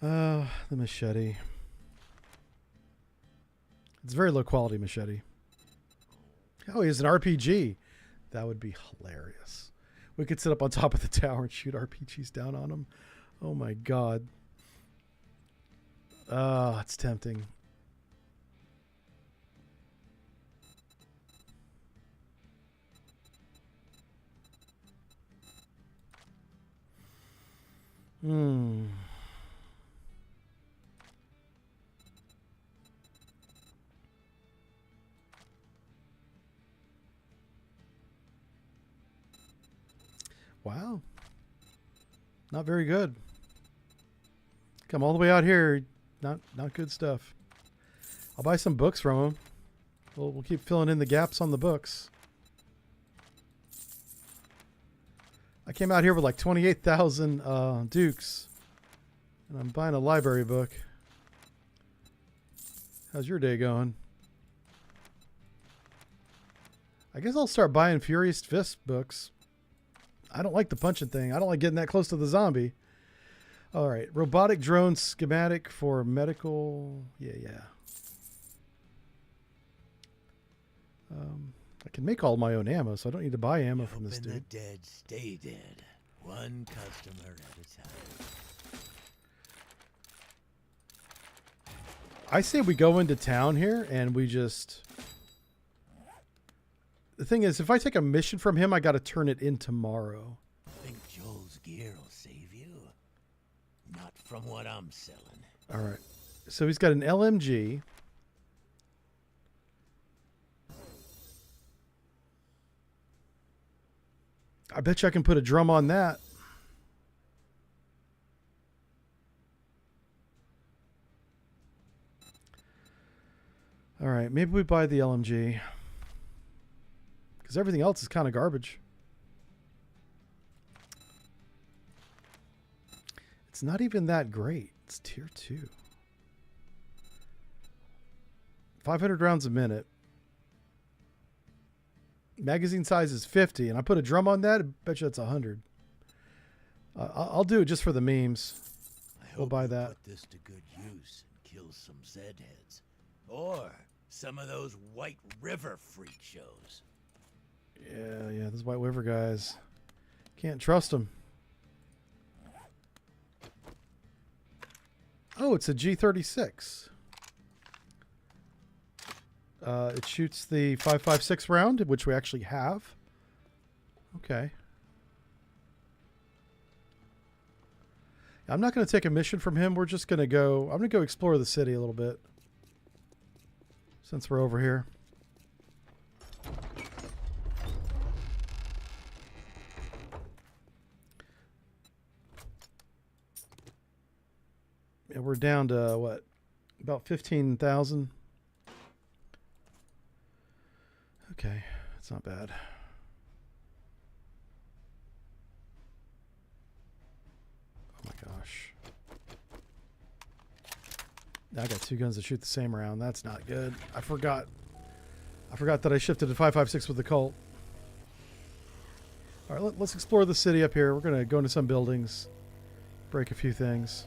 The machete. It's a very low quality machete. Oh, he has an RPG. That would be hilarious. We could sit up on top of the tower and shoot RPGs down on him. Oh my god. It's tempting. Wow. Not very good. Come all the way out here. Not good stuff. I'll buy some books from him. We'll keep filling in the gaps on the books. I came out here with like 28,000 dukes. And I'm buying a library book. How's your day going? I guess I'll start buying Furious Fist books. I don't like the punching thing. I don't like getting that close to the zombie. All right. Robotic drone schematic for medical. Yeah. I can make all my own ammo, so I don't need to buy ammo from this dude. The dead stay dead. One customer at a time. I say we go into town here and we just... The thing is, if I take a mission from him, I got to turn it in tomorrow. Think Joel's gear will save you? Not from what I'm selling. All right. So he's got an LMG. I bet you I can put a drum on that. All right. Maybe we buy the LMG. Because everything else is kind of garbage. It's not even that great. It's tier 2. 500 rounds a minute. Magazine size is 50. And I put a drum on that. I bet you that's 100. I'll do it just for the memes. We'll buy that. Put this to good use and kill some Zed heads. Or some of those White River freak shows. Yeah, those White River guys. Can't trust them. Oh, it's a G36. It shoots the 5.56 round, which we actually have. Okay. I'm not going to take a mission from him. We're just going to go... I'm going to go explore the city a little bit. Since we're over here. Yeah, we're down to what? About 15,000. Okay, that's not bad. Oh my gosh. Now I got two guns that shoot the same round. That's not good. I forgot that I shifted to 5.56 with the Colt. All right, let's explore the city up here. We're going to go into some buildings, break a few things.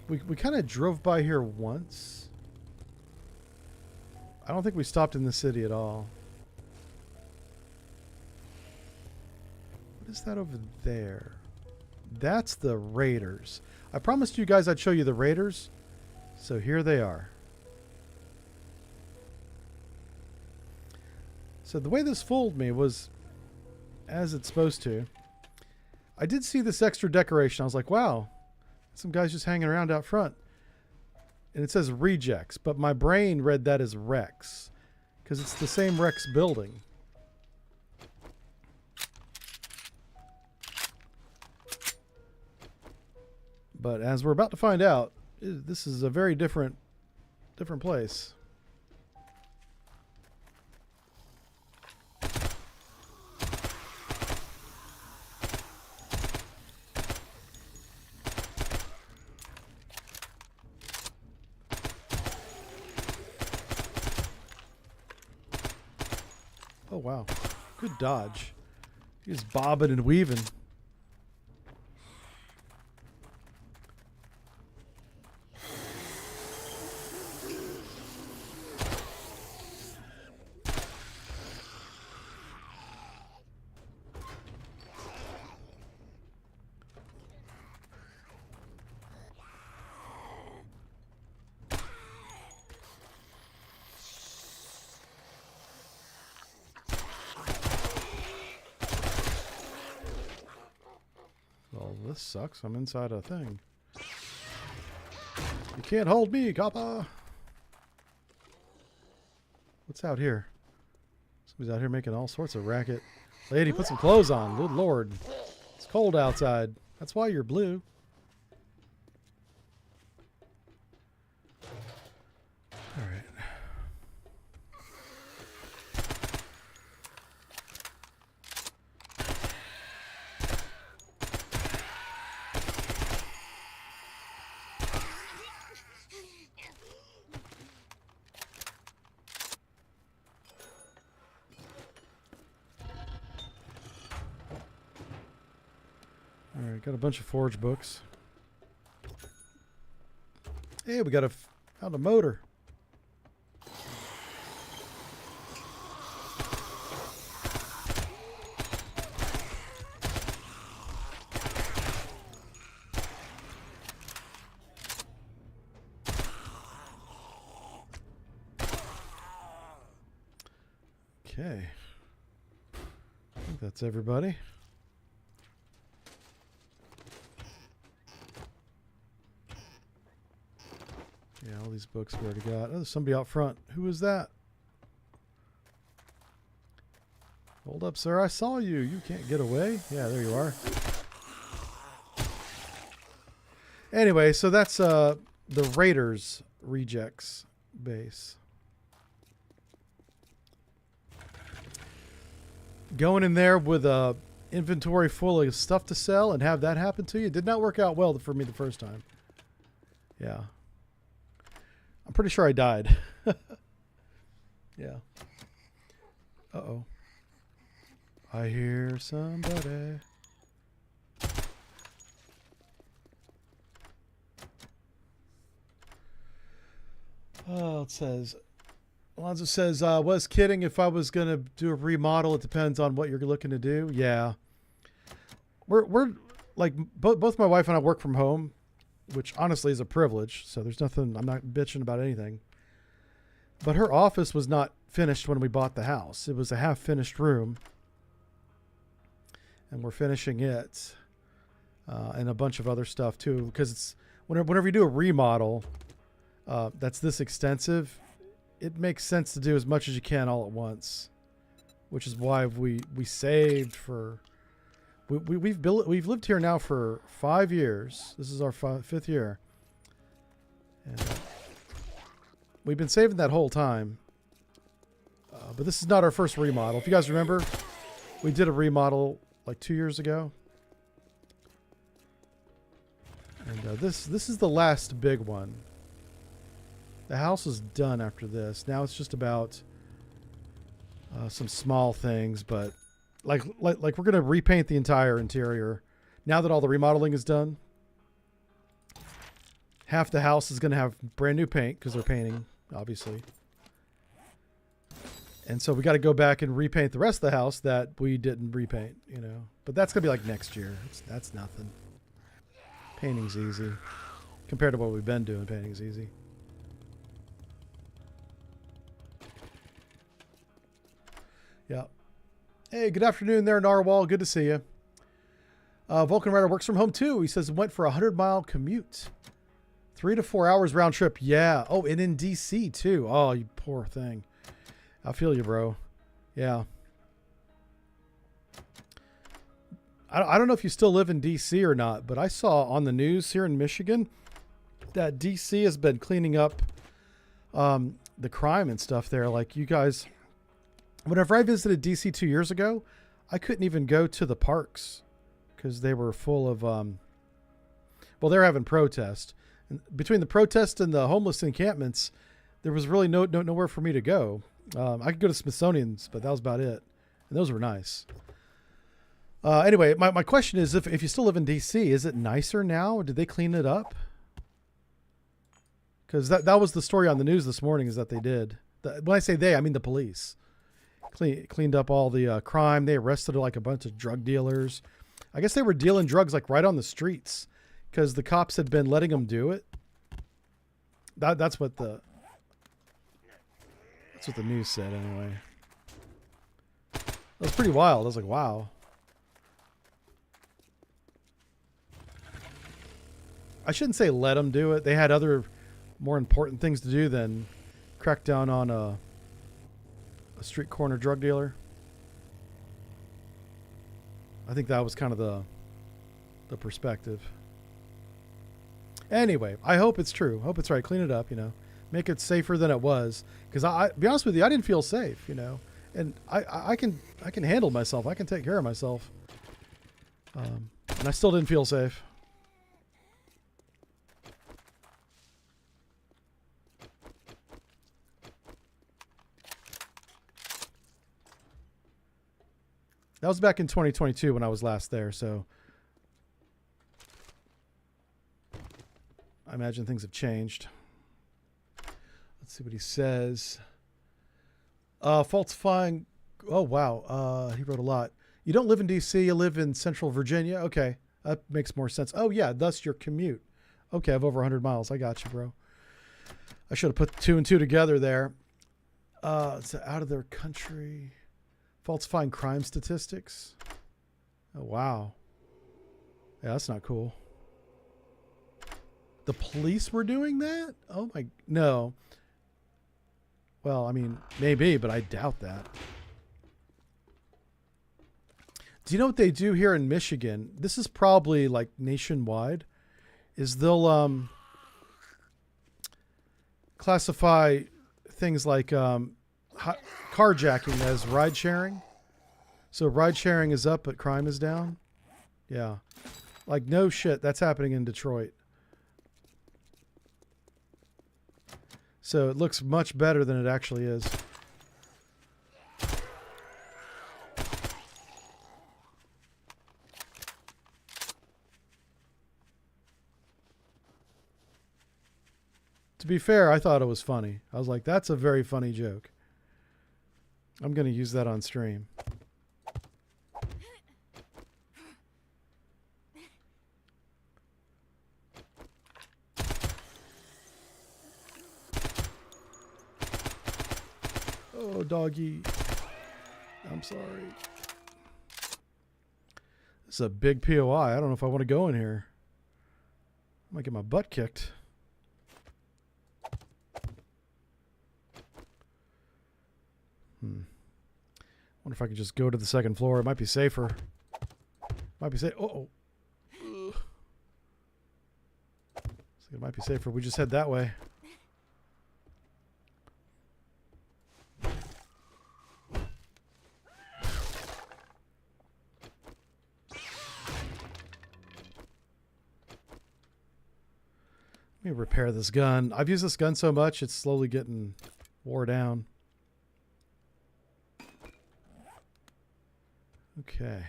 We kind of drove by here once. I don't think we stopped in the city at all. What is that over there? That's the Raiders. I promised you guys I'd show you the Raiders. So here they are. So the way this fooled me was as it's supposed to. I did see this extra decoration. I was like, wow. Some guys just hanging around out front. And it says rejects, but my brain read that as Rex because it's the same Rex building. But as we're about to find out, this is a very different place. Oh, wow. Good dodge. He's bobbing and weaving. Well, this sucks. I'm inside a thing. You can't hold me, Kappa. What's out here? Somebody's out here making all sorts of racket. Lady, put some clothes on. Good Lord. It's cold outside. That's why you're blue. All right. Alright, got a bunch of forge books. Hey, we got found a motor. Okay. I think that's everybody. Yeah, all these books we already got. Oh, there's somebody out front. Who is that? Hold up, sir. I saw you. You can't get away. Yeah, there you are. Anyway, so that's the Raiders Rejects base. Going in there with a inventory full of stuff to sell and have that happen to you did not work out well for me the first time. Yeah. I'm pretty sure I died. Yeah. Uh-oh. I hear somebody. Oh, it says... Alonzo says, was kidding if I was going to do a remodel. It depends on what you're looking to do. Yeah. We're like, both my wife and I work from home, which honestly is a privilege. So there's nothing, I'm not bitching about anything. But her office was not finished when we bought the house. It was a half finished room. And we're finishing it. And a bunch of other stuff too. Because it's, whenever you do a remodel, that's this extensive, it makes sense to do as much as you can all at once, which is why we saved for. We've lived here now for 5 years. This is our fifth year, and we've been saving that whole time. But this is not our first remodel. If you guys remember, we did a remodel like 2 years ago, and this is the last big one. The house is done after this. Now it's just about some small things, but like we're gonna repaint the entire interior. Now that all the remodeling is done, half the house is gonna have brand new paint because they're painting, obviously. And so we got to go back and repaint the rest of the house that we didn't repaint, you know. But that's gonna be like next year. That's nothing. Painting's easy compared to what we've been doing. Painting's easy. Yeah. Hey, good afternoon there, Narwhal. Good to see you. Vulcan Rider works from home too. He says it went for a 100-mile commute. 3 to 4 hours round trip. Yeah. Oh, and in DC too. Oh, you poor thing. I feel you, bro. Yeah. I don't know if you still live in DC or not, but I saw on the news here in Michigan that DC has been cleaning up the crime and stuff there. Like you guys, whenever I visited DC 2 years ago, I couldn't even go to the parks because they were full of, well, they're having protests. And between the protests and the homeless encampments, there was really nowhere for me to go. I could go to Smithsonian's, but that was about it. And those were nice. Anyway, my question is, if you still live in DC, is it nicer now? Did they clean it up? Because that was the story on the news this morning, is that they did. When I say they, I mean the police. Cleaned up all the crime. They arrested like a bunch of drug dealers. I guess they were dealing drugs like right on the streets because the cops had been letting them do it. That's what the news said anyway. That was pretty wild. I was like, wow. I shouldn't say let them do it. They had other more important things to do than crack down on a street corner drug dealer. I think that was kind of the perspective. Anyway, I hope it's true. I hope it's right. Clean it up, you know. Make it safer than it was. Because I be honest with you, I didn't feel safe, you know. And I can handle myself. I can take care of myself. And I still didn't feel safe. That was back in 2022 when I was last there, so I imagine things have changed. Let's see what he says. Falsifying. Oh, wow. He wrote a lot. You don't live in D.C., you live in Central Virginia? Okay, that makes more sense. Oh, yeah, thus your commute. Okay, I have over 100 miles. I got you, bro. I should have put 2 and 2 together there. It's out of their country. Falsifying crime statistics. Oh, wow. Yeah, that's not cool. The police were doing that? Oh, my. No. Well, I mean, maybe, but I doubt that. Do you know what they do here in Michigan? This is probably like nationwide. Is they'll classify things like carjacking as ride sharing. So ride sharing is up, but crime is down. Yeah. Like no shit. That's happening in Detroit. So it looks much better than it actually is. To be fair, I thought it was funny. I was like, that's a very funny joke. I'm going to use that on stream. Oh, doggy. I'm sorry. This is a big POI. I don't know if I want to go in here. I might get my butt kicked. Wonder if I could just go to the second floor. It might be safer. Might be safe. Oh. It might be safer. We just head that way. Let me repair this gun. I've used this gun so much, it's slowly getting wore down. Okay.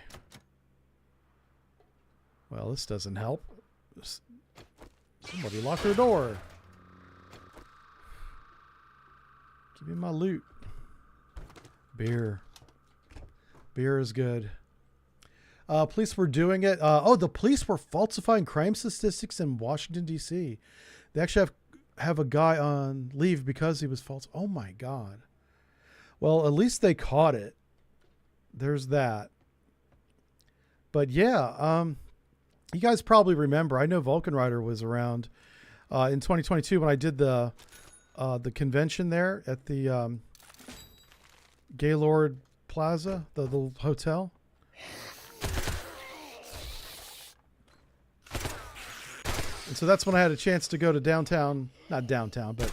Well, this doesn't help. Somebody lock their door. Give me my loot. Beer. Beer is good. Police were doing it. Oh, the police were falsifying crime statistics in Washington, D.C. They actually have a guy on leave because he was false. Oh, my God. Well, at least they caught it. There's that. But yeah, you guys probably remember. I know Vulcan Rider was around in 2022 when I did the convention there at the Gaylord Plaza, the hotel. And so that's when I had a chance to go to downtown, not downtown, but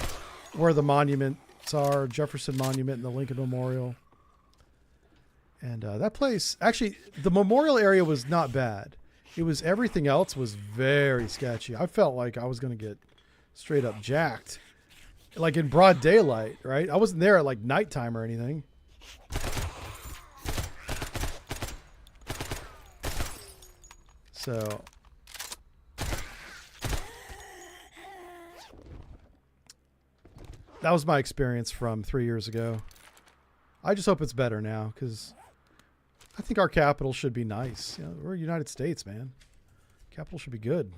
where the monuments are, Jefferson Monument and the Lincoln Memorial. And that place, actually, the memorial area was not bad. It was, everything else was very sketchy. I felt like I was going to get straight up jacked. Like in broad daylight, right? I wasn't there at like nighttime or anything. So that was my experience from 3 years ago. I just hope it's better now, because I think our capital should be nice. You know, we're United States, man. Capital should be good.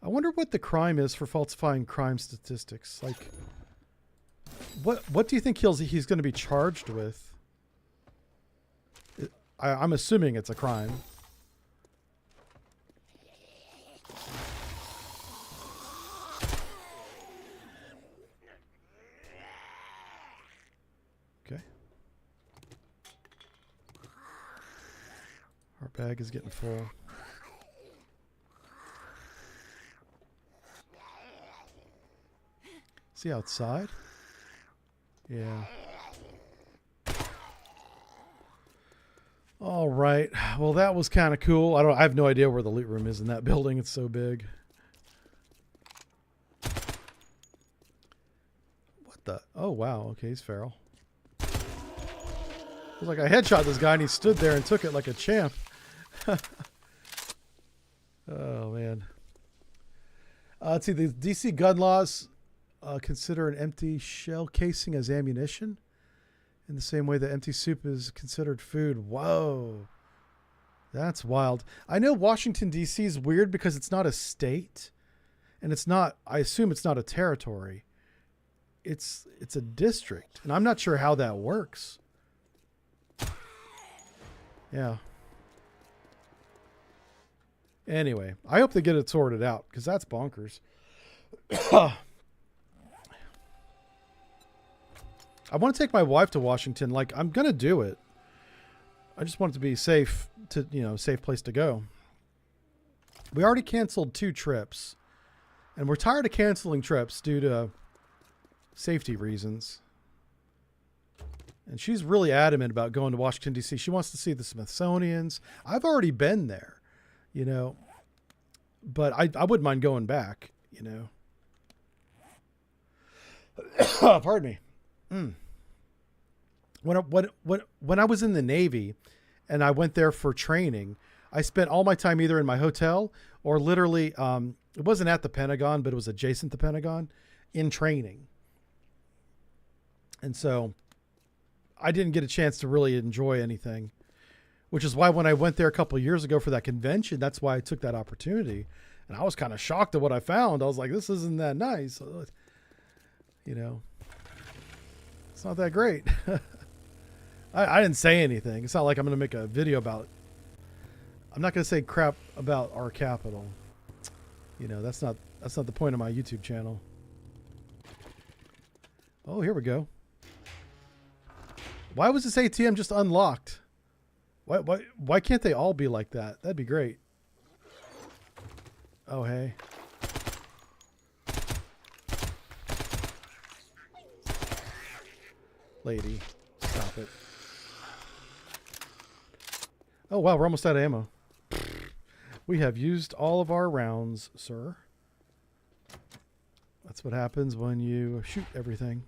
I wonder what the crime is for falsifying crime statistics. Like, what do you think he's going to be charged with? I'm assuming it's a crime. Okay. Our bag is getting full. See outside? Yeah. All right. Well, that was kind of cool. I have no idea where the loot room is in that building. It's so big. What the? Oh, wow. Okay, he's feral. It was like I headshot this guy and he stood there and took it like a champ. Oh, man. Let's see. The DC gun laws consider an empty shell casing as ammunition, in the same way that empty soup is considered food. Whoa. That's wild. I know Washington, D.C. is weird because it's not a state, and it's not, I assume it's not a territory. It's a district, and I'm not sure how that works. Yeah. Anyway, I hope they get it sorted out, because that's bonkers. I want to take my wife to Washington. Like, I'm going to do it. I just want it to be safe, safe place to go. We already canceled 2 trips, and we're tired of canceling trips due to safety reasons. And she's really adamant about going to Washington, D.C. She wants to see the Smithsonian's. I've already been there, but I wouldn't mind going back, Pardon me. When I was in the Navy and I went there for training, I spent all my time either in my hotel or literally, it wasn't at the Pentagon, but it was adjacent to the Pentagon in training. And so I didn't get a chance to really enjoy anything, which is why when I went there a couple of years ago for that convention, that's why I took that opportunity. And I was kind of shocked at what I found. I was like, this isn't that nice. It's not that great. I didn't say anything. It's not like I'm going to make a video about it. I'm not going to say crap about our capital. That's not the point of my YouTube channel. Oh, here we go. Why was this ATM just unlocked? Why can't they all be like that? That'd be great. Oh, hey. Lady, stop it. Oh, wow, we're almost out of ammo. We have used all of our rounds, sir. That's what happens when you shoot everything.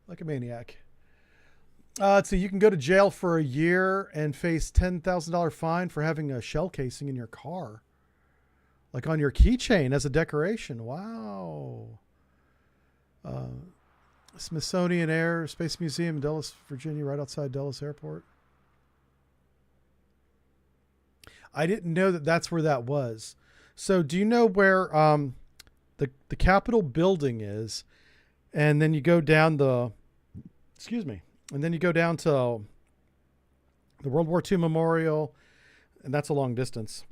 Like a maniac. So you can go to jail for a year and face $10,000 fine for having a shell casing in your car. Like on your keychain as a decoration. Wow. Smithsonian Air Space Museum in Dulles, Virginia, right outside Dulles Airport. I didn't know that that's where that was. So do you know where the Capitol building is? And then you go down and then you go down to the World War II Memorial, and that's a long distance.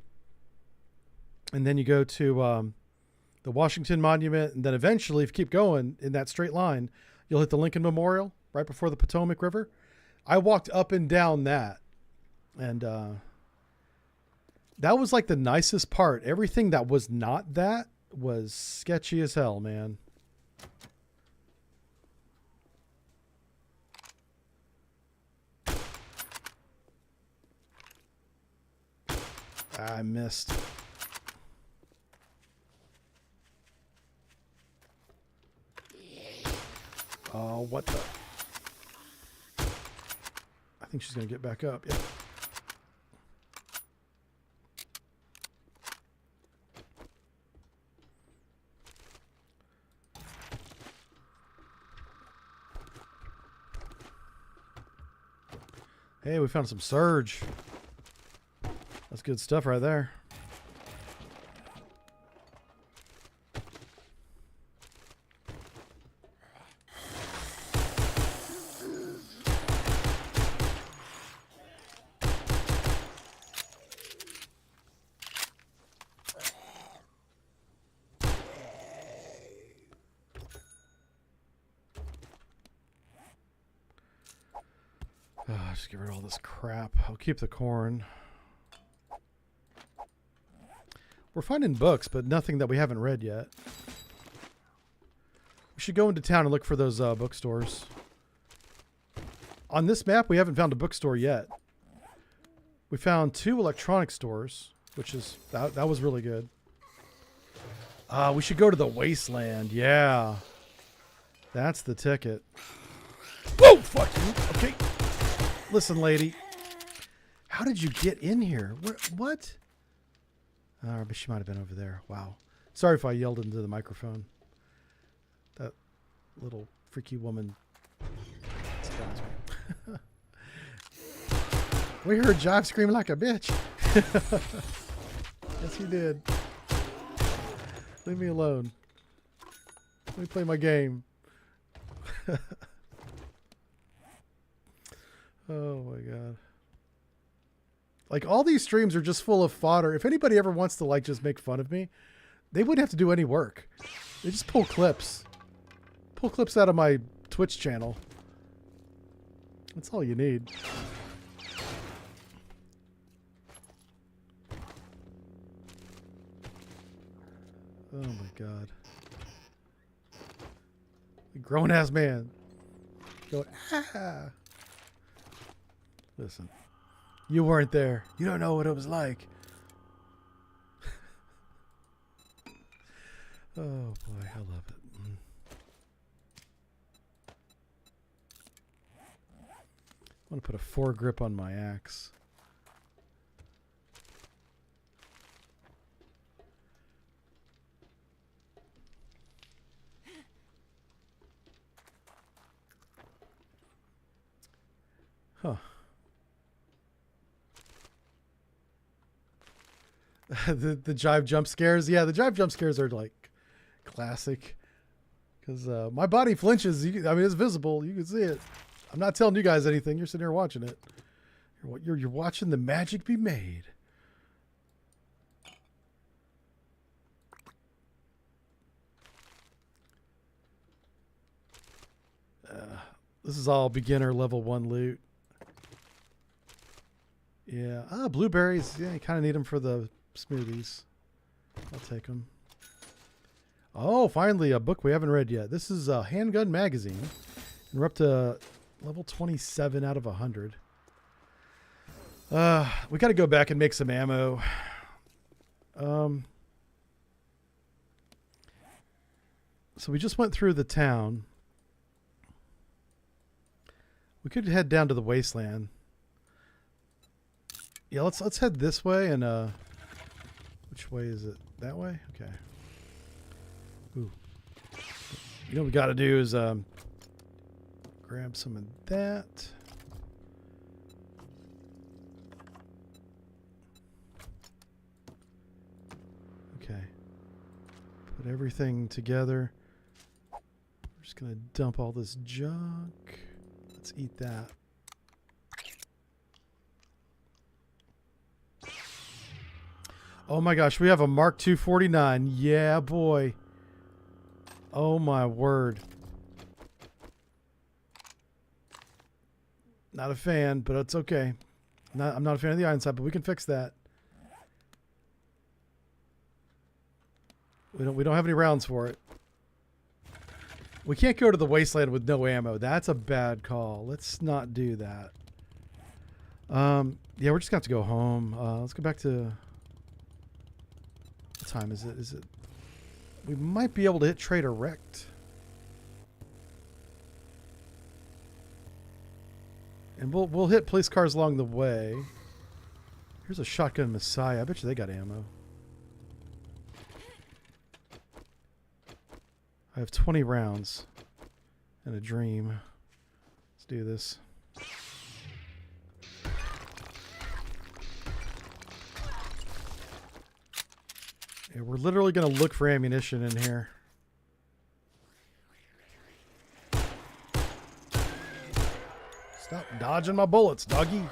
and then you go to the Washington Monument, and then eventually, if you keep going in that straight line, you'll hit the Lincoln Memorial right before the Potomac River. I walked up and down that, and that was like the nicest part. Everything that was not that was sketchy as hell, man. I missed. Oh, what the? I think she's going to get back up. Yeah. Hey, we found some surge. That's good stuff right there. Just get rid of all this crap. I'll keep the corn. We're finding books, but nothing that we haven't read yet. We should go into town and look for those bookstores. On this map, we haven't found a bookstore yet. We found 2 electronic stores, which is that was really good. We should go to the Wasteland. Yeah, that's the ticket. Whoa, fuck you. Okay, listen, lady. How did you get in here? What? But she might have been over there. Wow. Sorry if I yelled into the microphone. That little freaky woman. We heard Jock screaming like a bitch. Yes, he did. Leave me alone. Let me play my game. Oh my God. Like, all these streams are just full of fodder. If anybody ever wants to, like, just make fun of me, they wouldn't have to do any work. They just pull clips. Pull clips out of my Twitch channel. That's all you need. Oh my God. A grown-ass man. Going, ah. Listen. You weren't there. You don't know what it was like. Oh boy, I love it. I want to put a foregrip on my axe. Huh. the jive jump scares. Yeah, the jive jump scares are like classic. Because my body flinches. I mean, it's visible. You can see it. I'm not telling you guys anything. You're sitting here watching it. You're watching the magic be made. This is all beginner level 1 loot. Yeah. Blueberries. Yeah, you kind of need them for the smoothies. I'll take them. Oh, finally a book we haven't read yet. This is a Handgun Magazine. And we're up to level 27 out of 100. We got to go back and make some ammo. So we just went through the town. We could head down to the Wasteland. Yeah, let's head this way and which way is it? That way? Okay. Ooh. You know what we got to do is grab some of that. Okay. Put everything together. We're just going to dump all this junk. Let's eat that. Oh my gosh, we have a Mark 249. Yeah, boy. Oh my word. Not a fan, but it's okay. I'm not a fan of the iron sight, but we can fix that. We don't have any rounds for it. We can't go to the wasteland with no ammo. That's a bad call. Let's not do that. Yeah, we're just gonna have to go home. Let's go back to. What time is it? Is it? We might be able to hit Trader Rect. And we'll hit police cars along the way. Here's a shotgun Messiah. I bet you they got ammo. I have 20 rounds and a dream. Let's do this. Yeah, we're literally going to look for ammunition in here. Stop dodging my bullets, doggy.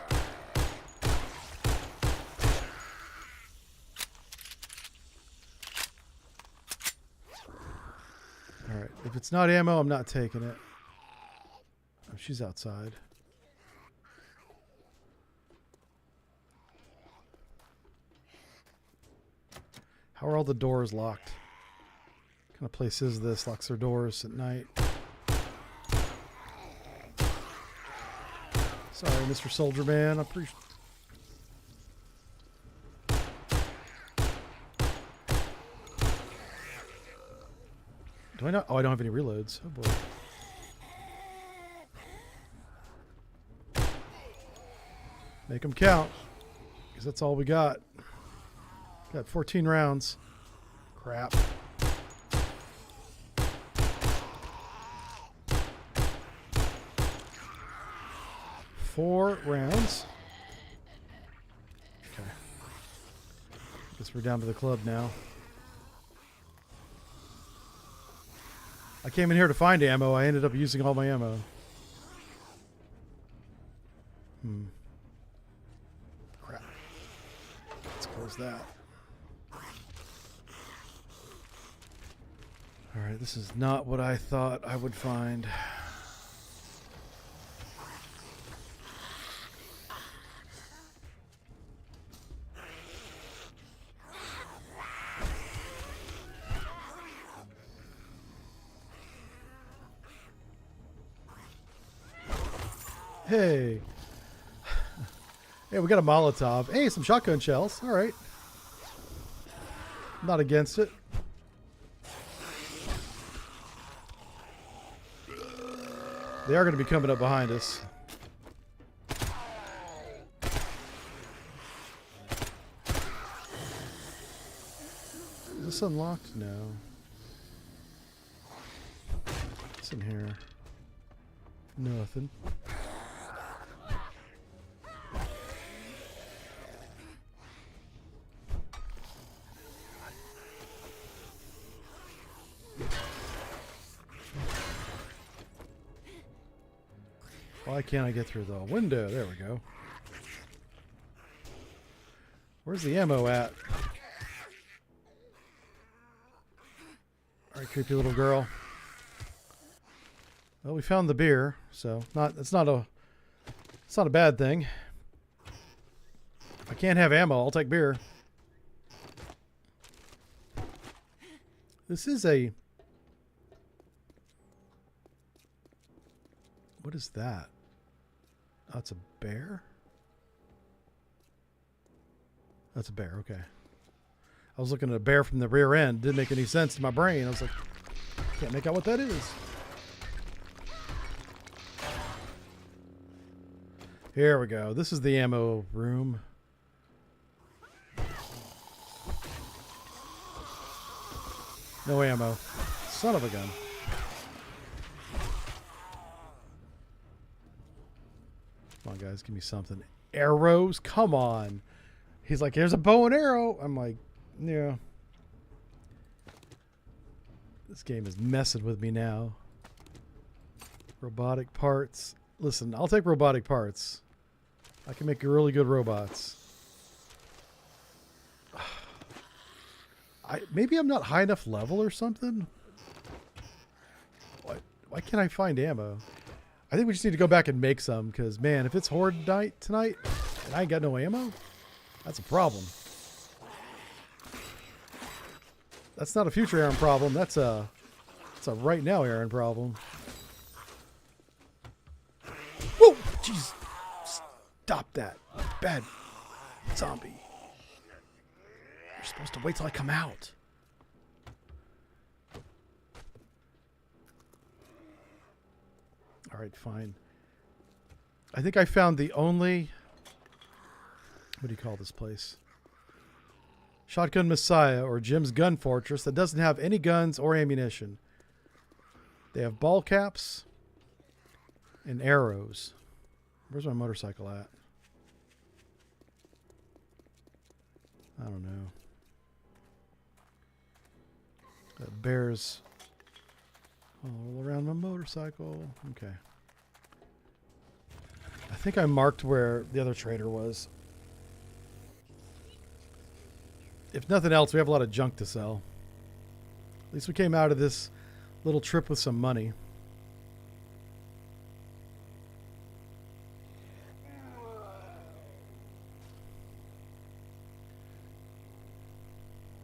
Alright, if it's not ammo, I'm not taking it. Oh, she's outside. How are all the doors locked? What kind of place is this? Locks their doors at night. Sorry, Mr. Soldier Man. I appreciate. Do I not? Oh, I don't have any reloads. Oh boy. Make them count, because that's all we got. Got 14 rounds. Crap. Four rounds. Okay. Guess we're down to the club now. I came in here to find ammo. I ended up using all my ammo. Crap. Let's close that. Alright, this is not what I thought I would find. Hey. Hey, we got a Molotov. Hey, some shotgun shells. All right. Not against it. They are going to be coming up behind us. Is this unlocked? No. What's in here? Nothing. Why can't I get through the window? There we go. Where's the ammo at? Alright, creepy little girl. Well, we found the beer, so it's not a bad thing. If I can't have ammo, I'll take beer. This is a... What is that? Oh, it's a bear? That's a bear, okay. I was looking at a bear from the rear end. Didn't make any sense to my brain. I was like, can't make out what that is. Here we go. This is the ammo room. No ammo. Son of a gun. Come on, guys. Give me something. Arrows? Come on. He's like, here's a bow and arrow. I'm like, yeah. This game is messing with me now. Robotic parts. Listen, I'll take robotic parts. I can make really good robots. Maybe I'm not high enough level or something. Why can't I find ammo? I think we just need to go back and make some, because, man, if it's Horde night tonight and I ain't got no ammo, that's a problem. That's not a future Aaron problem. That's a right now Aaron problem. Whoa! Jeez. Stop that. Bad zombie. You're supposed to wait till I come out. All right, fine. I think I found the only... What do you call this place? Shotgun Messiah, or Jim's Gun Fortress, that doesn't have any guns or ammunition. They have ball caps and arrows. Where's my motorcycle at? I don't know. That bears all around my motorcycle. Okay. I think I marked where the other trader was. If nothing else, we have a lot of junk to sell. At least we came out of this little trip with some money.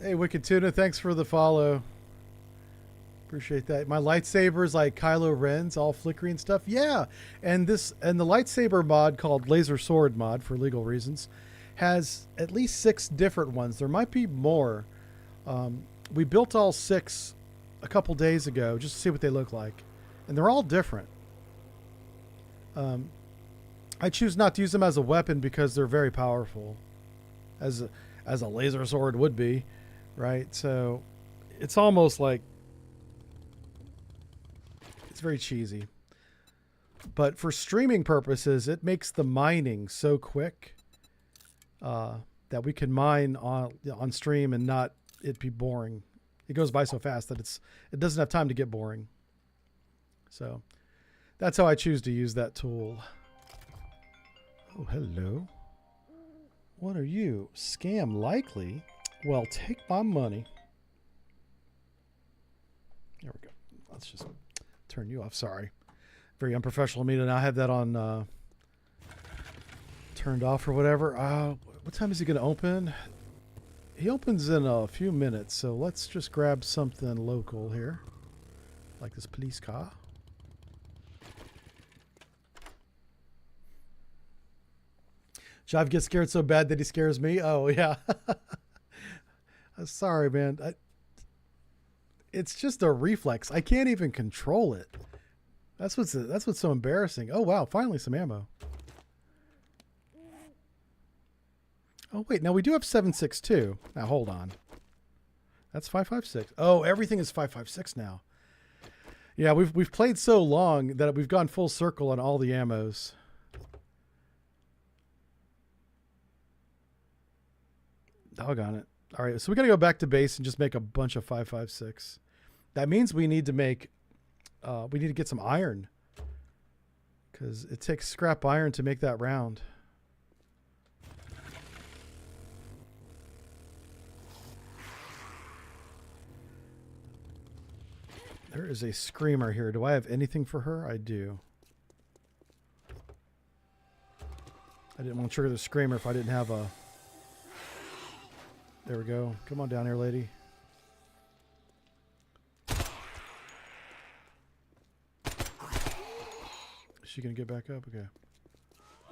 Hey, Wicked Tuna, thanks for the follow. Appreciate that. My lightsabers like Kylo Ren's, all flickery and stuff. Yeah, and the lightsaber mod called Laser Sword mod for legal reasons has at least 6 different ones. There might be more. We built all 6 a couple days ago just to see what they look like, and they're all different. I choose not to use them as a weapon because they're very powerful, as a laser sword would be, right? So it's almost like it's very cheesy. But for streaming purposes, it makes the mining so quick that we can mine on stream and not it be boring. It goes by so fast that it doesn't have time to get boring. So that's how I choose to use that tool. Oh, hello. What are you? Scam likely? Well, take my money. There we go. Let's just turn you off. Sorry. Very unprofessional of me to not have that on turned off or whatever. What time is he going to open? He opens in a few minutes, so let's just grab something local here. Like this police car. Jive gets scared so bad that he scares me. Oh, yeah. Sorry, man. It's just a reflex. I can't even control it. That's what's so embarrassing. Oh, wow. Finally some ammo. Oh, wait. Now we do have 7.62. Now, hold on. That's 5.56. Oh, everything is 5.56 now. Yeah, we've played so long that we've gone full circle on all the ammos. Doggone it. All right, so we got to go back to base and just make a bunch of 5.56. That means we need to make, we need to get some iron, because it takes scrap iron to make that round. There is a screamer here. Do I have anything for her? I do. I didn't want to trigger the screamer if I didn't have a... There we go. Come on down here, lady. Is she going to get back up? Okay.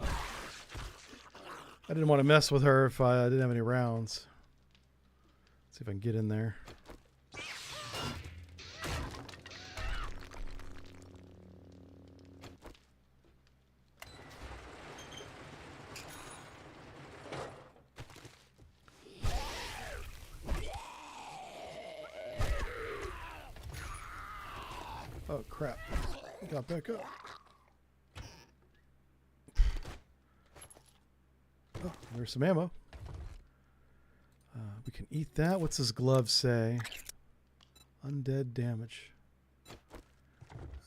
I didn't want to mess with her if I didn't have any rounds. Let's see if I can get in there. Oh, crap. Got back up. Oh, there's some ammo. We can eat that. What's this glove say? Undead damage.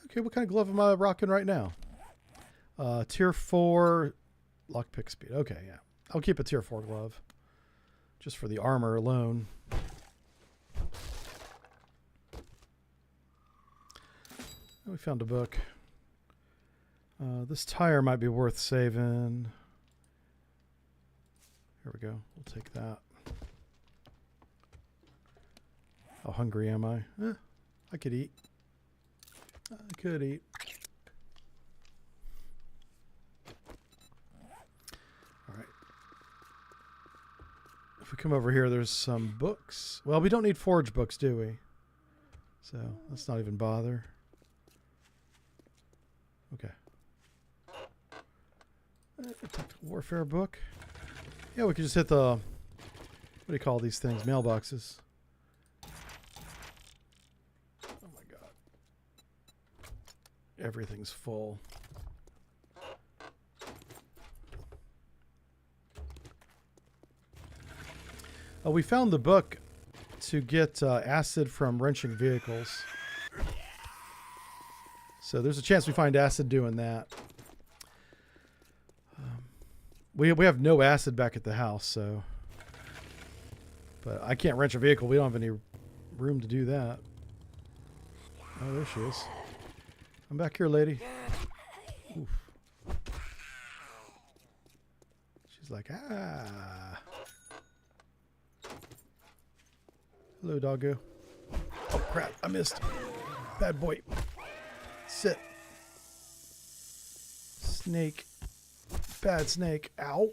Okay, what kind of glove am I rocking right now? Tier 4 lockpick speed. Okay, yeah. I'll keep a tier 4 glove. Just for the armor alone. We found a book. This tire might be worth saving. Here we go. We'll take that. How hungry am I? I could eat. I could eat. All right. If we come over here, there's some books. Well, we don't need forge books, do we? So let's not even bother. Okay. Warfare book. Yeah, we could just hit the, what do you call these things? Mailboxes. Oh my god. Everything's full. Oh, we found the book to get acid from wrenching vehicles. So there's a chance we find acid doing that. We have no acid back at the house, so. But I can't wrench a vehicle. We don't have any room to do that. Oh, there she is. I'm back here, lady. Oof. She's like, ah. Hello, doggo. Oh, crap. I missed. Bad boy. Sit. Snake. Bad snake. Ow.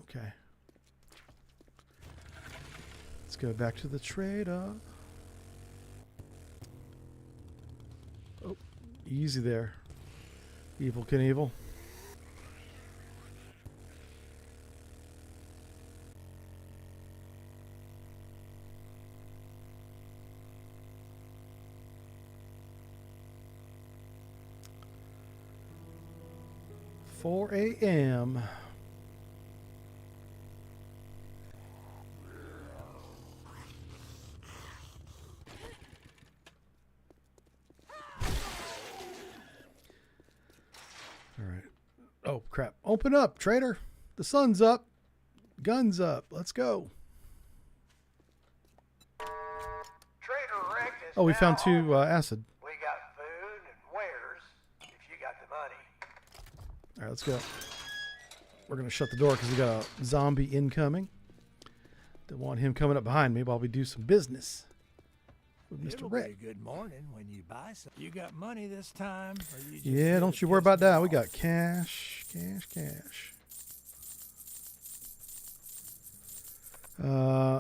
Okay. Let's go back to the trader. Oh, easy there. Evil Knievel. a.m. All right. Oh, crap. Open up, trader. The sun's up. Guns up. Let's go. Trader Rick is Oh, we now found two open. acid. We got food and wares if you got the money. All right, let's go. We're going to shut the door because we got a zombie incoming. Don't want him coming up behind me while we do some business with Mr. It'll Rick. be a good morning when you buy some. You got money this time? Or you just Yeah, here don't to you worry piss about me that. We off? got cash, cash, cash.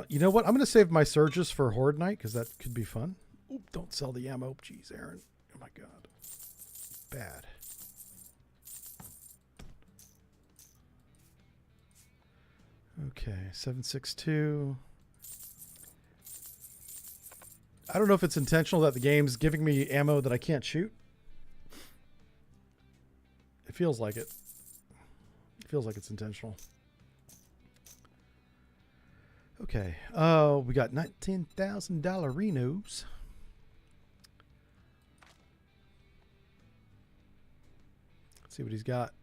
You know what? I'm going to save my surges for Horde Night because that could be fun. Oop, don't sell the ammo. Jeez, Aaron. Oh, my God. Bad. Okay, 762. I don't know if it's intentional that the game's giving me ammo that I can't shoot. It feels like it. It feels like it's intentional. Okay. We got $19,000 Renos. Let's see what he's got.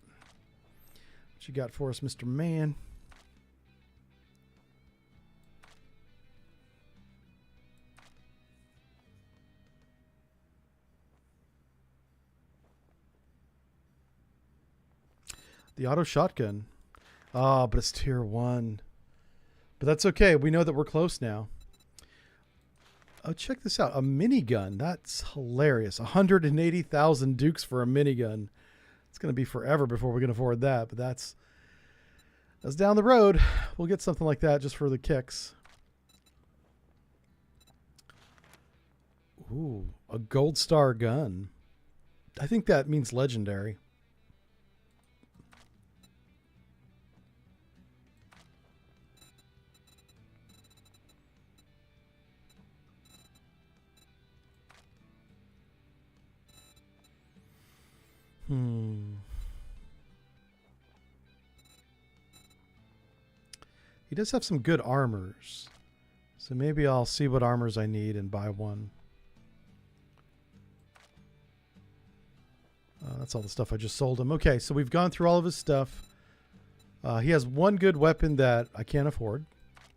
What you got for us, Mr. Man? The auto shotgun. Ah, but it's tier 1. But that's okay. We know that we're close now. Oh, check this out. A minigun. That's hilarious. 180,000 dukes for a minigun. It's going to be forever before we can afford that. But that's down the road. We'll get something like that just for the kicks. Ooh, a gold star gun. I think that means legendary. He does have some good armors. So maybe I'll see what armors I need and buy one. That's all the stuff I just sold him. Okay, so we've gone through all of his stuff. He has one good weapon that I can't afford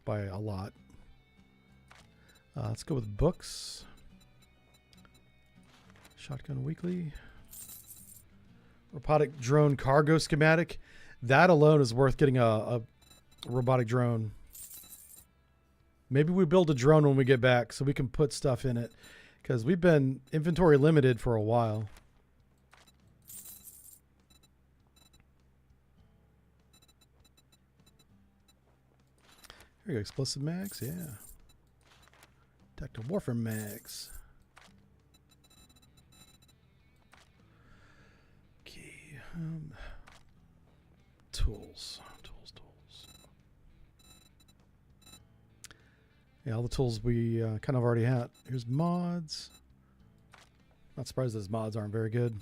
by a lot. Let's go with books. Shotgun Weekly. Robotic drone cargo schematic. That alone is worth getting a robotic drone. Maybe we build a drone when we get back so we can put stuff in it. Because we've been inventory limited for a while. Here we go. Explosive mags. Yeah. Tactical warfare mags. Okay. Tools. Yeah, all the tools we kind of already had. Here's mods. Not surprised those mods aren't very good.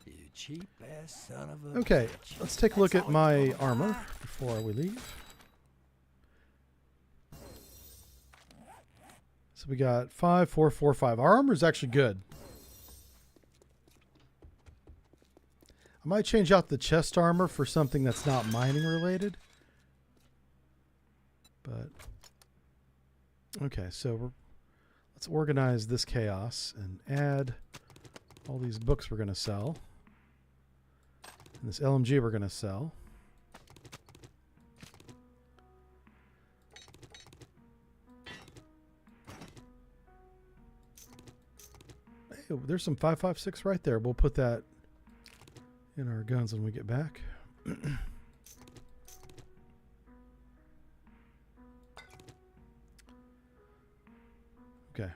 You cheap ass son of a Okay, bitch. let's take a look That's at all my you're gonna armor buy? before we leave. So we got 5, 4, 4, 5. Our armor is actually good. I might change out the chest armor for something that's not mining related. But okay, so let's organize this chaos and add all these books we're going to sell. And this LMG we're going to sell. Hey, there's some 5.56 right there. We'll put that in our guns when we get back. Okay.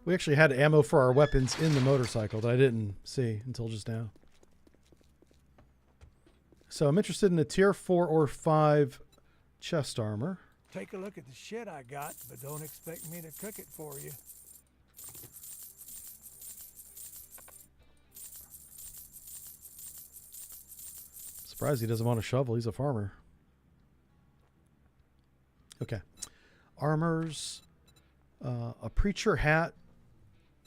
We actually had ammo for our weapons in the motorcycle that I didn't see until just now. So I'm interested in a tier 4 or 5 chest armor. Take a look at the shit I got, but don't expect me to cook it for you. Surprised he doesn't want a shovel. He's a farmer. Okay. Armors. A preacher hat.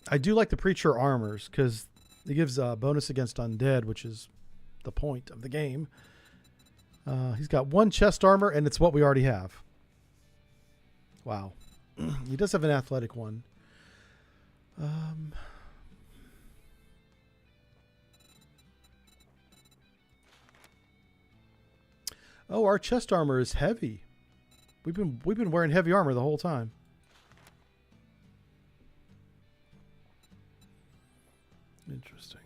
I do like the preacher armors because it gives a bonus against undead, which is the point of the game. He's got 1 chest armor, and it's what we already have. Wow. He does have an athletic one. Oh, our chest armor is heavy. We've been wearing heavy armor the whole time. Interesting.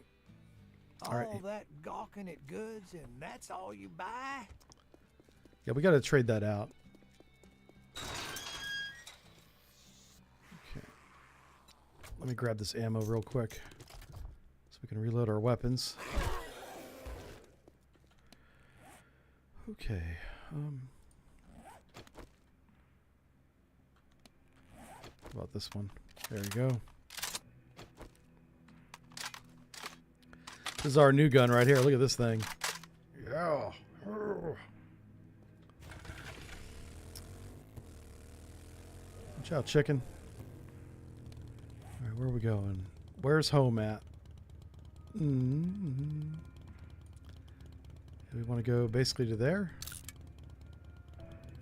All right. that gawking at goods, and that's all you buy? Yeah, we got to trade that out. Okay. Let me grab this ammo real quick so we can reload our weapons. Okay. How about this one? There we go. This is our new gun right here. Look at this thing. Yeah. Watch out, chicken. All right, where are we going? Where's home at? Mm-hmm. We want to go basically to there.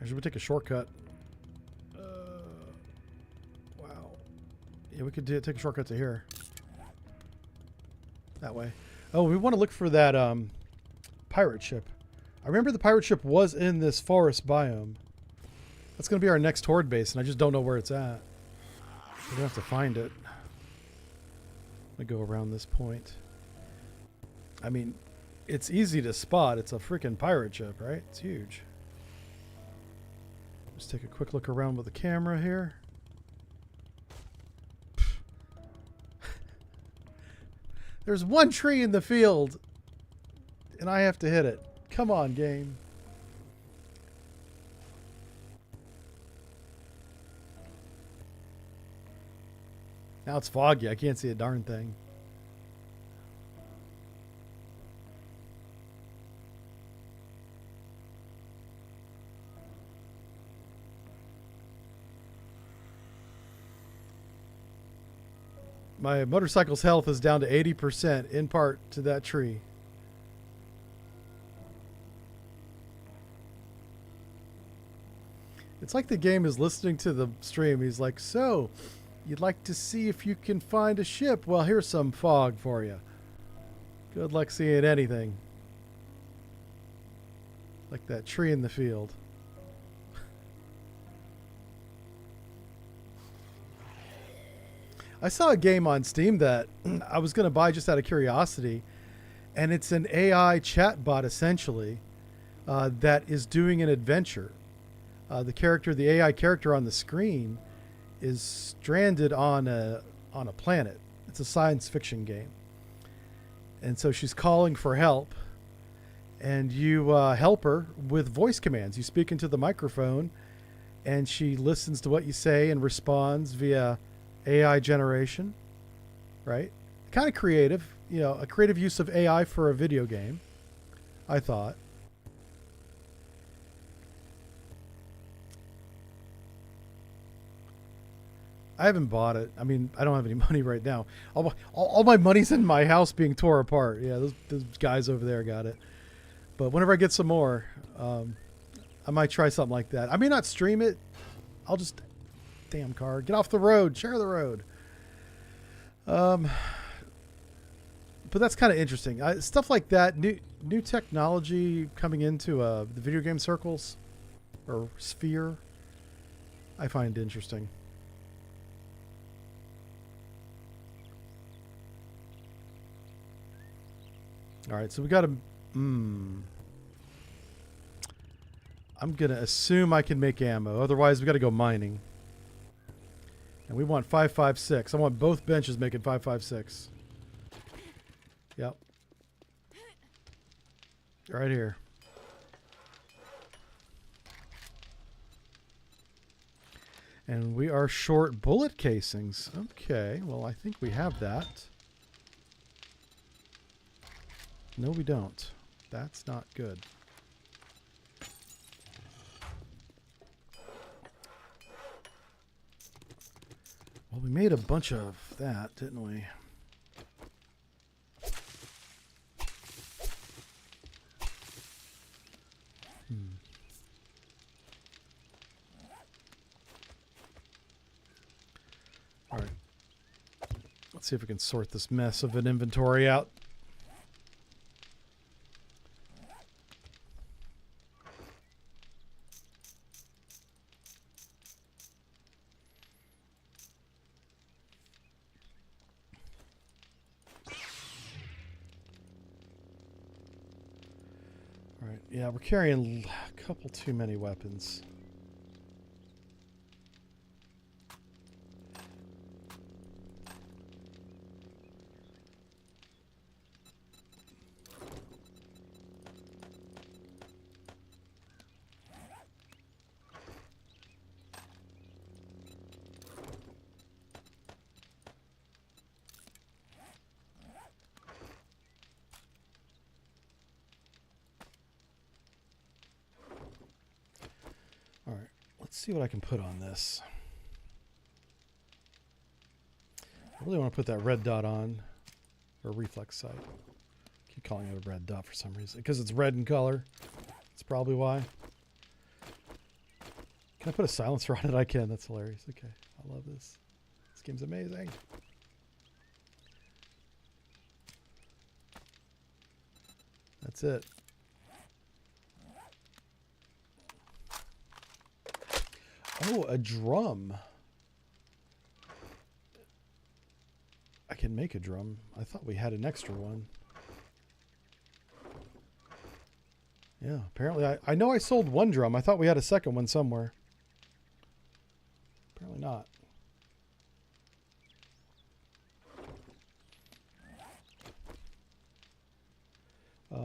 Or should we take a shortcut? Wow. Yeah, we could take a shortcut to here. That way. Oh, we want to look for that pirate ship. I remember the pirate ship was in this forest biome. That's going to be our next horde base, and I just don't know where it's at. We're going to have to find it. Let me go around this point. I mean, it's easy to spot. It's a freaking pirate ship, right? It's huge. Just take a quick look around with the camera here. There's one tree in the field, and I have to hit it. Come on, game. Now it's foggy. I can't see a darn thing. My motorcycle's health is down to 80% in part to that tree. It's like the game is listening to the stream. He's like, so, You'd like to see if you can find a ship. Well, here's some fog for you. Good luck seeing anything. Like that tree in the field. I saw a game on Steam that I was going to buy just out of curiosity, and it's an AI chatbot essentially that is doing an adventure. The AI character on the screen, is stranded on a planet. It's a science fiction game, and so she's calling for help, and you help her with voice commands. You speak into the microphone, and she listens to what you say and responds via AI generation, right? Kind of creative, a creative use of AI for a video game, I thought. I haven't bought it. I mean, I don't have any money right now. All my money's in my house being tore apart. Yeah, those guys over there got it. But whenever I get some more, I might try something like that. I may not stream it. I'll just... Damn car. Get off the road. Share the road. But that's kind of interesting. Stuff like that. New technology coming into the video game circles or sphere, I find interesting. All right, so we got to... I'm going to assume I can make ammo. Otherwise, we got to go mining. And we want 5.56. I want both benches making 5.56. Yep. Right here. And we are short bullet casings. Okay, well, I think we have that. No, we don't. That's not good. Well, we made a bunch of that, didn't we? All right. Let's see if we can sort this mess of an inventory out. Yeah, we're carrying a couple too many weapons. Let's see what I can put on this. I really want to put that red dot on, or reflex sight. I keep calling it a red dot for some reason, because it's red in color. That's probably why. Can I put a silencer on it? I can. That's hilarious. Okay, I love this. This game's amazing. That's it. Oh, a drum. I can make a drum. I thought we had an extra one. Yeah, apparently I know I sold one drum. I thought we had a second one somewhere. Apparently not.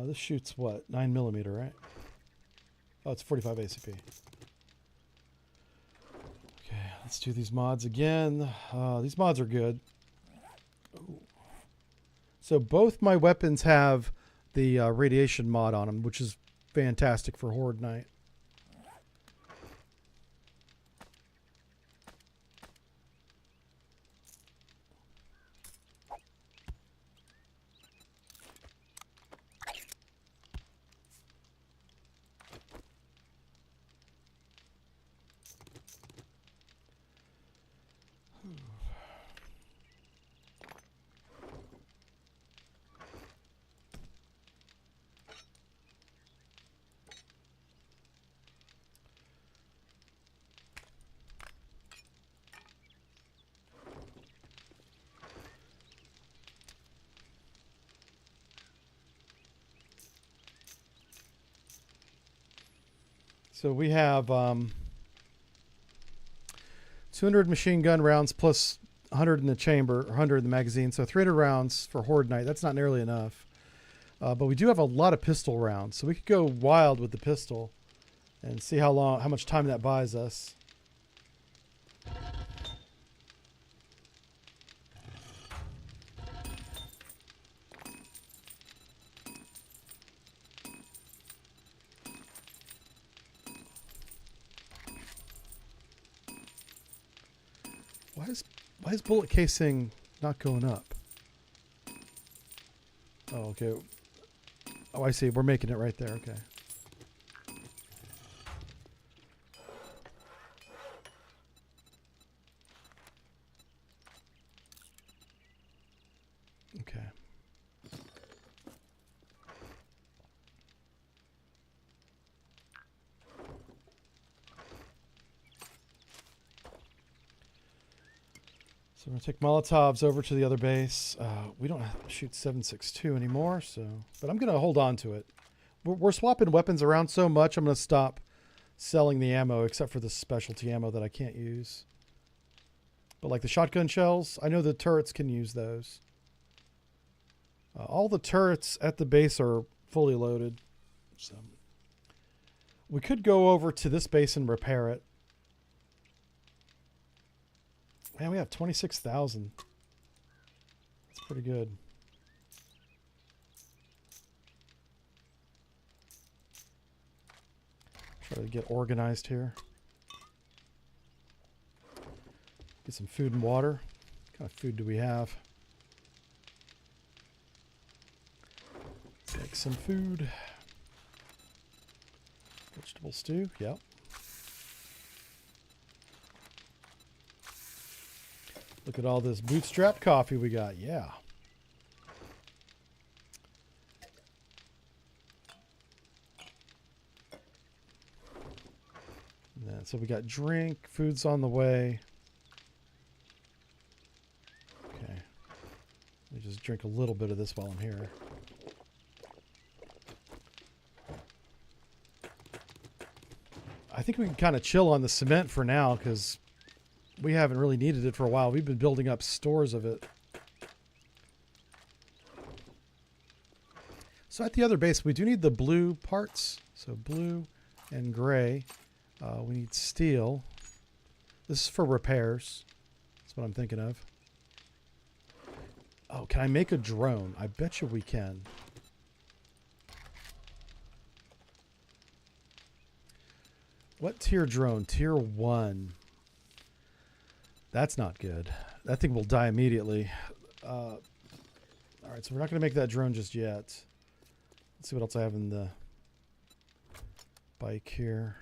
This shoots what? 9mm, right? Oh, it's 45 ACP. Let's do these mods again. These mods are good. Ooh. So both my weapons have the radiation mod on them, which is fantastic for Horde Night. So we have 200 machine gun rounds plus 100 in the chamber, or 100 in the magazine. So 300 rounds for Horde Night. That's not nearly enough. But we do have a lot of pistol rounds. So we could go wild with the pistol and see how much time that buys us. Why is bullet casing not going up? Oh, okay. Oh, I see. We're making it right there. Okay. Okay. So we're going to take Molotovs over to the other base. We don't have to shoot 7.62 anymore, but I'm going to hold on to it. We're swapping weapons around so much, I'm going to stop selling the ammo, except for the specialty ammo that I can't use. But like the shotgun shells, I know the turrets can use those. All the turrets at the base are fully loaded. So we could go over to this base and repair it. Man, we have 26,000. That's pretty good. Try to get organized here. Get some food and water. What kind of food do we have? Let's make some food. Vegetable stew, yep. Look at all this bootstrap coffee we got. Yeah. And so we got drink, food's on the way. Okay. Let me just drink a little bit of this while I'm here. I think we can kind of chill on the cement for now because we haven't really needed it for a while. We've been building up stores of it. So at the other base, we do need the blue parts. So blue and gray. We need steel. This is for repairs. That's what I'm thinking of. Oh, can I make a drone? I bet you we can. What tier drone? Tier 1. That's not good. That thing will die immediately. All right, so we're not going to make that drone just yet. Let's see what else I have in the bike here.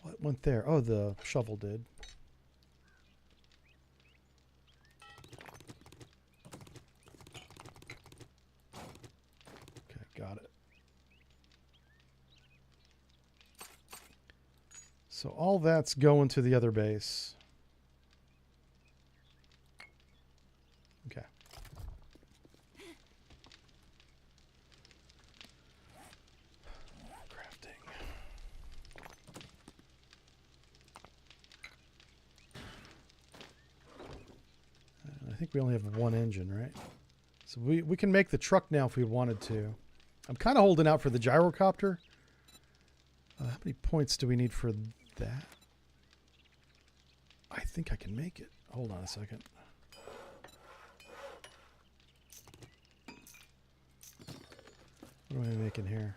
What went there? Oh, the shovel did. Okay, got it. So all that's going to the other base. Okay. Crafting. I think we only have one engine, right? So we can make the truck now if we wanted to. I'm kind of holding out for the gyrocopter. How many points do we need for that? I think I can make it. Hold on a second. What am I making here?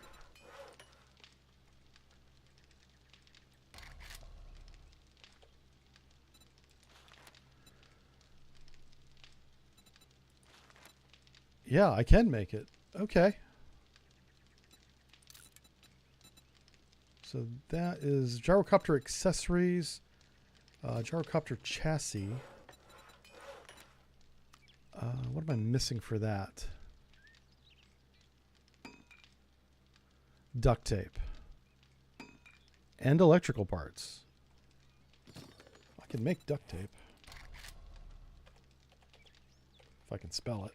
Yeah, I can make it. Okay. So that is gyrocopter accessories, gyrocopter chassis. What am I missing for that? Duct tape. And electrical parts. I can make duct tape. If I can spell it.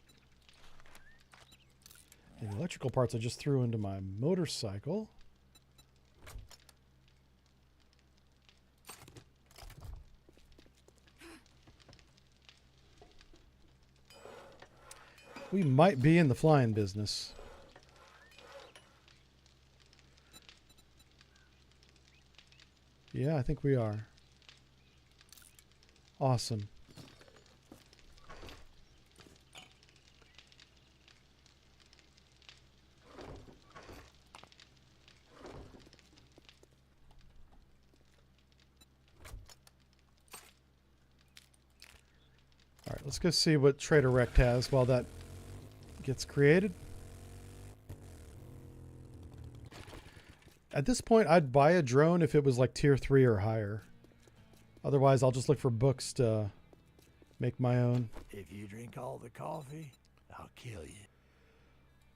And the electrical parts I just threw into my motorcycle. We might be in the flying business. Yeah, I think we are. Awesome. All right, let's go see what Trader Rect has while that gets created. At this point, I'd buy a drone if it was like tier 3 or higher. Otherwise, I'll just look for books to make my own. If you drink all the coffee, I'll kill you.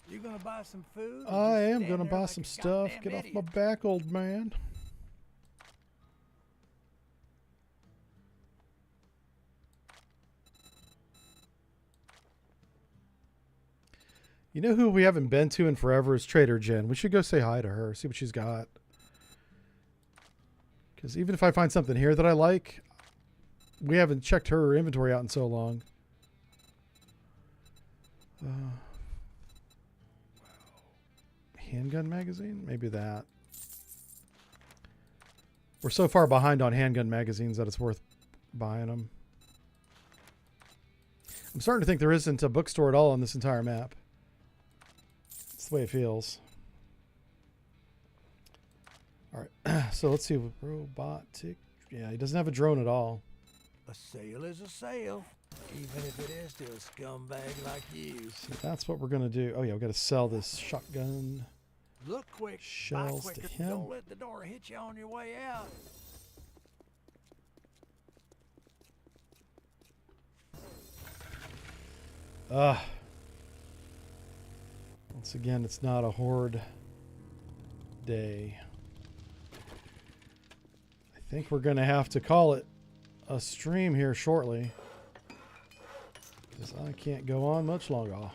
You gonna buy some food? or I just am stand going to there buy like some a stuff. goddamn Get off idiot? my back, old man. You know who we haven't been to in forever is Trader Jen. We should go say hi to her, see what she's got. Because even if I find something here that I like, we haven't checked her inventory out in so long. Handgun magazine? Maybe that. We're so far behind on handgun magazines that it's worth buying them. I'm starting to think there isn't a bookstore at all on this entire map. It's the way it feels. All right, so let's see. Robotic. Yeah, he doesn't have a drone at all. A sale is a sale, even if it is to a scumbag like you. So that's what we're going to do. Oh, yeah, we've got to sell this shotgun. Look quick, Shells buy to quicker, him. don't let the door hit you on your way out. Once again, it's not a horde day. I think we're going to have to call it a stream here shortly, because I can't go on much longer.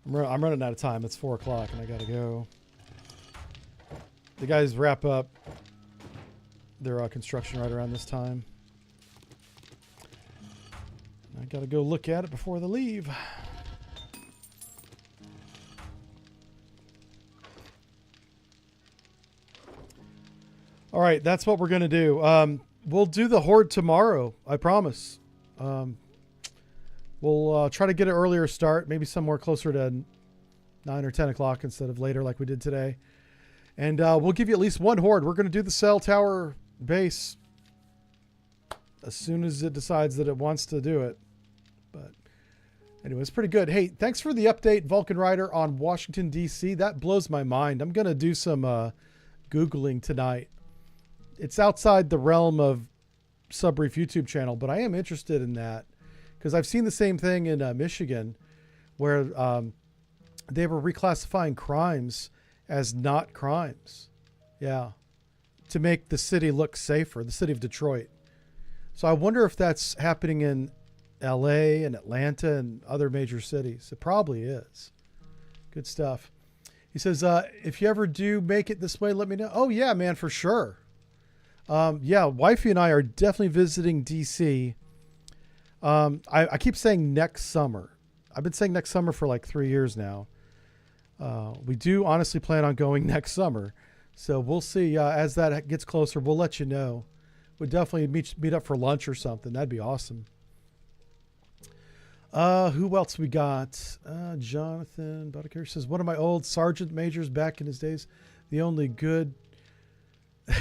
I'm running out of time. It's 4 o'clock and I got to go. The guys wrap up their construction right around this time. I got to go look at it before they leave. All right, that's what we're going to do. We'll do the horde tomorrow, I promise. We'll try to get an earlier start, maybe somewhere closer to 9 or 10 o'clock instead of later like we did today. And we'll give you at least one horde. We're going to do the cell tower base as soon as it decides that it wants to do it. But anyway, it's pretty good. Hey, thanks for the update, Vulcan Rider, on Washington, D.C. That blows my mind. I'm going to do some Googling tonight. It's outside the realm of Subbrief YouTube channel, but I am interested in that because I've seen the same thing in Michigan where they were reclassifying crimes as not crimes. Yeah. To make the city look safer, the city of Detroit. So I wonder if that's happening in LA and Atlanta and other major cities. It probably is. Good stuff. He says, if you ever do make it this way, let me know. Oh yeah, man, for sure. Yeah, wifey and I are definitely visiting DC. I keep saying next summer. I've been saying next summer for like 3 years now. We do honestly plan on going next summer. So we'll see as that gets closer. We'll let you know. We'll definitely meet up for lunch or something. That'd be awesome. Who else we got? Jonathan Buttiker says, one of my old sergeant majors back in his days, the only good...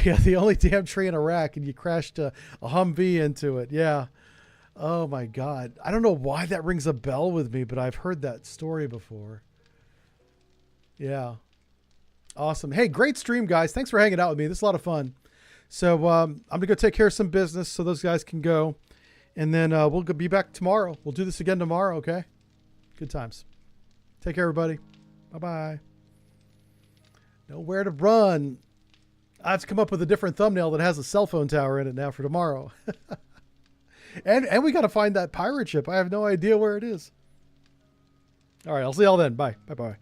Yeah, the only damn tree in Iraq, and you crashed a Humvee into it. Yeah. Oh, my God. I don't know why that rings a bell with me, but I've heard that story before. Yeah. Awesome. Hey, great stream, guys. Thanks for hanging out with me. This is a lot of fun. So I'm going to go take care of some business so those guys can go. And then we'll be back tomorrow. We'll do this again tomorrow, okay? Good times. Take care, everybody. Bye-bye. Nowhere to run. I have to come up with a different thumbnail that has a cell phone tower in it now for tomorrow. and we got to find that pirate ship. I have no idea where it is. All right, I'll see y'all then. Bye. Bye-bye.